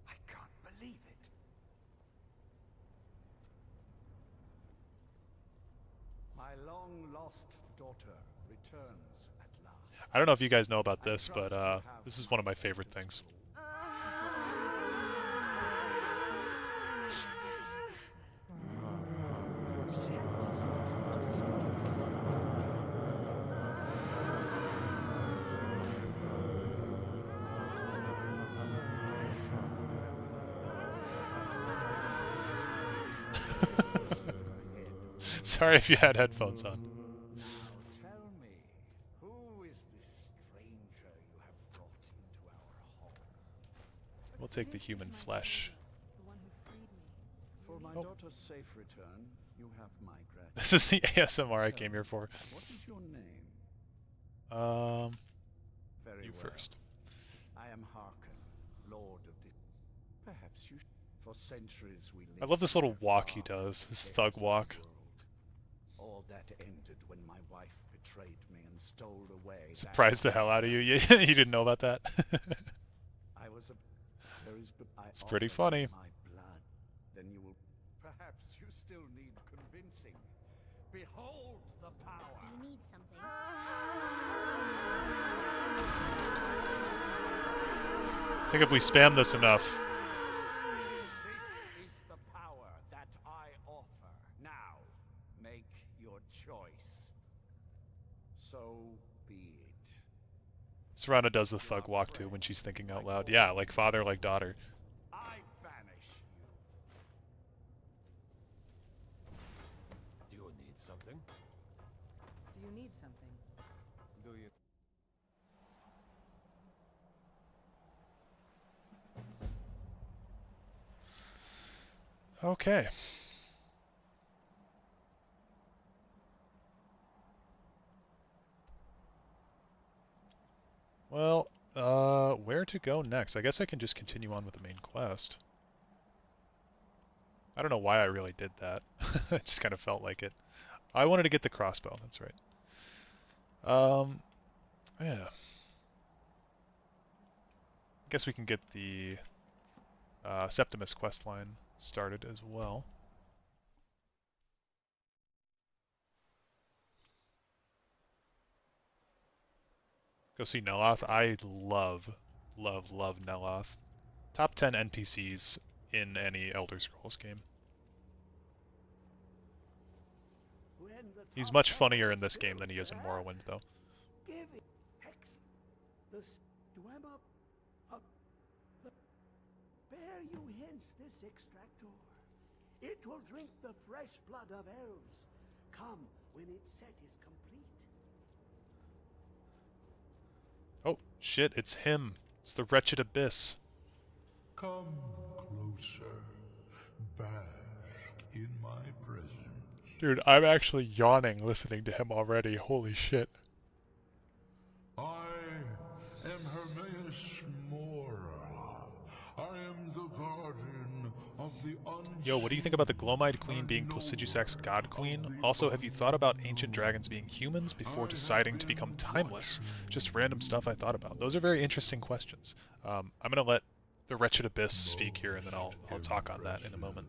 I can't believe it. My long-lost daughter returns at last. I don't know if you guys know about this, but this is one of my favorite things. Sorry if you had headphones on. Now tell me, who is this stranger you have brought into our hall? We'll take the human flesh. The one who freed me. For my daughter's safe return, you have my gratitude. This is the ASMR I came here for. What is your name? You well. first. I am Harkon, Lord of the... Perhaps you... For centuries we lived I love this little here walk he far does, from his the thug cares of the walk. world. All that ended when my wife betrayed me and stole away. Surprised the hell out of you. You didn't know about that? I was a... There is but I It's pretty offer you funny. My blood, then you will... Perhaps you still need convincing. Behold the power. Do you need something? I think if we spam this enough. This is the power that I offer. Now, make your choice. So be it. Serana does the thug walk too when she's thinking out loud. Yeah, like father, like daughter. I banish you. Do you need something? Do you need something? Do you? Okay. Well, where to go next? I guess I can just continue on with the main quest. I don't know why I really did that. I just kind of felt like it. I wanted to get the crossbow, that's right. Yeah. I guess we can get the Septimus questline started as well. Go see Neloth. I love Neloth. Top 10 NPCs in any Elder Scrolls game. He's much funnier in this game than he is in Morrowind, though. Give it, Hex. The Dwemer bear you hence this extractor. It will drink the fresh blood of elves. Come when its set is complete. Oh, shit, it's him. It's the Wretched Abyss. Come closer. Bask in my presence. Dude, I'm actually yawning listening to him already. Holy shit. I am Hermaeus Mora. I am the guardian of the unseen. Yo, what do you think about the Glomide Queen being Placidusac's God Queen? Also, have you thought about ancient dragons being humans before deciding to become timeless? Just random stuff I thought about. Those are very interesting questions. I'm gonna let the Wretched Abyss speak here, and then I'll talk on that in a moment.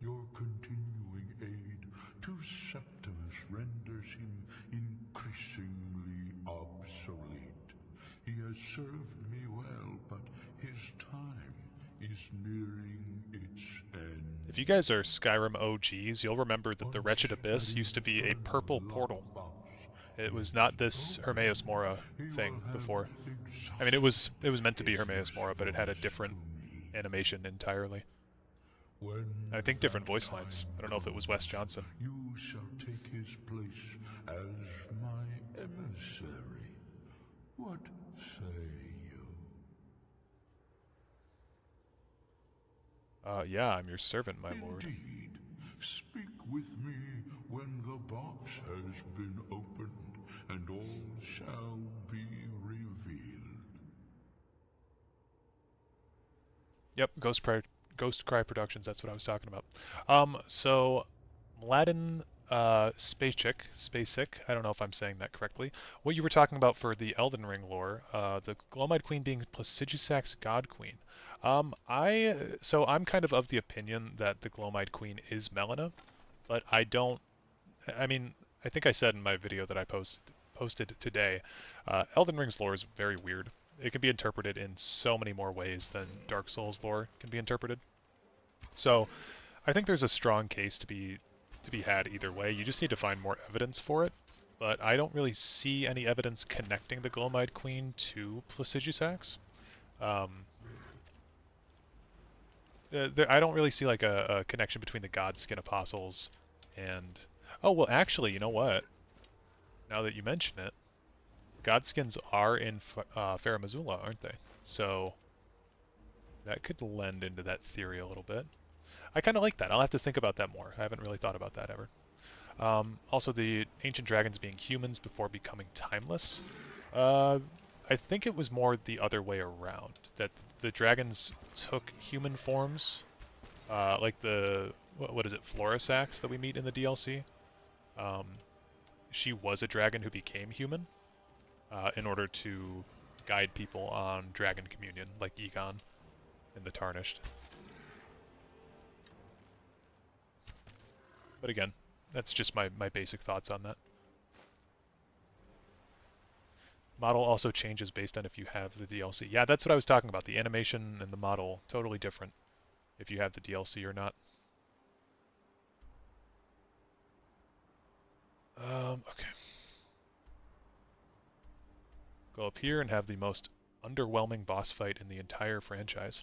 Your continuing aid to Septimus renders him increasingly obsolete. He has served me well, but his time is nearing its end. If you guys are Skyrim OGs, you'll remember that the Wretched Abyss used to be a purple portal. It was not this Hermaeus Mora thing before. I mean, it was meant to be Hermaeus Mora, but it had a different animation entirely. I think different voice lines. I don't know if it was Wes Johnson. You shall take his place as my emissary. What say you? Yeah, I'm your servant, my lord. Indeed. Speak with me when the box has been opened, and all shall be revealed. Yep, Ghost Cry Productions, that's what I was talking about. So Mladen Spacek, I don't know if I'm saying that correctly. What you were talking about for the Elden Ring lore, the Glowmite Queen being Placidusac's God Queen. I'm kind of the opinion that the Glowmite Queen is Melina, but I think I said in my video that I posted today, Elden Ring's lore is very weird. It can be interpreted in so many more ways than Dark Souls lore can be interpreted. So I think there's a strong case to be had either way. You just need to find more evidence for it. But I don't really see any evidence connecting the Glowmite Queen to Placidusax. I don't really see like a connection between the Godskin Apostles and... Oh, well, actually, you know what? Now that you mention it, Godskins are in Farum Azula, aren't they? So that could lend into that theory a little bit. I kind of like that. I'll have to think about that more. I haven't really thought about that ever. Also, the ancient dragons being humans before becoming timeless. I think it was more the other way around. That the dragons took human forms, like the what is it, Florisax that we meet in the DLC. She was a dragon who became human in order to guide people on Dragon Communion, like Egon in the Tarnished. But again, that's just my basic thoughts on that. Model also changes based on if you have the DLC. Yeah, that's what I was talking about. The animation and the model, totally different if you have the DLC or not. Okay. Go up here and have the most underwhelming boss fight in the entire franchise.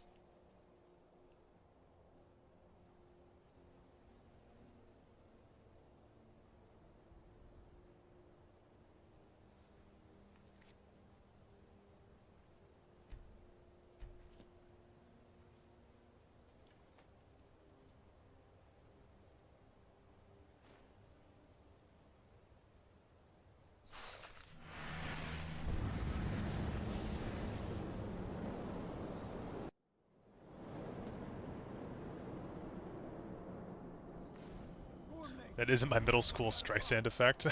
That isn't my middle school Streisand effect.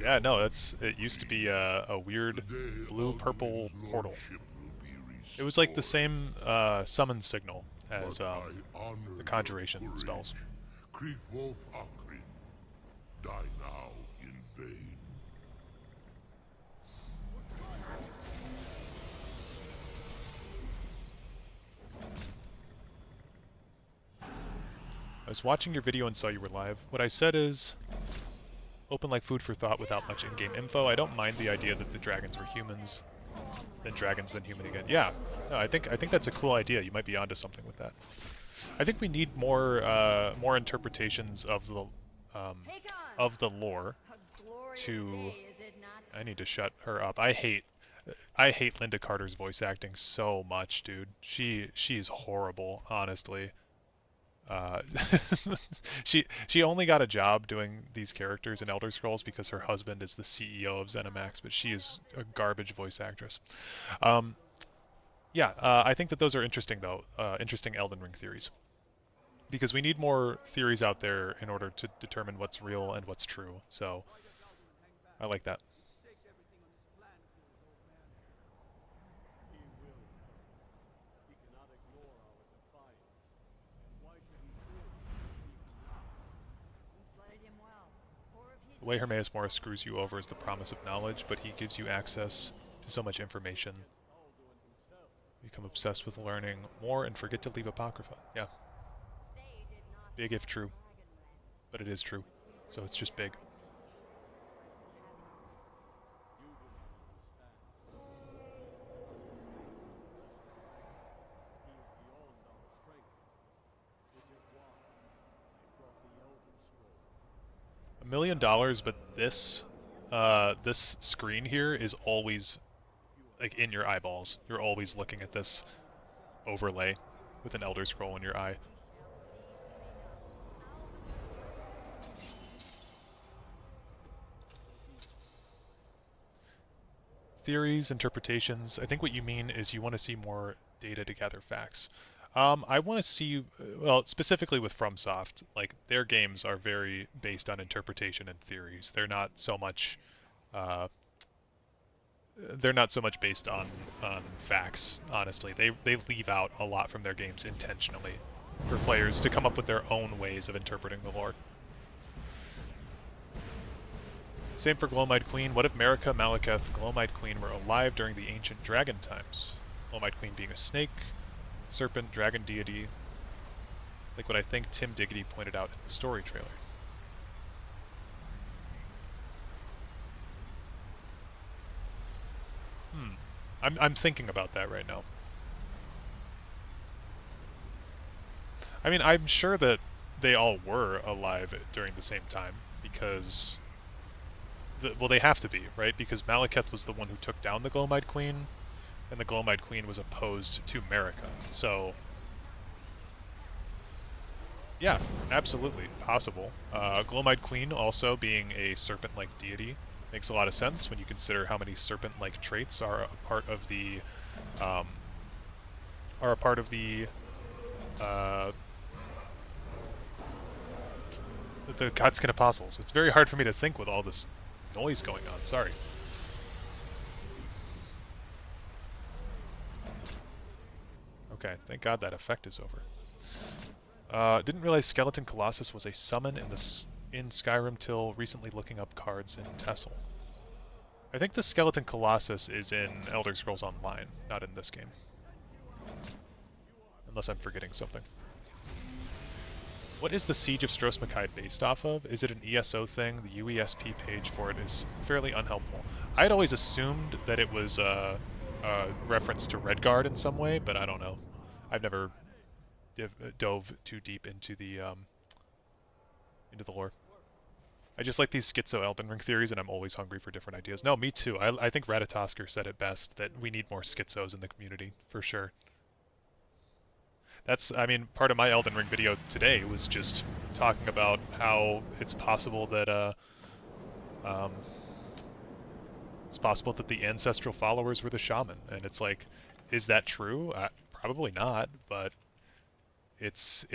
Yeah, no, it used to be a weird blue-purple portal. It was like the same summon signal as the conjuration spells. Die now in vain. I was watching your video and saw you were live. What I said is, open like food for thought without much in-game info. I don't mind the idea that the dragons were humans, then dragons, then human again. Yeah, no, I think that's a cool idea. You might be onto something with that. I think we need more interpretations of the lore to... I need to shut her up. I hate Linda Carter's voice acting so much, dude. She is horrible, honestly. She only got a job doing these characters in Elder Scrolls because her husband is the CEO of ZeniMax, but she is a garbage voice actress. Yeah, I think that those are interesting, though. Interesting Elden Ring theories. Because we need more theories out there in order to determine what's real and what's true. So, I like that. The way Hermaeus Morris screws you over is the promise of knowledge, but he gives you access to so much information. You become obsessed with learning more and forget to leave Apocrypha. Yeah. Big if true. But it is true. So it's just big. $1 million, but this this screen here is always like in your eyeballs. You're always looking at this overlay with an Elder Scroll in your eye. Theories, interpretations. I think what you mean is you want to see more data to gather facts. I want to see, well, specifically with FromSoft, like their games are very based on interpretation and theories. They're not so much based on facts, honestly. They leave out a lot from their games intentionally for players to come up with their own ways of interpreting the lore. Same for Glowmite Queen. What if Marika, Malekith, Glowmite Queen were alive during the ancient dragon times? Glowmite Queen being a snake, serpent, dragon deity, like what I think Tim Diggity pointed out in the story trailer. I'm thinking about that right now. I mean, I'm sure that they all were alive during the same time, because... well, they have to be, right? Because Malekith was the one who took down the Glowmite Queen, and the Glowmite Queen was opposed to Marika. So, yeah, absolutely possible. Glowmite Queen also being a serpent-like deity makes a lot of sense when you consider how many serpent-like traits are a part of the the Godskin Apostles. It's very hard for me to think with all this noise going on, sorry. Okay, thank God that effect is over. Didn't realize Skeleton Colossus was a summon in Skyrim till recently looking up cards in Tessel. I think the Skeleton Colossus is in Elder Scrolls Online, not in this game. Unless I'm forgetting something. What is the Siege of Stros-Makai based off of? Is it an ESO thing? The UESP page for it is fairly unhelpful. I'd always assumed that it was a reference to Redguard in some way, but I don't know. I've never dove too deep into the lore. I just like these schizo Elden Ring theories, and I'm always hungry for different ideas. No, me too. I think Ratatosker said it best, that we need more schizos in the community, for sure. That's, I mean, part of my Elden Ring video today was just talking about how it's possible that the ancestral followers were the shaman, and it's like, is that true? Probably not, but it's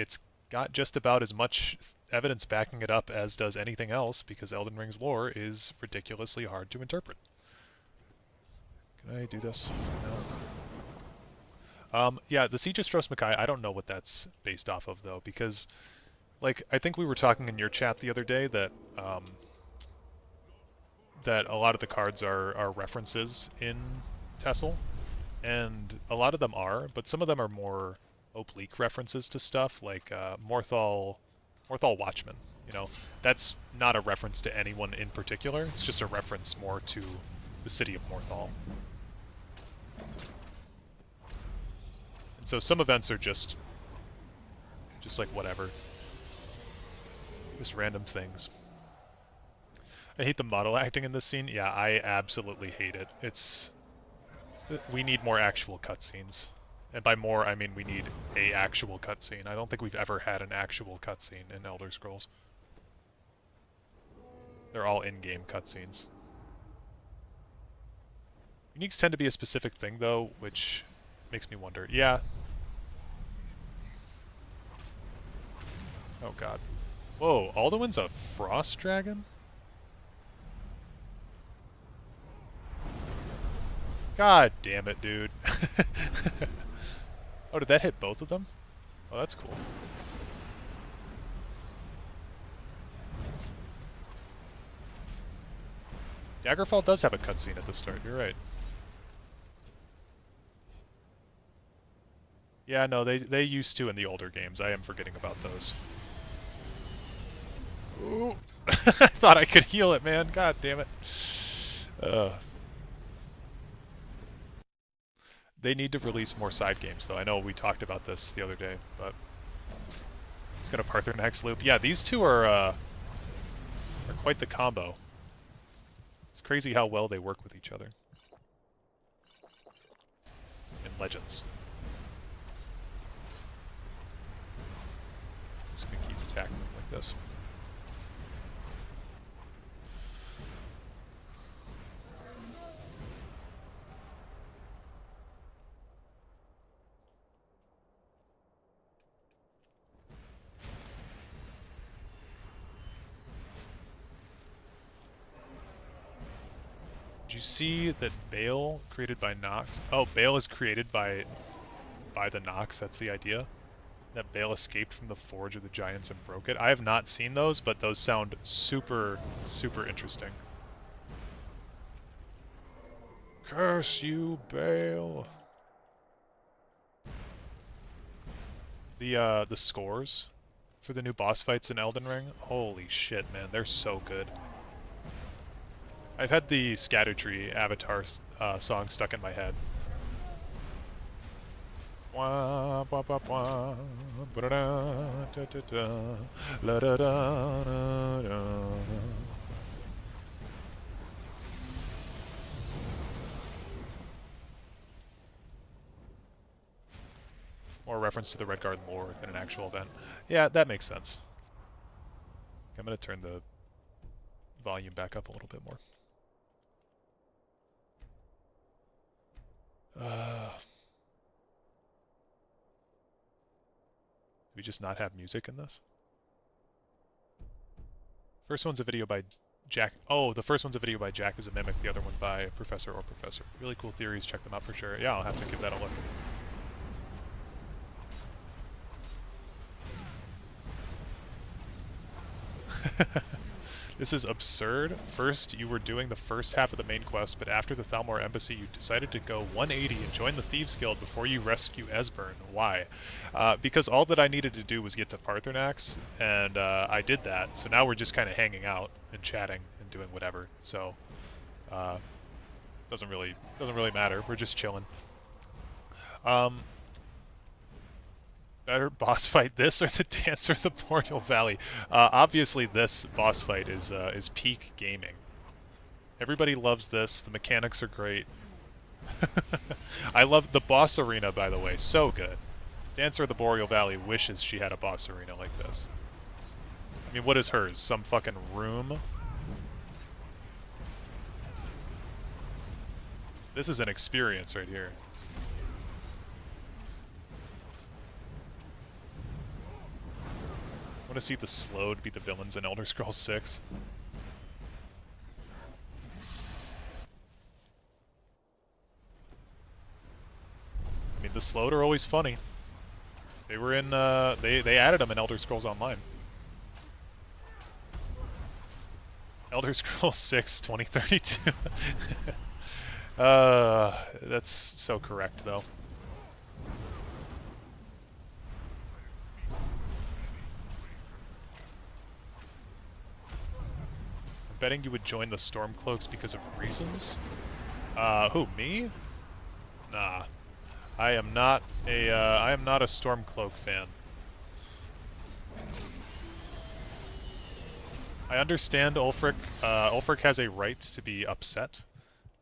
got just about as much evidence backing it up as does anything else, because Elden Ring's lore is ridiculously hard to interpret. Can I do this? No. Yeah, the Siege of Stros-Makai, I don't know what that's based off of, though, because, like, I think we were talking in your chat the other day that that a lot of the cards are references in Tessel, and a lot of them are, but some of them are more oblique references to stuff, like Morthal Watchman, you know? That's not a reference to anyone in particular, it's just a reference more to the city of Morthal. So some events are just like whatever. Just random things. I hate the model acting in this scene. Yeah, I absolutely hate it. We need more actual cutscenes. And by more, I mean we need a actual cutscene. I don't think we've ever had an actual cutscene in Elder Scrolls. They're all in-game cutscenes. Uniques tend to be a specific thing, though, which makes me wonder. Yeah. Oh god. Whoa, Alduin's a frost dragon? God damn it, dude. Oh, did that hit both of them? Oh, that's cool. Daggerfall does have a cutscene at the start, you're right. Yeah, no, they used to in the older games. I am forgetting about those. Ooh. I thought I could heal it, man. God damn it. They need to release more side games, though. I know we talked about this the other day, but it's gonna Paarthurnax loop. Yeah, these two are quite the combo. It's crazy how well they work with each other. In Legends. Just gonna keep attacking them like this. Did you see that Bale created by Nox? Oh, Bale is created by the Nox, that's the idea? That Bale escaped from the Forge of the Giants and broke it? I have not seen those, but those sound super, super interesting. Curse you, Bale! The scores for the new boss fights in Elden Ring, holy shit, man, they're so good. I've had the Scattertree Avatar song stuck in my head. Wah, wah, wah, wah, ba-da-da, da-da-da, la-da-da-da-da. More reference to the Redguard lore than an actual event. Yeah, that makes sense. I'm going to turn the volume back up a little bit more. Do we just not have music in this? First one's a video by Jack. Oh, the first one's a video by Jack is a Mimic, the other one by Professor or Professor. Really cool theories, check them out for sure. Yeah, I'll have to give that a look. This is absurd. First, you were doing the first half of the main quest, but after the Thalmor Embassy, you decided to go 180 and join the Thieves Guild before you rescue Esbern. Why? Because all that I needed to do was get to Paarthurnax, and I did that. So now we're just kind of hanging out and chatting and doing whatever. So doesn't really matter. We're just chilling. Better boss fight, this or the Dancer of the Boreal Valley? Obviously this boss fight is peak gaming. Everybody loves this, the mechanics are great. I love the boss arena, by the way, so good. Dancer of the Boreal Valley wishes she had a boss arena like this. I mean, what is hers? Some fucking room? This is an experience right here. I want to see the Slowed be the villains in Elder Scrolls 6. I mean, the Slowed are always funny. They were in, they added them in Elder Scrolls Online. Elder Scrolls 6, 2032. That's so correct, though. Betting you would join the Stormcloaks because of reasons? Who, me? Nah. I am not a Stormcloak fan. I understand Ulfric. Ulfric has a right to be upset,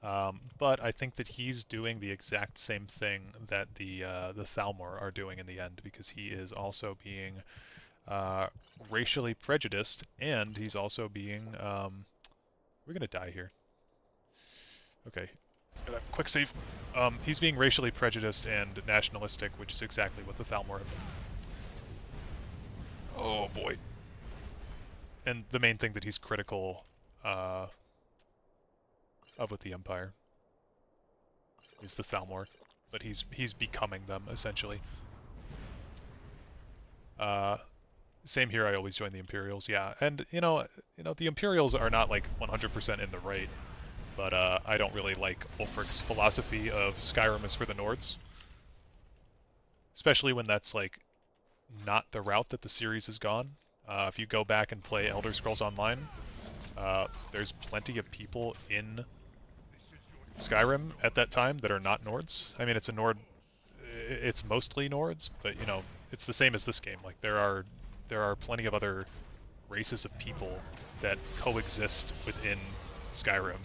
but I think that he's doing the exact same thing that the Thalmor are doing in the end, because he is also being racially prejudiced, and he's also being we're gonna die here. Okay, quick save. He's being racially prejudiced and nationalistic, which is exactly what the Thalmor have done. Oh boy. And the main thing that he's critical of with the Empire is the Thalmor, but he's becoming them essentially. Same here. I always join the Imperials, yeah. And you know, the Imperials are not like 100% in the right, but I don't really like Ulfric's philosophy of Skyrim is for the Nords, especially when that's like not the route that the series has gone. If you go back and play Elder Scrolls Online, there's plenty of people in Skyrim at that time that are not Nords. I mean, it's a Nord, it's mostly Nords, but you know, it's the same as this game. Like there are plenty of other races of people that coexist within Skyrim.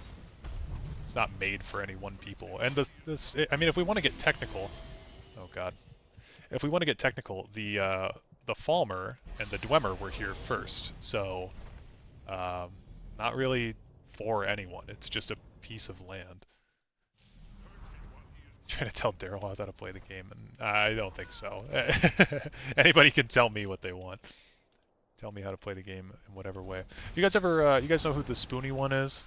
It's not made for any one people. And I mean, if we want to get technical, oh god, if we want to get technical, the Falmer and the Dwemer were here first, so not really for anyone. It's just a piece of land. Trying to tell Dareloth how to play the game, and I don't think so. Anybody can tell me what they want. Tell me how to play the game in whatever way. You guys ever, you guys know who the Spoony one is?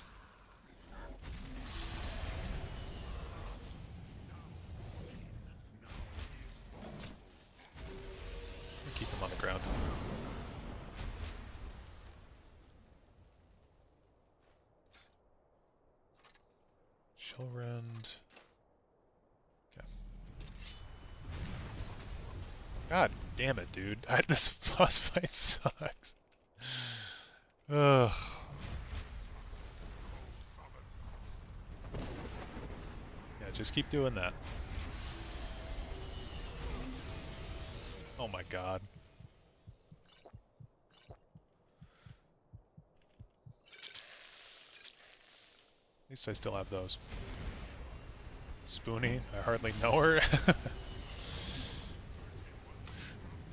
Keep him on the ground. Shellrend. Okay. God damn it, dude. This boss fight sucks. Ugh. Yeah, just keep doing that. Oh my god. At least I still have those. Spoony, I hardly know her.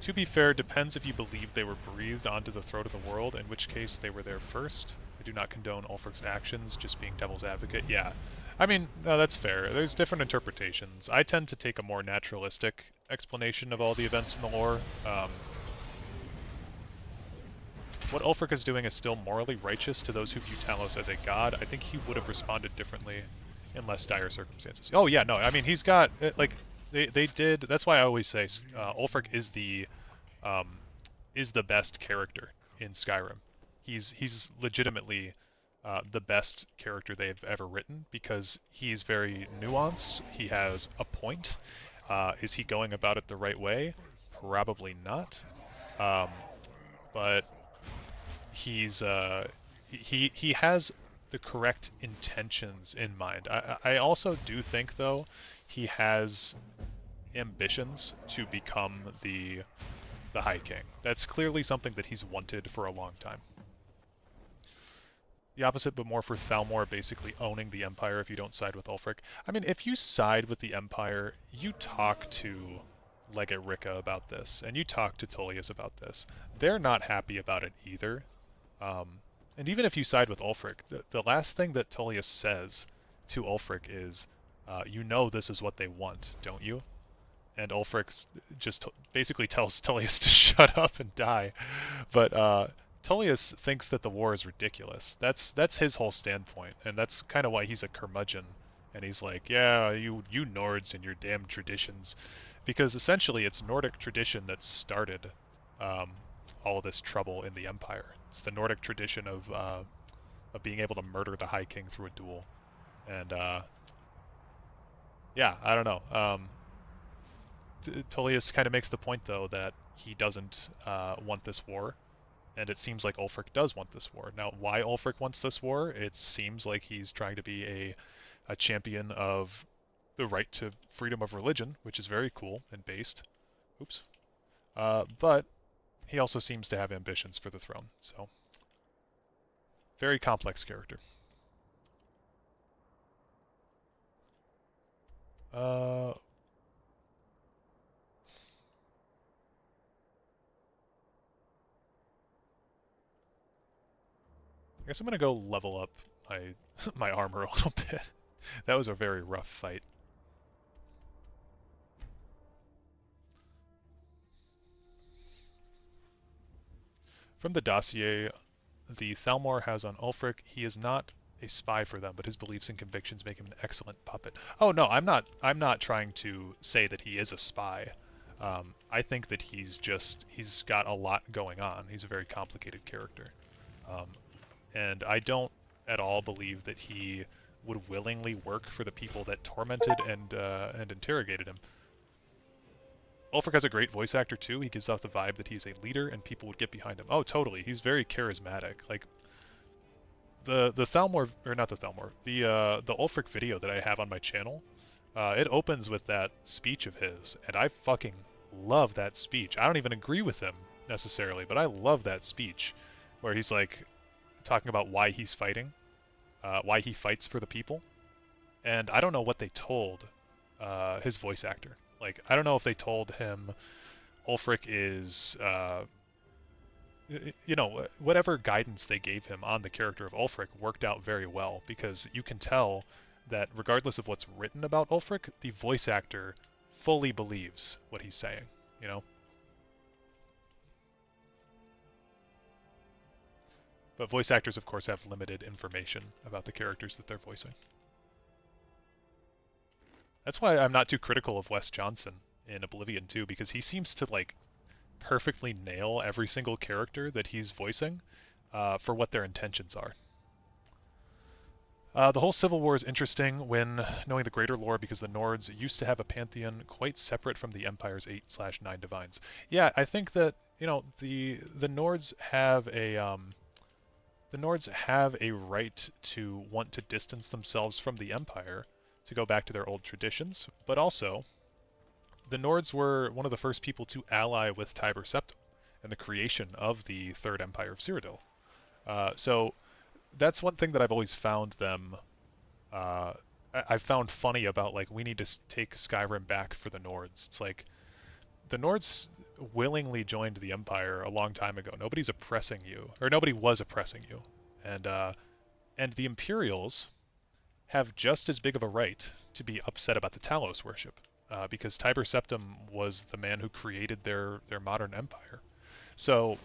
To be fair, depends if you believe they were breathed onto the throat of the world, in which case they were there first. I do not condone Ulfric's actions, just being devil's advocate. Yeah, I mean, no, that's fair. There's different interpretations. I tend to take a more naturalistic explanation of all the events in the lore. What Ulfric is doing is still morally righteous to those who view Talos as a god. I think he would have responded differently in less dire circumstances. Oh yeah, no, I mean, he's got, like, they did, that's why I always say Ulfric is the best character in Skyrim. He's legitimately the best character they've ever written, because he's very nuanced, he has a point. Is he going about it the right way? Probably not. But he's he has the correct intentions in mind. I also do think, though, he has ambitions to become the High King. That's clearly something that he's wanted for a long time. The opposite, but more for Thalmor basically owning the Empire if you don't side with Ulfric. I mean, if you side with the Empire, you talk to Legate Ricca about this, and you talk to Tullius about this. They're not happy about it either. And even if you side with Ulfric, the last thing that Tullius says to Ulfric is, you know this is what they want, don't you? And Ulfric just basically tells Tullius to shut up and die. But Tullius thinks that the war is ridiculous. That's his whole standpoint, and that's kind of why he's a curmudgeon. And he's like, yeah, you Nords and your damn traditions. Because essentially it's Nordic tradition that started all of this trouble in the Empire. It's the Nordic tradition of being able to murder the High King through a duel. And yeah, I don't know. Tullius kind of makes the point, though, that he doesn't want this war, and it seems like Ulfric does want this war. Now, why Ulfric wants this war? It seems like he's trying to be a champion of the right to freedom of religion, which is very cool and based. Oops. But he also seems to have ambitions for the throne, so very complex character. I guess I'm gonna go level up my armor a little bit. That was a very rough fight. From the dossier the Thalmor has on Ulfric, he is not a spy for them, but his beliefs and convictions make him an excellent puppet. Oh no, I'm not trying to say that he is a spy. I think that he's got a lot going on. He's a very complicated character. And I don't at all believe that he would willingly work for the people that tormented and interrogated him. Ulfric has a great voice actor too. He gives off the vibe that he's a leader and people would get behind him. Oh, totally. He's very charismatic. Like the Thalmor, or not the Thalmor, the Ulfric video that I have on my channel, it opens with that speech of his, and I fucking love that speech. I don't even agree with him necessarily, but I love that speech where he's like talking about why he's fighting, why he fights for the people. And I don't know what they told his voice actor. Like, I don't know if they told him Ulfric is, you know, whatever guidance they gave him on the character of Ulfric worked out very well, because you can tell that regardless of what's written about Ulfric, the voice actor fully believes what he's saying, you know? But voice actors, of course, have limited information about the characters that they're voicing. That's why I'm not too critical of Wes Johnson in Oblivion 2, because he seems to, like, perfectly nail every single character that he's voicing for what their intentions are. The whole Civil War is interesting when knowing the greater lore, because the Nords used to have a pantheon quite separate from the Empire's 8/9 divines. Yeah, I think that, you know, the Nords have a right to want to distance themselves from the Empire to go back to their old traditions, but also the Nords were one of the first people to ally with Tiber Septim and the creation of the Third Empire of Cyrodiil. So that's one thing that I've always found them, I've found funny about, like, we need to take Skyrim back for the Nords. It's like, the Nords willingly joined the Empire a long time ago. Nobody's oppressing you, or nobody was oppressing you. And the Imperials have just as big of a right to be upset about the Talos worship, because Tiber Septim was the man who created their modern empire. So,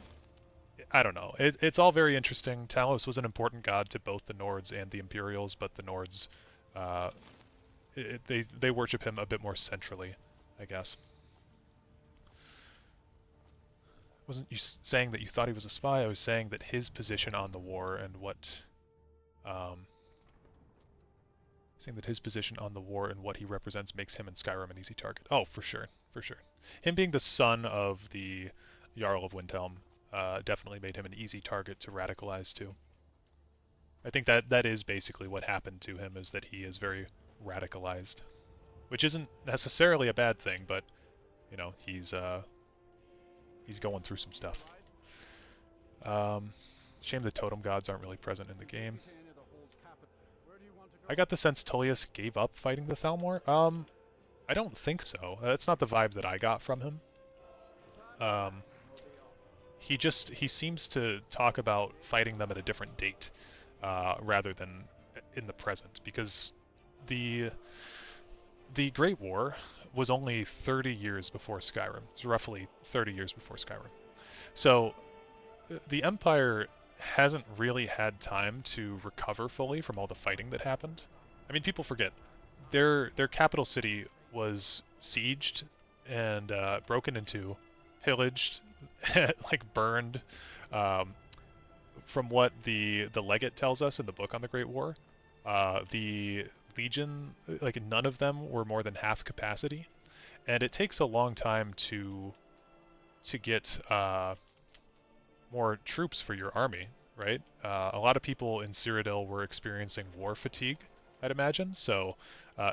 I don't know. It's all very interesting. Talos was an important god to both the Nords and the Imperials, but the Nords, they worship him a bit more centrally, I guess. Wasn't you saying that you thought he was a spy? I was saying that his position on the war and what, he represents makes him in Skyrim an easy target. Oh, for sure, for sure. Him being the son of the Jarl of Windhelm definitely made him an easy target to radicalize to. I think that is basically what happened to him, is that he is very radicalized, which isn't necessarily a bad thing, but, you know, he's going through some stuff. Shame the totem gods aren't really present in the game. I got the sense Tullius gave up fighting the Thalmor. I don't think so. That's not the vibe that I got from him. He seems to talk about fighting them at a different date, rather than in the present, because the Great War was only 30 years before Skyrim. It was roughly 30 years before Skyrim. So the Empire hasn't really had time to recover fully from all the fighting that happened. I mean, people forget. Their capital city was sieged and broken into, pillaged, like burned. From what the legate tells us in the book on the Great War, the Legion, like, none of them were more than half capacity, and it takes a long time to get more troops for your army, right? A lot of people in Cyrodiil were experiencing war fatigue, I'd imagine. So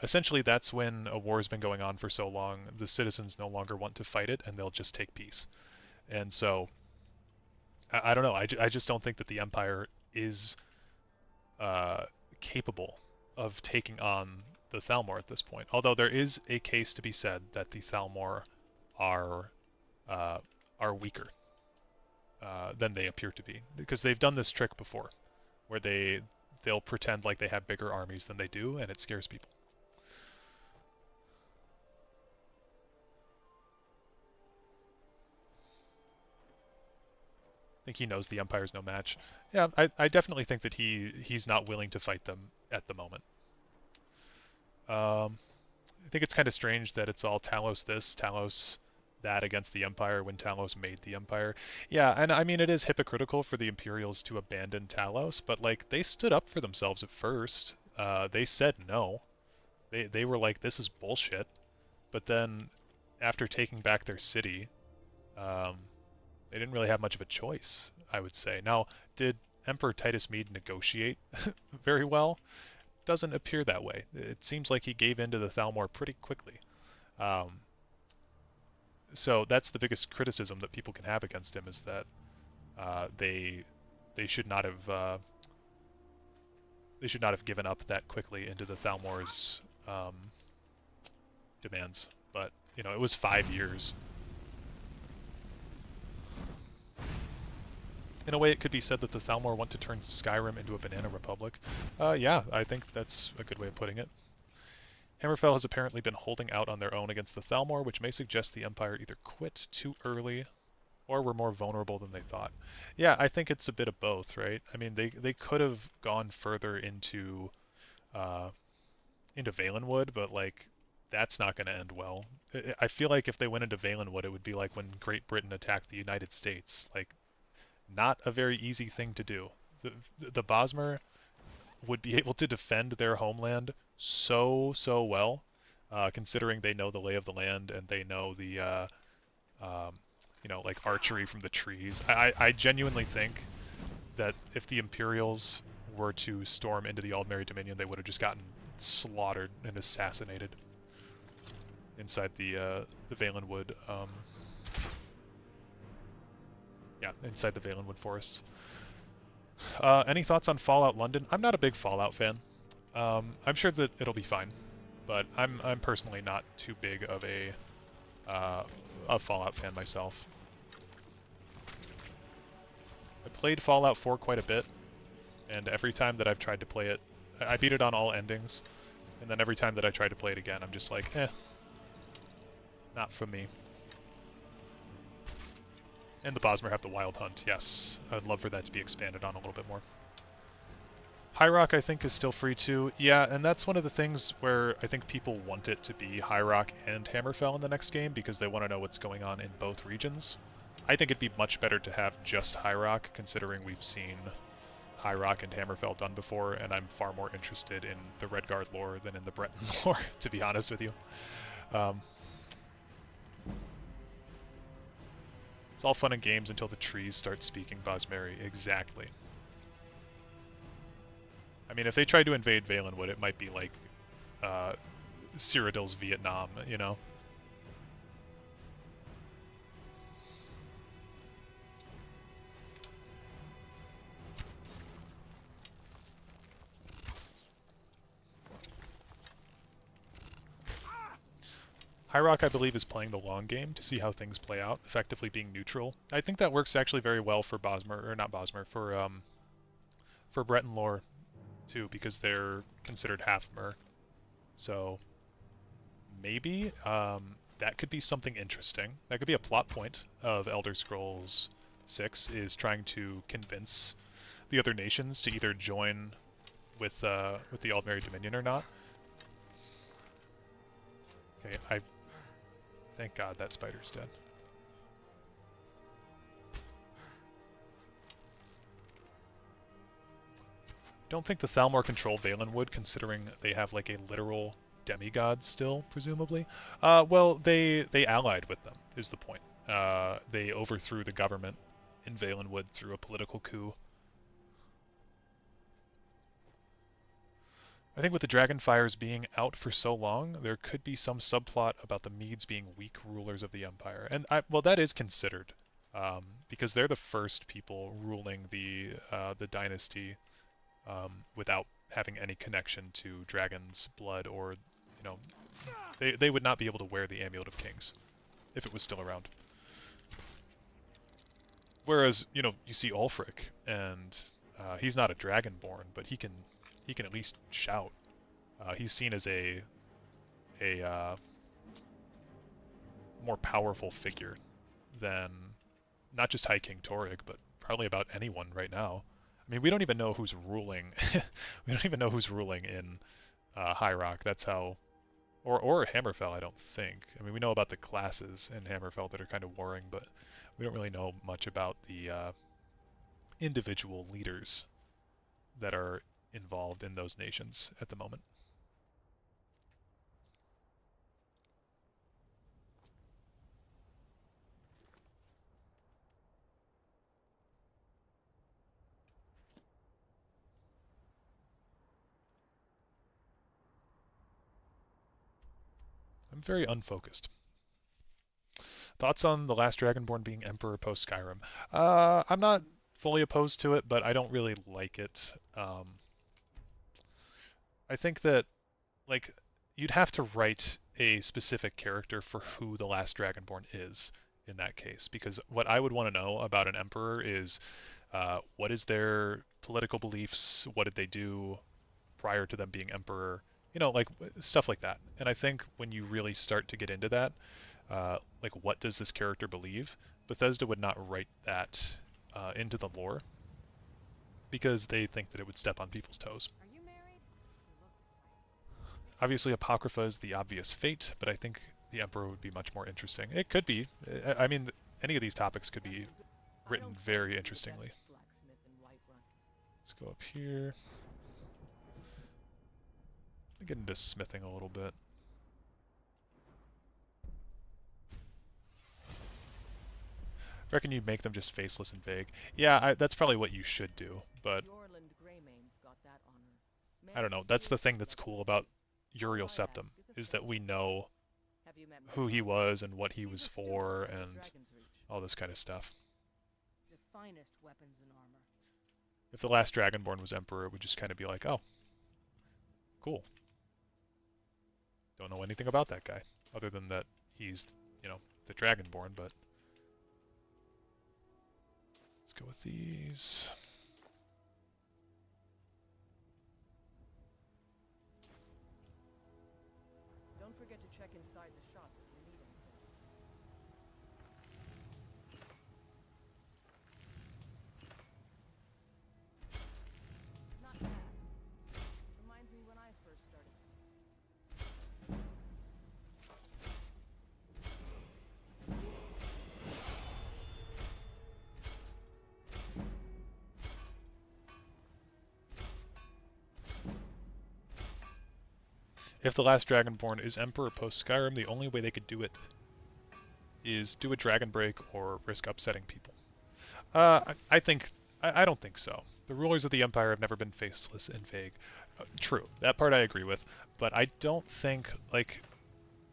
essentially, that's when a war has been going on for so long, the citizens no longer want to fight it, and they'll just take peace. And so I don't know. I just don't think that the Empire is capable of taking on the Thalmor at this point. Although there is a case to be said that the Thalmor are weaker than they appear to be, because they've done this trick before, where they'll pretend like they have bigger armies than they do, and it scares people. I think he knows the Empire's no match. Yeah, I definitely think that he's not willing to fight them at the moment. I think it's kind of strange that it's all Talos this, Talos that against the Empire when Talos made the Empire. Yeah, and I mean, it is hypocritical for the Imperials to abandon Talos, but, like, they stood up for themselves at first. They said no. They were like, this is bullshit. But then, after taking back their city, they didn't really have much of a choice, I would say. Now, did Emperor Titus Mede negotiate very well? Doesn't appear that way. It seems like he gave in to the Thalmor pretty quickly. So that's the biggest criticism that people can have against him, is that they they should not have given up that quickly into the Thalmor's demands. But you know, it was 5 years. In a way, it could be said that the Thalmor want to turn Skyrim into a banana republic. Yeah, I think that's a good way of putting it. Hammerfell has apparently been holding out on their own against the Thalmor, which may suggest the Empire either quit too early or were more vulnerable than they thought. Yeah, I think it's a bit of both, right? I mean, they could have gone further into Valenwood, but like that's not going to end well. I feel like if they went into Valenwood, it would be like when Great Britain attacked the United States. Like, not a very easy thing to do. The Bosmer would be able to defend their homeland so well, considering they know the lay of the land and they know the you know, like archery from the trees. I genuinely think that if the Imperials were to storm into the Aldmeri Dominion, they would have just gotten slaughtered and assassinated inside the Valenwood. Yeah, inside the Valenwood forests. Any thoughts on Fallout London? I'm not a big Fallout fan. I'm sure that it'll be fine, but I'm personally not too big of a Fallout fan myself. I played Fallout 4 quite a bit, and every time that I've tried to play it, I beat it on all endings, and then every time that I try to play it again, I'm just like, not for me. And the Bosmer have the Wild Hunt, yes. I'd love for that to be expanded on a little bit more. High Rock, I think, is still free too. Yeah, and that's one of the things where I think people want it to be High Rock and Hammerfell in the next game because they want to know what's going on in both regions. I think it'd be much better to have just High Rock, considering we've seen High Rock and Hammerfell done before, and I'm far more interested in the Redguard lore than in the Breton lore, to be honest with you. It's all fun and games until the trees start speaking Bosmeri. Exactly. I mean, if they tried to invade Valenwood, it might be like Cyrodiil's Vietnam, you know? High Rock, I believe, is playing the long game to see how things play out, effectively being neutral. I think that works actually very well for Bosmer, or not Bosmer, for Breton lore too, because they're considered half Mer. So maybe that could be something interesting. That could be a plot point of Elder Scrolls 6, is trying to convince the other nations to either join with the Aldmeri Dominion or not. Okay, thank God that spider's dead. Don't think the Thalmor control Valenwood, considering they have like a literal demigod still, presumably. Well, they allied with them, is the point. They overthrew the government in Valenwood through a political coup. I think with the Dragonfires being out for so long, there could be some subplot about the Medes being weak rulers of the Empire. And, well, that is considered, because they're the first people ruling the dynasty without having any connection to dragon's blood, or, you know, they would not be able to wear the Amulet of Kings if it was still around. Whereas, you know, you see Ulfric, and he's not a Dragonborn, but he can at least shout. He's seen as a more powerful figure than not just High King Torygg, but probably about anyone right now. I mean, we don't even know who's ruling. We don't even know who's ruling in High Rock. That's how, or Hammerfell. I don't think. I mean, we know about the classes in Hammerfell that are kind of warring, but we don't really know much about the individual leaders that are involved in those nations at the moment. I'm very unfocused. Thoughts on the last Dragonborn being Emperor post Skyrim? I'm not fully opposed to it, but I don't really like it. I think that like you'd have to write a specific character for who the last Dragonborn is in that case, because what I would want to know about an emperor is what is their political beliefs, what did they do prior to them being emperor, like stuff like that. And I think when you really start to get into that, like what does this character believe, Bethesda would not write that into the lore because they think that it would step on people's toes. Obviously, Apocrypha is the obvious fate, but I think the Emperor would be much more interesting. It could be. I mean, any of these topics could be written very interestingly. Let's go up here. Get into smithing a little bit. I reckon you'd make them just faceless and vague. Yeah, that's probably what you should do, but I don't know. That's the thing that's cool about Uriel Septim, is that we know who he was and what he was for and all this kind of stuff. If the last Dragonborn was Emperor, it would just kind of be like, oh, cool. Don't know anything about that guy, other than that he's, the Dragonborn, but let's go with these. Don't forget to check inside the shop if you need anything. Not bad. Reminds me when I first started. If the last Dragonborn is Emperor post Skyrim, the only way they could do it is do a Dragon Break or risk upsetting people. I don't think so. The rulers of the Empire have never been faceless and vague. True, that part I agree with, but I don't think,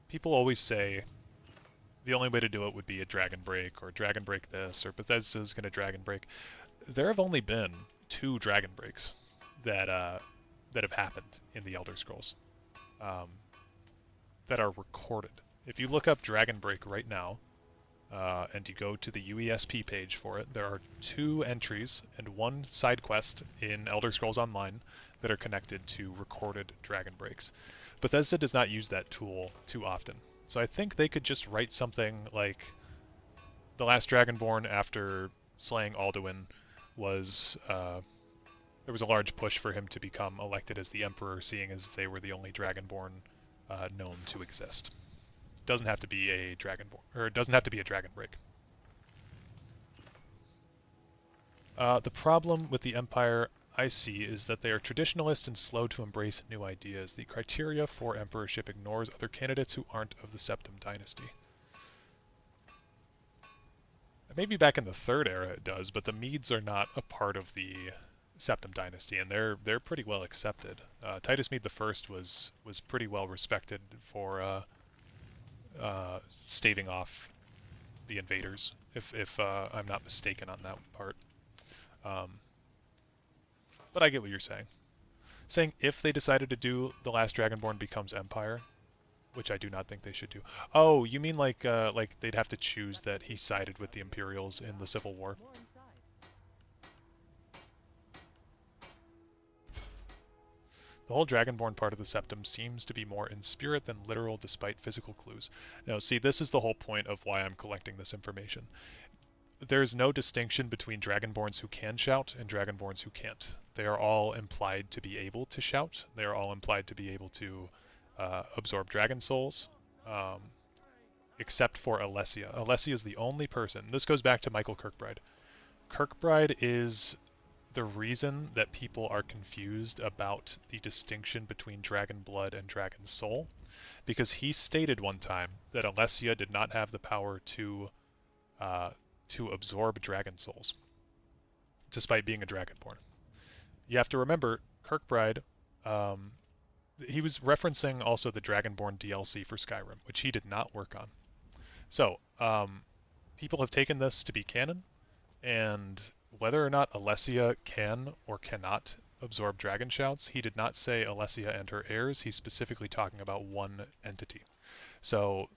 people always say the only way to do it would be a Dragon Break, or Dragon Break this, or Bethesda's gonna Dragon Break. There have only been 2 Dragon Breaks that have happened in the Elder Scrolls. That are recorded. If you look up Dragon Break right now, and you go to the UESP page for it, there are 2 entries and 1 side quest in Elder Scrolls Online that are connected to recorded Dragon Breaks. Bethesda does not use that tool too often, so I think they could just write something like the last Dragonborn after slaying Alduin was there was a large push for him to become elected as the Emperor, seeing as they were the only Dragonborn known to exist. Doesn't have to be a Dragonborn, or it doesn't have to be a Dragon Break. The problem with the Empire I see is that they are traditionalist and slow to embrace new ideas. The criteria for emperorship ignores other candidates who aren't of the Septim dynasty. Maybe back in the Third Era it does, but the Medes are not a part of the Septim dynasty, and they're pretty well accepted. Titus Mede I was pretty well respected for staving off the invaders, if I'm not mistaken on that part. But I get what you're saying. Saying if they decided to do the last Dragonborn becomes Empire, which I do not think they should do. Oh, you mean like they'd have to choose that he sided with the Imperials in the Civil War? The whole Dragonborn part of the Septim seems to be more in spirit than literal despite physical clues. Now, see, this is the whole point of why I'm collecting this information. There's no distinction between Dragonborns who can shout and Dragonborns who can't. They are all implied to be able to shout. They are all implied to be able to absorb dragon souls, except for Alessia. Alessia is the only person. This goes back to Michael Kirkbride. Kirkbride is the reason that people are confused about the distinction between dragon blood and dragon soul, because he stated one time that Alessia did not have the power to absorb dragon souls, despite being a dragonborn. You have to remember, Kirkbride, he was referencing also the Dragonborn DLC for Skyrim, which he did not work on. So, people have taken this to be canon, and whether or not Alessia can or cannot absorb dragon shouts, he did not say Alessia and her heirs. He's specifically talking about one entity. So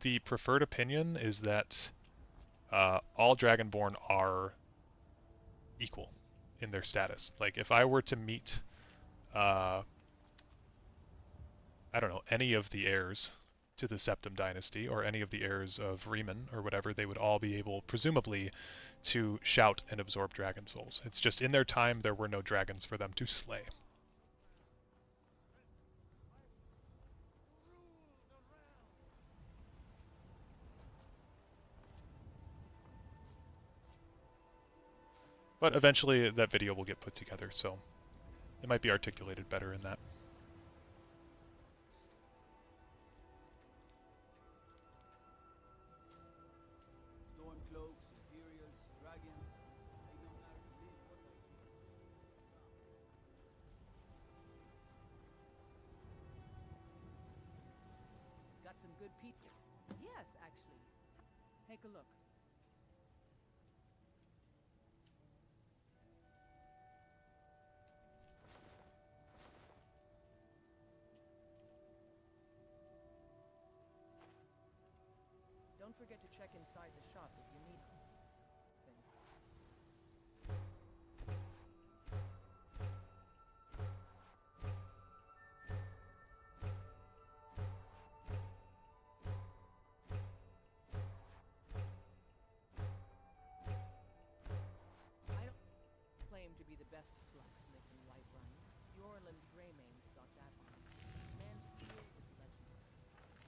the preferred opinion is that all Dragonborn are equal in their status. Like if I were to meet, I don't know, any of the heirs to the Septim Dynasty or any of the heirs of Riemann or whatever, they would all be able, presumably, to shout and absorb dragon souls. It's just in their time there were no dragons for them to slay. But eventually that video will get put together, so it might be articulated better in that. Stormcloaks, Imperials, dragons, they don't matter to me. What they Got some good people. Yes, actually. Take a look. Don't forget to check inside the shop if you need them. I don't claim to be the best blacksmith in Whiterun. Yorland Greymane's got that one. Man's steel is legendary.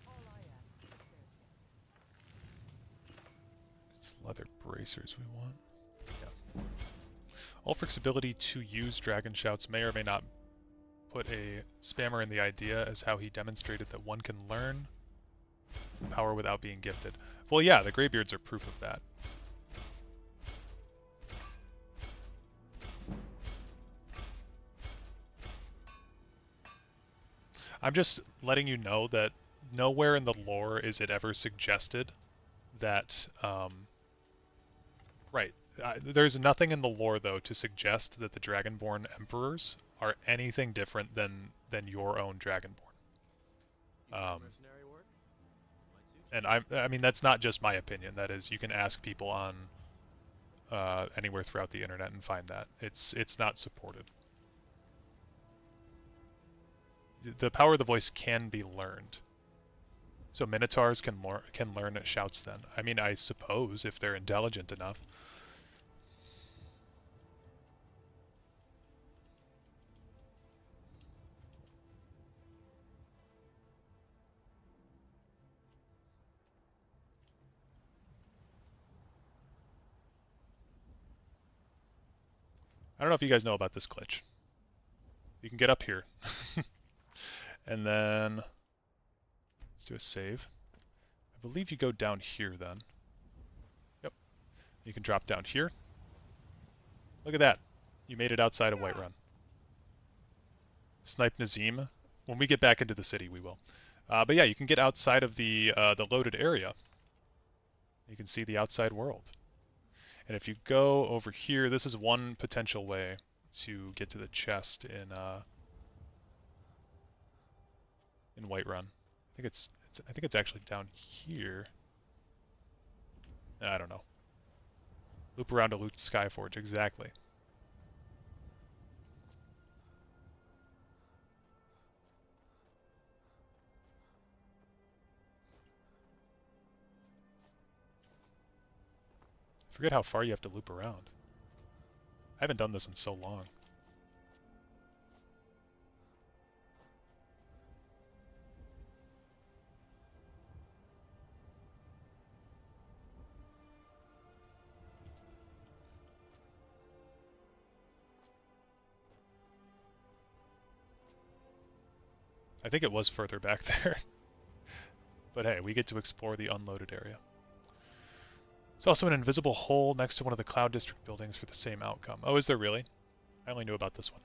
All I ask is a fair chance. It's leather bracers we want. Yeah. Ulfric's ability to use dragon shouts may or may not put a spammer in the idea as how he demonstrated that one can learn power without being gifted. Well, yeah, the Greybeards are proof of that. I'm just letting you know that nowhere in the lore is it ever suggested that, right, there's nothing in the lore, though, to suggest that the Dragonborn Emperors are anything different than your own Dragonborn. And I mean, that's not just my opinion. That is, you can ask people on anywhere throughout the internet and find that. It's not supported. The power of the voice can be learned. So Minotaurs can learn shouts then. I mean, I suppose, if they're intelligent enough. I don't know if you guys know about this glitch. You can get up here. And then let's do a save. I believe you go down here then. Yep. You can drop down here. Look at that. You made it outside of Whiterun. Snipe Nazim. When we get back into the city, we will. But yeah, you can get outside of the loaded area. You can see the outside world. And if you go over here, this is one potential way to get to the chest in Whiterun. I think it's actually down here. I don't know. Loop around to loot Skyforge, exactly. I forget how far you have to loop around. I haven't done this in so long. I think it was further back there. But hey, we get to explore the unloaded area. There's also an invisible hole next to one of the Cloud District buildings for the same outcome. Oh, is there really? I only knew about this one.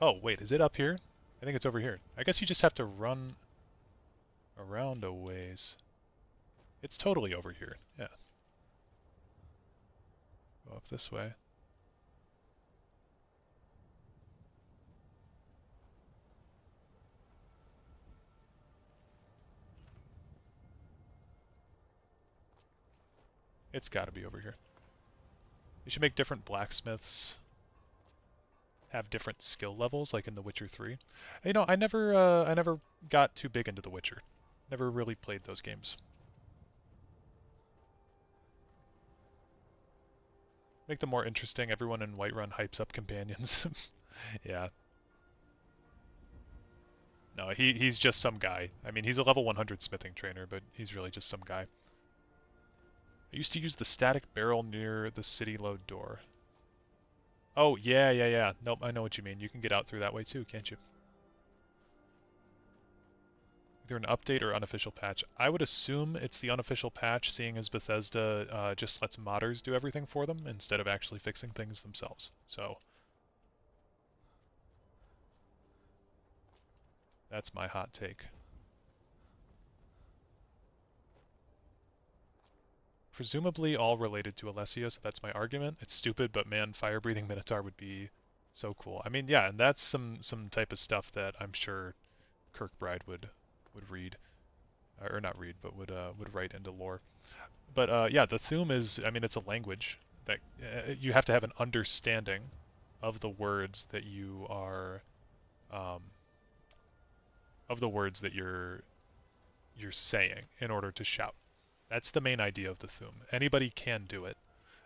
Oh, wait, is it up here? I think it's over here. I guess you just have to run around a ways. It's totally over here, yeah. Go up this way. It's got to be over here. You should make different blacksmiths have different skill levels, like in The Witcher 3. You know, I never got too big into The Witcher. Never really played those games. Make them more interesting. Everyone in Whiterun hypes up companions. Yeah. No, he's just some guy. I mean, he's a level 100 smithing trainer, but he's really just some guy. I used to use the static barrel near the city load door. Oh, yeah. Nope, I know what you mean. You can get out through that way too, can't you? Either an update or unofficial patch. I would assume it's the unofficial patch, seeing as Bethesda just lets modders do everything for them instead of actually fixing things themselves. So that's my hot take. Presumably all related to Alessio, so that's my argument. It's stupid, but man, fire-breathing Minotaur would be so cool. I mean, yeah, and that's some type of stuff that I'm sure Kirkbride would read, or not read, but would write into lore. But yeah, the Thu'um is, I mean, it's a language that you have to have an understanding of the words that you are, of the words that you're saying in order to shout. That's the main idea of the Thu'um. Anybody can do it.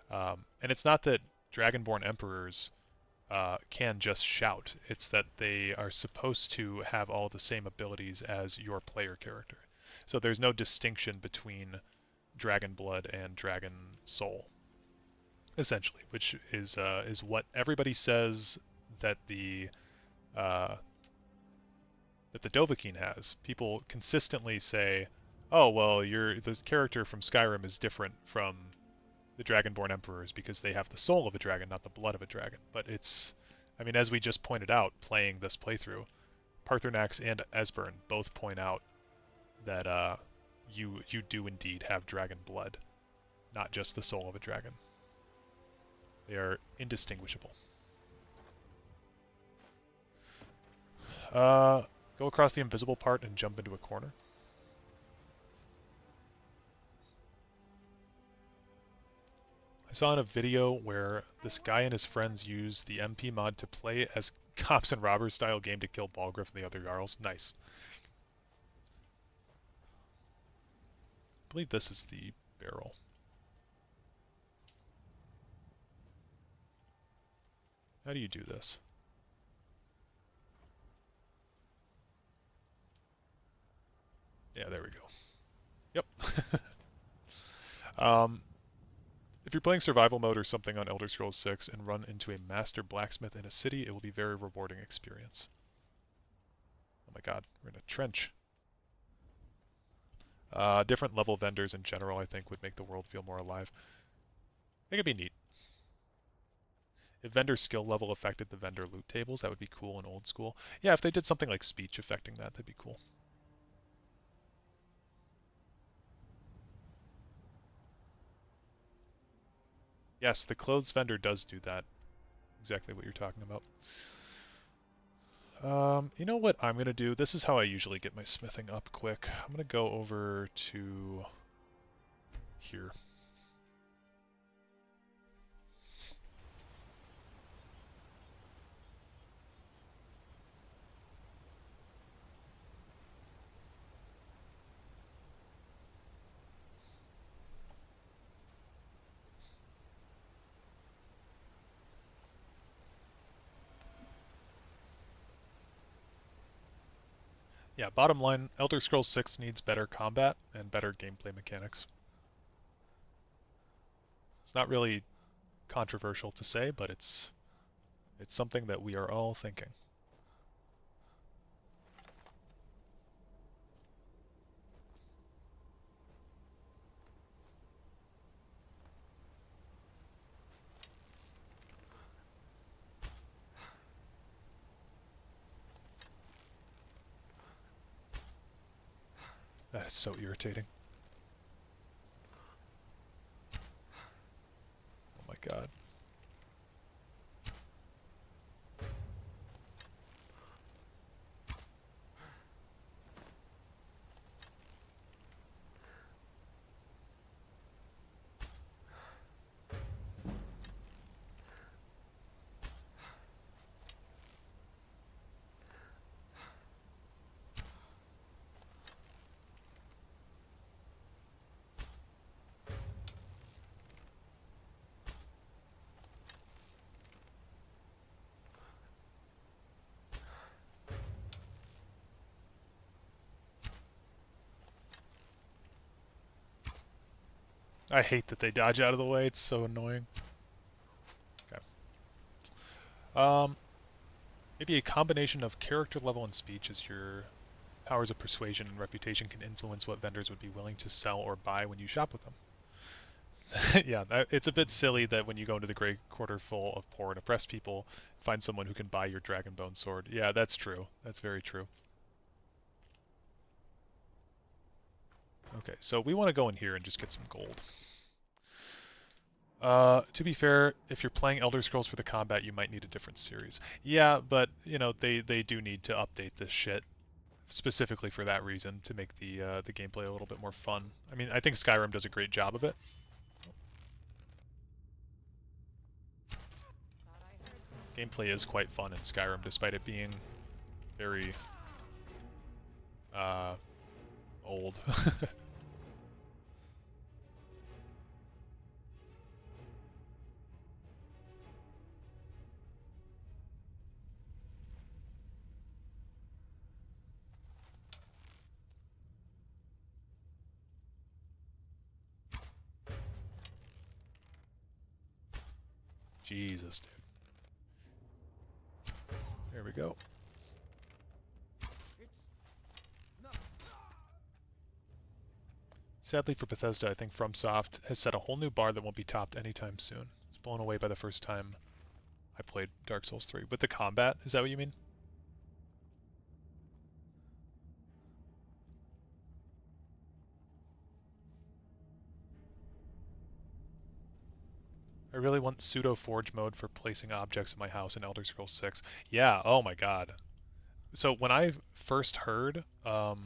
And it's not that Dragonborn Emperors can just shout. It's that they are supposed to have all the same abilities as your player character. So there's no distinction between Dragon Blood and Dragon Soul, essentially, which is what everybody says that the Dovahkiin has. People consistently say, oh, well, the character from Skyrim is different from the Dragonborn Emperors because they have the soul of a dragon, not the blood of a dragon. But it's, I mean, as we just pointed out, playing this playthrough, Paarthurnax and Esbern both point out that you do indeed have dragon blood, not just the soul of a dragon. They are indistinguishable. Go across the invisible part and jump into a corner. I saw in a video where this guy and his friends use the MP mod to play as cops and robbers style game to kill Balgruuf and the other Jarls. Nice. I believe this is the barrel. How do you do this? Yeah, there we go. Yep. If you're playing survival mode or something on Elder Scrolls 6 and run into a master blacksmith in a city, it will be a very rewarding experience. Oh my god, we're in a trench. Different level vendors in general, I think, would make the world feel more alive. I think it'd be neat. If vendor skill level affected the vendor loot tables, that would be cool and old school. Yeah, if they did something like speech affecting that, that'd be cool. Yes, the clothes vendor does do that. Exactly what you're talking about. You know what I'm going to do? This is how I usually get my smithing up quick. I'm going to go over to here. Yeah, bottom line, Elder Scrolls 6 needs better combat and better gameplay mechanics. It's not really controversial to say, but it's something that we are all thinking. That is so irritating. Oh my god. I hate that they dodge out of the way. It's so annoying. Okay. Maybe a combination of character level and speech, as your powers of persuasion and reputation can influence what vendors would be willing to sell or buy when you shop with them. Yeah, it's a bit silly that when you go into the Grey Quarter full of poor and oppressed people, find someone who can buy your Dragonbone sword. Yeah, that's true. That's very true. Okay, so we want to go in here and just get some gold. To be fair, if you're playing Elder Scrolls for the combat, you might need a different series. Yeah, but, you know, they do need to update this shit specifically for that reason, to make the gameplay a little bit more fun. I mean, I think Skyrim does a great job of it. Gameplay is quite fun in Skyrim, despite it being very old. Jesus, dude. There we go. Sadly for Bethesda, I think FromSoft has set a whole new bar that won't be topped anytime soon. I was blown away by the first time I played Dark Souls 3. With the combat, is that what you mean? I really want pseudo forge mode for placing objects in my house in Elder Scrolls 6. Yeah, oh my god. So when I first heard of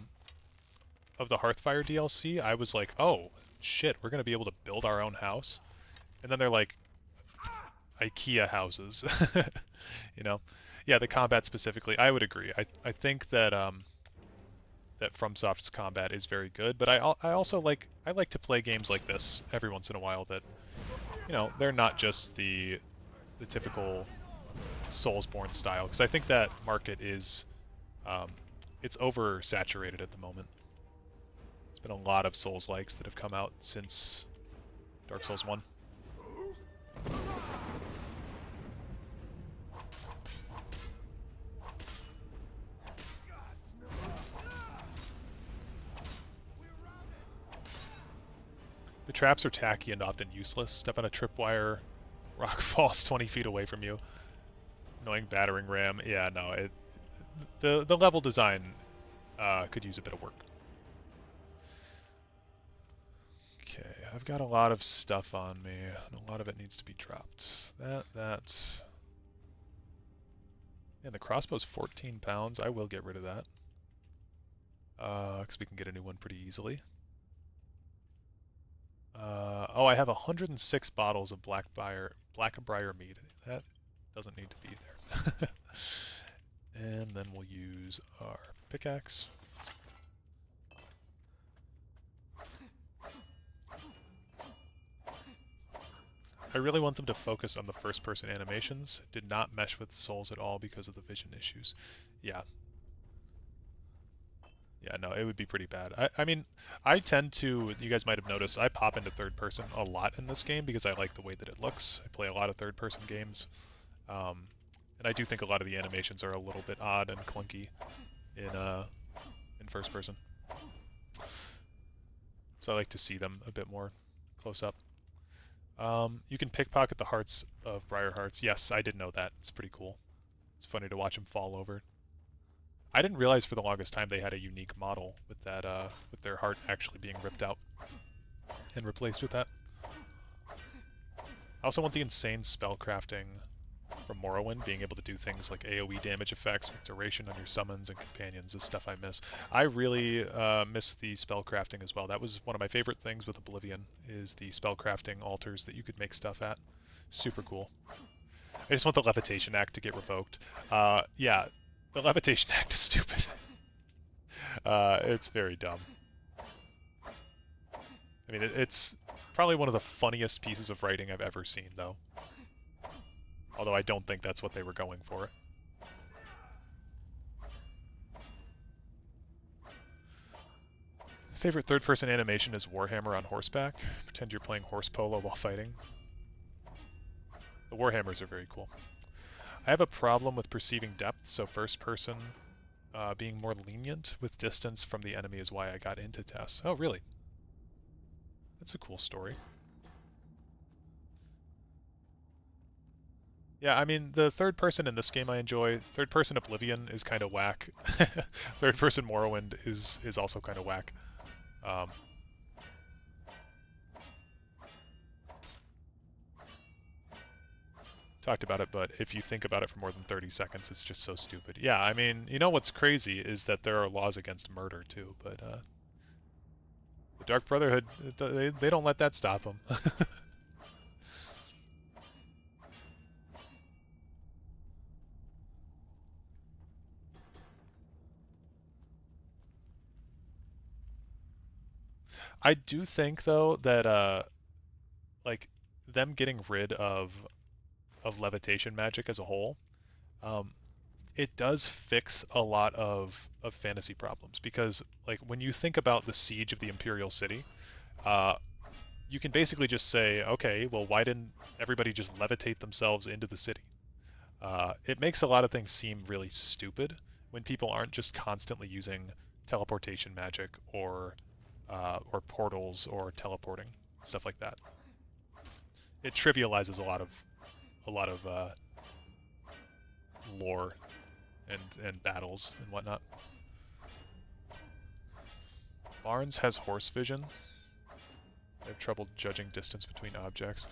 the Hearthfire DLC, I was like, oh shit, we're gonna be able to build our own house. And then they're like, IKEA houses. You know? Yeah, the combat specifically, I would agree. I think that that FromSoft's combat is very good, but I also like to play games like this every once in a while that, you know, they're not just the typical Soulsborne style, because I think that market is it's oversaturated at the moment. There's been a lot of Souls-likes that have come out since Dark Souls 1. The traps are tacky and often useless. Step on a tripwire, rock falls 20 feet away from you. Annoying battering ram. Yeah, no, the level design could use a bit of work. Okay, I've got a lot of stuff on me, and a lot of it needs to be dropped. That. And the crossbow's 14 pounds. I will get rid of that. Because we can get a new one pretty easily. Oh, I have 106 bottles of Blackbriar mead. That doesn't need to be there. And then we'll use our pickaxe. I really want them to focus on the first-person animations. Did not mesh with Souls at all because of the vision issues. Yeah. Yeah, no, it would be pretty bad. I mean, I tend to, you guys might have noticed, I pop into third person a lot in this game because I like the way that it looks. I play a lot of third person games. And I do think a lot of the animations are a little bit odd and clunky in first person. So I like to see them a bit more close up. You can pickpocket the hearts of Briar Hearts. Yes, I did know that. It's pretty cool. It's funny to watch them fall over. I didn't realize for the longest time they had a unique model with that, with their heart actually being ripped out and replaced with that. I also want the insane spell crafting from Morrowind, being able to do things like AoE damage effects with duration on your summons and companions is stuff I miss. I really miss the spell crafting as well. That was one of my favorite things with Oblivion, is the spell crafting altars that you could make stuff at. Super cool. I just want the Levitation Act to get revoked. Yeah, the Levitation Act is stupid. It's very dumb. I mean, it's probably one of the funniest pieces of writing I've ever seen, though. Although I don't think that's what they were going for. Favorite third-person animation is Warhammer on horseback. Pretend you're playing horse polo while fighting. The Warhammers are very cool. I have a problem with perceiving depth, so first-person being more lenient with distance from the enemy is why I got into TES. Oh, really? That's a cool story. Yeah, I mean, the third person in this game I enjoy. Third person Oblivion is kind of whack. Third person Morrowind is also kind of whack. Talked about it, but if you think about it for more than 30 seconds, it's just so stupid. Yeah, I mean, you know what's crazy is that there are laws against murder too, but the Dark Brotherhood, they don't let that stop them. I do think though that like them getting rid of levitation magic as a whole, it does fix a lot of fantasy problems because like when you think about the siege of the Imperial City, you can basically just say, okay, well, why didn't everybody just levitate themselves into the city? It makes a lot of things seem really stupid when people aren't just constantly using teleportation magic or portals or teleporting, stuff like that. It trivializes a lot of lore and battles and whatnot. Barnes has horse vision. I have trouble judging distance between objects.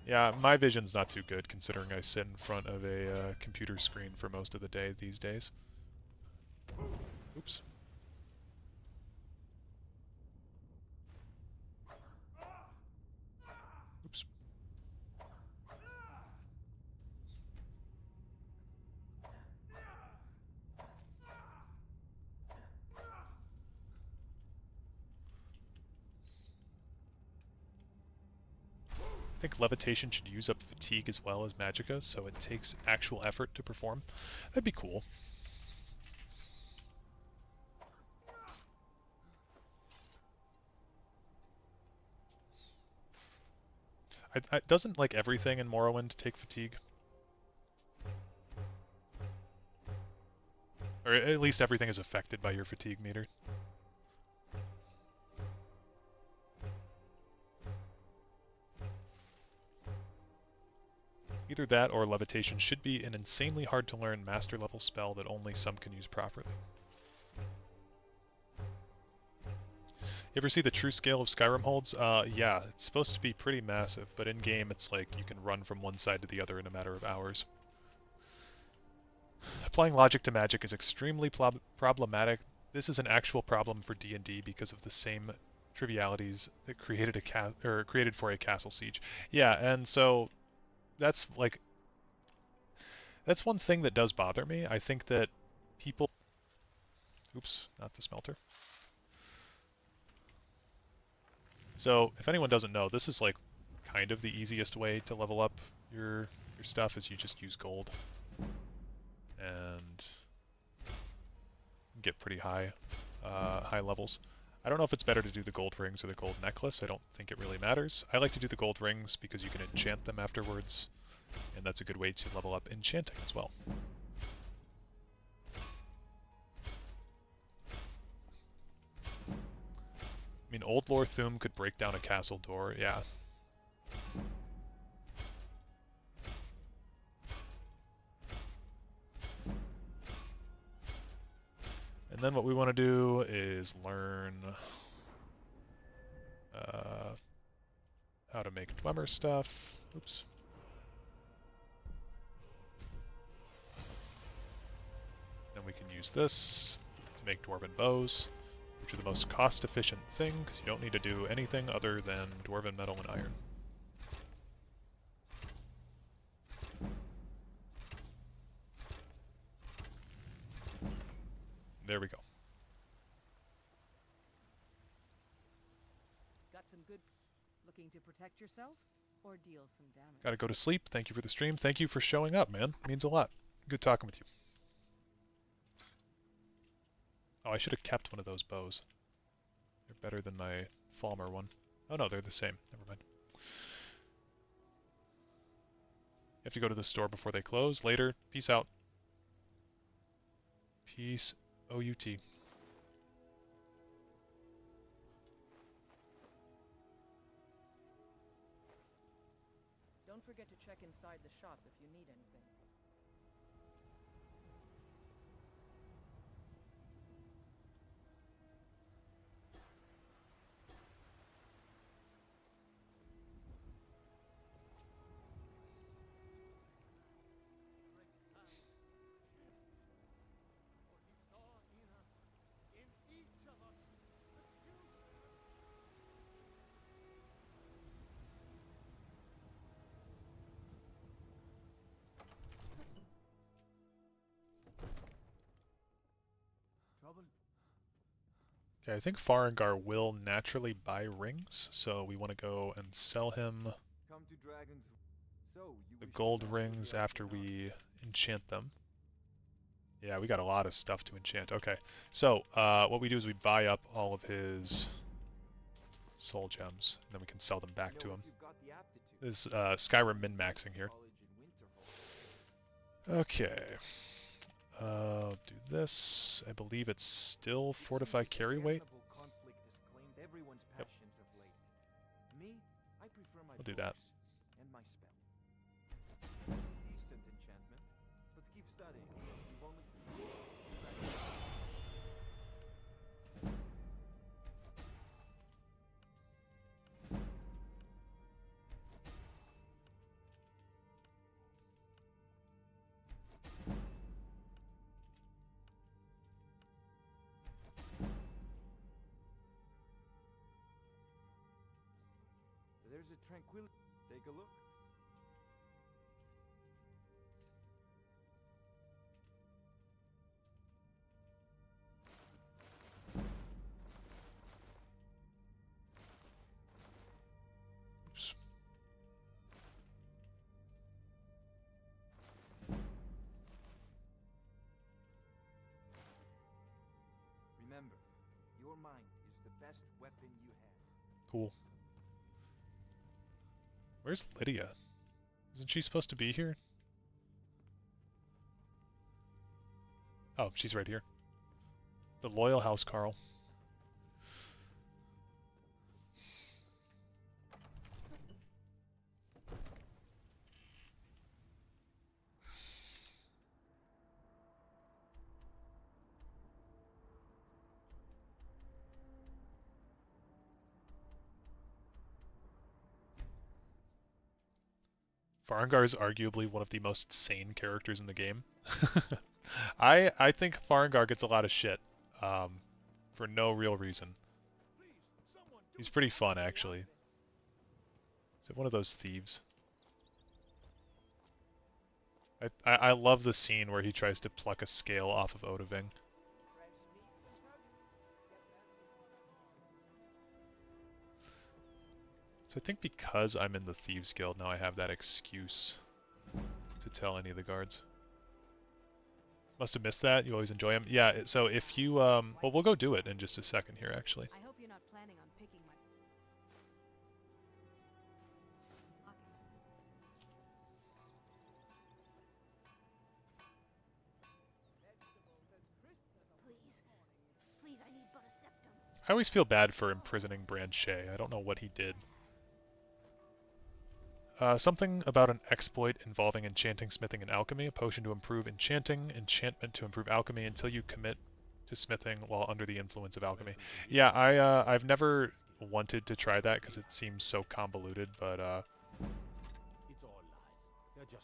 Yeah, my vision's not too good considering I sit in front of a computer screen for most of the day these days. Oops. Oops. I think levitation should use up fatigue as well as magicka, so it takes actual effort to perform. That'd be cool. Doesn't like everything in Morrowind take fatigue? Or at least everything is affected by your fatigue meter. Either that or levitation should be an insanely hard to learn master level spell that only some can use properly. You ever see the true scale of Skyrim holds? Yeah, it's supposed to be pretty massive, but in game it's like you can run from one side to the other in a matter of hours. Applying logic to magic is extremely problematic. This is an actual problem for D&D because of the same trivialities that created for a castle siege. Yeah, and so that's one thing that does bother me. I think that people... Oops, not the smelter. So, if anyone doesn't know, this is like kind of the easiest way to level up your stuff is you just use gold. And get pretty high levels. I don't know if it's better to do the gold rings or the gold necklace. I don't think it really matters. I like to do the gold rings because you can enchant them afterwards, and that's a good way to level up enchanting as well. I mean, Old Lore Thuum could break down a castle door, yeah. And then what we want to do is learn how to make Dwemer stuff. Oops. Then we can use this to make Dwarven bows, which are the most cost-efficient thing, because you don't need to do anything other than Dwarven metal and iron. There we go. Got some good looking to protect yourself or deal some damage. Gotta go to sleep. Thank you for the stream. Thank you for showing up, man. Means a lot. Good talking with you. Oh, I should have kept one of those bows. They're better than my Falmer one. Oh no, they're the same. Never mind. You have to go to the store before they close. Later. Peace out. Peace. O-U-T. Don't forget to check inside the shop if you need anything. Trouble? Okay, I think Farengar will naturally buy rings, so we want to go and sell him Come to Dragon's... So, you the wish to gold master rings the art, after huh? we enchant them. Yeah, we got a lot of stuff to enchant. Okay, so what we do is we buy up all of his soul gems, and then we can sell them back to him. This is Skyrim min-maxing here. Okay. Do this. I believe it's still fortify carry weight. Conflict has claimed everyone's Yep. passions of late. Me, I prefer my We'll do that. books and my spell. Decent enchantment, but keep studying. You've only... There's a tranquil... Take a look. Oops. Remember, your mind is the best weapon you have. Cool. Where's Lydia? Isn't she supposed to be here? Oh, she's right here. The Loyal House, Carl. Farengar is arguably one of the most sane characters in the game. I think Farengar gets a lot of shit for no real reason. He's pretty fun, actually. Is it one of those thieves? I love the scene where he tries to pluck a scale off of Odahviing. So I think because I'm in the Thieves Guild now I have that excuse to tell any of the guards. Must have missed that. You always enjoy them. Yeah, so if you, well, we'll go do it in just a second here, actually. I hope you're not planning on picking my... Please, I need but a septum. I always feel bad for imprisoning Brand Shay. I don't know what he did. Something about an exploit involving enchanting, smithing, and alchemy. A potion to improve enchanting, enchantment to improve alchemy until you commit to smithing while under the influence of alchemy. Yeah, I've never wanted to try that because it seems so convoluted, but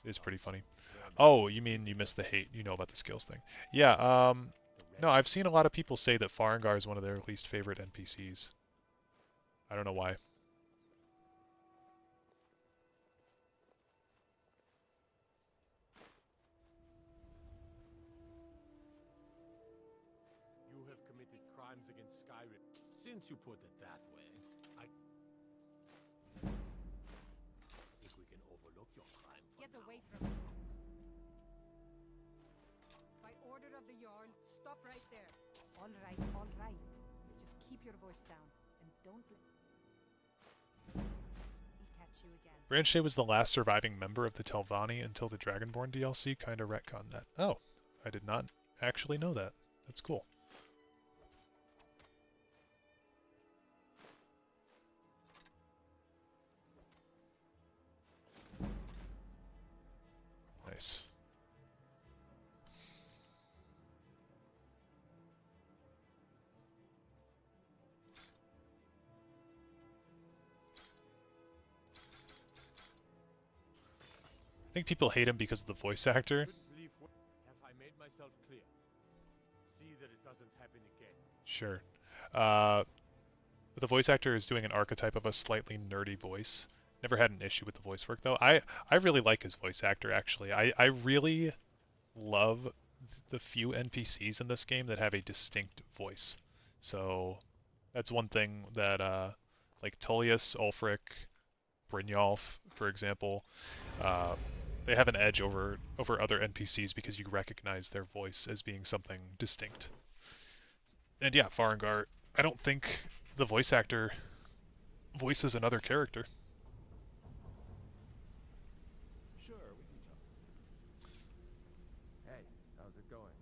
it's pretty funny. Oh, you mean you missed the hate? You know about the skills thing. Yeah, no, I've seen a lot of people say that Farengar is one of their least favorite NPCs. I don't know why. You have committed crimes against Skyrim. Since you put it that way, I think we can overlook your crime for Get now. away from me. By order of the Yarn, stop right there. All right, all right. Just keep your voice down and don't let me catch you again. Branche was the last surviving member of the Telvanni until the Dragonborn DLC. Kinda retconned that. Oh, I did not actually know that. That's cool. Nice. I think people hate him because of the voice actor. Have I made myself clear? See that it doesn't happen again. Sure. But the voice actor is doing an archetype of a slightly nerdy voice. Never had an issue with the voice work though. I really like his voice actor actually. I really love the few NPCs in this game that have a distinct voice. So that's one thing that like Tullius, Ulfric, Brynjolf, for example, they have an edge over other NPCs because you recognize their voice as being something distinct. And yeah, Farengar, I don't think the voice actor voices another character. Sure, we can talk. Hey, how's it going?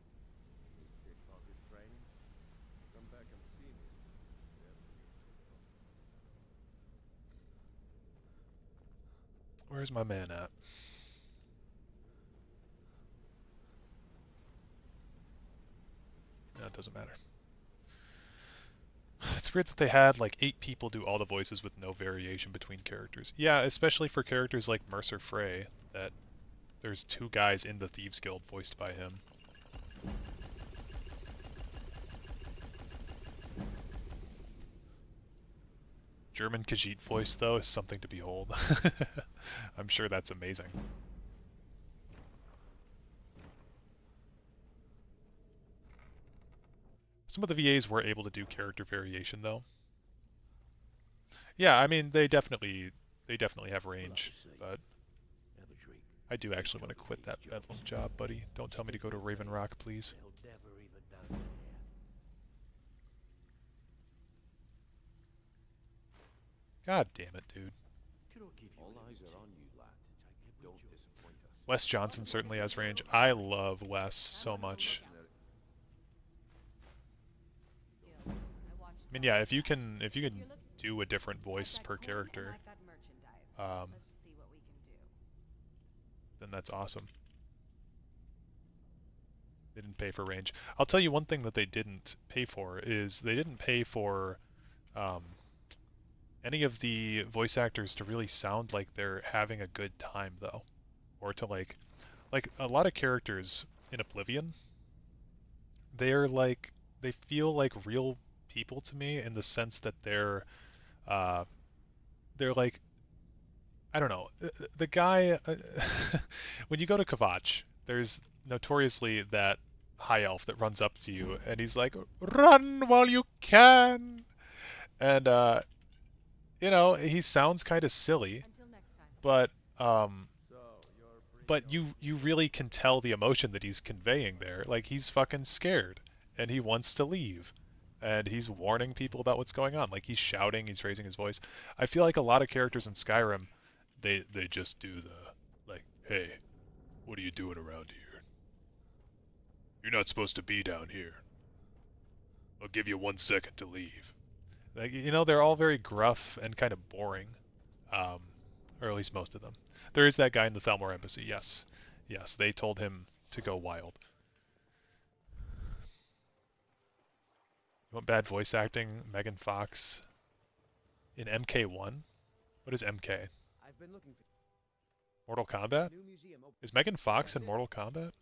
Need pickpocket training? Come back and see me. Where's my man at? No, it doesn't matter. It's weird that they had like 8 people do all the voices with no variation between characters. Yeah, especially for characters like Mercer Frey, that there's 2 guys in the Thieves Guild voiced by him. German Khajiit voice, though, is something to behold. I'm sure that's amazing. Some of the VAs were able to do character variation, though. Yeah, I mean, they definitely have range, but I do actually want to quit that Bedlam job, buddy. Don't tell me to go to Raven Rock, please. God damn it, dude. All eyes are on you, lad. Don't disappoint us. Wes Johnson certainly has range. I love Wes so much. I mean, yeah, if you can do a different voice per character, then that's awesome. They didn't pay for range. I'll tell you one thing that they didn't pay for is they didn't pay for any of the voice actors to really sound like they're having a good time, though, or to like a lot of characters in Oblivion, they feel like real people to me in the sense that they're like, I don't know, the guy when you go to Kvatch, there's notoriously that high elf that runs up to you and he's like, "Run while you can," and you know, he sounds kind of silly, but you really can tell the emotion that he's conveying there. Like, he's fucking scared and he wants to leave. And he's warning people about what's going on. Like, he's shouting, he's raising his voice. I feel like a lot of characters in Skyrim, they just do the, like, "Hey, what are you doing around here? You're not supposed to be down here. I'll give you 1 second to leave." Like, you know, they're all very gruff and kind of boring. Or at least most of them. There is that guy in the Thalmor Embassy, yes. Yes, they told him to go wild. You want bad voice acting? Megan Fox in MK1? What is MK? I've been looking for Mortal Kombat? Is Megan Fox in Mortal Kombat?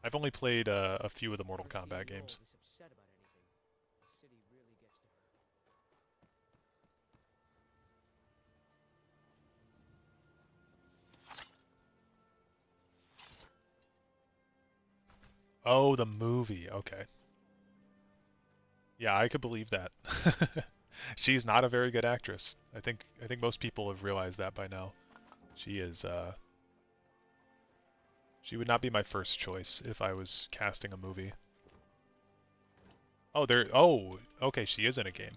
I've only played a few of the Mortal Kombat games. Oh, the movie. Okay. Yeah, I could believe that. She's not a very good actress. I think most people have realized that by now. She is She would not be my first choice if I was casting a movie. Oh, there. Oh, okay, she is in a game.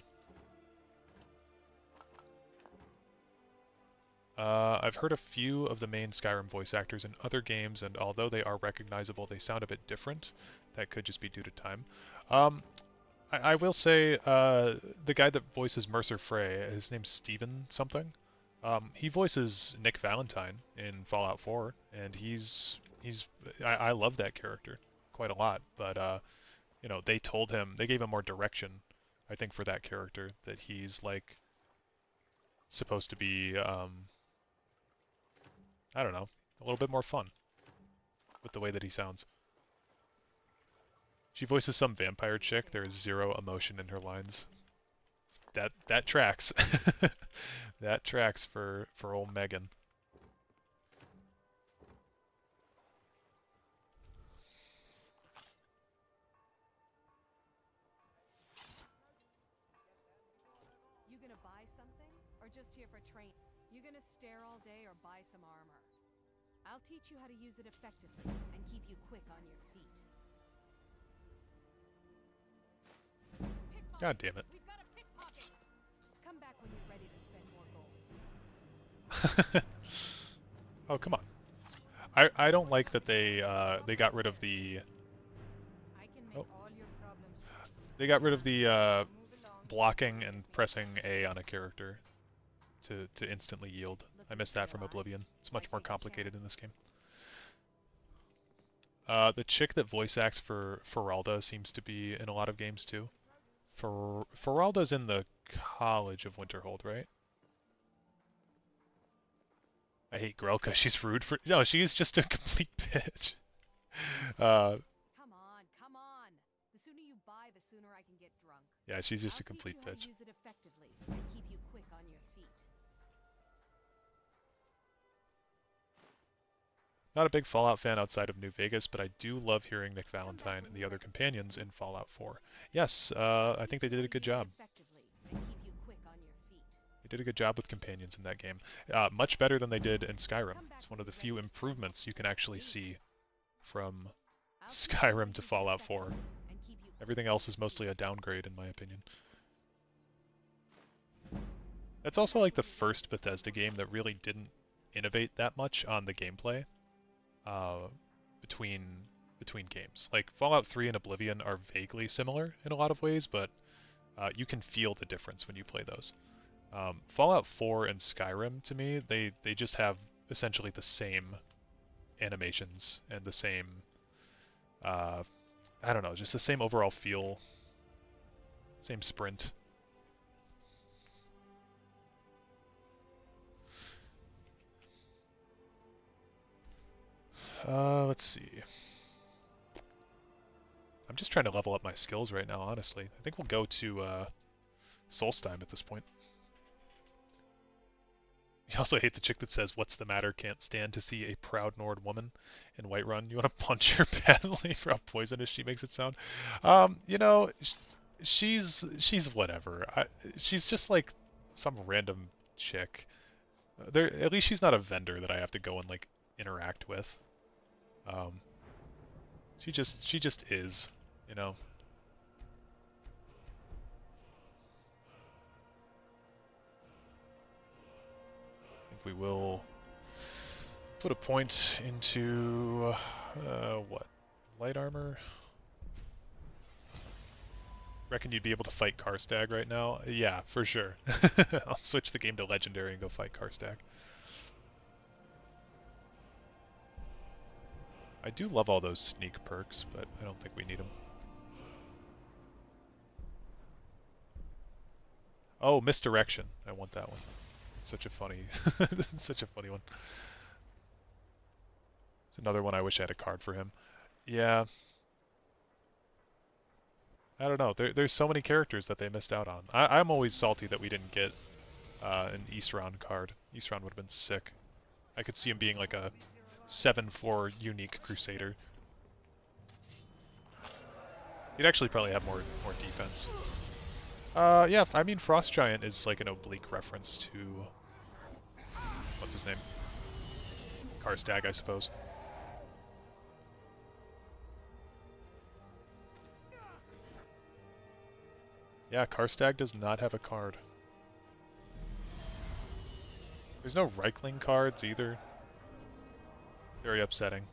I've heard a few of the main Skyrim voice actors in other games, and although they are recognizable, they sound a bit different. That could just be due to time. I will say, the guy that voices Mercer Frey, his name's Steven something. He voices Nick Valentine in Fallout 4, and I love that character quite a lot. But you know, they gave him more direction, I think, for that character, that he's like supposed to be, I don't know, a little bit more fun with the way that he sounds. She voices some vampire chick. There is zero emotion in her lines. That tracks. That tracks for old Megan. You gonna buy something, or just here for train? You gonna stare all day or buy some armor? I'll teach you how to use it effectively and keep you quick on your feet. God damn it. We've got a pickpocket. Come back when you're ready to spend more gold. Oh, come on. I don't like that they got rid of the they got rid of the blocking and pressing A on a character to instantly yield. I missed that from Oblivion. It's much more complicated in this game. The chick that voice acts for Feralda seems to be in a lot of games too. Feralda's in the College of Winterhold, right? I hate Grelka. She's rude for... No, she's just a complete bitch. Come on. The sooner you buy, the sooner I can get drunk. Yeah, she's just a complete bitch. I'll teach you how to use it effectively and keep you quick on your feet. Not a big Fallout fan outside of New Vegas, but I do love hearing Nick Valentine and the other companions in Fallout 4. Yes, I think they did a good job. They did a good job with companions in that game. Much better than they did in Skyrim. It's one of the few improvements you can actually see from Skyrim to Fallout 4. Everything else is mostly a downgrade, in my opinion. That's also like the first Bethesda game that really didn't innovate that much on the gameplay between games. Like Fallout 3 and Oblivion are vaguely similar in a lot of ways, but you can feel the difference when you play those. Fallout 4 and Skyrim, to me, they just have essentially the same animations and the same, I don't know, just the same overall feel, same sprint. Let's see. I'm just trying to level up my skills right now, honestly. I think we'll go to Solstheim at this point. You also hate the chick that says, "What's the matter? Can't stand to see a proud Nord woman in Whiterun." You want to punch her badly for how poisonous she makes it sound. You know, she's whatever. She's just like some random chick. At least she's not a vendor that I have to go and like interact with. She just is, you know. We will put a point into what? Light armor? Reckon you'd be able to fight Karstag right now? Yeah, for sure. I'll switch the game to Legendary and go fight Karstag. I do love all those sneak perks, but I don't think we need them. Oh, Misdirection. I want that one. Such a funny, such a funny one. It's another one I wish I had a card for him. Yeah. I don't know. There's so many characters that they missed out on. I'm always salty that we didn't get an Eastron card. Eastron would have been sick. I could see him being like a 7/4 unique Crusader. He'd actually probably have more defense. Yeah, I mean Frost Giant is like an oblique reference to what's his name? Karstag, I suppose. Yeah, Karstag does not have a card. There's no Reichling cards either. Very upsetting.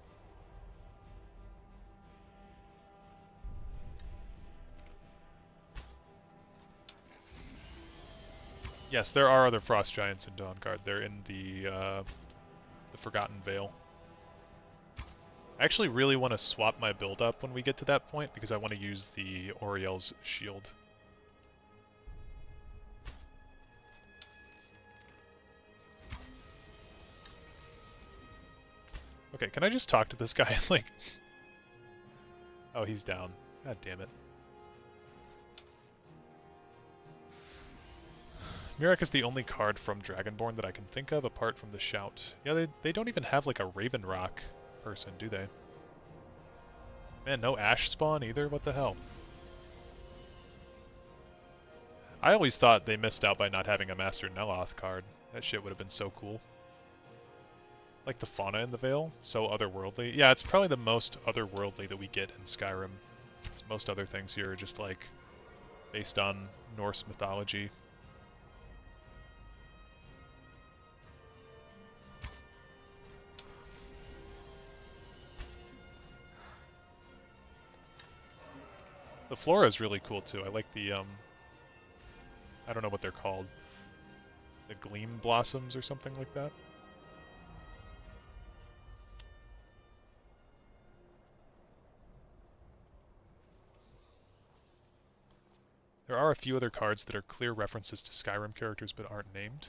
Yes, there are other Frost Giants in Dawnguard. They're in the Forgotten Vale. I actually really want to swap my build up when we get to that point because I want to use the Oriel's shield. Okay, can I just talk to this guy? Like, oh, he's down. God damn it. Mirek is the only card from Dragonborn that I can think of apart from the Shout. Yeah, they don't even have like a Raven Rock person, do they? Man, no Ash spawn either? What the hell? I always thought they missed out by not having a Master Neloth card. That shit would have been so cool. Like the fauna in the Vale, so otherworldly. Yeah, it's probably the most otherworldly that we get in Skyrim. Most other things here are just like based on Norse mythology. The flora is really cool too. I like the I don't know what they're called. The gleam blossoms or something like that. There are a few other cards that are clear references to Skyrim characters but aren't named.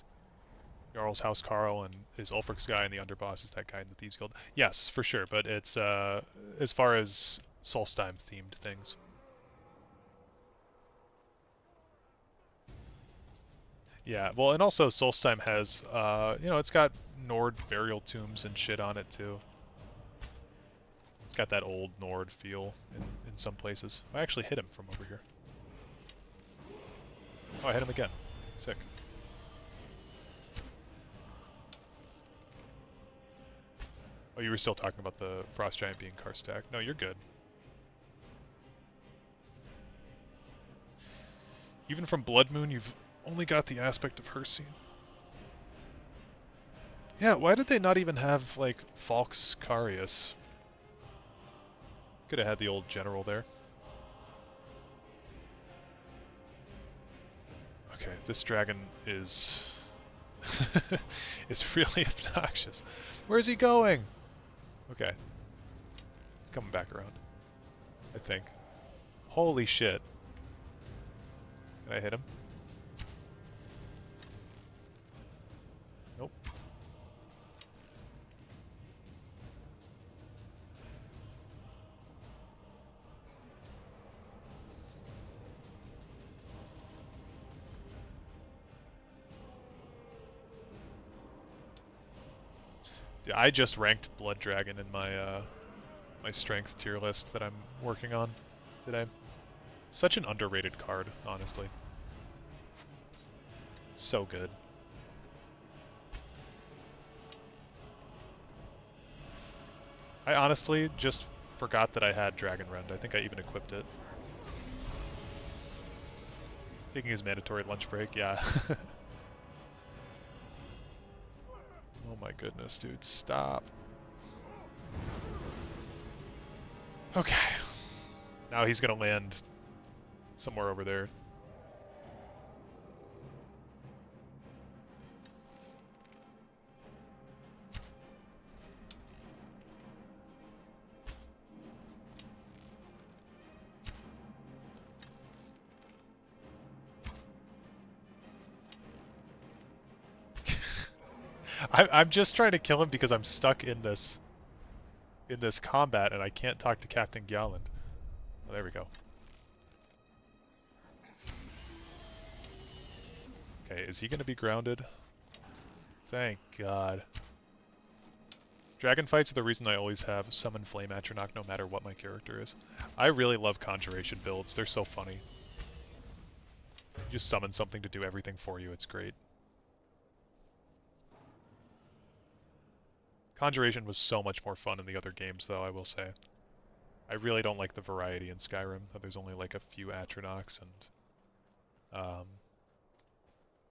Jarl's Housecarl and is Ulfric's guy, and the underboss is that guy in the Thieves Guild. Yes, for sure, but it's as far as Solstheim themed things. Yeah, well, and also Solstheim has, you know, it's got Nord burial tombs and shit on it too. It's got that old Nord feel in some places. I actually hit him from over here. Oh, I hit him again. Sick. Oh, you were still talking about the Frost Giant being Karstag. No, you're good. Even from Blood Moon, you've only got the aspect of Hercene. Yeah, why did they not even have, like, Falx Carius? Could have had the old general there. Okay, this dragon is... is really obnoxious. Where's he going? Okay. He's coming back around. I think. Holy shit. Can I hit him? Nope. I just ranked Blood Dragon in my my strength tier list that I'm working on today. Such an underrated card, honestly. So good. I honestly just forgot that I had Dragon Rend. I think I even equipped it. Taking his mandatory lunch break, yeah. Oh my goodness, dude, stop. Okay. Now he's gonna land somewhere over there. I'm just trying to kill him because I'm stuck in this combat and I can't talk to Captain Gjalland. Oh, there we go. Okay, is he going to be grounded? Thank God. Dragon fights are the reason I always have Summon Flame Atronach no matter what my character is. I really love Conjuration builds. They're so funny. You just summon something to do everything for you. It's great. Conjuration was so much more fun in the other games, though, I will say. I really don't like the variety in Skyrim. There's only like a few Atronachs, and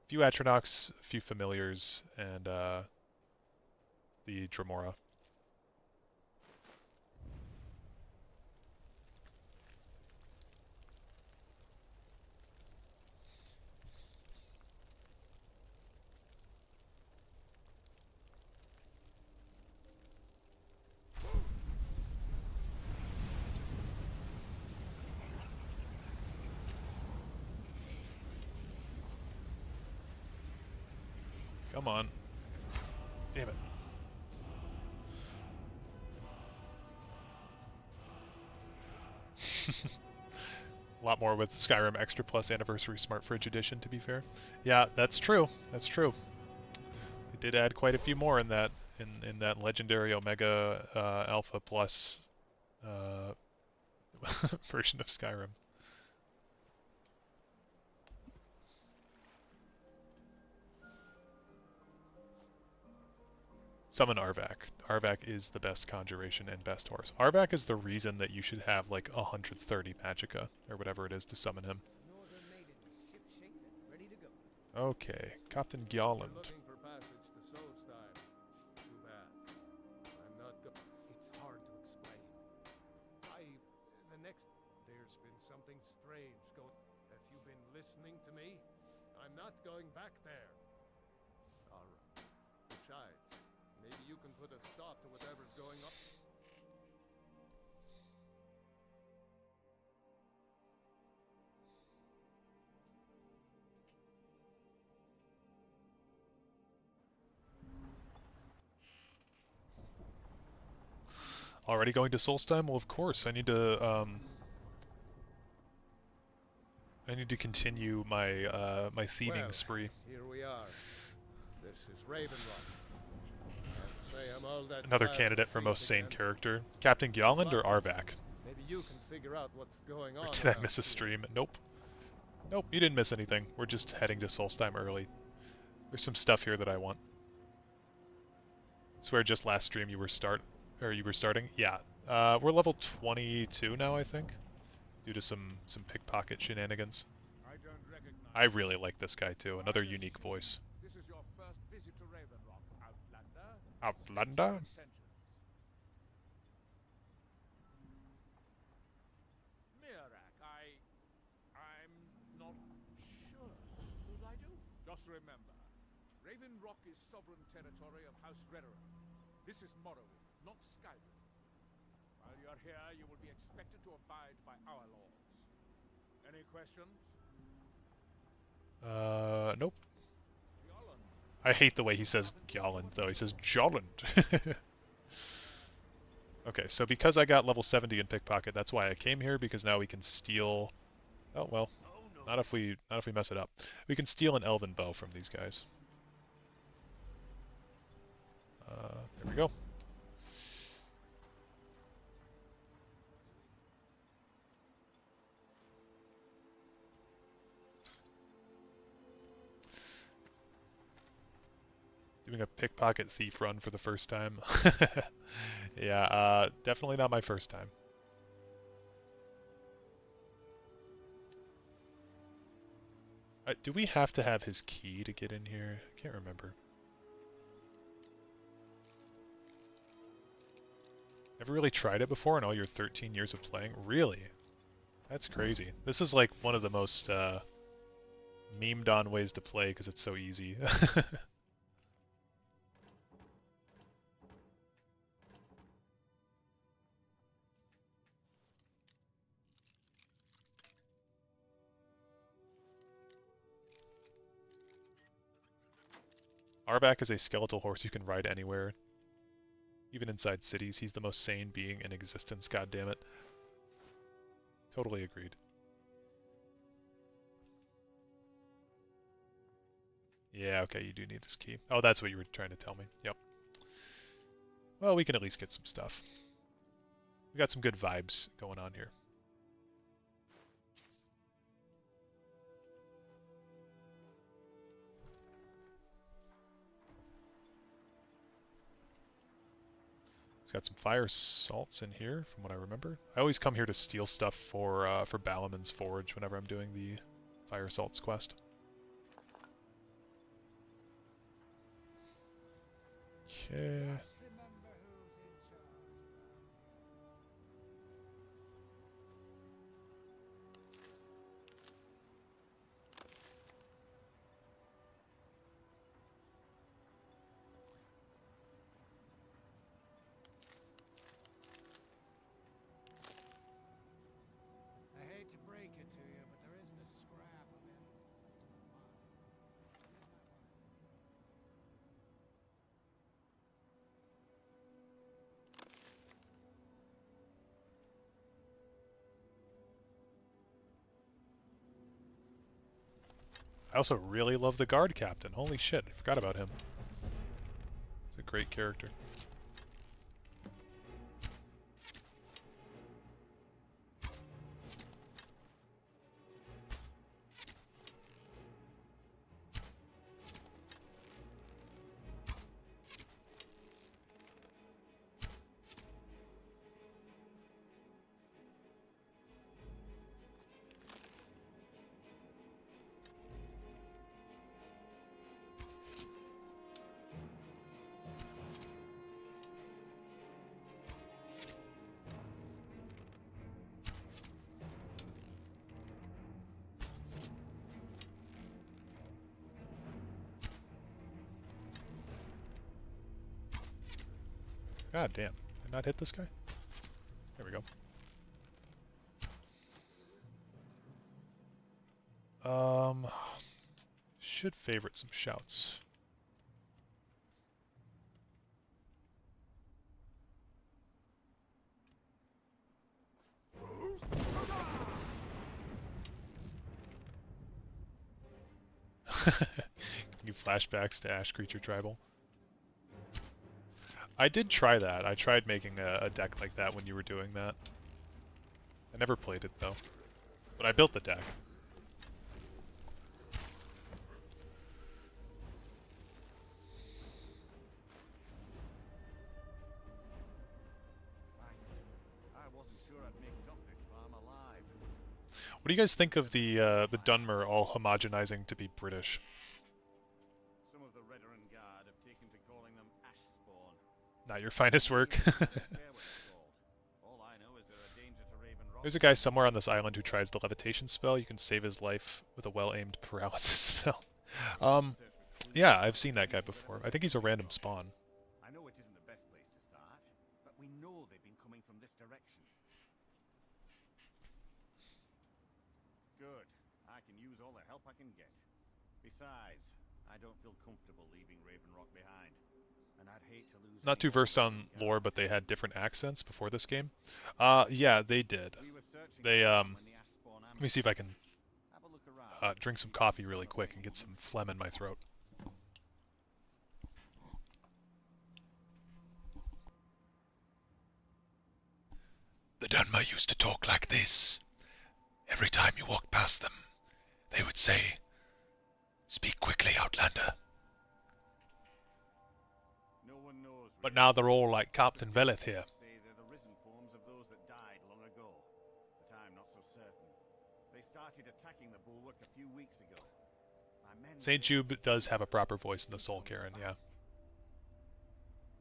Few Atronachs, a few familiars, and the Dremora. Come on. Damn it. A lot more with Skyrim Extra Plus Anniversary Smart Fridge Edition, to be fair. Yeah, that's true. That's true. They did add quite a few more in that that Legendary Omega Alpha Plus version of Skyrim. Summon Arvak. Arvak is the best conjuration and best horse. Arvak is the reason that you should have like 130 magicka, or whatever it is, to summon him. Okay, Captain Gjalland. Looking for passage to Solstheim. Too bad. I'm not It's hard to explain. There's been something strange going. Have you been listening to me? I'm not going back there. All right. Besides, maybe you can put a stop to whatever's going on. Already going to Solstheim? Well, of course. I need to continue my my thieving spree. Here we are. This is Ravenrock. Can't say I'm all that Another glad candidate to for see most it sane again. character. Captain Gjalland or Arvak? Maybe you can figure out what's going on. Or did I around miss a here. stream? Nope. Nope, you didn't miss anything. We're just heading to Solstheim early. There's some stuff here that I want. Swear just last stream you were starting? Yeah. We're level 22 now, I think. Due to some pickpocket shenanigans. I really like this guy too. Another unique voice. This is your first visit to Ravenrock, Outlander. Outlander? Mirak, I'm not sure. What I do? Just remember, Ravenrock is sovereign territory of House Rederer. This is Morrowind, not Skyrim. While you're here, you will be expected to abide by our laws. Any questions? Nope. I hate the way he says Gjalland, though. He says Jolland. Okay, so because I got level 70 in pickpocket, that's why I came here, because now we can steal... Oh, well, not if we mess it up. We can steal an elven bow from these guys. There we go. Doing a pickpocket thief run for the first time. Yeah, definitely not my first time. Do we have to have his key to get in here? I can't remember. Never really tried it before in all your 13 years of playing? Really? That's crazy. This is like one of the most memed on ways to play because it's so easy. Arvak is a skeletal horse you can ride anywhere. Even inside cities, he's the most sane being in existence, goddammit. Totally agreed. Yeah, okay, you do need this key. Oh, that's what you were trying to tell me. Yep. Well, we can at least get some stuff. We got some good vibes going on here. It's got some fire salts in here, from what I remember. I always come here to steal stuff for Balaman's Forge whenever I'm doing Fire Salt's quest. Okay. I hate to break it to you, but there isn't a scrap of it. I also really love the guard captain. Holy shit, I forgot about him. He's a great character. God damn. Did I not hit this guy? There we go. Should favorite some shouts. New flashbacks to Ash Creature Tribal. I did try that. I tried making a deck like that when you were doing that. I never played it though. But I built the deck. Thanks. I wasn't sure I'd make it off this farm alive. What do you guys think of the Dunmer all homogenizing to be British? Some of the Redoran Guard have taken to calling them ash spawn. Not your finest work. All I know is they're a danger to Raven Rock. There's a guy somewhere on this island who tries the levitation spell. You can save his life with a well-aimed paralysis spell. Yeah, I've seen that guy before. I think he's a random spawn. I know it isn't the best place to start, but we know they've been coming from this direction. Good. I can use all the help I can get. Besides, I don't feel comfortable leaving Raven Rock behind. And I'd hate to lose. Not too versed on lore, but they had different accents before this game. Yeah, they did. They let me see if I can drink some coffee really quick and get some phlegm in my throat. The Dunmer used to talk like this. Every time you walked past them, they would say, "Speak quickly, Outlander." But now they're all like Captain Velith here. Say they're the risen forms of those that died long ago, but I'm not so certain. They started attacking the bulwark a few weeks ago. My men St. Jude does have a proper voice in the Soul Karen, yeah.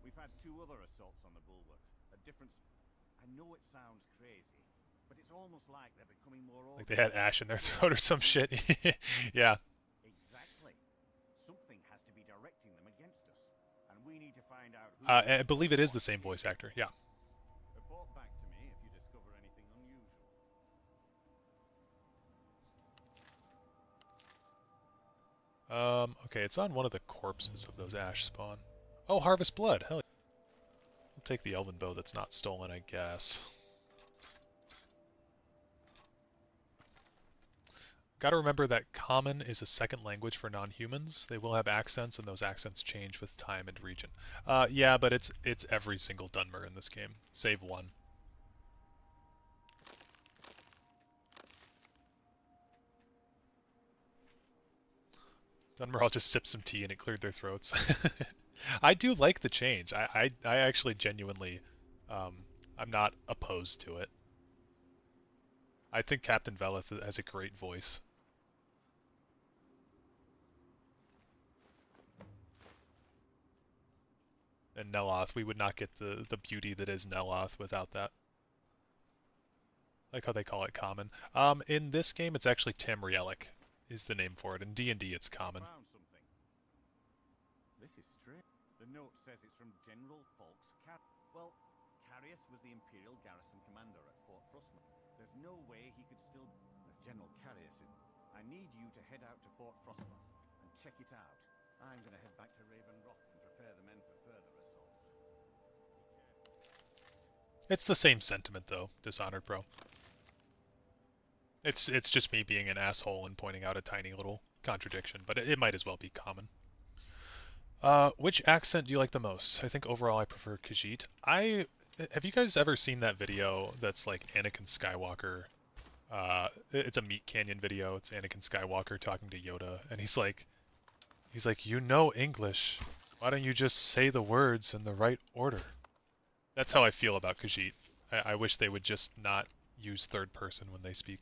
We've had 2 other assaults on the bulwark. A different. I know it sounds crazy, but it's almost like they're becoming more. Like they had ash in their throat or some shit. Yeah. Exactly. Something has to be directing them against us, and we need to find out who. I believe it is the same voice actor. Yeah. Report back to me if you discover anything unusual. Okay, it's on one of the corpses of those ash spawn. Oh, Harvest Blood. Hell yeah. I'll take the Elven Bow that's not stolen, I guess. Gotta remember that Common is a second language for non-humans. They will have accents, and those accents change with time and region. Yeah, but it's every single Dunmer in this game, save one. Dunmer all just sipped some tea and it cleared their throats. I do like the change. I actually genuinely, I'm not opposed to it. I think Captain Velith has a great voice. And Neloth, we would not get the beauty that is Neloth without that. Like how they call it common. In this game, it's actually Tamrielic is the name for it. In D&D, it's common. Found something. This is strange. The note says it's from General Folks Well, Carius was the Imperial garrison commander at Fort Frostmourne. There's no way he could still... General Carius is... I need you to head out to Fort Frostmourne and check it out. I'm going to head back to Raven Rock and prepare the men for further assaults. It's the same sentiment, though, Dishonored Pro. It's just me being an asshole and pointing out a tiny little contradiction, but it might as well be common. Which accent do you like the most? I think overall I prefer Khajiit. Have you guys ever seen that video that's like Anakin Skywalker? It's a Meat Canyon video. It's Anakin Skywalker talking to Yoda, and he's like, you know English. Why don't you just say the words in the right order? That's how I feel about Khajiit. I wish they would just not use third person when they speak.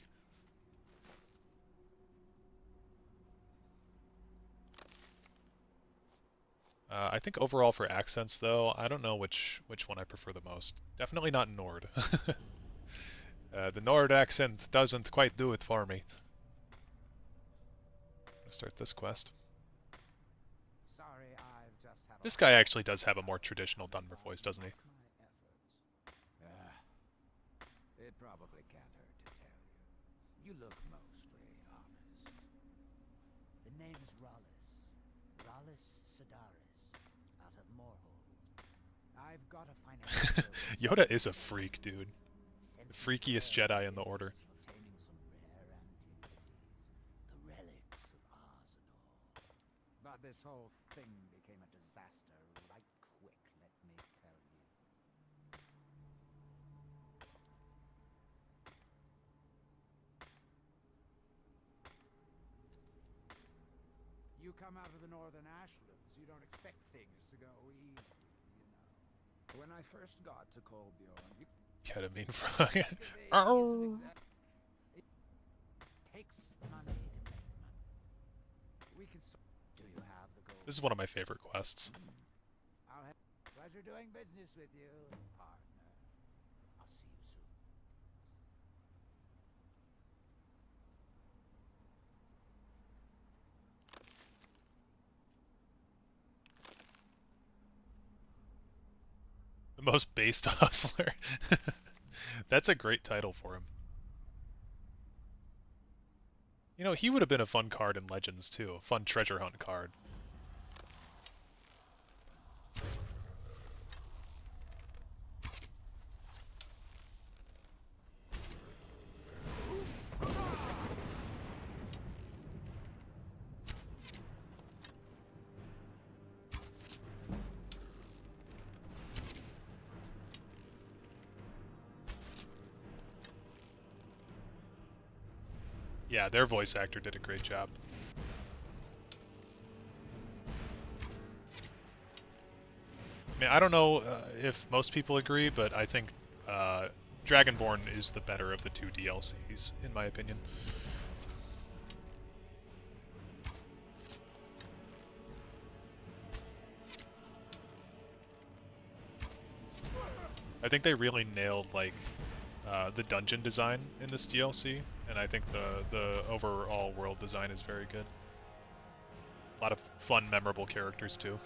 I think overall for accents, though, I don't know which one I prefer the most. Definitely not Nord. The Nord accent doesn't quite do it for me. Let's start this quest. Sorry, I've just had This guy actually does have a more traditional Dunmer voice, doesn't he? It probably can't hurt to tell you. You look mostly honest. The name's Rollis. Rollis Sedaris, out of Moorhold. I've got a financial... Yoda is a freak, dude. The freakiest Jedi in the Order. Obtaining some rare antiquities. The relics of Arsenal. But this whole thing became a disaster right quick, let me tell you. You come out of the northern ashlands, you don't expect things to go easy, you know. When I first got to Colbjorn, you... Ketamine frog. It takes money to make money. We can... Do you have the gold? This is one of my favorite quests. I'll have pleasure doing business with you, partner. I'll see you soon. The most based hustler. That's a great title for him. You know, he would have been a fun card in Legends too. A fun treasure hunt card. Yeah, their voice actor did a great job. I mean, I don't know if most people agree, but I think Dragonborn is the better of the two DLCs, in my opinion. I think they really nailed like the dungeon design in this DLC, and I think the overall world design is very good. A lot of fun, memorable characters too.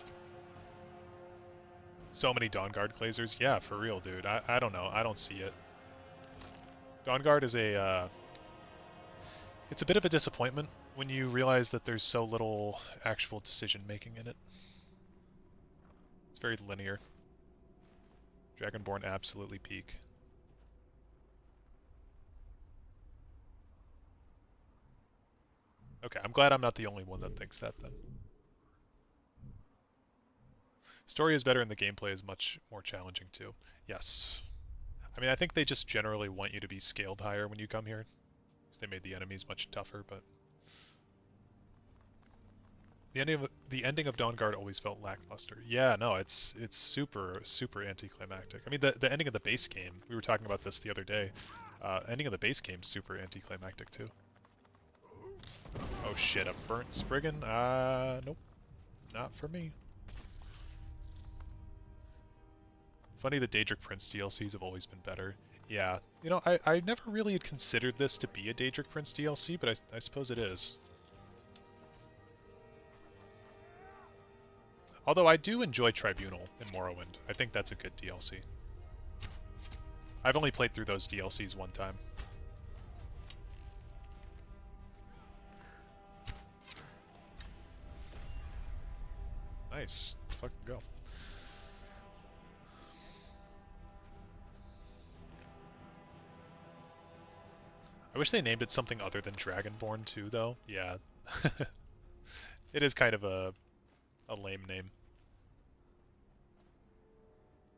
So many Dawnguard Glazers, yeah, for real, dude. I don't know, I don't see it. Dawnguard is it's a bit of a disappointment when you realize that there's so little actual decision making in it. It's very linear. Dragonborn absolutely peak. Okay, I'm glad I'm not the only one that thinks that then. Story is better and the gameplay is much more challenging too. Yes. I mean, I think they just generally want you to be scaled higher when you come here. Because they made the enemies much tougher, but... The ending of Dawnguard always felt lackluster. Yeah, no, it's super, super anticlimactic. I mean, the ending of the base game, we were talking about this the other day, ending of the base game is super anticlimactic too. Oh shit, a burnt Spriggan? Nope. Not for me. Funny the Daedric Prince DLCs have always been better. Yeah, you know, I never really had considered this to be a Daedric Prince DLC, but I suppose it is. Although I do enjoy Tribunal in Morrowind. I think that's a good DLC. I've only played through those DLCs one time. Nice. Fucking go. I wish they named it something other than Dragonborn too, though. Yeah. It is kind of a lame name.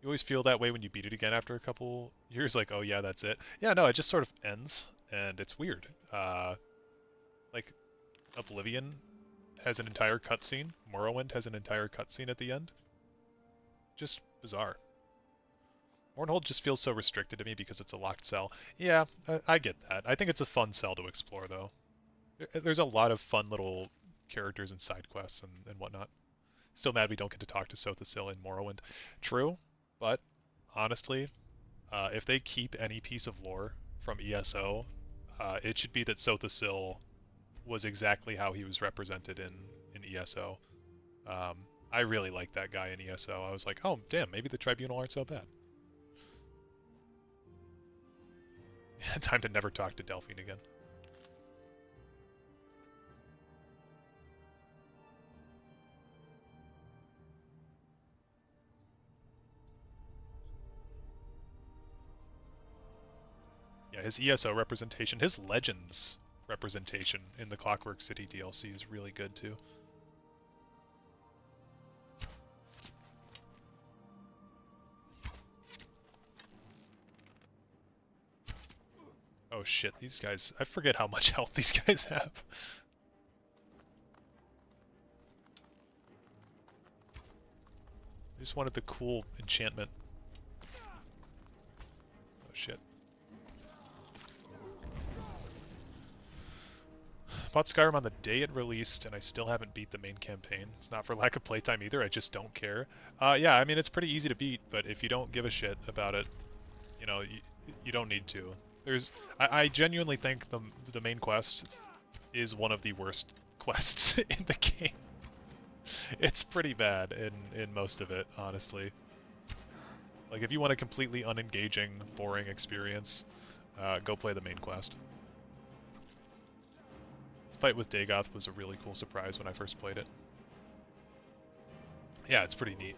You always feel that way when you beat it again after a couple years, like, oh yeah, that's it. Yeah, no, it just sort of ends, and it's weird. Like, Oblivion has an entire cutscene. Morrowind has an entire cutscene at the end. Just bizarre. Mournhold just feels so restricted to me because it's a locked cell. Yeah, I get that. I think it's a fun cell to explore, though. There's a lot of fun little characters and side quests and whatnot. Still mad we don't get to talk to Sothasil in Morrowind. True, but honestly, if they keep any piece of lore from ESO, it should be that Sothasil was exactly how he was represented in ESO. I really like that guy in ESO. I was like, oh, damn, maybe the Tribunal aren't so bad. Time to never talk to Delphine again. Yeah, his ESO representation, his Legends representation in the Clockwork City DLC is really good too. Oh shit, these guys, I forget how much health these guys have. I just wanted the cool enchantment. Oh shit. Bought Skyrim on the day it released, and I still haven't beat the main campaign. It's not for lack of playtime either, I just don't care. Yeah, I mean, it's pretty easy to beat, but if you don't give a shit about it, you know, you don't need to. I genuinely think the main quest is one of the worst quests in the game. It's pretty bad in most of it, honestly. Like, if you want a completely unengaging, boring experience, go play the main quest. This fight with Dagoth was a really cool surprise when I first played it. Yeah, it's pretty neat.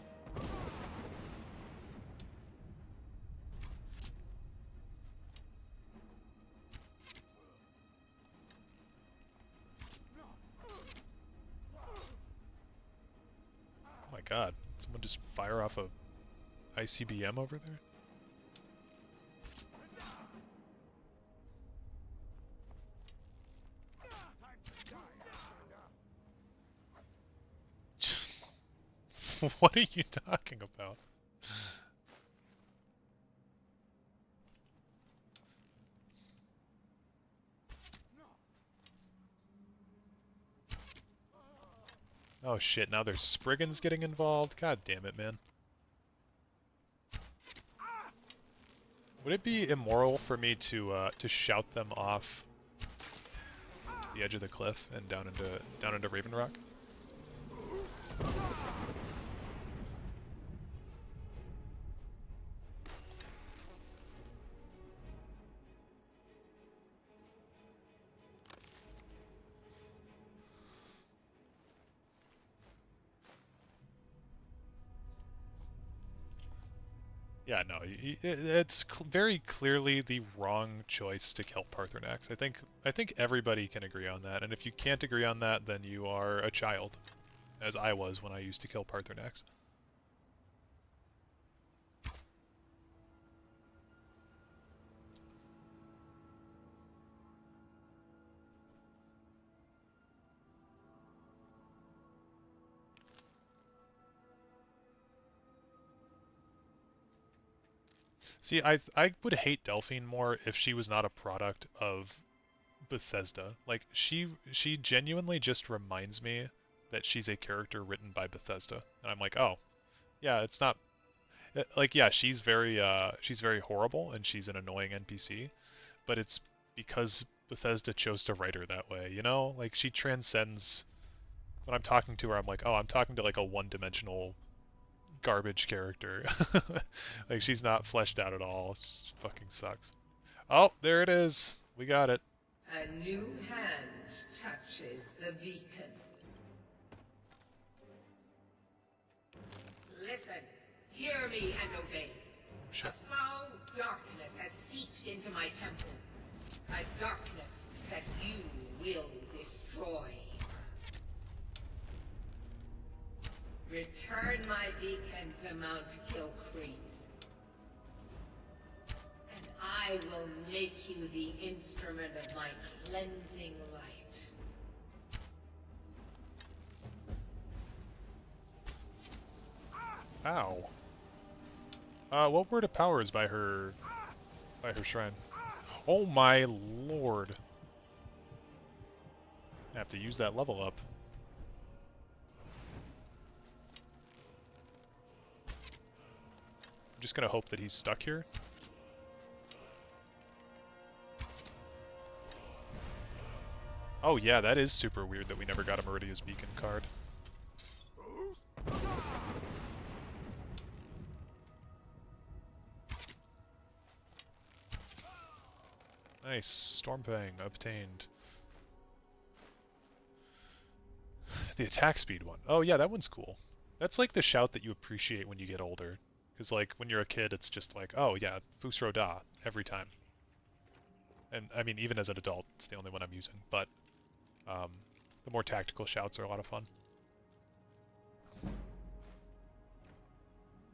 Oh my god, someone just fire off a ICBM over there? What are you talking about? Oh shit, now there's Spriggans getting involved? God damn it, man. Would it be immoral for me to shout them off the edge of the cliff and down into Raven Rock? Yeah, no, it's very clearly the wrong choice to kill Paarthurnax. I think everybody can agree on that, and if you can't agree on that, then you are a child, as I was when I used to kill Paarthurnax. See, I would hate Delphine more if she was not a product of Bethesda. Like, she genuinely just reminds me that she's a character written by Bethesda. And I'm like, oh, yeah, it's not... Like, yeah, she's very horrible and she's an annoying NPC, but it's because Bethesda chose to write her that way, you know? Like, she transcends. When I'm talking to her, I'm like, oh, I'm talking to like a one-dimensional garbage character. Like, she's not fleshed out at all. She fucking sucks. Oh, there it is. We got it. A new hand touches the beacon. Listen, hear me and obey. Shit. A foul darkness has seeped into my temple. A darkness that you will destroy. Return my beacon to Mount Kilcreath. And I will make you the instrument of my cleansing light. Ow. What word of power is by her shrine? Oh my lord. I have to use that level up. I'm just gonna hope that he's stuck here. Oh yeah, that is super weird that we never got a Meridia's Beacon card. Nice, Stormfang obtained. The attack speed one. Oh yeah, that one's cool. That's like the shout that you appreciate when you get older. Because like when you're a kid, it's just like, oh yeah, Fusro Da every time. And I mean, even as an adult, it's the only one I'm using. But the more tactical shouts are a lot of fun.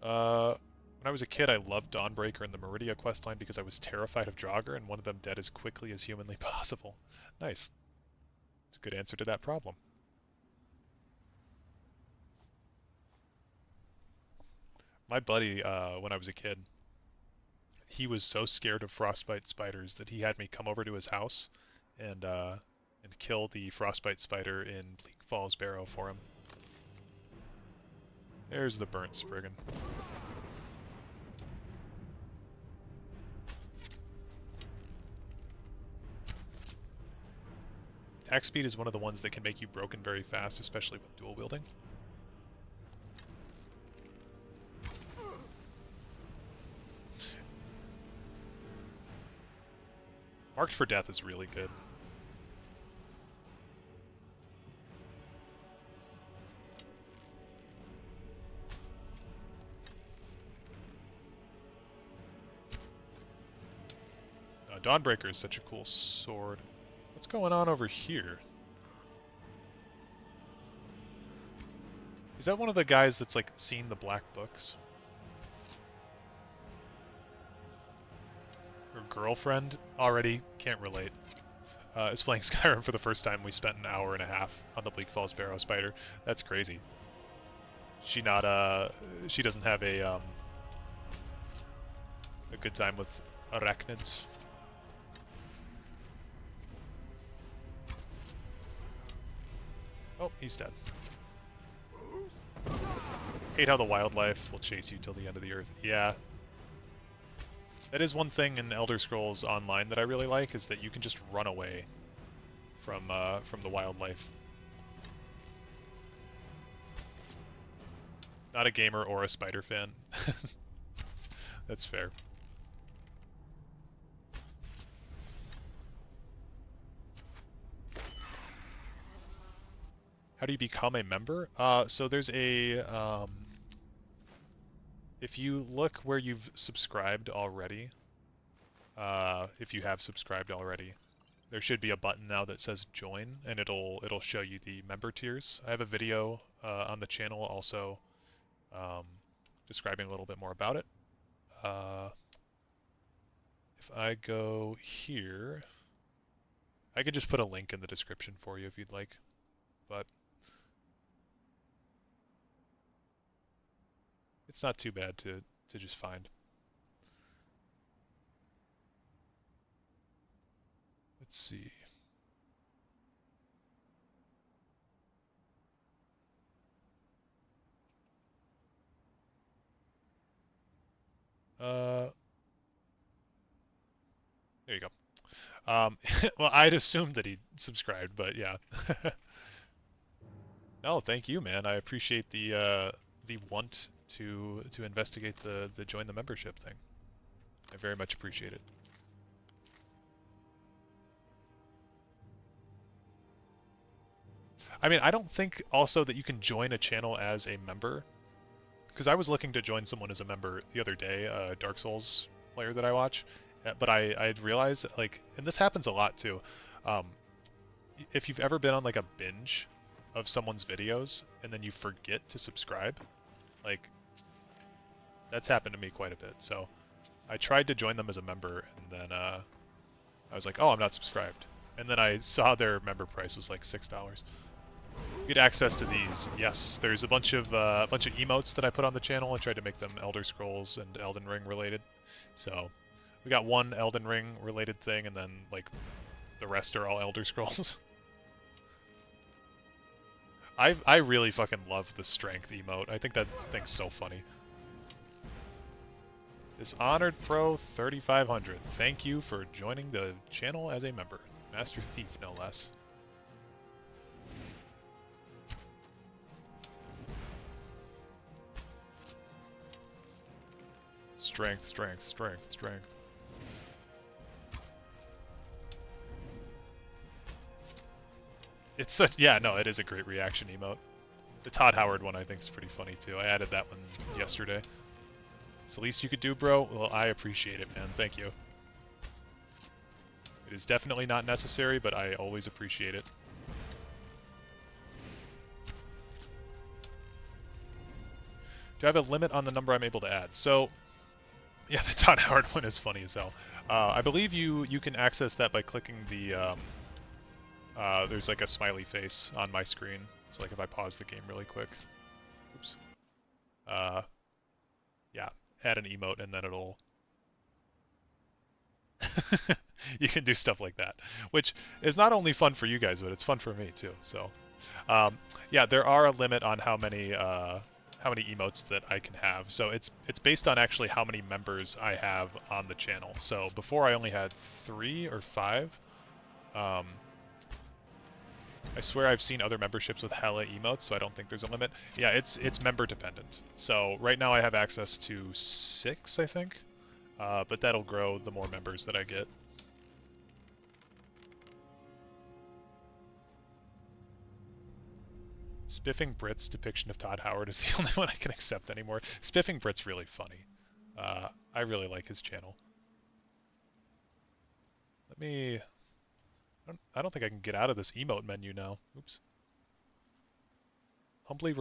When I was a kid, I loved Dawnbreaker and the Meridia questline because I was terrified of Draugr and wanted them dead as quickly as humanly possible. Nice. It's a good answer to that problem. My buddy, when I was a kid, he was so scared of frostbite spiders that he had me come over to his house and kill the frostbite spider in Bleak Falls Barrow for him. There's the burnt Spriggan. Attack speed is one of the ones that can make you broken very fast, especially with dual wielding. Marked for Death is really good. Dawnbreaker is such a cool sword. What's going on over here? Is that one of the guys that's like seen the black books? Her girlfriend? Already can't relate. Is playing Skyrim for the first time. We spent an hour and a half on the Bleak Falls Barrow Spider. That's crazy. She doesn't have a good time with arachnids. Oh, he's dead. Hate how the wildlife will chase you till the end of the earth. Yeah. That is one thing in Elder Scrolls Online that I really like, is that you can just run away from the wildlife. Not a gamer or a spider fan. That's fair. How do you become a member? So there's a, if you look where you've subscribed already, if you have subscribed already, there should be a button now that says join, and it'll show you the member tiers. I have a video on the channel also describing a little bit more about it. If I go here, I could just put a link in the description for you if you'd like, but it's not too bad to just find. Let's see. There you go. Well, I'd assumed that he subscribed, but yeah. Oh, thank you, man. I appreciate the want to investigate the join the membership thing. I very much appreciate it. I mean, I don't think also that you can join a channel as a member, because I was looking to join someone as a member the other day, a Dark Souls player that I watch, but I realized, like, and this happens a lot too, if you've ever been on like a binge of someone's videos and then you forget to subscribe, like, that's happened to me quite a bit. So I tried to join them as a member, and then I was like, oh, I'm not subscribed. And then I saw their member price was like $6. Get access to these. Yes, there's a bunch of emotes that I put on the channel. I tried to make them Elder Scrolls and Elden Ring related. So we got one Elden Ring related thing, and then like the rest are all Elder Scrolls. I really fucking love the strength emote. I think that thing's so funny. Dishonored Pro 3500. Thank you for joining the channel as a member. Master Thief, no less. Strength, strength, strength, strength. It's such, yeah, no, it is a great reaction emote. The Todd Howard one I think is pretty funny too. I added that one yesterday. It's the least you could do, bro. Well, I appreciate it, man. Thank you. It is definitely not necessary, but I always appreciate it. Do I have a limit on the number I'm able to add? So, yeah, the Todd Howard one is funny as hell. I believe you can access that by clicking the, there's like a smiley face on my screen. So like if I pause the game really quick. Oops. Yeah, add an emote and then it'll... You can do stuff like that, which is not only fun for you guys, but it's fun for me too. So, yeah, there are a limit on how many emotes that I can have. So it's based on actually how many members I have on the channel. So before I only had 3 or 5. I swear I've seen other memberships with hella emotes, so I don't think there's a limit. Yeah, it's member dependent. So right now I have access to 6, I think, but that'll grow the more members that I get. Spiffing Brit's depiction of Todd Howard is the only one I can accept anymore. Spiffing Brit's really funny. I really like his channel. Let me... I don't think I can get out of this emote menu now. Oops. Humbly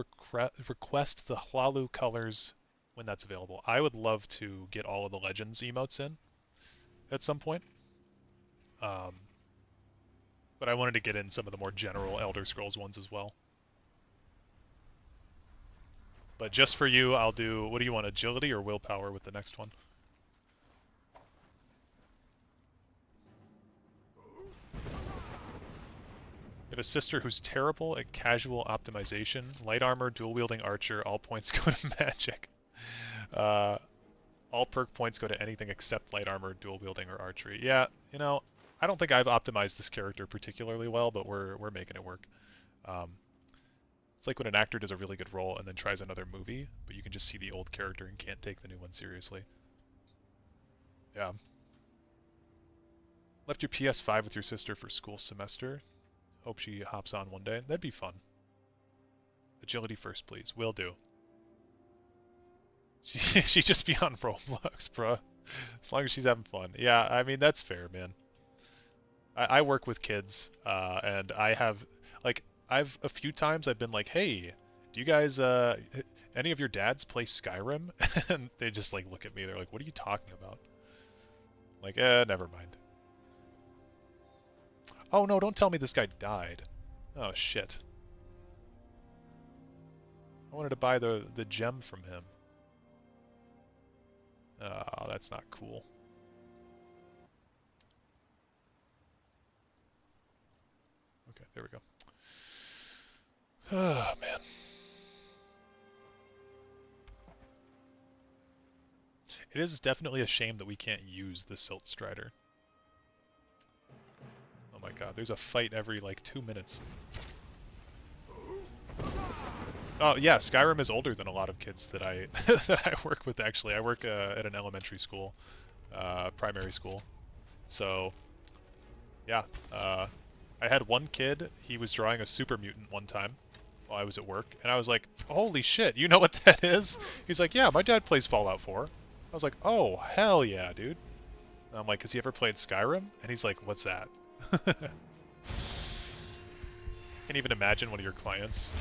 request the Hlalu colors when that's available. I would love to get all of the Legends emotes in at some point. But I wanted to get in some of the more general Elder Scrolls ones as well. But just for you, I'll do... What do you want, agility or willpower with the next one? You have a sister who's terrible at casual optimization. Light armor, dual-wielding archer, all points go to magic. All perk points go to anything except light armor, dual-wielding, or archery. Yeah, you know, I don't think I've optimized this character particularly well, but we're making it work. It's like when an actor does a really good role and then tries another movie, but you can just see the old character and can't take the new one seriously. Yeah. Left your PS5 with your sister for school semester. Hope she hops on one day. That'd be fun. Agility first, please. Will do. She just be on Roblox, bruh. As long as she's having fun. Yeah, I mean, that's fair, man. I work with kids, and I have, like, a few times I've been like, hey, do you guys, any of your dads play Skyrim? And they just, like, look at me. They're like, what are you talking about? I'm like, never mind. Oh, no, don't tell me this guy died. Oh, shit. I wanted to buy the gem from him. Oh, that's not cool. Okay, there we go. Oh, man. It is definitely a shame that we can't use the Silt Strider. Oh my god, there's a fight every like 2 minutes. Oh yeah, Skyrim is older than a lot of kids that I that I work with. Actually, I work at an elementary school, primary school. So yeah, I had one kid. He was drawing a super mutant one time while I was at work, and I was like, "Holy shit, you know what that is?" He's like, "Yeah, my dad plays Fallout 4." I was like, "Oh hell yeah, dude!" And I'm like, "Has he ever played Skyrim?" And he's like, "What's that?" Can't even imagine one of your clients.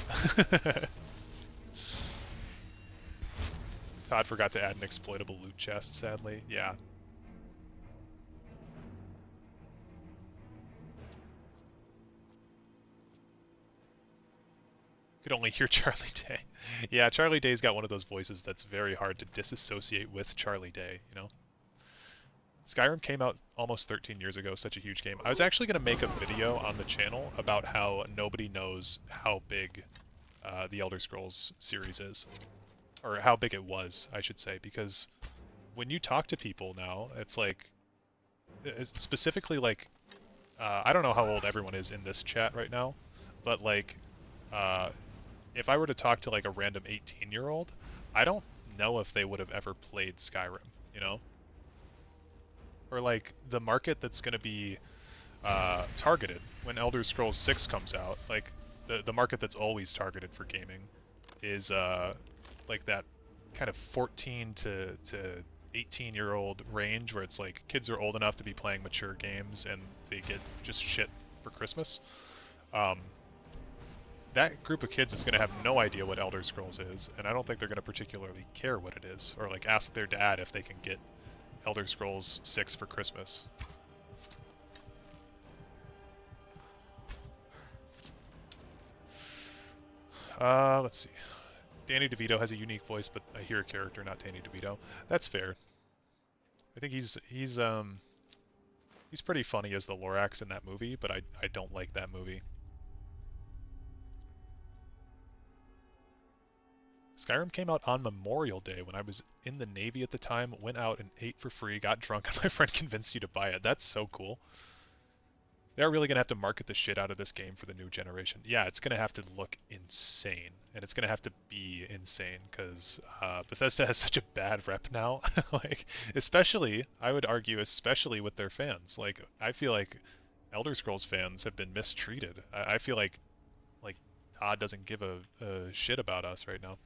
Todd forgot to add an exploitable loot chest, sadly. Yeah. Could only hear Charlie Day. Yeah, Charlie Day's got one of those voices that's very hard to disassociate with Charlie Day, you know? Skyrim came out almost 13 years ago, such a huge game. I was actually going to make a video on the channel about how nobody knows how big the Elder Scrolls series is. Or how big it was, I should say, because when you talk to people now, it's like, specifically like, I don't know how old everyone is in this chat right now, but like, if I were to talk to like a random 18-year-old, I don't know if they would have ever played Skyrim, you know? Or like the market that's going to be targeted when Elder Scrolls 6 comes out, like the market that's always targeted for gaming is like that kind of 14 to 18-year-old range where it's like kids are old enough to be playing mature games and they get just shit for Christmas. That group of kids is going to have no idea what Elder Scrolls is, and I don't think they're going to particularly care what it is, or like ask their dad if they can get Elder Scrolls 6 for Christmas. Let's see. Danny DeVito has a unique voice, but I hear a character, not Danny DeVito. That's fair. I think he's pretty funny as the Lorax in that movie, but I don't like that movie. Skyrim came out on Memorial Day when I was in the Navy at the time, went out and ate for free, got drunk, and my friend convinced you to buy it. That's so cool. They're really going to have to market the shit out of this game for the new generation. Yeah, it's going to have to look insane, and it's going to have to be insane, because Bethesda has such a bad rep now. Like, especially, I would argue, especially with their fans. Like, I feel like Elder Scrolls fans have been mistreated. I feel like Todd doesn't give a shit about us right now.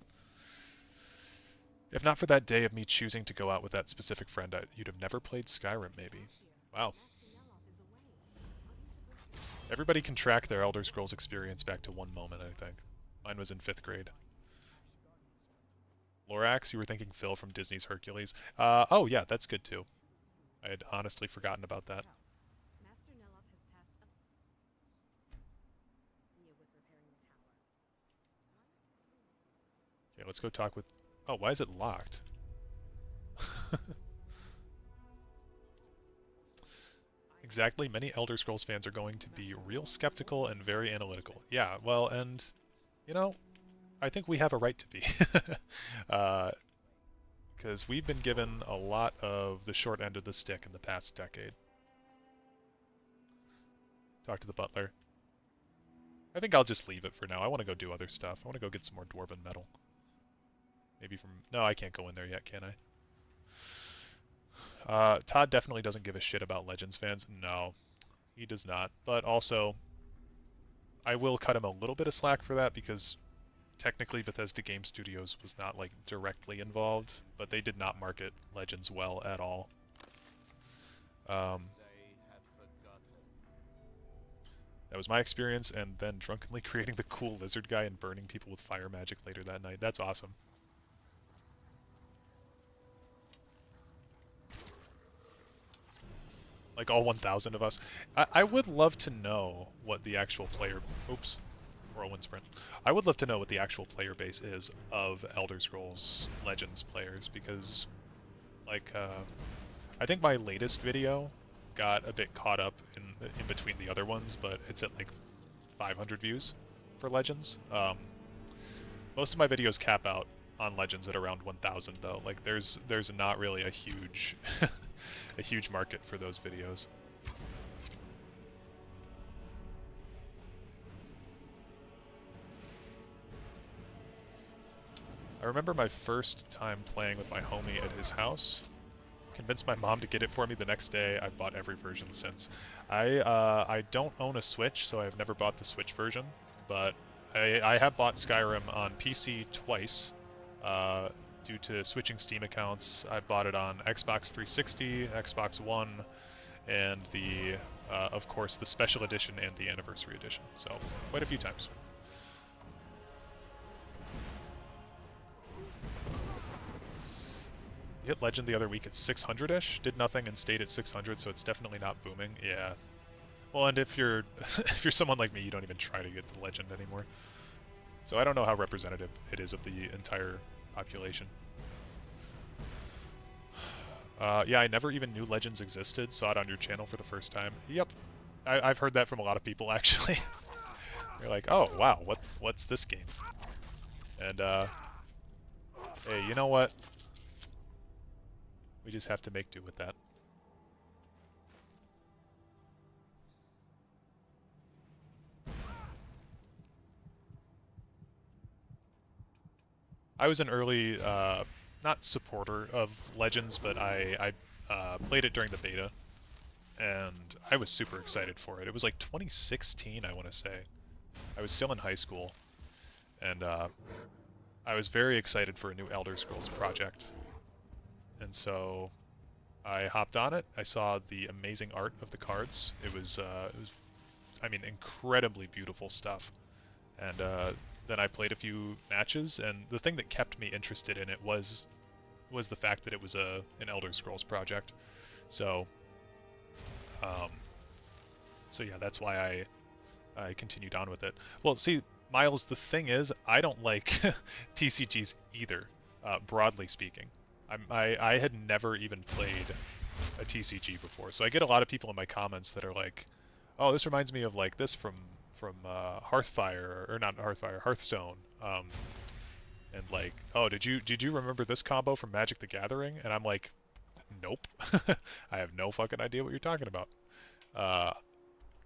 If not for that day of me choosing to go out with that specific friend, you'd have never played Skyrim, maybe. Wow. Everybody can track their Elder Scrolls experience back to one moment, I think. Mine was in 5th grade. Lorax, you were thinking Phil from Disney's Hercules. Oh yeah, that's good too. I had honestly forgotten about that. Okay, let's go talk with... Oh, why is it locked? Exactly, many Elder Scrolls fans are going to be real skeptical and very analytical. Yeah, well, and, you know, I think we have a right to be. Because we've been given a lot of the short end of the stick in the past decade. Talk to the butler. I think I'll just leave it for now. I want to go do other stuff. I want to go get some more Dwarven metal. Maybe from... No, I can't go in there yet, can I? Todd definitely doesn't give a shit about Legends fans. No, he does not. But also, I will cut him a little bit of slack for that because technically Bethesda Game Studios was not like directly involved, but they did not market Legends well at all. That was my experience, and then drunkenly creating the cool lizard guy and burning people with fire magic later that night. That's awesome. Like all 1,000 of us. I would love to know what the actual player... Oops. Whirlwind Sprint. I would love to know what the actual player base is of Elder Scrolls Legends players, because, like, I think my latest video got a bit caught up in between the other ones, but it's at like 500 views for Legends. Most of my videos cap out on Legends at around 1,000 though. Like there's not really a huge a huge market for those videos. I remember my first time playing with my homie at his house. Convinced my mom to get it for me the next day. I've bought every version since. I don't own a Switch, so I've never bought the Switch version, but I have bought Skyrim on PC twice due to switching Steam accounts. I bought it on Xbox 360, Xbox One, and the of course the Special Edition and the Anniversary Edition. So quite a few times. Hit Legend the other week at 600-ish, did nothing and stayed at 600, so it's definitely not booming. Yeah. Well, and if you're if you're someone like me, you don't even try to get the Legend anymore. So I don't know how representative it is of the entire population. Yeah, I never even knew Legends existed. Saw it on your channel for the first time. Yep, I've heard that from a lot of people actually. They're like, oh wow, what's this game? And hey, you know what? We just have to make do with that. I was an early, not supporter of Legends, but I played it during the beta, and I was super excited for it. It was like 2016, I want to say. I was still in high school, and I was very excited for a new Elder Scrolls project. And so I hopped on it. I saw the amazing art of the cards. It was I mean, incredibly beautiful stuff. And then I played a few matches, and the thing that kept me interested in it was the fact that it was an Elder Scrolls project. So, so yeah, that's why I continued on with it. Well, see, Miles, the thing is, I don't like TCGs either, broadly speaking. I had never even played a TCG before, so I get a lot of people in my comments that are like, "Oh, this reminds me of like this from Hearthfire, or not Hearthfire, Hearthstone," and like, "Oh, did you remember this combo from Magic the Gathering?" And I'm like, "Nope, I have no fucking idea what you're talking about."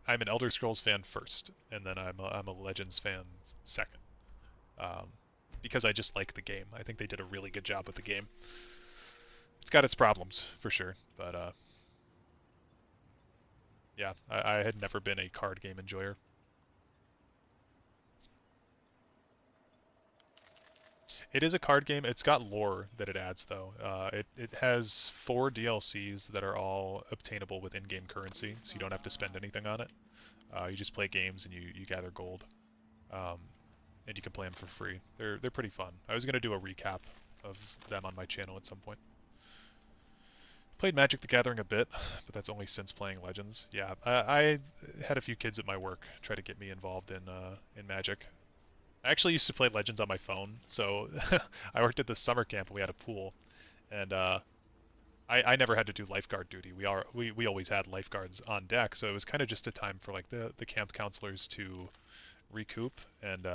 I'm an Elder Scrolls fan first, and then I'm a Legends fan second, because I just like the game. I think they did a really good job with the game. It's got its problems, for sure, but yeah, I had never been a card game enjoyer. It is a card game. It's got lore that it adds, though. It has 4 DLCs that are all obtainable with in-game currency, so you don't have to spend anything on it. You just play games and you gather gold, and you can play them for free. They're pretty fun. I was gonna do a recap of them on my channel at some point. Played Magic the Gathering a bit, but that's only since playing Legends. Yeah, I had a few kids at my work try to get me involved in Magic. I actually used to play Legends on my phone, so I worked at this summer camp and we had a pool, and I never had to do lifeguard duty. We always had lifeguards on deck, so it was kind of just a time for like the camp counselors to recoup and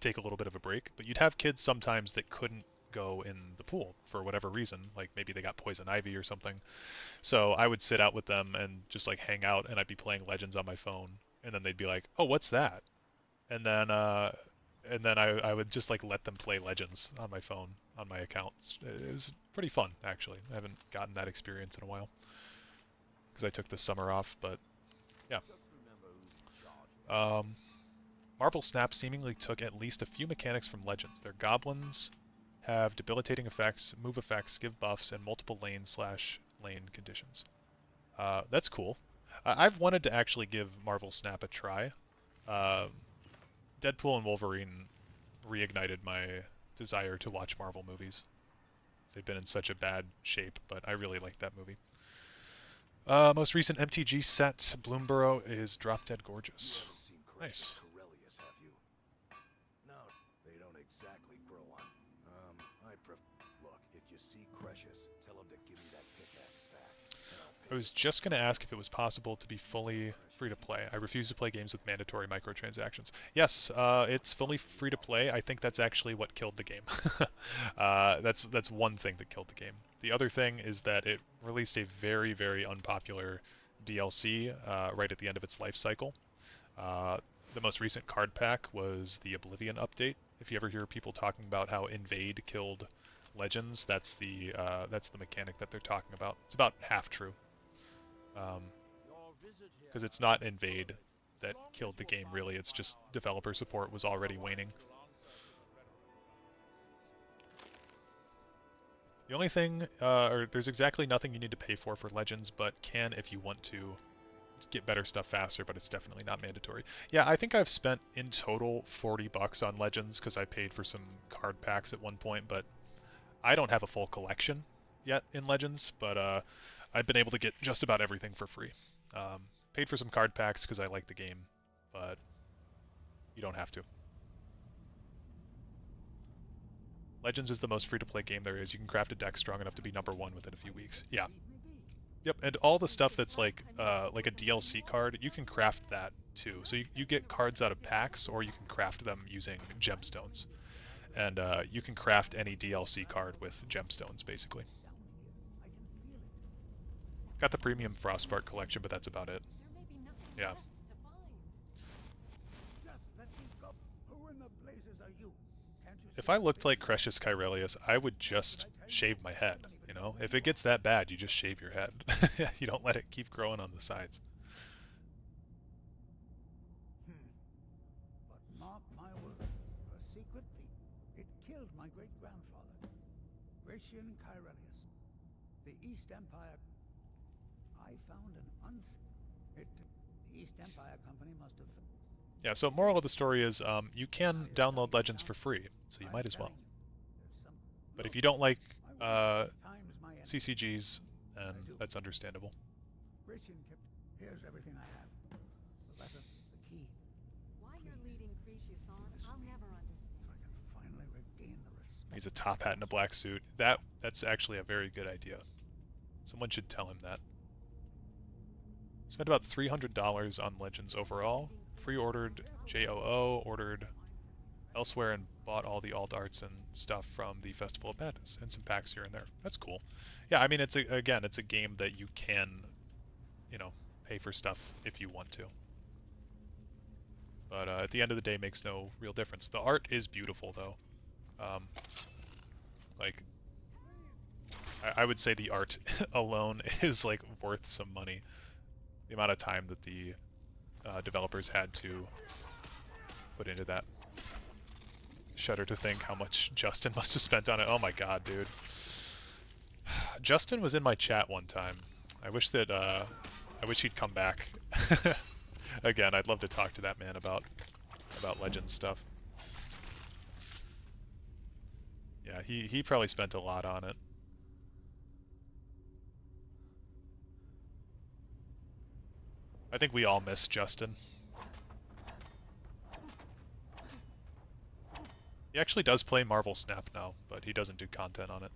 take a little bit of a break. But you'd have kids sometimes that couldn't go in the pool for whatever reason, like maybe they got poison ivy or something. So I would sit out with them and just like hang out, and I'd be playing Legends on my phone, and then they'd be like, "Oh, what's that?" And then I would just like let them play Legends on my phone on my accounts. It was pretty fun, actually. I haven't gotten that experience in a while because I took the summer off, but yeah. Marvel Snap seemingly took at least a few mechanics from Legends. Their goblins have debilitating effects, move effects, give buffs, and multiple lane/lane conditions. That's cool. I've wanted to actually give Marvel Snap a try. Deadpool and Wolverine reignited my desire to watch Marvel movies. They've been in such a bad shape, but I really like that movie. Most recent MTG set, Bloomborough, is Drop Dead Gorgeous. Nice. No, they don't exactly grow on. Look, if you see Precious, tell him to give me that pickaxe back. I was just going to ask if it was possible to be fully free to play. I refuse to play games with mandatory microtransactions. Yes, it's fully free to play. I think that's actually what killed the game. That's one thing that killed the game. The other thing is that it released a very, very unpopular DLC right at the end of its life cycle. The most recent card pack was the Oblivion update. If you ever hear people talking about how Invade killed Legends, that's the mechanic that they're talking about. It's about half true. Because it's not Invade that killed the game, really. It's just developer support was already waning. The only thing, or there's exactly nothing you need to pay for Legends, but can if you want to get better stuff faster, but it's definitely not mandatory. Yeah, I think I've spent in total $40 on Legends because I paid for some card packs at one point, but I don't have a full collection yet in Legends, but I've been able to get just about everything for free. Paid for some card packs because I like the game, but you don't have to. Legends is the most free-to-play game there is. You can craft a deck strong enough to be #1 within a few weeks. Yeah. Yep, and all the stuff that's like a DLC card, you can craft that too. So you get cards out of packs, or you can craft them using gemstones. And you can craft any DLC card with gemstones, basically. Got the premium Frostbark collection, but that's about it. Yeah. If I looked like Crucius Kyrelius, I would just shave my head, you know? If it gets that bad, you just shave your head. You don't let it keep growing on the sides. But mark my word, a secret leak. It killed my great-grandfather, Gratian Kyrelius. The East Empire... I found an The East Empire Company must have... Yeah, so moral of the story is you can download Legends for free, so you might as well. But if you don't like CCGs, then that's understandable. Here's everything I have. The letter, the key. Why you're leading Cretius on, I'll never understand. I can finally regain the respect. He's a top hat and a black suit. That's actually a very good idea. Someone should tell him that. Spent about $300 on Legends overall. Pre-ordered JOO, ordered elsewhere, and bought all the alt arts and stuff from the Festival of Madness, and some packs here and there. That's cool. Yeah, I mean, it's a game that you can, you know, pay for stuff if you want to. But at the end of the day, it makes no real difference. The art is beautiful, though. Like, I would say the art alone is like worth some money. The amount of time that the developers had to put into that. Shudder to think how much Justin must have spent on it. Oh my god, dude. Justin was in my chat one time. I wish he'd come back. Again, I'd love to talk to that man about Legends stuff. Yeah, he probably spent a lot on it. I think we all miss Justin. He actually does play Marvel Snap now, but he doesn't do content on it.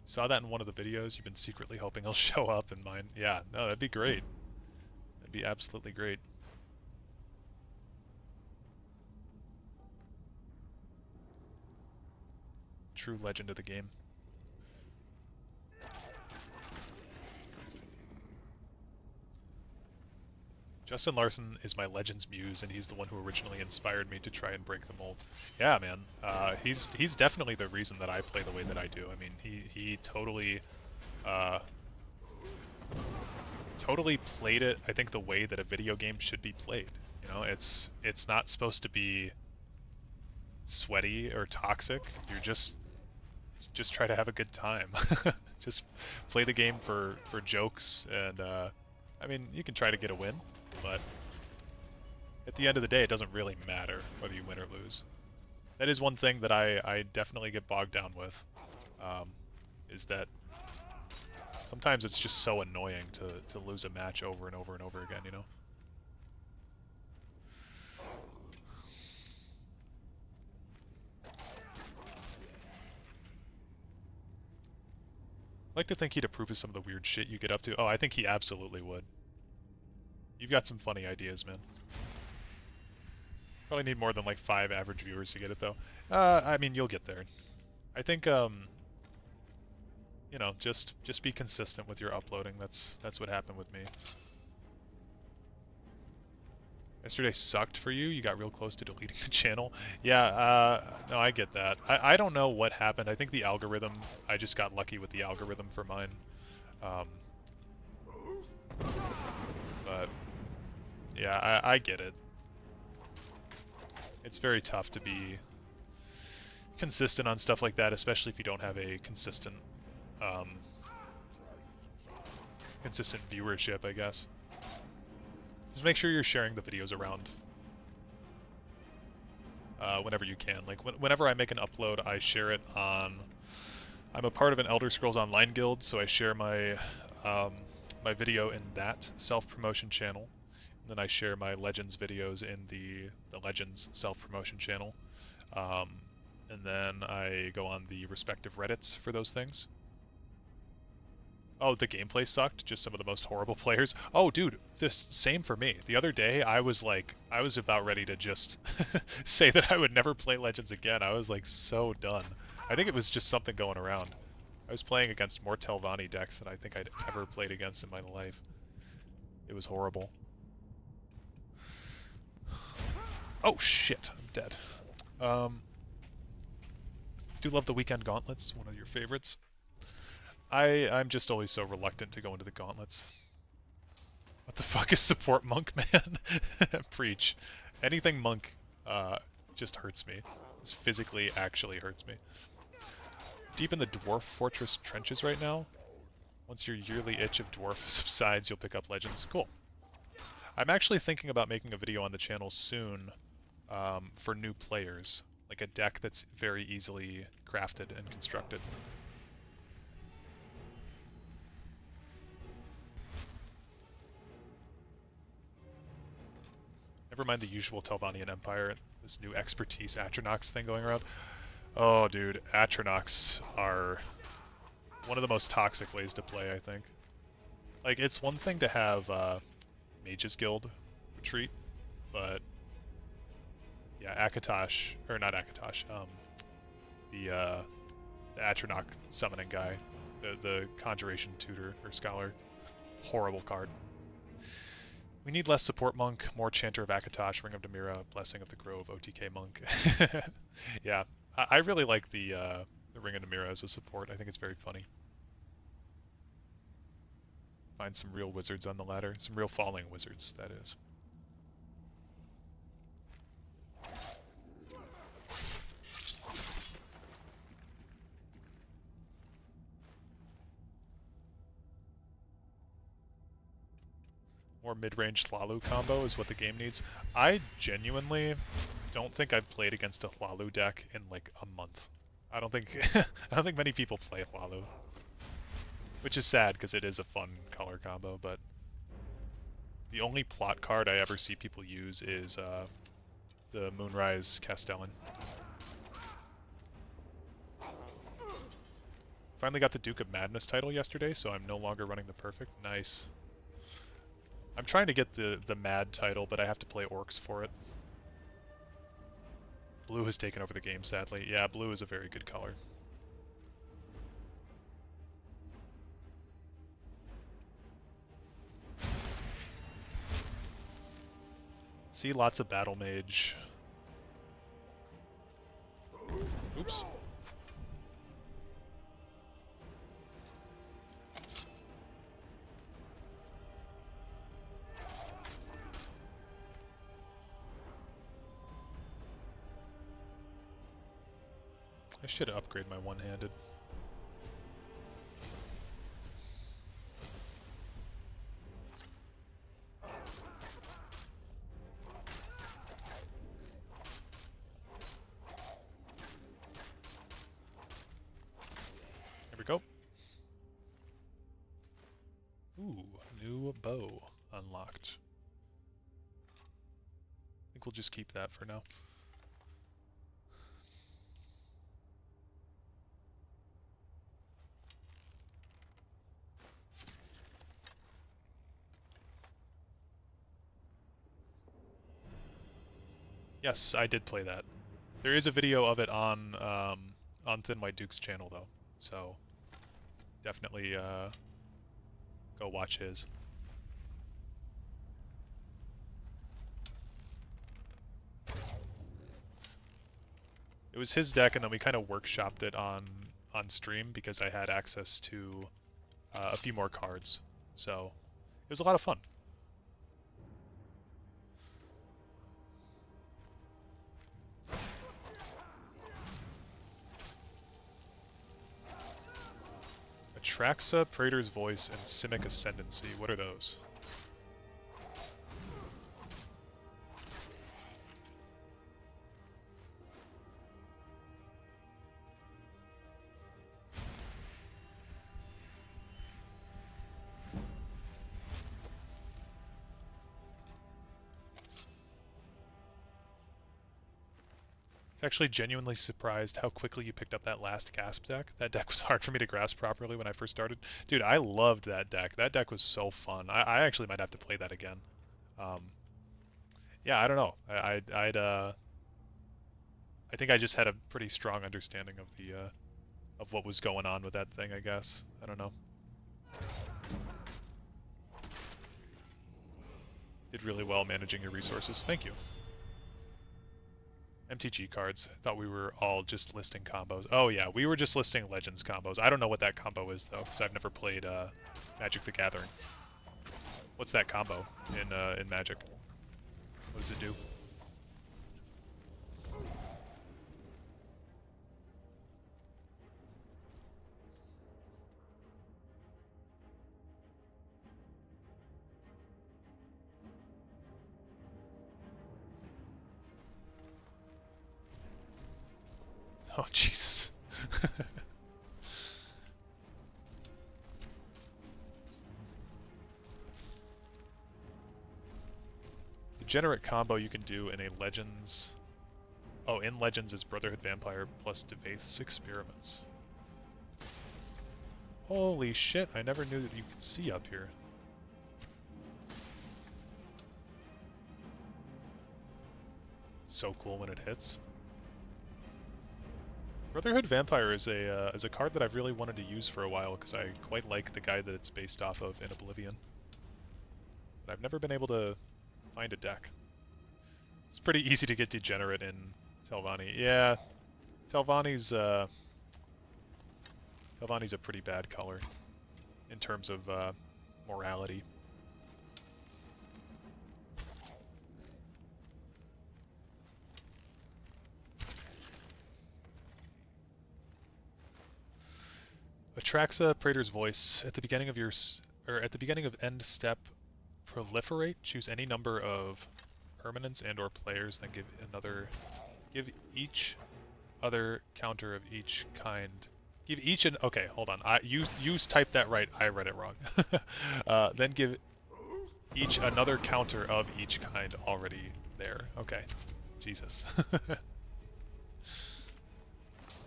Saw that in one of the videos. You've been secretly hoping he'll show up in mine. Yeah, no, that'd be great. That'd be absolutely great. True legend of the game. Justin Larson is my Legends muse, and he's the one who originally inspired me to try and break the mold. Yeah, man. He's definitely the reason that I play the way that I do. I mean, he totally totally played it, I think, the way that a video game should be played. You know, it's not supposed to be sweaty or toxic. You're just try to have a good time. Just play the game for jokes, and I mean, you can try to get a win, but at the end of the day, it doesn't really matter whether you win or lose. That is one thing that I definitely get bogged down with, is that sometimes it's just so annoying to lose a match over and over and over again, you know? like to think he'd approve of some of the weird shit you get up to. Oh, I think he absolutely would. You've got some funny ideas, man. Probably need more than like 5 average viewers to get it, though. I mean, you'll get there. I think, you know, just be consistent with your uploading. That's what happened with me. Yesterday sucked for you? You got real close to deleting the channel? Yeah, no, I get that. I don't know what happened. I think the algorithm, I just got lucky with the algorithm for mine. But, yeah, I get it. It's very tough to be consistent on stuff like that, especially if you don't have a consistent, consistent viewership, I guess. Just make sure you're sharing the videos around whenever you can. Like, whenever I make an upload, I share it on... I'm a part of an Elder Scrolls Online guild, so I share my my video in that self-promotion channel. And then I share my Legends videos in the Legends self-promotion channel. And then I go on the respective Reddits for those things. Oh, the gameplay sucked? Just some of the most horrible players? Oh, dude, this same for me. The other day, I was about ready to just say that I would never play Legends again. I was like so done. I think it was just something going around. I was playing against more Telvanni decks than I think I'd ever played against in my life. It was horrible. Oh shit, I'm dead. Do love the Weekend Gauntlets, one of your favorites. I'm just always so reluctant to go into the gauntlets. What the fuck is support monk, man? Preach. Anything monk just hurts me. This physically actually hurts me. Deep in the dwarf fortress trenches right now. Once your yearly itch of dwarf subsides, you'll pick up legends. Cool. I'm actually thinking about making a video on the channel soon for new players. Like a deck that's very easily crafted and constructed. Never mind the usual Telvannian Empire, this new expertise Atronachs thing going around. Oh, dude, Atronachs are one of the most toxic ways to play, I think. Like, it's one thing to have Mage's Guild retreat, but yeah, Akatosh, or not Akatosh, the Atronach summoning guy, the Conjuration Tutor or Scholar, horrible card. We need less support monk, more Chanter of Akatosh, Ring of Demira, Blessing of the Grove, OTK monk. Yeah, I really like the Ring of Demira as a support. I think it's very funny. Find some real wizards on the ladder. Some real falling wizards, that is. More mid-range Hlalu combo is what the game needs. I genuinely don't think I've played against a Hlalu deck in like a month. I don't think I don't think many people play Hlalu, which is sad because it is a fun color combo. But the only plot card I ever see people use is the Moonrise Castellan. Finally got the Duke of Madness title yesterday, so I'm no longer running the Perfect. Nice. I'm trying to get the Mad title, but I have to play Orcs for it. Blue has taken over the game, sadly. Yeah, blue is a very good color. See lots of Battle Mage. Oops. I should upgrade my one-handed. There we go. Ooh, new bow unlocked. I think we'll just keep that for now. Yes, I did play that. There is a video of it on Thin White Duke's channel though, so definitely go watch his. It was his deck, and then we kind of workshopped it on stream because I had access to a few more cards, so it was a lot of fun. Atraxa, Praetor's Voice, and Simic Ascendancy. What are those? Actually genuinely surprised how quickly you picked up that last Gasp deck. That deck was hard for me to grasp properly when I first started. Dude, I loved that deck. That deck was so fun. I actually might have to play that again. Yeah, I don't know. I think I just had a pretty strong understanding of the of what was going on with that thing, I guess. I don't know. Did really well managing your resources. Thank you. MTG cards. I thought we were all just listing combos. Oh yeah, we were just listing Legends combos. I don't know what that combo is though, because I've never played Magic the Gathering. What's that combo in Magic? What does it do? Oh Jesus. Degenerate combo you can do in a Legends... Oh, in Legends is Brotherhood Vampire plus Devaith's Experiments. Holy shit, I never knew that you could see up here. So cool when it hits. Brotherhood Vampire is a card that I've really wanted to use for a while because I quite like the guy that it's based off of in Oblivion. But I've never been able to find a deck. It's pretty easy to get Degenerate in Telvanni. Yeah, Telvanni's a pretty bad color in terms of morality. Atraxa, Praetor's Voice. At the beginning of end step, proliferate. Choose any number of permanents and/or players, then give each other counter of each kind. Give each an okay. Hold on. You typed that right. I read it wrong. Then give each another counter of each kind already there. Okay. Jesus.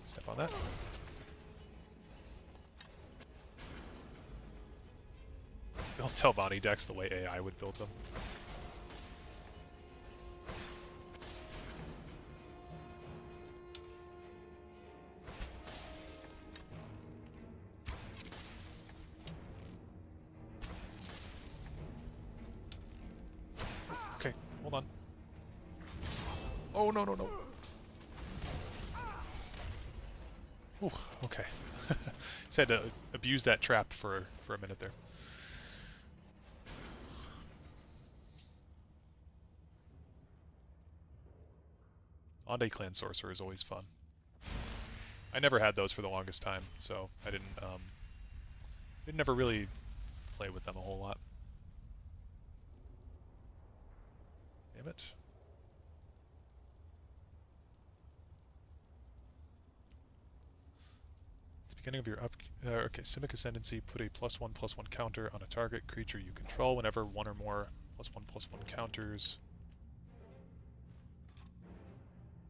Step on that. Build Telvanni decks the way AI would build them. Okay, hold on. Oh, no, no, no. Ooh, okay. Just had to abuse that trap for a minute there. Onde Clan Sorcerer is always fun. I never had those for the longest time, so I didn't never really play with them a whole lot. Damn it. At the beginning of your okay, Simic Ascendancy, put a +1/+1 counter on a target creature you control whenever one or more +1/+1 counters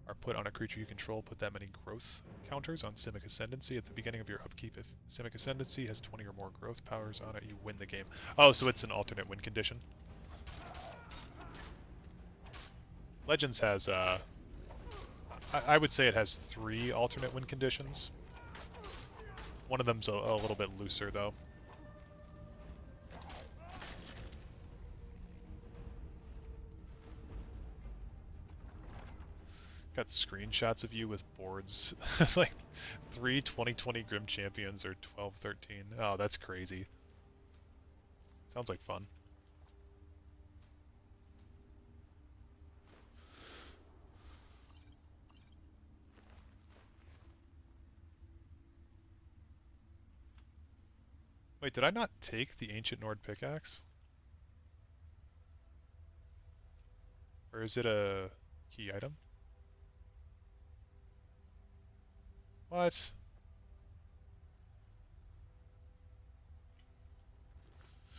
are put on a creature you control. Put that many growth counters on Simic Ascendancy. At the beginning of your upkeep, if Simic Ascendancy has 20 or more growth powers on it, you win the game. Oh, so it's an alternate win condition? Legends has, I would say it has 3 alternate win conditions. One of them's a little bit looser, though. Got screenshots of you with boards. Like 3 2020 Grim Champions or 12-13. Oh, that's crazy. Sounds like fun. Wait, did I not take the Ancient Nord pickaxe? Or is it a key item? What? I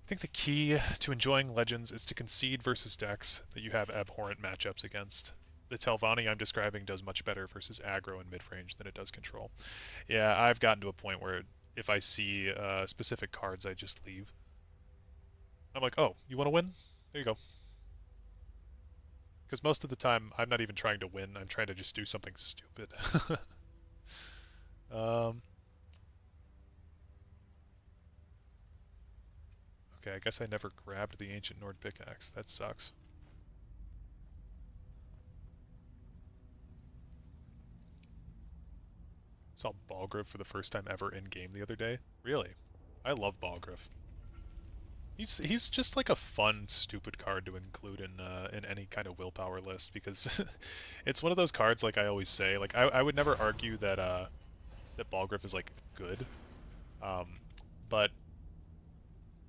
think the key to enjoying Legends is to concede versus decks that you have abhorrent matchups against. The Telvanni I'm describing does much better versus aggro and mid-range than it does control. Yeah, I've gotten to a point where if I see specific cards, I just leave. I'm like, oh, you want to win? There you go. Because most of the time, I'm not even trying to win. I'm trying to just do something stupid. Okay, I guess I never grabbed the Ancient Nord pickaxe. That sucks. Saw Balgruuf for the first time ever in game the other day. Really? I love Balgruuf. He's just like a fun, stupid card to include in any kind of willpower list because it's one of those cards, like I always say, like I would never argue that that Balgruuf is like good, but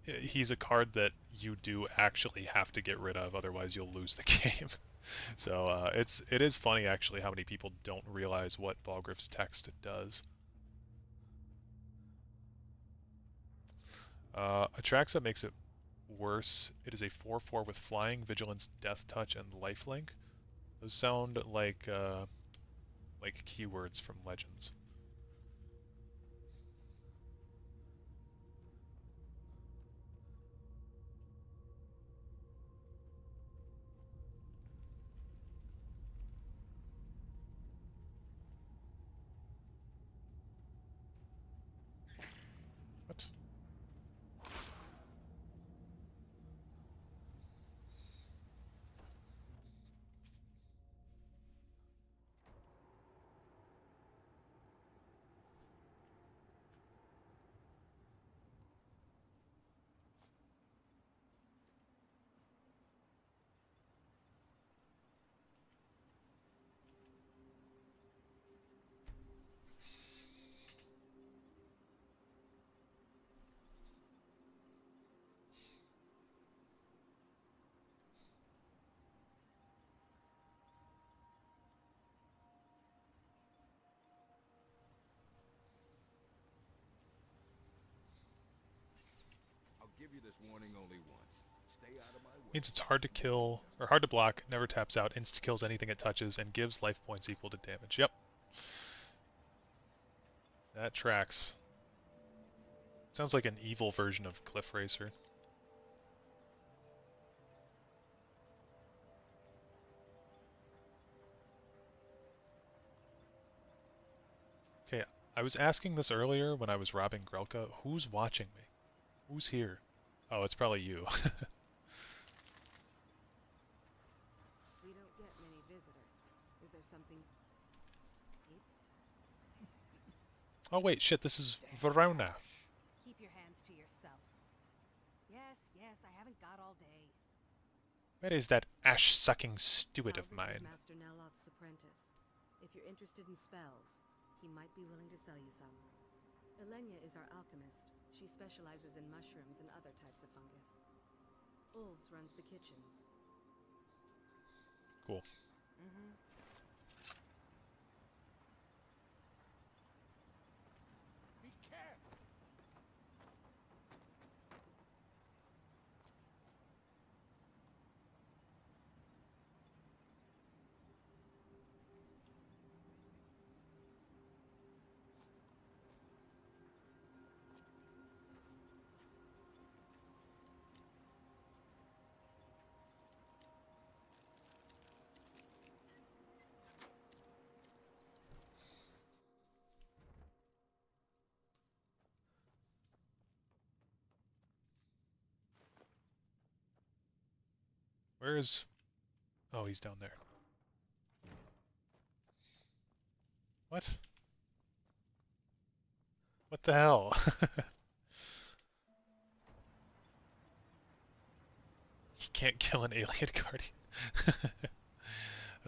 he's a card that you do actually have to get rid of, otherwise you'll lose the game. So it is funny actually how many people don't realize what Balgruuf's text does. Atraxa makes it worse. It is a 4/4 with flying, vigilance, death touch, and lifelink. Those sound like keywords from Legends. What? Give you this warning only once. Stay out of my way. Means it's hard to kill, or hard to block, never taps out, insta-kills anything it touches, and gives life points equal to damage. Yep. That tracks. Sounds like an evil version of Cliff Racer. Okay, I was asking this earlier when I was robbing Grelka. Who's watching me? Who's here? Oh, it's probably you. We don't get many visitors. Is there something... Oh wait, shit, this is Verona. Keep your hands to yourself. Yes, I haven't got all day. Where is that ash-sucking steward of mine? This is Master Dareloth's apprentice. If you're interested in spells, he might be willing to sell you some. Elenia is our alchemist. She specializes in mushrooms and other types of fungus. Ulves runs the kitchens. Cool. Be careful. Where is... Oh, he's down there. What? What the hell? You can't kill an alien guardian.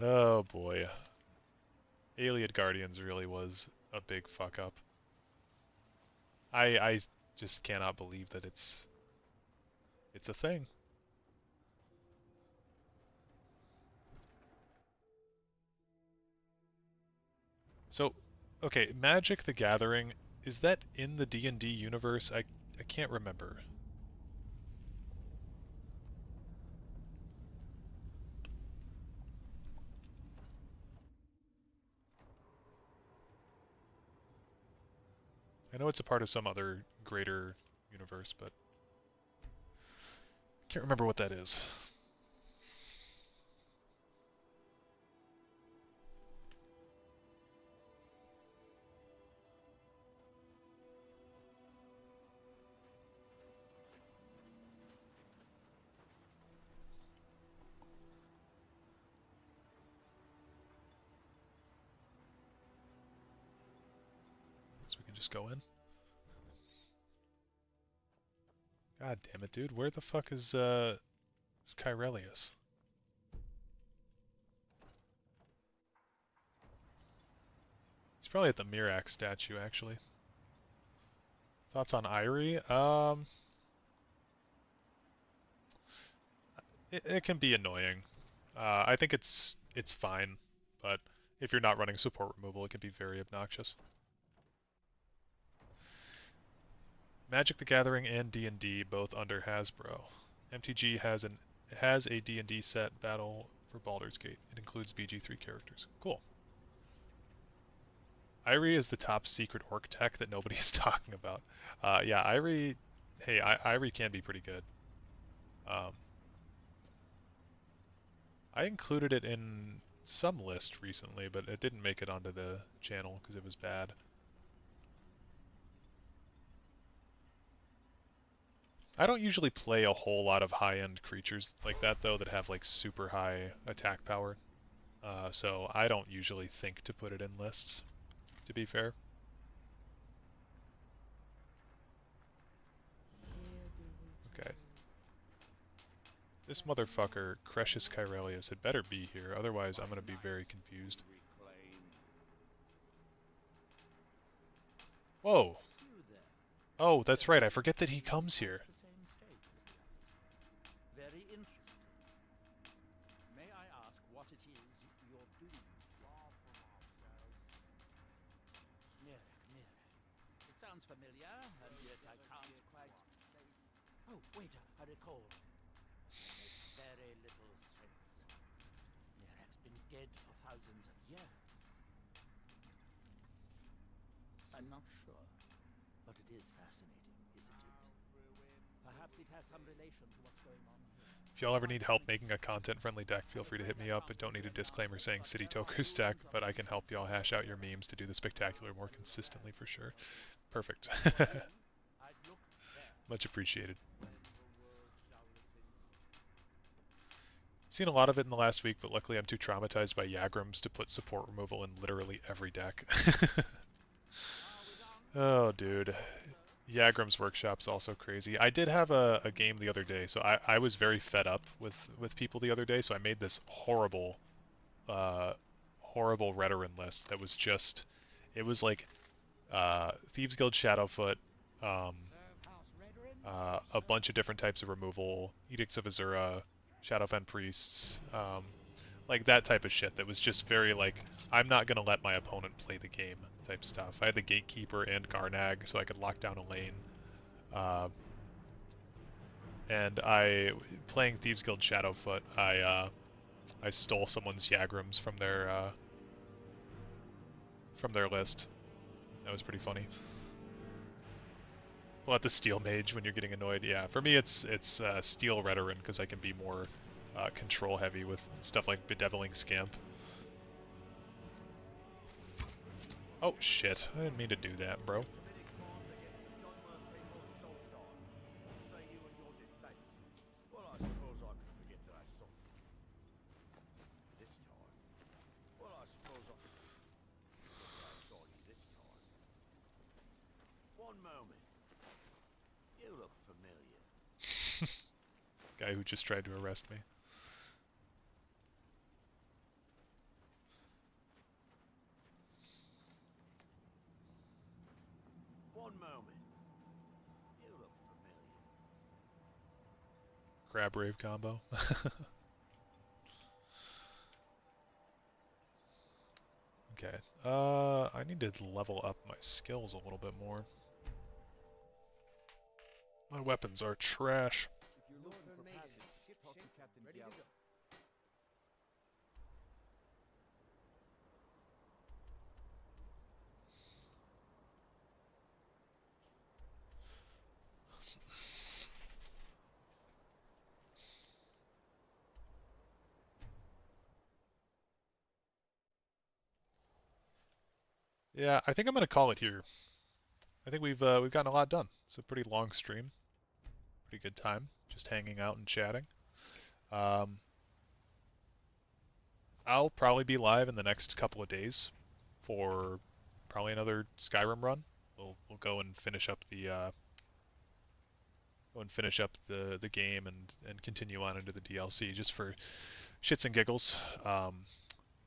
Oh boy. Alien Guardians really was a big fuck up. I just cannot believe that it's a thing. So, okay, Magic the Gathering, is that in the D&D universe? I can't remember. I know it's a part of some other greater universe, but I can't remember what that is. So we can just go in. God damn it, dude. Where the fuck is Kyrelius? He's probably at the Mirax statue, actually. Thoughts on Irie? It can be annoying. I think it's fine, but if you're not running support removal, it can be very obnoxious. Magic the Gathering and D&D both under Hasbro. MTG has a D&D set battle for Baldur's Gate. It includes BG3 characters. Cool. Irie is the top secret orc tech that nobody is talking about. Yeah, Irie... Hey, Irie can be pretty good. I included it in some list recently, but it didn't make it onto the channel because it was bad. I don't usually play a whole lot of high-end creatures like that, though, that have like super high attack power. So I don't usually think to put it in lists, to be fair. Okay. This motherfucker, Cretius Kyrelius, had better be here, otherwise I'm going to be very confused. Whoa! Oh, that's right, I forget that he comes here. Very interesting. May I ask what it is you're doing? Near. It sounds familiar, and yet I can't quite place... Oh, wait, I recall. Makes very little sense. Mirac's been dead for thousands of years. I'm not sure, but it is fascinating, isn't it? Perhaps it has some relation to what's going on here. If y'all ever need help making a content-friendly deck, feel free to hit me up, but don't need a disclaimer saying City Toker's deck, but I can help y'all hash out your memes to do the spectacular more consistently for sure. Perfect. Much appreciated. Seen a lot of it in the last week, but luckily I'm too traumatized by Yagrams to put support removal in literally every deck. Oh, dude. Yagram's Workshop's also crazy. I did have a game the other day, so I was very fed up with people the other day, so I made this horrible Redoran list that was just... It was like Thieves Guild Shadowfoot, a bunch of different types of removal, Edicts of Azura, Shadowfen Priests, like that type of shit that was just very like, I'm not going to let my opponent play the game type stuff. I had the Gatekeeper and Garnag so I could lock down a lane. And playing Thieves Guild Shadowfoot, I stole someone's Yagrams from their list. That was pretty funny. Pull out the Steel Mage when you're getting annoyed. Yeah, for me it's Steel Redoran because I can be more control heavy with stuff like Bedeviling Scamp. Oh shit, I didn't mean to do that, bro. Well, I suppose I could forget that I saw Guy who just tried to arrest me. One moment. You look familiar. Crab rave combo. Okay. I need to level up my skills a little bit more. My weapons are trash. If you're looking for passage, talk to Captain Diablo. Yeah, I think I'm gonna call it here. I think we've gotten a lot done. It's a pretty long stream. Pretty good time, just hanging out and chatting. Um, I'll probably be live in the next couple of days for probably another Skyrim run. We'll go and finish up the game and continue on into the DLC just for shits and giggles.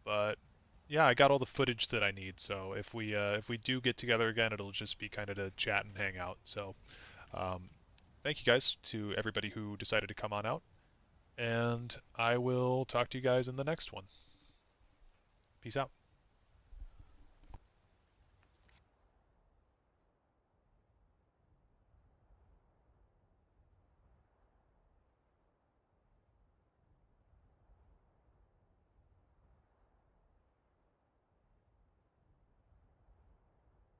But yeah, I got all the footage that I need. So if we do get together again, it'll just be kind of to chat and hang out. So thank you guys to everybody who decided to come on out, and I will talk to you guys in the next one. Peace out.